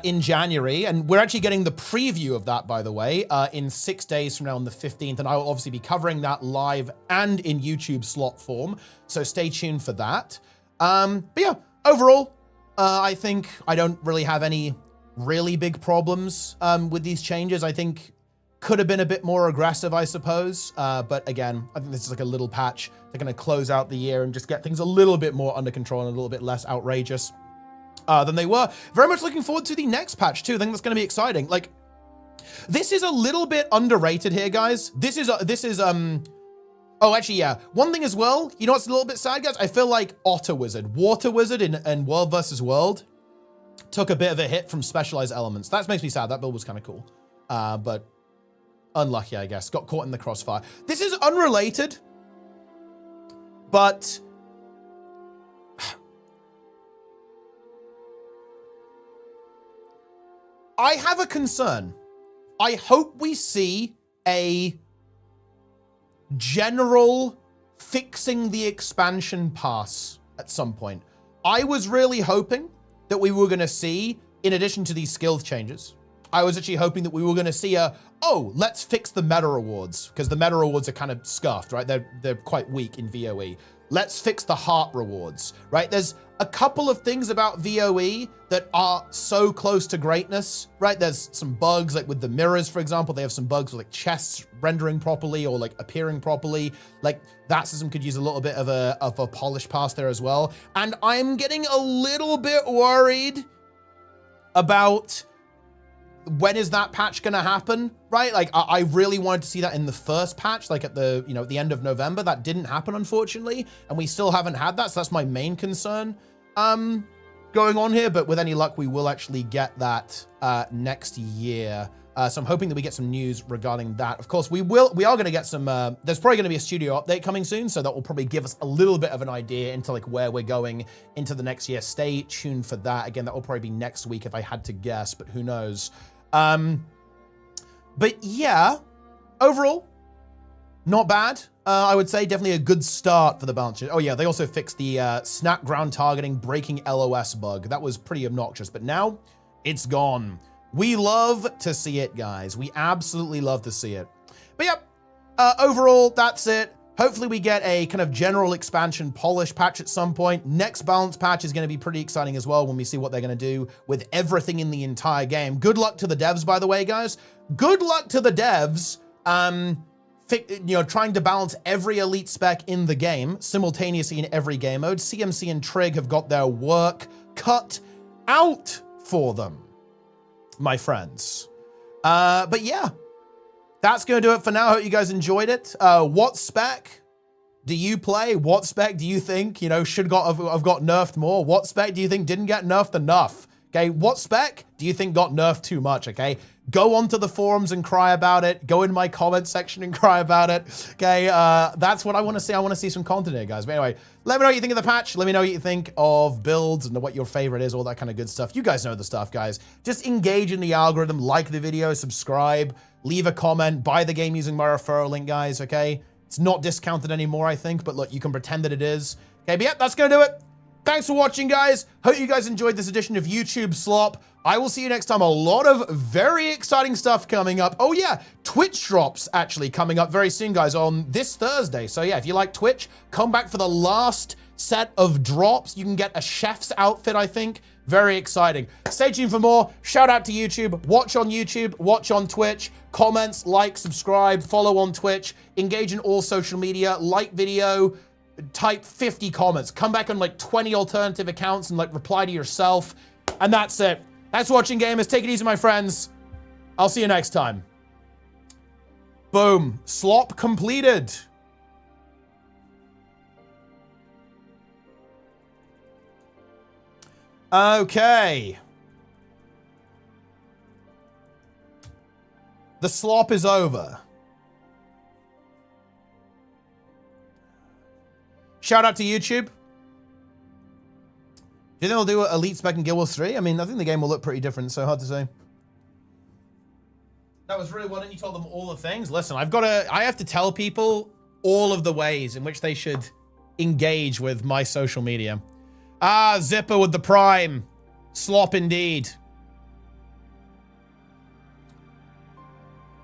Speaker 1: in January, and we're actually getting the preview of that, by the way, in 6 days from now on the 15th, and I will obviously be covering that live and in YouTube slot form, so stay tuned for that. But yeah, overall, I think I don't really have any really big problems with these changes. I think could have been a bit more aggressive, I suppose. But again, I think this is like a little patch. They're going to close out the year and just get things a little bit more under control and a little bit less outrageous than they were. Very much looking forward to the next patch too. I think that's going to be exciting. Like, this is a little bit underrated here, guys. This is oh, actually, yeah. One thing as well, you know what's a little bit sad, guys? I feel like Water Wizard in World vs. World took a bit of a hit from specialized elements. That makes me sad. That build was kind of cool. But unlucky, I guess. Got caught in the crossfire. This is unrelated, but I have a concern. I hope we see a general fixing the expansion pass at some point. I was really hoping that we were going to see, in addition to these skills changes, I was actually hoping that we were going to see oh, let's fix the meta rewards, because the meta rewards are kind of scuffed, right? They're quite weak in VOE. Let's fix the heart rewards, right? There's a couple of things about VOE that are so close to greatness, right? There's some bugs, like with the mirrors, for example. They have some bugs with like chests rendering properly or like appearing properly. Like that system could use a little bit of a polish pass there as well. And I'm getting a little bit worried about when is that patch gonna happen, right? Like I really wanted to see that in the first patch, like at the, you know, the end of November. That didn't happen, unfortunately, and we still haven't had that. So that's my main concern going on here. But with any luck, we will actually get that next year. So I'm hoping that we get some news regarding that. Of course, we are going to get some, there's probably going to be a studio update coming soon. So that will probably give us a little bit of an idea into like where we're going into the next year. Stay tuned for that. Again, that will probably be next week if I had to guess, but who knows? But yeah, overall, not bad. I would say definitely a good start for the balance. Oh yeah, they also fixed the snap ground targeting breaking LOS bug. That was pretty obnoxious, but now it's gone. We love to see it, guys. We absolutely love to see it. But yep, overall, that's it. Hopefully we get a kind of general expansion polish patch at some point. Next balance patch is going to be pretty exciting as well when we see what they're going to do with everything in the entire game. Good luck to the devs, by the way, guys. Good luck to the devs, trying to balance every elite spec in the game simultaneously in every game mode. CMC and TRIG have got their work cut out for them, my friends. But yeah, that's going to do it for now. Hope you guys enjoyed it. What spec do you play? What spec do you think, should have got nerfed more? What spec do you think didn't get nerfed enough? Okay, what spec do you think got nerfed too much? Okay, go onto the forums and cry about it. Go in my comment section and cry about it. Okay, that's what I want to see. I want to see some content here, guys. But anyway, let me know what you think of the patch. Let me know what you think of builds and what your favorite is, all that kind of good stuff. You guys know the stuff, guys. Just engage in the algorithm, like the video, subscribe, leave a comment, buy the game using my referral link, guys, okay? It's not discounted anymore, I think, but look, you can pretend that it is. Okay, but yeah, that's gonna do it. Thanks for watching, guys. Hope you guys enjoyed this edition of YouTube Slop. I will see you next time. A lot of very exciting stuff coming up. Oh yeah, Twitch drops actually coming up very soon, guys, on this Thursday. So yeah, if you like Twitch, come back for the last set of drops. You can get a chef's outfit, I think. Very exciting. Stay tuned for more. Shout out to YouTube. Watch on YouTube. Watch on Twitch. Comments, like, subscribe, follow on Twitch. Engage in all social media. Like video. Type 50 comments. Come back on like 20 alternative accounts and like reply to yourself. And that's it. Thanks for watching, gamers. Take it easy, my friends. I'll see you next time. Boom. Slop completed. Okay. The slop is over. Shout out to YouTube. Do you think they'll do Elite Spec in Guild Wars 3? I mean, I think the game will look pretty different, so hard to say. That was really, why don't you tell them all the things? Listen, I have to tell people all of the ways in which they should engage with my social media. Ah, Zipper with the Prime. Slop indeed.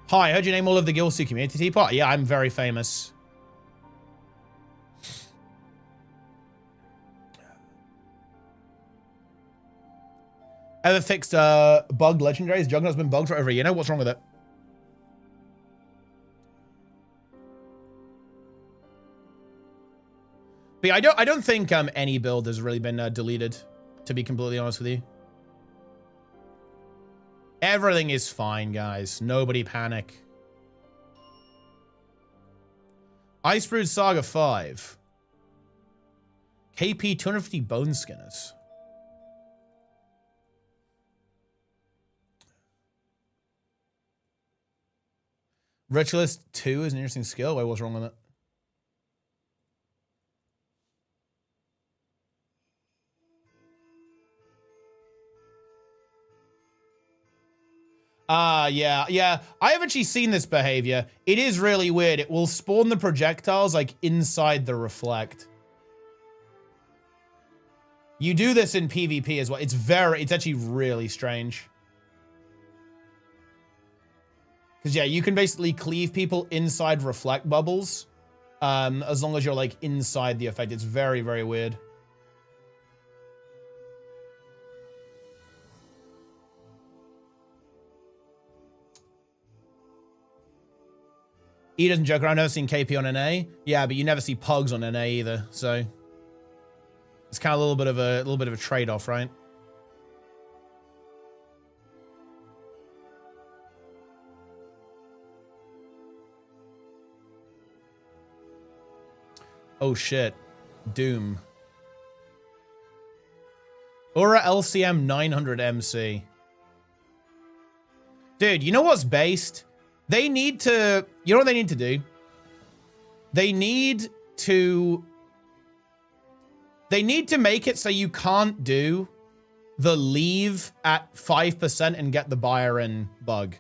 Speaker 1: Hi, I heard you name all of the Guild 2 community teapot. Yeah, I'm very famous. Ever fixed bugged legendaries? Juggernaut's been bugged for over a year now. What's wrong with it? But yeah, I don't think any build has really been deleted, to be completely honest with you. Everything is fine, guys. Nobody panic. Ice Brood Saga 5. KP 250 Bone Skinners. Ritualist 2 is an interesting skill. Wait, what's wrong with it? Yeah. I have actually seen this behavior. It is really weird. It will spawn the projectiles like inside the reflect. You do this in PvP as well. It's actually really strange. Because yeah, you can basically cleave people inside reflect bubbles. As long as you're like inside the effect. It's very, very weird. E doesn't joke around. I've never seen KP on NA. Yeah, but you never see pugs on NA either. So it's kind of a little bit of a trade-off, right? Oh shit. Doom. Aura LCM 900 MC. Dude, you know what's based? They need to, you know what they need to do? They need to make it so you can't do the leave at 5% and get the buyer in bug.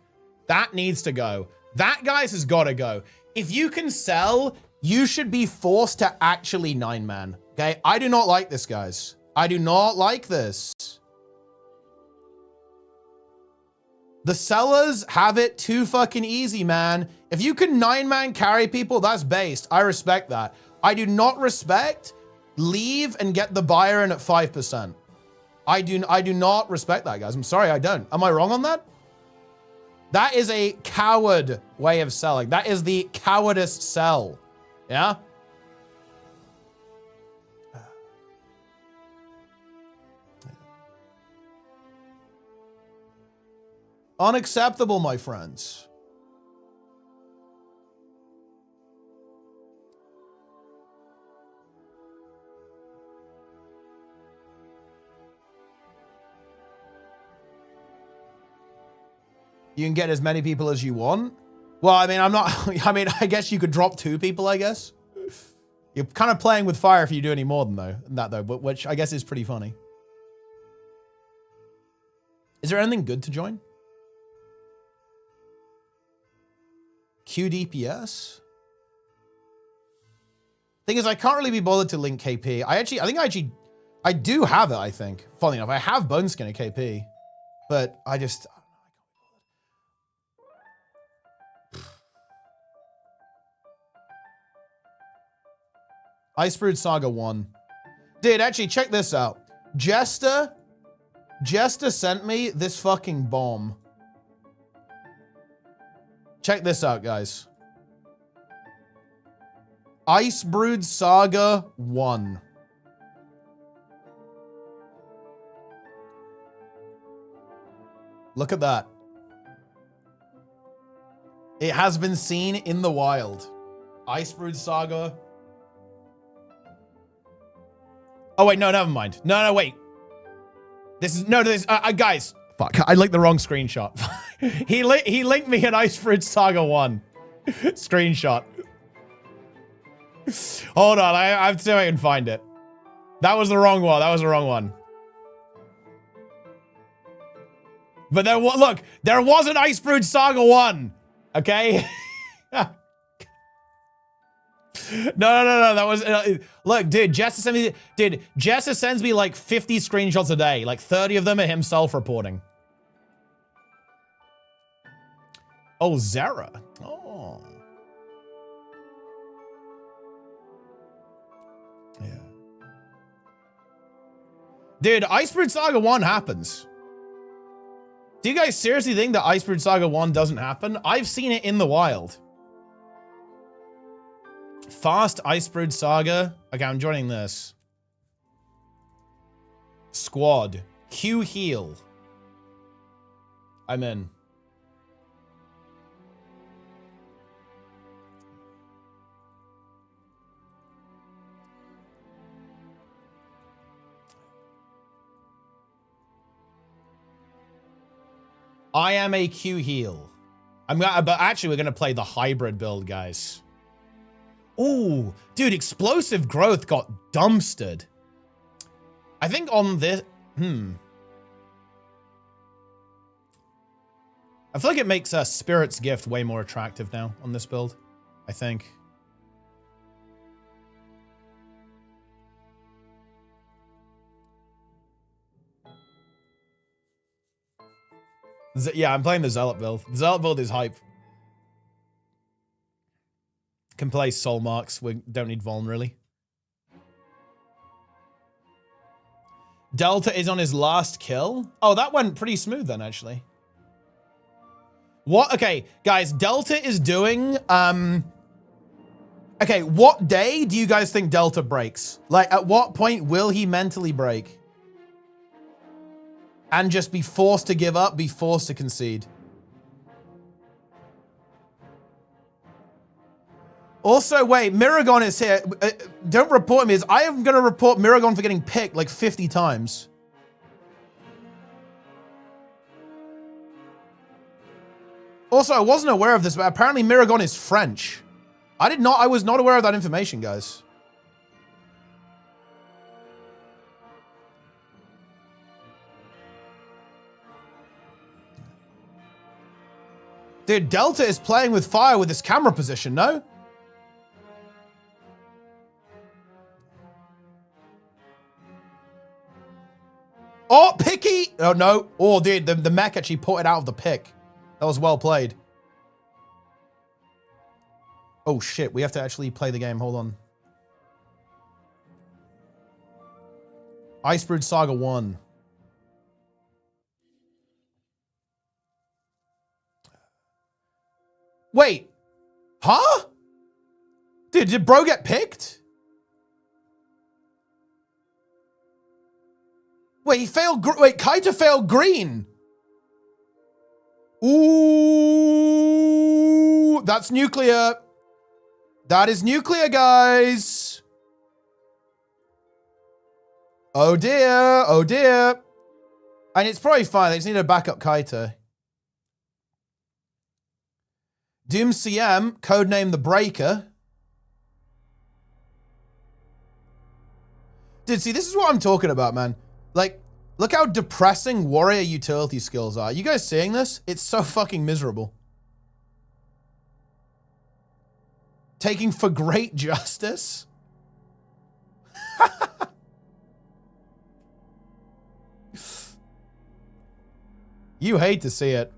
Speaker 1: That needs to go. That, guys, has got to go. If you can sell, you should be forced to actually 9-man. Okay? I do not like this, guys. I do not like this. The sellers have it too fucking easy, man. If you can 9-man carry people, that's based. I respect that. I do not respect leave and get the buyer in at 5%. I do not respect that, guys. I'm sorry, I don't. Am I wrong on that? That is a coward way of selling. That is the cowardice sell. Yeah? Unacceptable, my friends. You can get as many people as you want. Well, I mean, I guess you could drop 2 people, I guess. You're kind of playing with fire if you do any more than that, though, but which I guess is pretty funny. Is there anything good to join? QDPS? Thing is, I can't really be bothered to link KP. I do have it, I think. Funny enough, I have Boneskin at KP, but I just... Icebrood Saga 1. Dude, actually, check this out. Jester sent me this fucking bomb. Check this out, guys. Icebrood Saga 1. Look at that. It has been seen in the wild. Icebrood Saga. Oh, wait, no, never mind. No, wait. Guys. Fuck, I linked the wrong screenshot. he linked me an Icebrood Saga 1 screenshot. Hold on, I have to see if I can find it. That was the wrong one. But look, there was an Icebrood Saga 1. Okay? No. That was look, dude. Jester sends me like 50 screenshots a day. Like 30 of them are him self-reporting. Oh, Zera. Oh. Yeah. Dude, Icebrood Saga 1 happens. Do you guys seriously think that Icebrood Saga 1 doesn't happen? I've seen it in the wild. Fast Icebrood Saga. Okay, I'm joining this. Squad. Q heal. I'm in. I am a Q heal. But actually, we're gonna play the hybrid build, guys. Ooh, dude, explosive growth got dumpstered. I think on this, I feel like it makes Spirit's Gift way more attractive now on this build, I think. Yeah, I'm playing the Zealot build. The Zealot build is hype. Can play Soul Marks. We don't need Vuln, really. Delta is on his last kill. Oh, that went pretty smooth then, actually. What? Okay, guys, Delta is doing... Okay, what day do you guys think Delta breaks? Like, at what point will he mentally break? And just be forced to give up, be forced to concede. Also, wait, Miragon is here. Don't report me. I am going to report Miragon for getting picked like 50 times. Also, I wasn't aware of this, but apparently Miragon is French. I was not aware of that information, guys. Dude, Delta is playing with fire with his camera position, no? Oh, picky! Oh, no. Oh, dude, the mech actually put it out of the pick. That was well played. Oh shit, we have to actually play the game. Hold on. Icebrood Saga 1. Wait. Huh? Dude, did bro get picked? Wait, he failed. Wait, Kaita failed green. Ooh, that's nuclear. That is nuclear, guys. Oh dear. Oh dear. And it's probably fine. They just need to back up Kaita. Doom CM, codename the Breaker. Dude, see, this is what I'm talking about, man. Like, look how depressing warrior utility skills are. You guys seeing this? It's so fucking miserable. Taking for great justice. You hate to see it.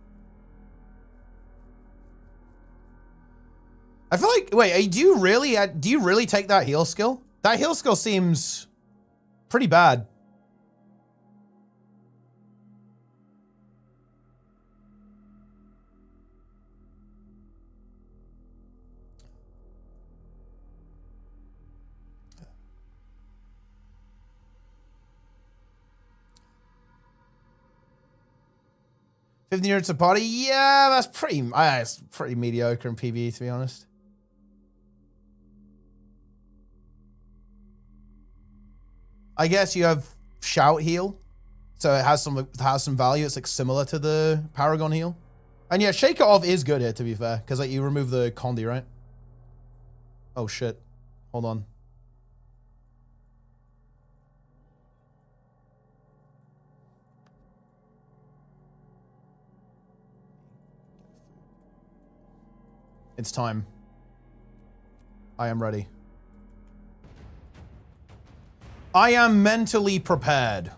Speaker 1: I feel like, wait, do you really take that heal skill? That heal skill seems pretty bad. $15 units a party? Yeah, that's pretty mediocre in PvE, to be honest. I guess you have shout heal, so it has some value. It's like similar to the Paragon heal, and yeah, Shake It Off is good here, to be fair, because like you remove the Condi, right? Oh shit! Hold on. It's time. I am ready. I am mentally prepared.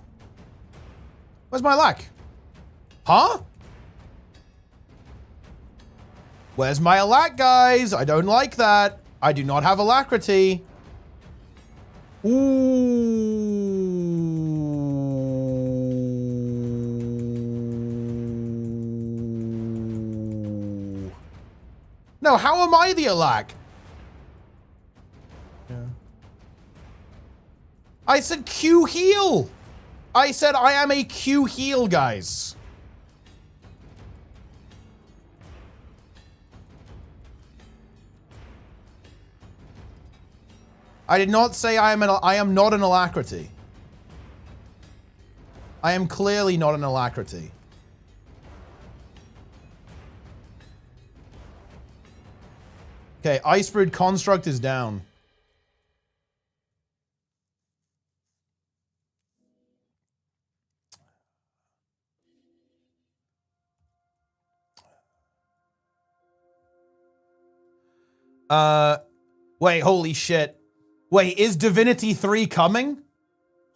Speaker 1: Where's my lack? Huh? Where's my alac, guys? I don't like that. I do not have alacrity. Ooh. No, how am I the alac? Yeah. I said Q heal. I said I am a Q heal, guys. I did not say I am not an alacrity. I am clearly not an alacrity. Okay, Icebrood Construct is down. Wait, holy shit. Wait, is Divinity 3 coming?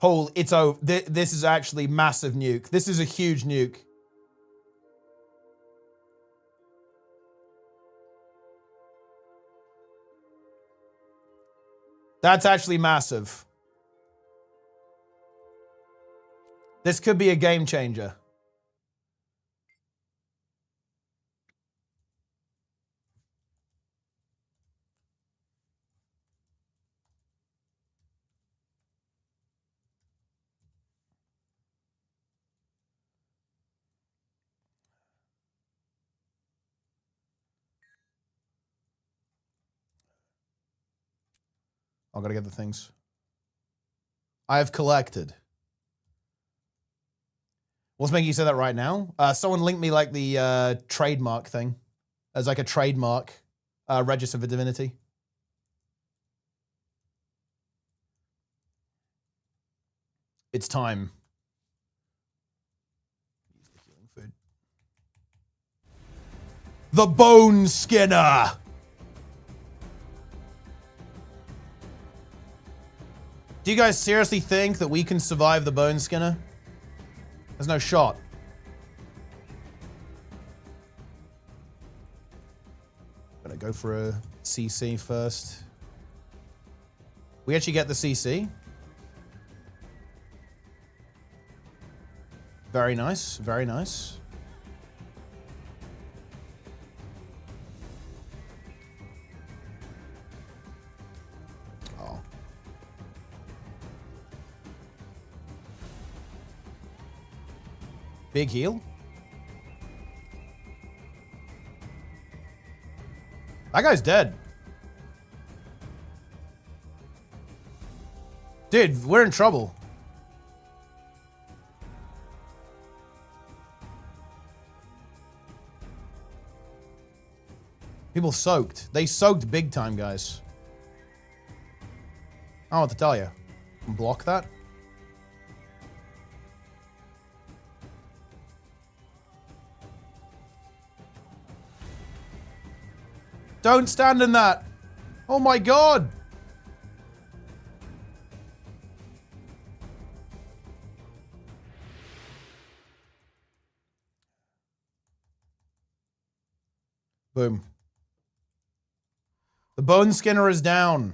Speaker 1: Holy, it's over. This is actually massive nuke. This is a huge nuke. That's actually massive. This could be a game changer. I gotta get the things. I have collected. What's making you say that right now? Someone linked me like the trademark thing as like a trademark register for Divinity. It's time. The Bone Skinner. Do you guys seriously think that we can survive the Bone Skinner? There's no shot. Go for a CC first. We actually get the CC. Very nice. Very nice. Oh. Big heal. That guy's dead. Dude, we're in trouble. People soaked. They soaked big time, guys. I don't know what to tell you. Block that. Don't stand in that. Oh my god. Boom. The bone skinner is down.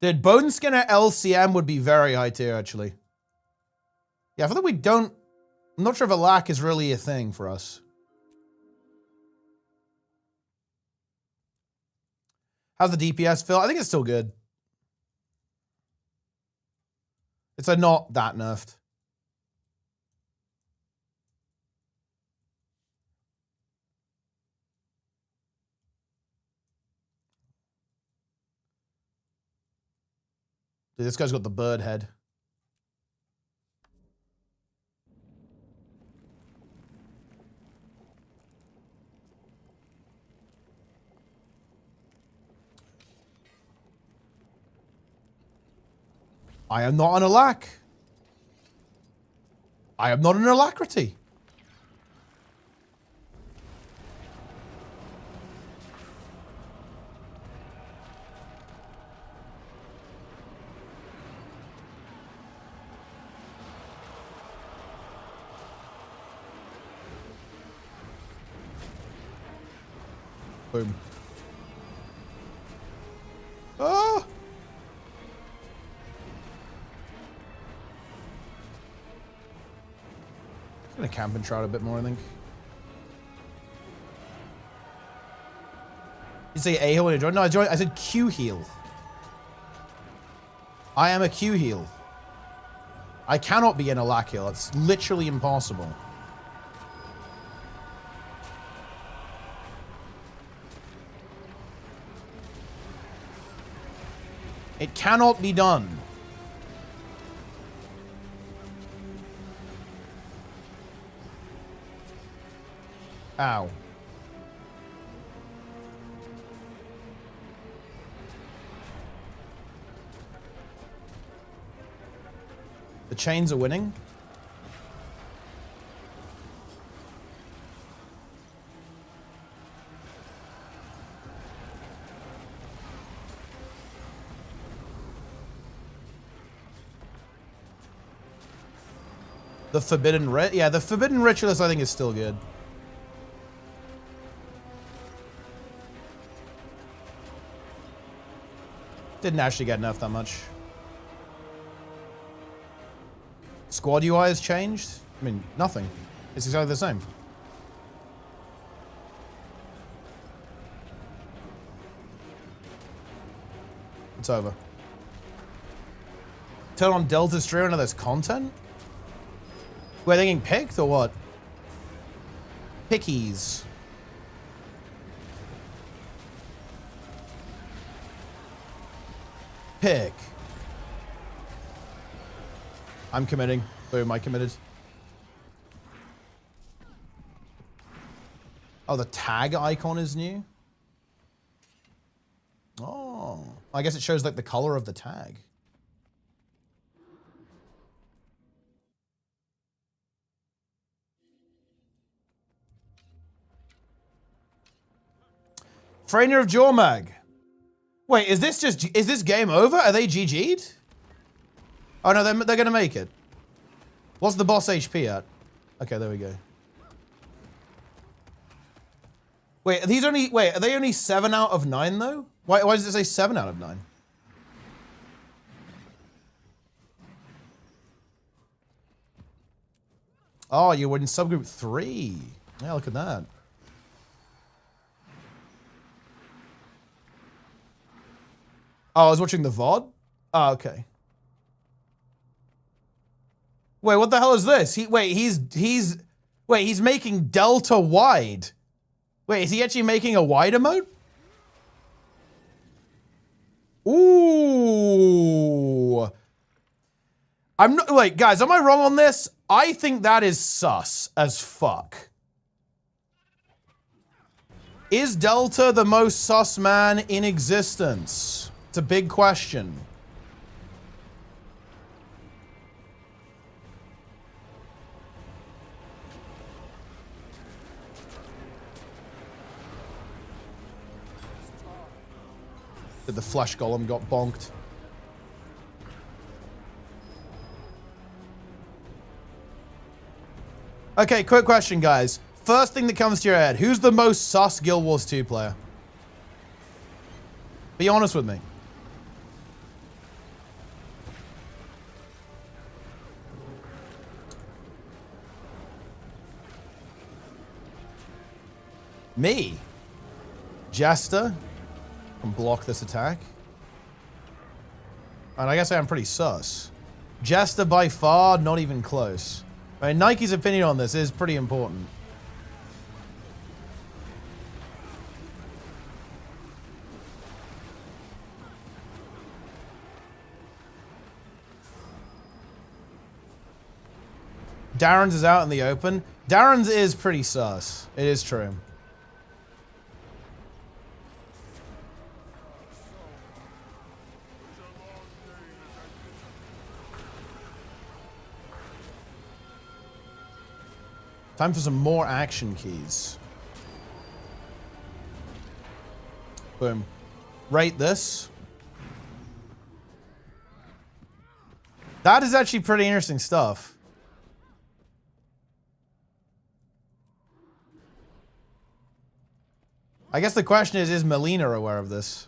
Speaker 1: Dude, bone skinner LCM would be very high tier, actually. Yeah, I feel like we don't... I'm not sure if a lack is really a thing for us. How's the DPS feel? I think it's still good. It's not that nerfed. Dude, this guy's got the bird head. I am not an alac. I am not an alacrity. Boom. Ah! I'm gonna camp and shroud a bit more, I think. You say A heal when you join? No, I said Q heal. I am a Q heal. I cannot be an alac heal. It's literally impossible. It cannot be done. Ow. The chains are winning. The forbidden yeah, the forbidden ritualist I think is still good. Didn't actually get nerfed that much. Squad UI has changed? I mean, nothing. It's exactly the same. It's over. Turn on Delta stream and there's content? Were they getting picked or what? Pickies. Pick. I'm committing. Boom, I committed. Oh, the tag icon is new? Oh. I guess it shows like the color of the tag. Frainer of Jormag. Wait, is this game over? Are they GG'd? Oh no, they're gonna make it. What's the boss HP at? Okay, there we go. Wait, are they only 7 out of 9 though? Why does it say 7 out of 9? Oh, you were in subgroup 3. Yeah, look at that. Oh, I was watching the VOD? Oh, okay. Wait, what the hell is this? He's making Delta wide. Wait, is he actually making a wide emote? Ooh. I'm not, wait, guys, am I wrong on this? I think that is sus as fuck. Is Delta the most sus man in existence? It's a big question. The flesh golem got bonked. Okay, quick question, guys. First thing that comes to your head, who's the most sus Guild Wars 2 player? Be honest with me. Me? Jester? Can block this attack. And I guess I am pretty sus. Jester by far, not even close. I mean, Nike's opinion on this is pretty important. Darren's is out in the open. Darren's is pretty sus. It is true. Time for some more action keys. Boom. Rate this. That is actually pretty interesting stuff. I guess the question is Melina aware of this?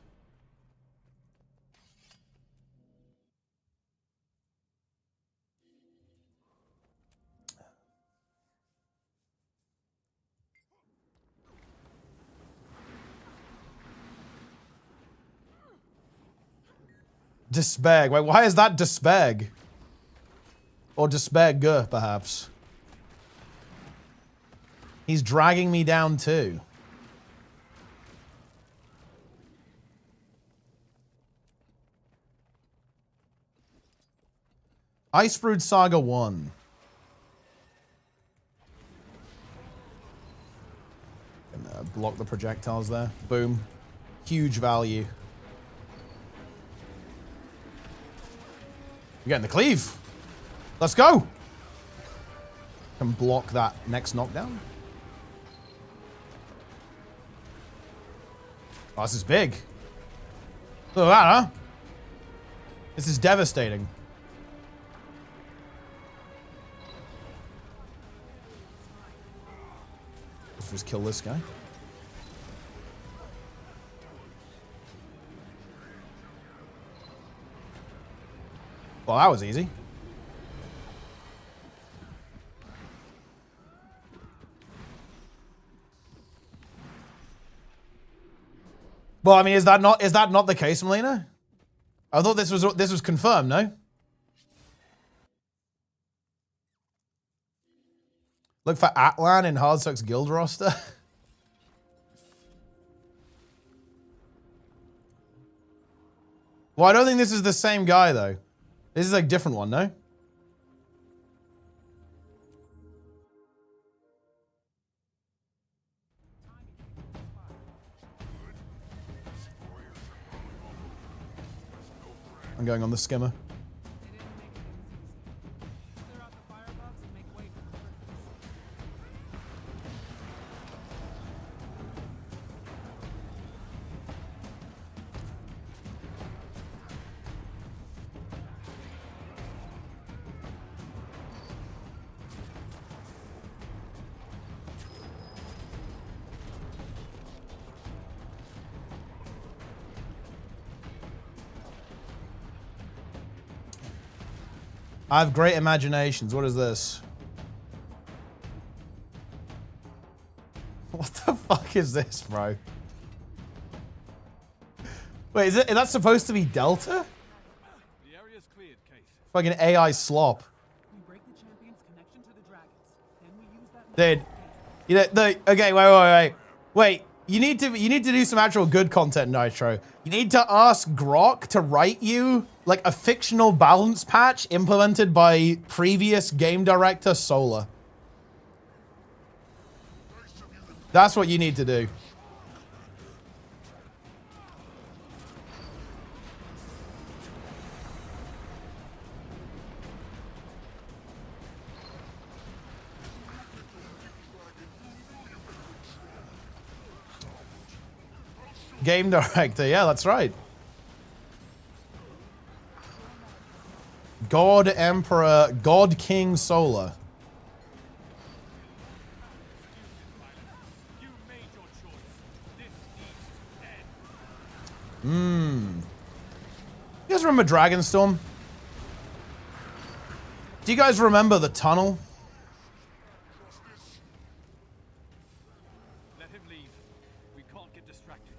Speaker 1: Despeg. Wait, why is that Despeg? Or Despeg, perhaps. He's dragging me down too. Icebrood Saga 1. Gonna block the projectiles there. Boom. Huge value. We're getting the cleave. Let's go. Can block that next knockdown. Oh, this is big. Look at that, huh? This is devastating. Let's just kill this guy. Well, that was easy. Well, I mean, is that not the case, Melina? I thought this was confirmed, no? Look for Atlan in Hardstuck's guild roster. Well, I don't think this is the same guy though. This is a different one, no? I'm going on the skimmer. I have great imaginations. What is this? What the fuck is this, bro? Wait, is that supposed to be Delta?
Speaker 3: The area's cleared, Case.
Speaker 1: Fucking AI slop.
Speaker 8: We break the champion's connection to the dragons. Then we use that.
Speaker 1: Dude, you know, okay, wait. You need to do some actual good content, Nitro. You need to ask Grok to write you like a fictional balance patch implemented by previous game director Solar. That's what you need to do. Game director, yeah, that's right. God Emperor, God King Solar.
Speaker 3: You made your choice. This needs to end.
Speaker 1: You guys remember Dragonstorm? Do you guys remember the tunnel?
Speaker 3: Let him leave. We can't get distracted.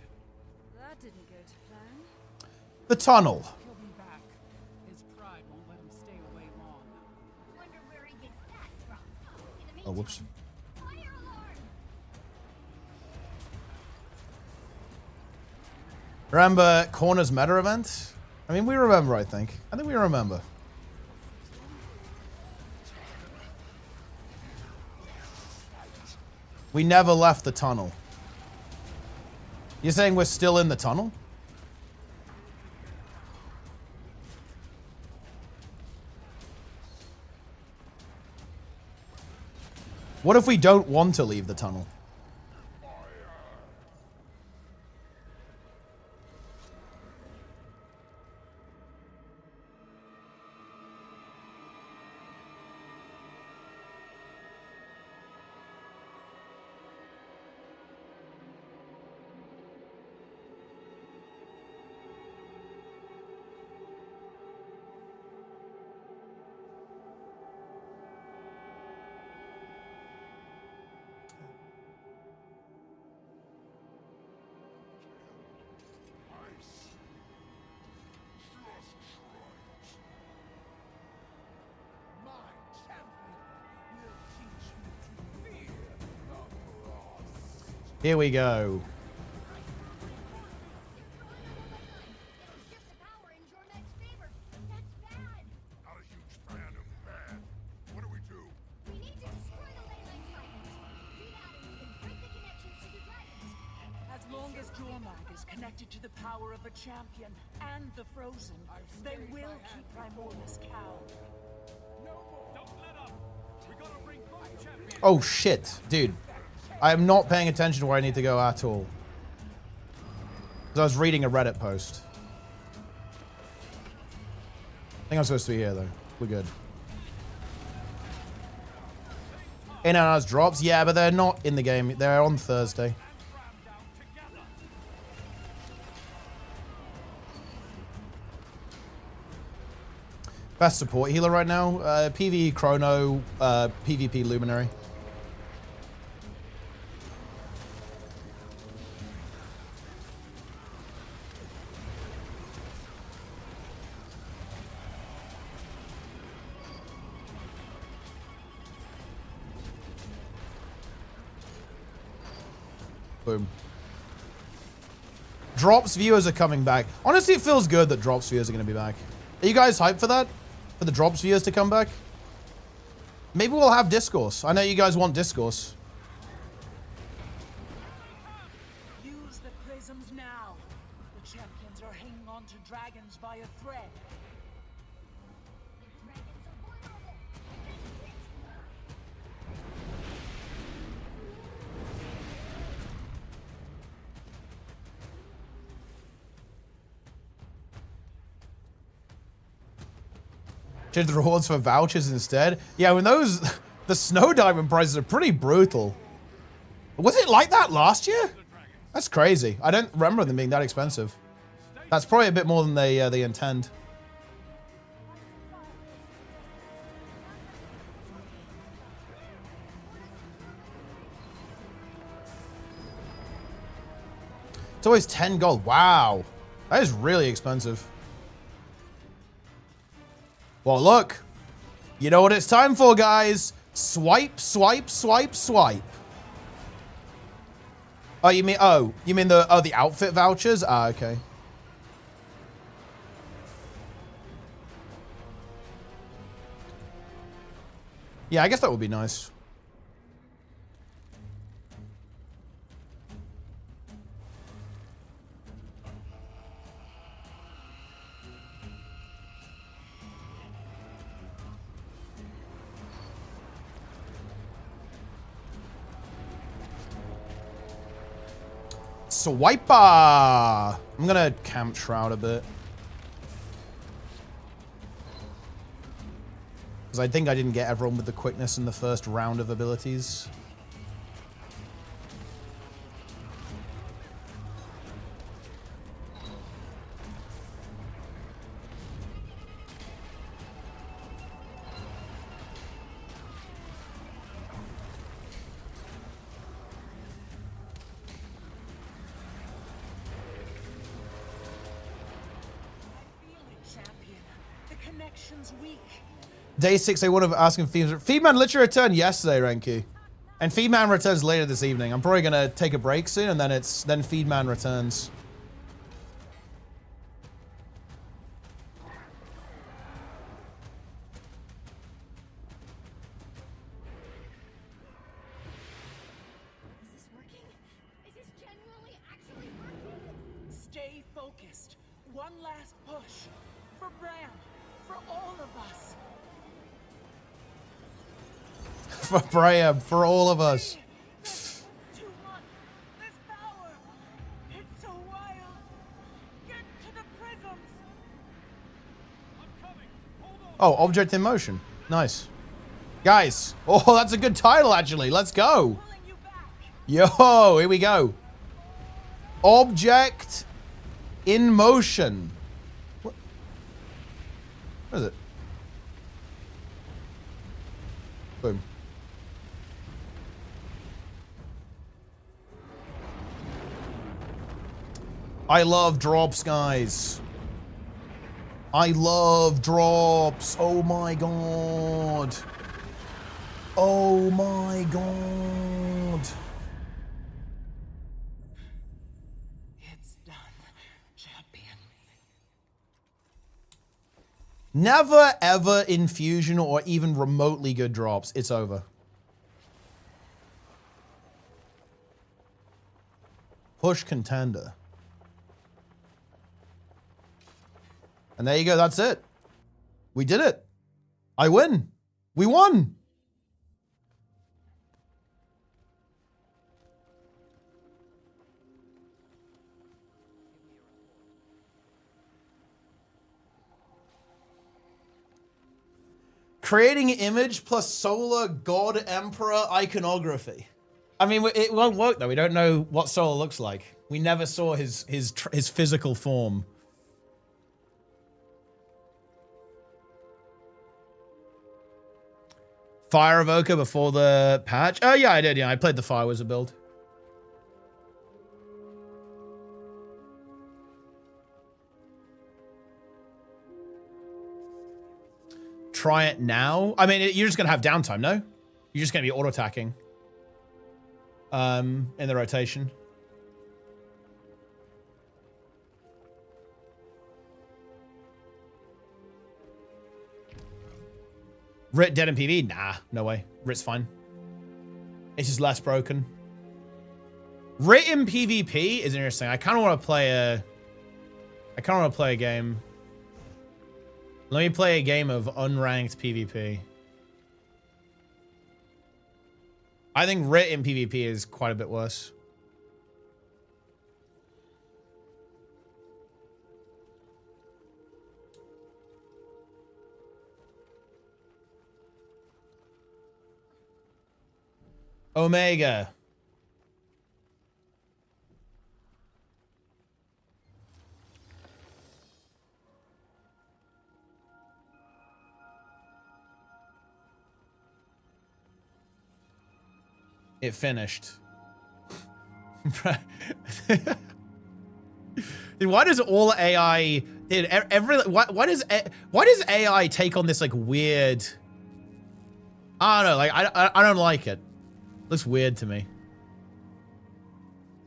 Speaker 7: That didn't go to plan.
Speaker 1: The tunnel.
Speaker 8: He'll be back. His pride won't let him stay away long.
Speaker 9: Wonder where he gets that from. In the
Speaker 1: Oh, whoops.
Speaker 9: meantime, fire alarm!
Speaker 1: Remember Corner's meta event? I mean, we remember, I think. I think we remember. We never left the tunnel. You're saying we're still in the tunnel? What if we don't want to leave the tunnel? Here we go.
Speaker 9: Shift the power in your next favor. That's bad.
Speaker 6: Not a huge fan of bad. What do we do?
Speaker 9: We need to destroy the ley line cycles. Do that and we can break the connections to the dragons.
Speaker 8: As long as Jormag is connected to the power of a champion and the Frozen, they will keep Primordius cowed.
Speaker 3: Don't let up. We gotta bring both champions.
Speaker 1: Oh shit, dude. I am not paying attention to where I need to go at all. 'Cause I was reading a Reddit post. I think I'm supposed to be here though. We're good. In and out drops, yeah, but they're not in the game. They're on Thursday. Best support healer right now, PvE Chrono, PvP Luminary. Boom. Drops viewers are coming back. Honestly, it feels good that Drops viewers are going to be back. Are you guys hyped for that? For the Drops viewers to come back? Maybe we'll have Discourse. I know you guys want Discourse.
Speaker 8: Use the prisms now. The champions are hanging on to dragons by a thread.
Speaker 9: Dragons are vulnerable.
Speaker 1: Change the rewards for vouchers instead. Yeah, when those... The Snow Diamond prices are pretty brutal. Was it like that last year? That's crazy. I don't remember them being that expensive. That's probably a bit more than they intend. It's always 10 gold. Wow. That is really expensive. Well, look. You know what it's time for, guys? Swipe, swipe, swipe, swipe. Oh, you mean the outfit vouchers? Ah, okay. Yeah, I guess that would be nice. Swiper! I'm gonna camp Shroud a bit. Because I think I didn't get everyone with the quickness in the first round of abilities. Day 6, they would have asking Feedman literally returned yesterday, Renki. And Feedman returns later this evening. I'm probably gonna take a break soon and then Feedman returns.
Speaker 9: Is this working? Is this genuinely actually working?
Speaker 8: Stay focused. One last push. For Bram. For all of us.
Speaker 1: For Bram, for all of us.
Speaker 8: Too much. This power. It's so wild. Get to the prisms.
Speaker 3: I'm coming. Hold on.
Speaker 1: Oh, object in motion. Nice. Guys. Oh, that's a good title, actually. Let's go.
Speaker 8: Pulling you back.
Speaker 1: Yo, here we go. Object in motion. What is it? Boom. I love drops, guys. I love drops. Oh my god. Oh my god.
Speaker 8: It's done, champion.
Speaker 1: Never ever infusion or even remotely good drops. It's over. Push contender. And there you go. That's it. We did it. I win. We won. Creating image plus solar god emperor iconography. I mean, it won't work though. We don't know what solar looks like. We never saw his physical form. Fire Evoker before the patch? Oh yeah, I did. Yeah, I played the Fire Wizard build. Try it now. I mean, you're just gonna have downtime, no? You're just gonna be auto attacking. In the rotation. Rit dead in PV? Nah, no way. Rit's fine. It's just less broken. Rit in PvP is interesting. I kind of want to play a game. Let me play a game of unranked PvP. I think Rit in PvP is quite a bit worse. Omega. It finished. Dude, why does all AI... Dude, why does AI take on this, like, weird... I don't know, like, I don't like it. Looks weird to me.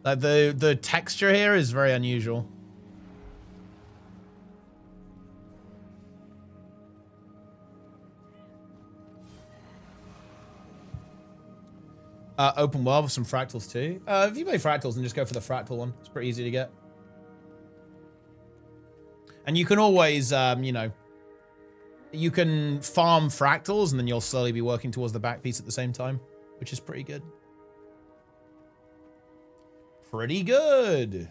Speaker 1: Like, the texture here is very unusual. Open world with some fractals too. If you play fractals and just go for the fractal one, it's pretty easy to get. And you can always, you know, you can farm fractals and then you'll slowly be working towards the back piece at the same time, which is pretty good. Pretty good.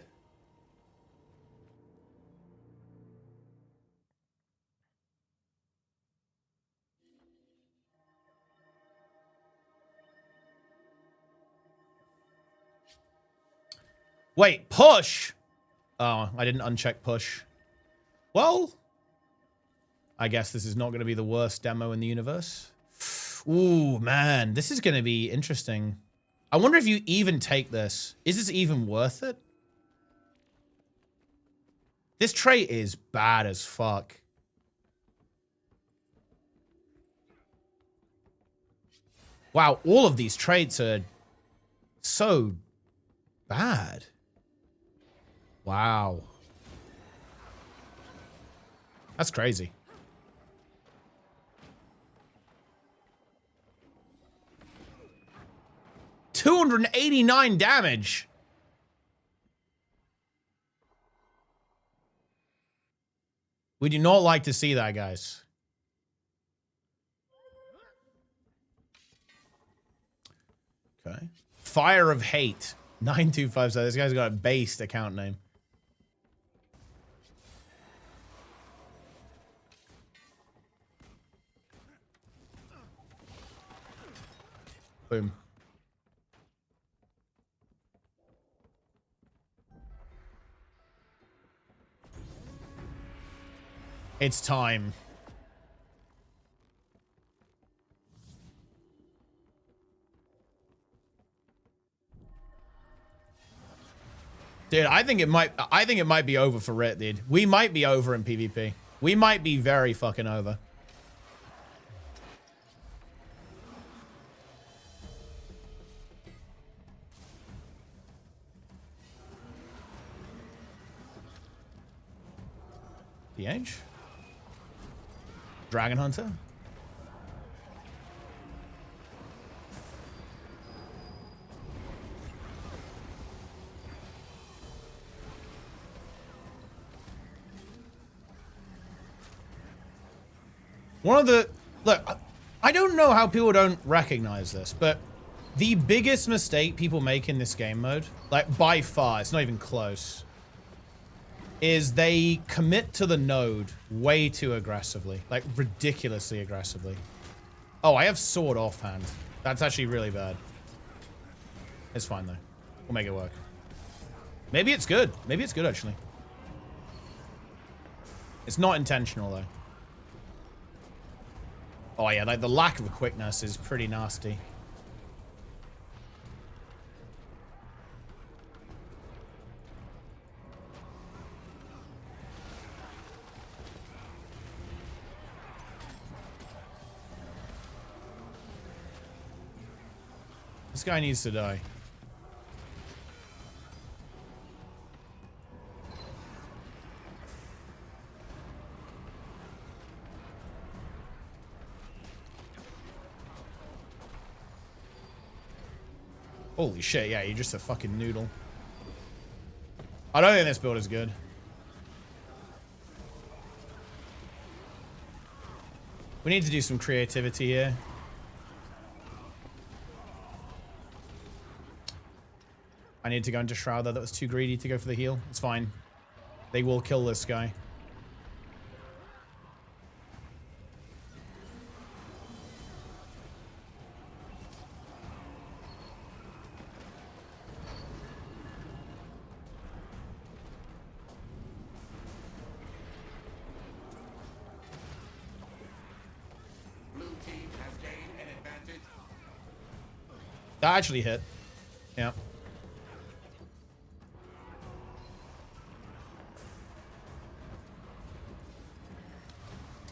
Speaker 1: Wait, push! Oh, I didn't uncheck push. Well, I guess this is not going to be the worst demo in the universe. Ooh, man, this is going to be interesting. I wonder if you even take this. Is this even worth it? This trait is bad as fuck. Wow, all of these traits are so bad. Wow. That's crazy. $289 damage. We do not like to see that, guys. Okay. Fire of Hate. 925. So this guy's got a based account name. Boom. It's time. Dude, I think it might be over for Rit, dude. We might be over in PvP. We might be very fucking over. PH? Dragon Hunter? One of the... Look, I don't know how people don't recognize this, but the biggest mistake people make in this game mode, like by far, it's not even close, is they commit to the node way too aggressively. Like, ridiculously aggressively. Oh, I have sword offhand. That's actually really bad. It's fine, though. We'll make it work. Maybe it's good. Maybe it's good, actually. It's not intentional, though. Oh, yeah, like, the lack of quickness is pretty nasty. This guy needs to die. Holy shit, yeah, you're just a fucking noodle. I don't think this build is good. We need to do some creativity here. I need to go into Shroud, though. That was too greedy to go for the heal. It's fine. They will kill this guy.
Speaker 6: Blue team has gained an advantage.
Speaker 1: That actually hit. Yeah.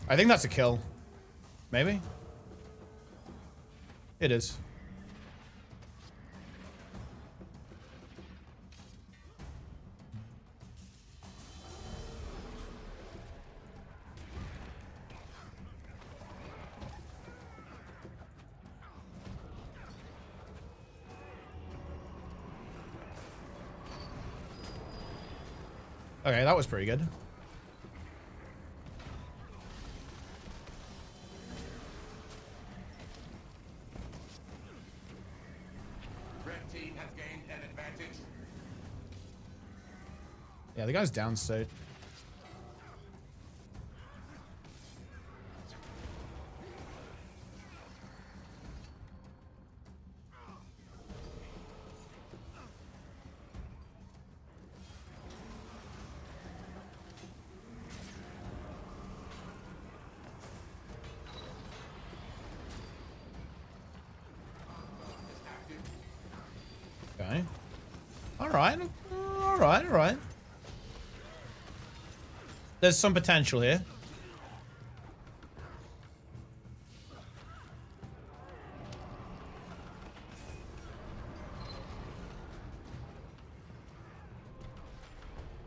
Speaker 1: I think that's a kill. Maybe? It is. Okay, that was pretty good.
Speaker 6: Red team has gained an advantage.
Speaker 1: Yeah, the guy's downstate. Okay. Alright. Alright, alright. There's some potential here.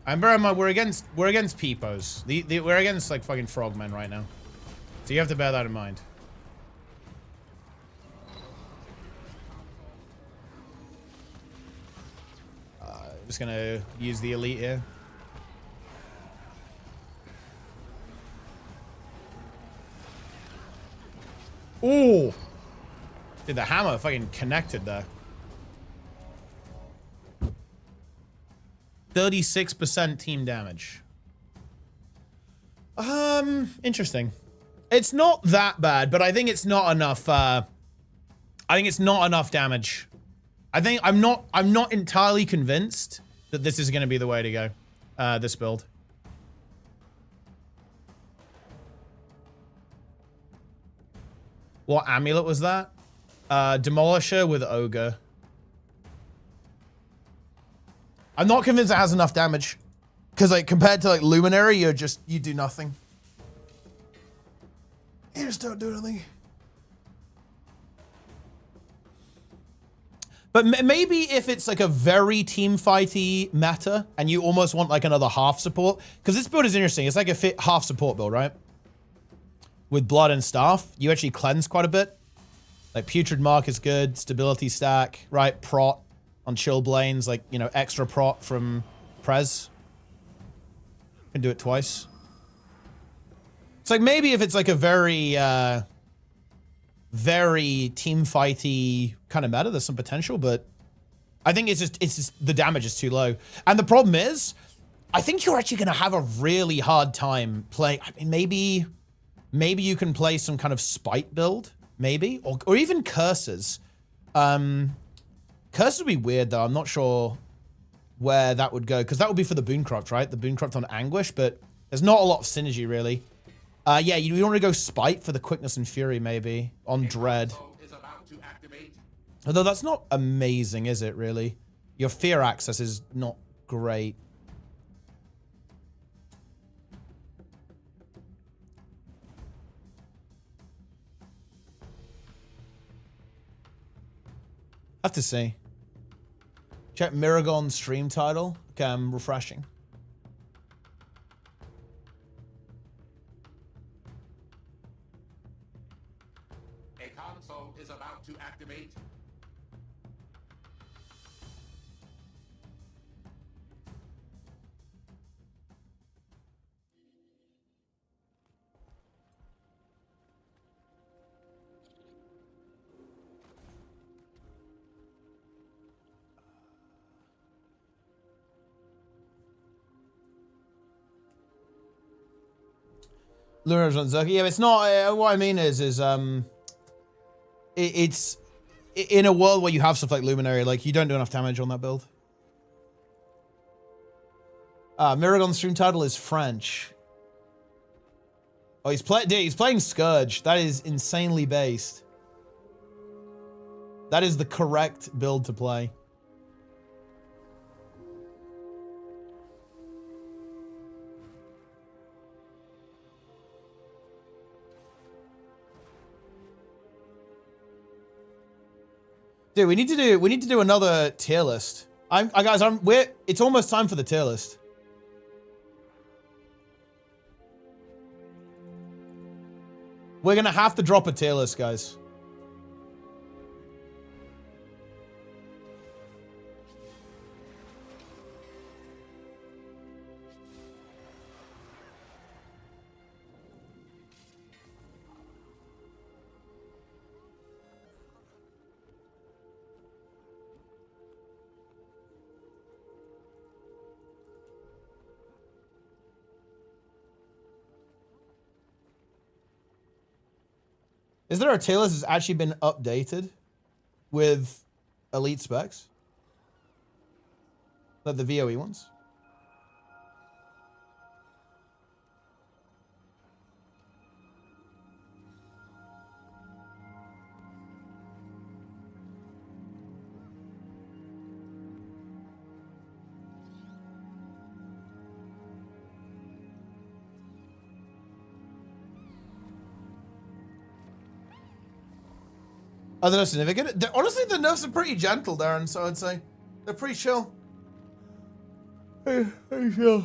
Speaker 1: And bear in mind, we're against peepos. We're against like fucking frogmen right now. So you have to bear that in mind. Just gonna use the elite here. Ooh! Dude, the hammer fucking connected there. 36% team damage. Interesting. It's not that bad, but I think it's not enough, I think it's not enough damage. I'm not entirely convinced that this is going to be the way to go. This build. What amulet was that? Demolisher with Ogre. I'm not convinced it has enough damage. Because like compared to like Luminary, you do nothing. You just don't do anything. But maybe if it's like a very team fighty meta and you almost want like another half support, because this build is interesting. It's like a half support build, right? With blood and staff, you actually cleanse quite a bit. Like Putrid Mark is good, stability stack, right? Prot on Chillblains, like, you know, extra prot from Prez. Can do it twice. It's like maybe if it's like a very team fighty kind of meta, there's some potential, but I think it's just the damage is too low. And the problem is, I think you're actually going to have a really hard time playing. I mean, maybe you can play some kind of spite build, maybe, or even curses. Curses would be weird though. I'm not sure where that would go, because that would be for the Boonecraft, right? The Boonecraft on Anguish, but there's not a lot of synergy really. Yeah, you want to go Spite for the quickness and fury, maybe, on Dread. Although that's not amazing, is it, really? Your fear access is not great. Have to see. Check Miragon's stream title. Okay, I'm refreshing.
Speaker 6: Console is about to activate.
Speaker 1: Lunar Zunzuki. Yeah, it's not. What I mean is it's in a world where you have stuff like Luminary, like you don't do enough damage on that build. Miragon's stream title is French. Oh, he's playing Scourge. That is insanely based. That is the correct build to play. Dude, we need to do another tier list. It's almost time for the tier list. We're gonna have to drop a tier list, guys. Is there a tier list that's actually been updated with elite specs? Like the VOE ones? Are they not significant? Honestly, the nerfs are pretty gentle, Darren, so I'd say. They're pretty chill. Pretty chill.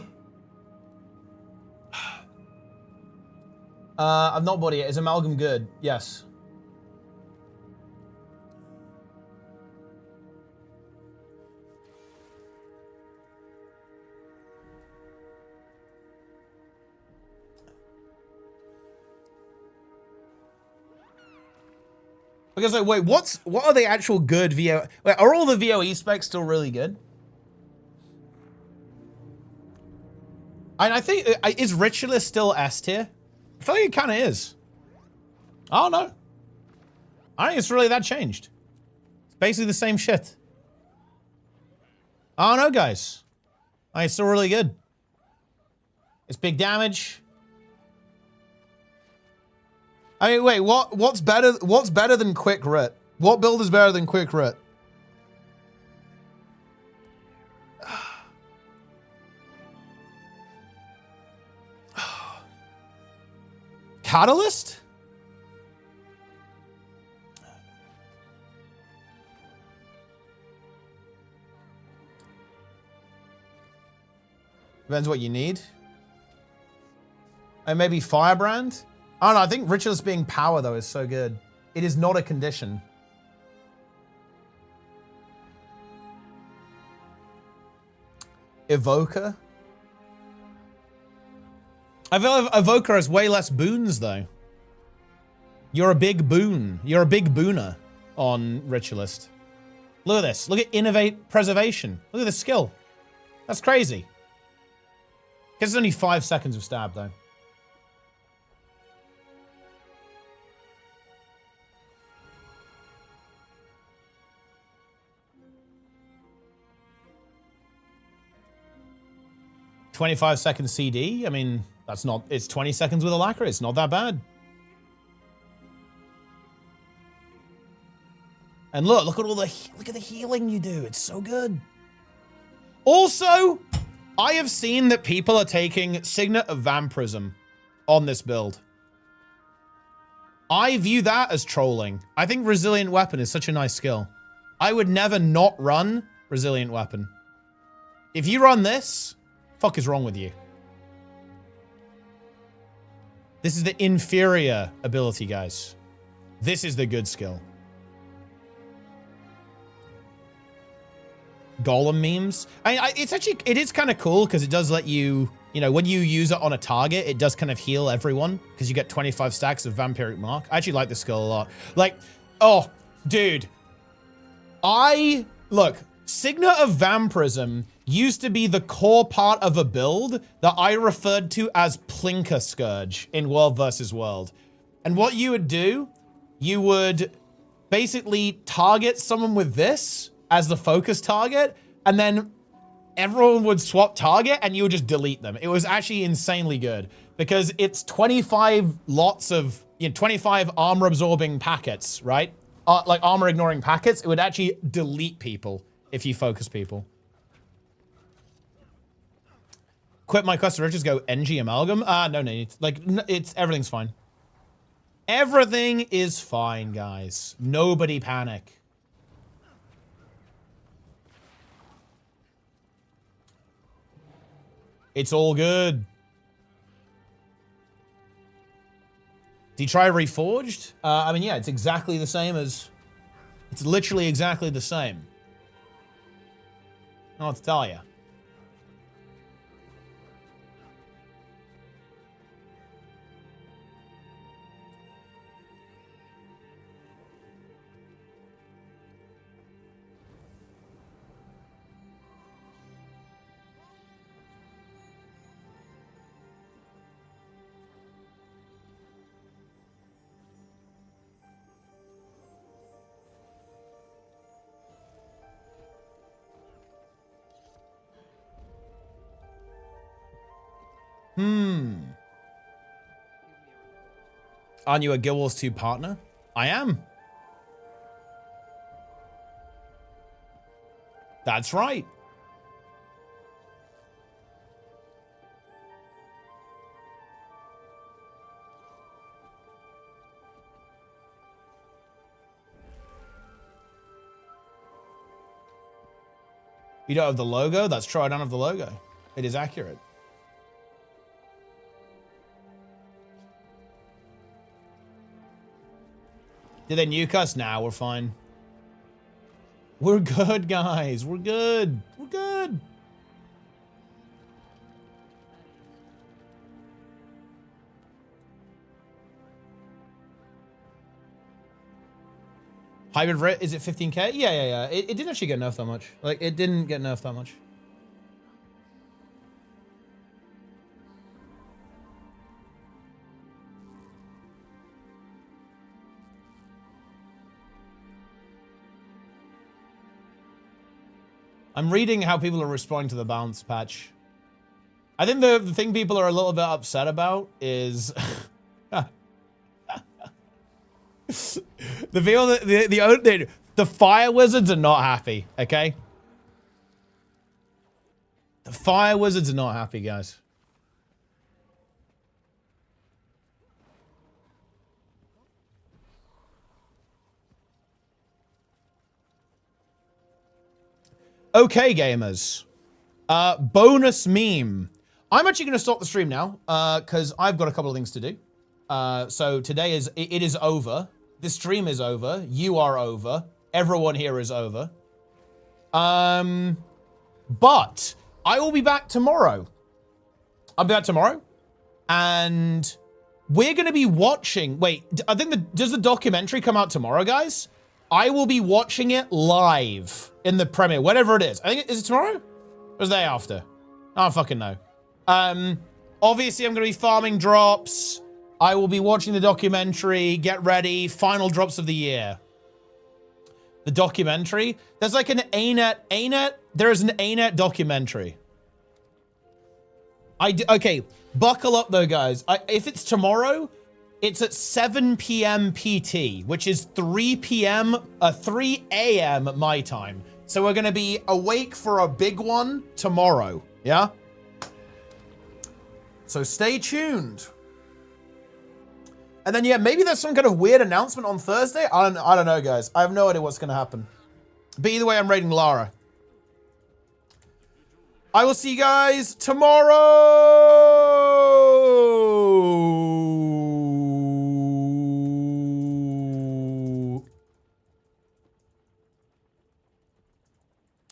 Speaker 1: I've not bought it yet. Is Amalgam good? Yes. Because like, wait, what are the actual good VO? Wait, are all the VOE specs still really good? And I think is Ritualist still S tier? I feel like it kind of is. I don't know. I think it's really that changed. It's basically the same shit. I don't know, guys. I think it's still really good. It's big damage. I mean, wait, what's better than Quick Rit? What build is better than Quick Rit? Catalyst? Depends what you need. And maybe Firebrand? I don't know, I think Ritualist being power, though, is so good. It is not a condition. Evoker? I feel like Evoker has way less boons, though. You're a big boon. You're a big booner on Ritualist. Look at this. Look at Innovate Preservation. Look at the skill. That's crazy. Guess it's only 5 seconds of stab, though. $25 second CD. I mean, that's not. It's 20 seconds with a lacquer. It's not that bad. And look at all the look at the healing you do. It's so good. Also, I have seen that people are taking Signet of Vampirism on this build. I view that as trolling. I think Resilient Weapon is such a nice skill. I would never not run Resilient Weapon. If you run this, fuck is wrong with you? This is the inferior ability, guys. This is the good skill. Golem memes. It is kind of cool because it does let you, when you use it on a target, it does kind of heal everyone because you get 25 stacks of Vampiric Mark. I actually like this skill a lot. Like, oh, dude. Look, Signet of Vampirism used to be the core part of a build that I referred to as Plinker Scourge in World vs. World. And what you would do, you would basically target someone with this as the focus target, and then everyone would swap target and you would just delete them. It was actually insanely good because it's 25 lots of, 25 armor absorbing packets, right? Like armor ignoring packets. It would actually delete people if you focus people. Quit my quest to riches, go NG Amalgam. No need. Like, everything's fine. Everything is fine, guys. Nobody panic. It's all good. Do you try Reforged? I mean, yeah, it's exactly the same as... It's literally exactly the same. I don't know what to tell you. Aren't you a Guild Wars 2 partner? I am. That's right. You don't have the logo? That's true, I don't have the logo. It is accurate. Did they nuke us? Nah, we're fine. We're good, guys. We're good. We're good. Hybrid Rit, is it 15k? Yeah. It didn't actually get nerfed that much. Like, it didn't get nerfed that much. I'm reading how people are responding to the balance patch. I think the thing people are a little bit upset about is the Fire Wizards are not happy, okay? The Fire Wizards are not happy, guys. Okay, gamers. Bonus meme. I'm actually going to stop the stream now, because I've got a couple of things to do. So today it is over. The stream is over. You are over. Everyone here is over. But I will be back tomorrow. I'll be back tomorrow. And we're going to be watching... Wait, I think does the documentary come out tomorrow, guys? I will be watching it live in the premiere, whatever it is. I think, is it tomorrow? Or is the day after? I don't fucking know. Obviously, I'm going to be farming drops. I will be watching the documentary. Get ready. Final drops of the year. The documentary. There's like an ArenaNet. There is an ArenaNet documentary. Okay, buckle up though, guys. If it's tomorrow, it's at 7 p.m. PT, which is 3 a.m. my time. So we're going to be awake for a big one tomorrow. Yeah? So stay tuned. And then, yeah, maybe there's some kind of weird announcement on Thursday. I don't know, guys. I have no idea what's going to happen. But either way, I'm raiding Lara. I will see you guys tomorrow.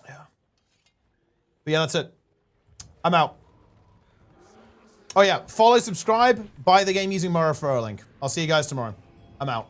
Speaker 1: Yeah. But yeah, that's it. I'm out. Oh yeah, follow, subscribe, buy the game using my referral link. I'll see you guys tomorrow. I'm out.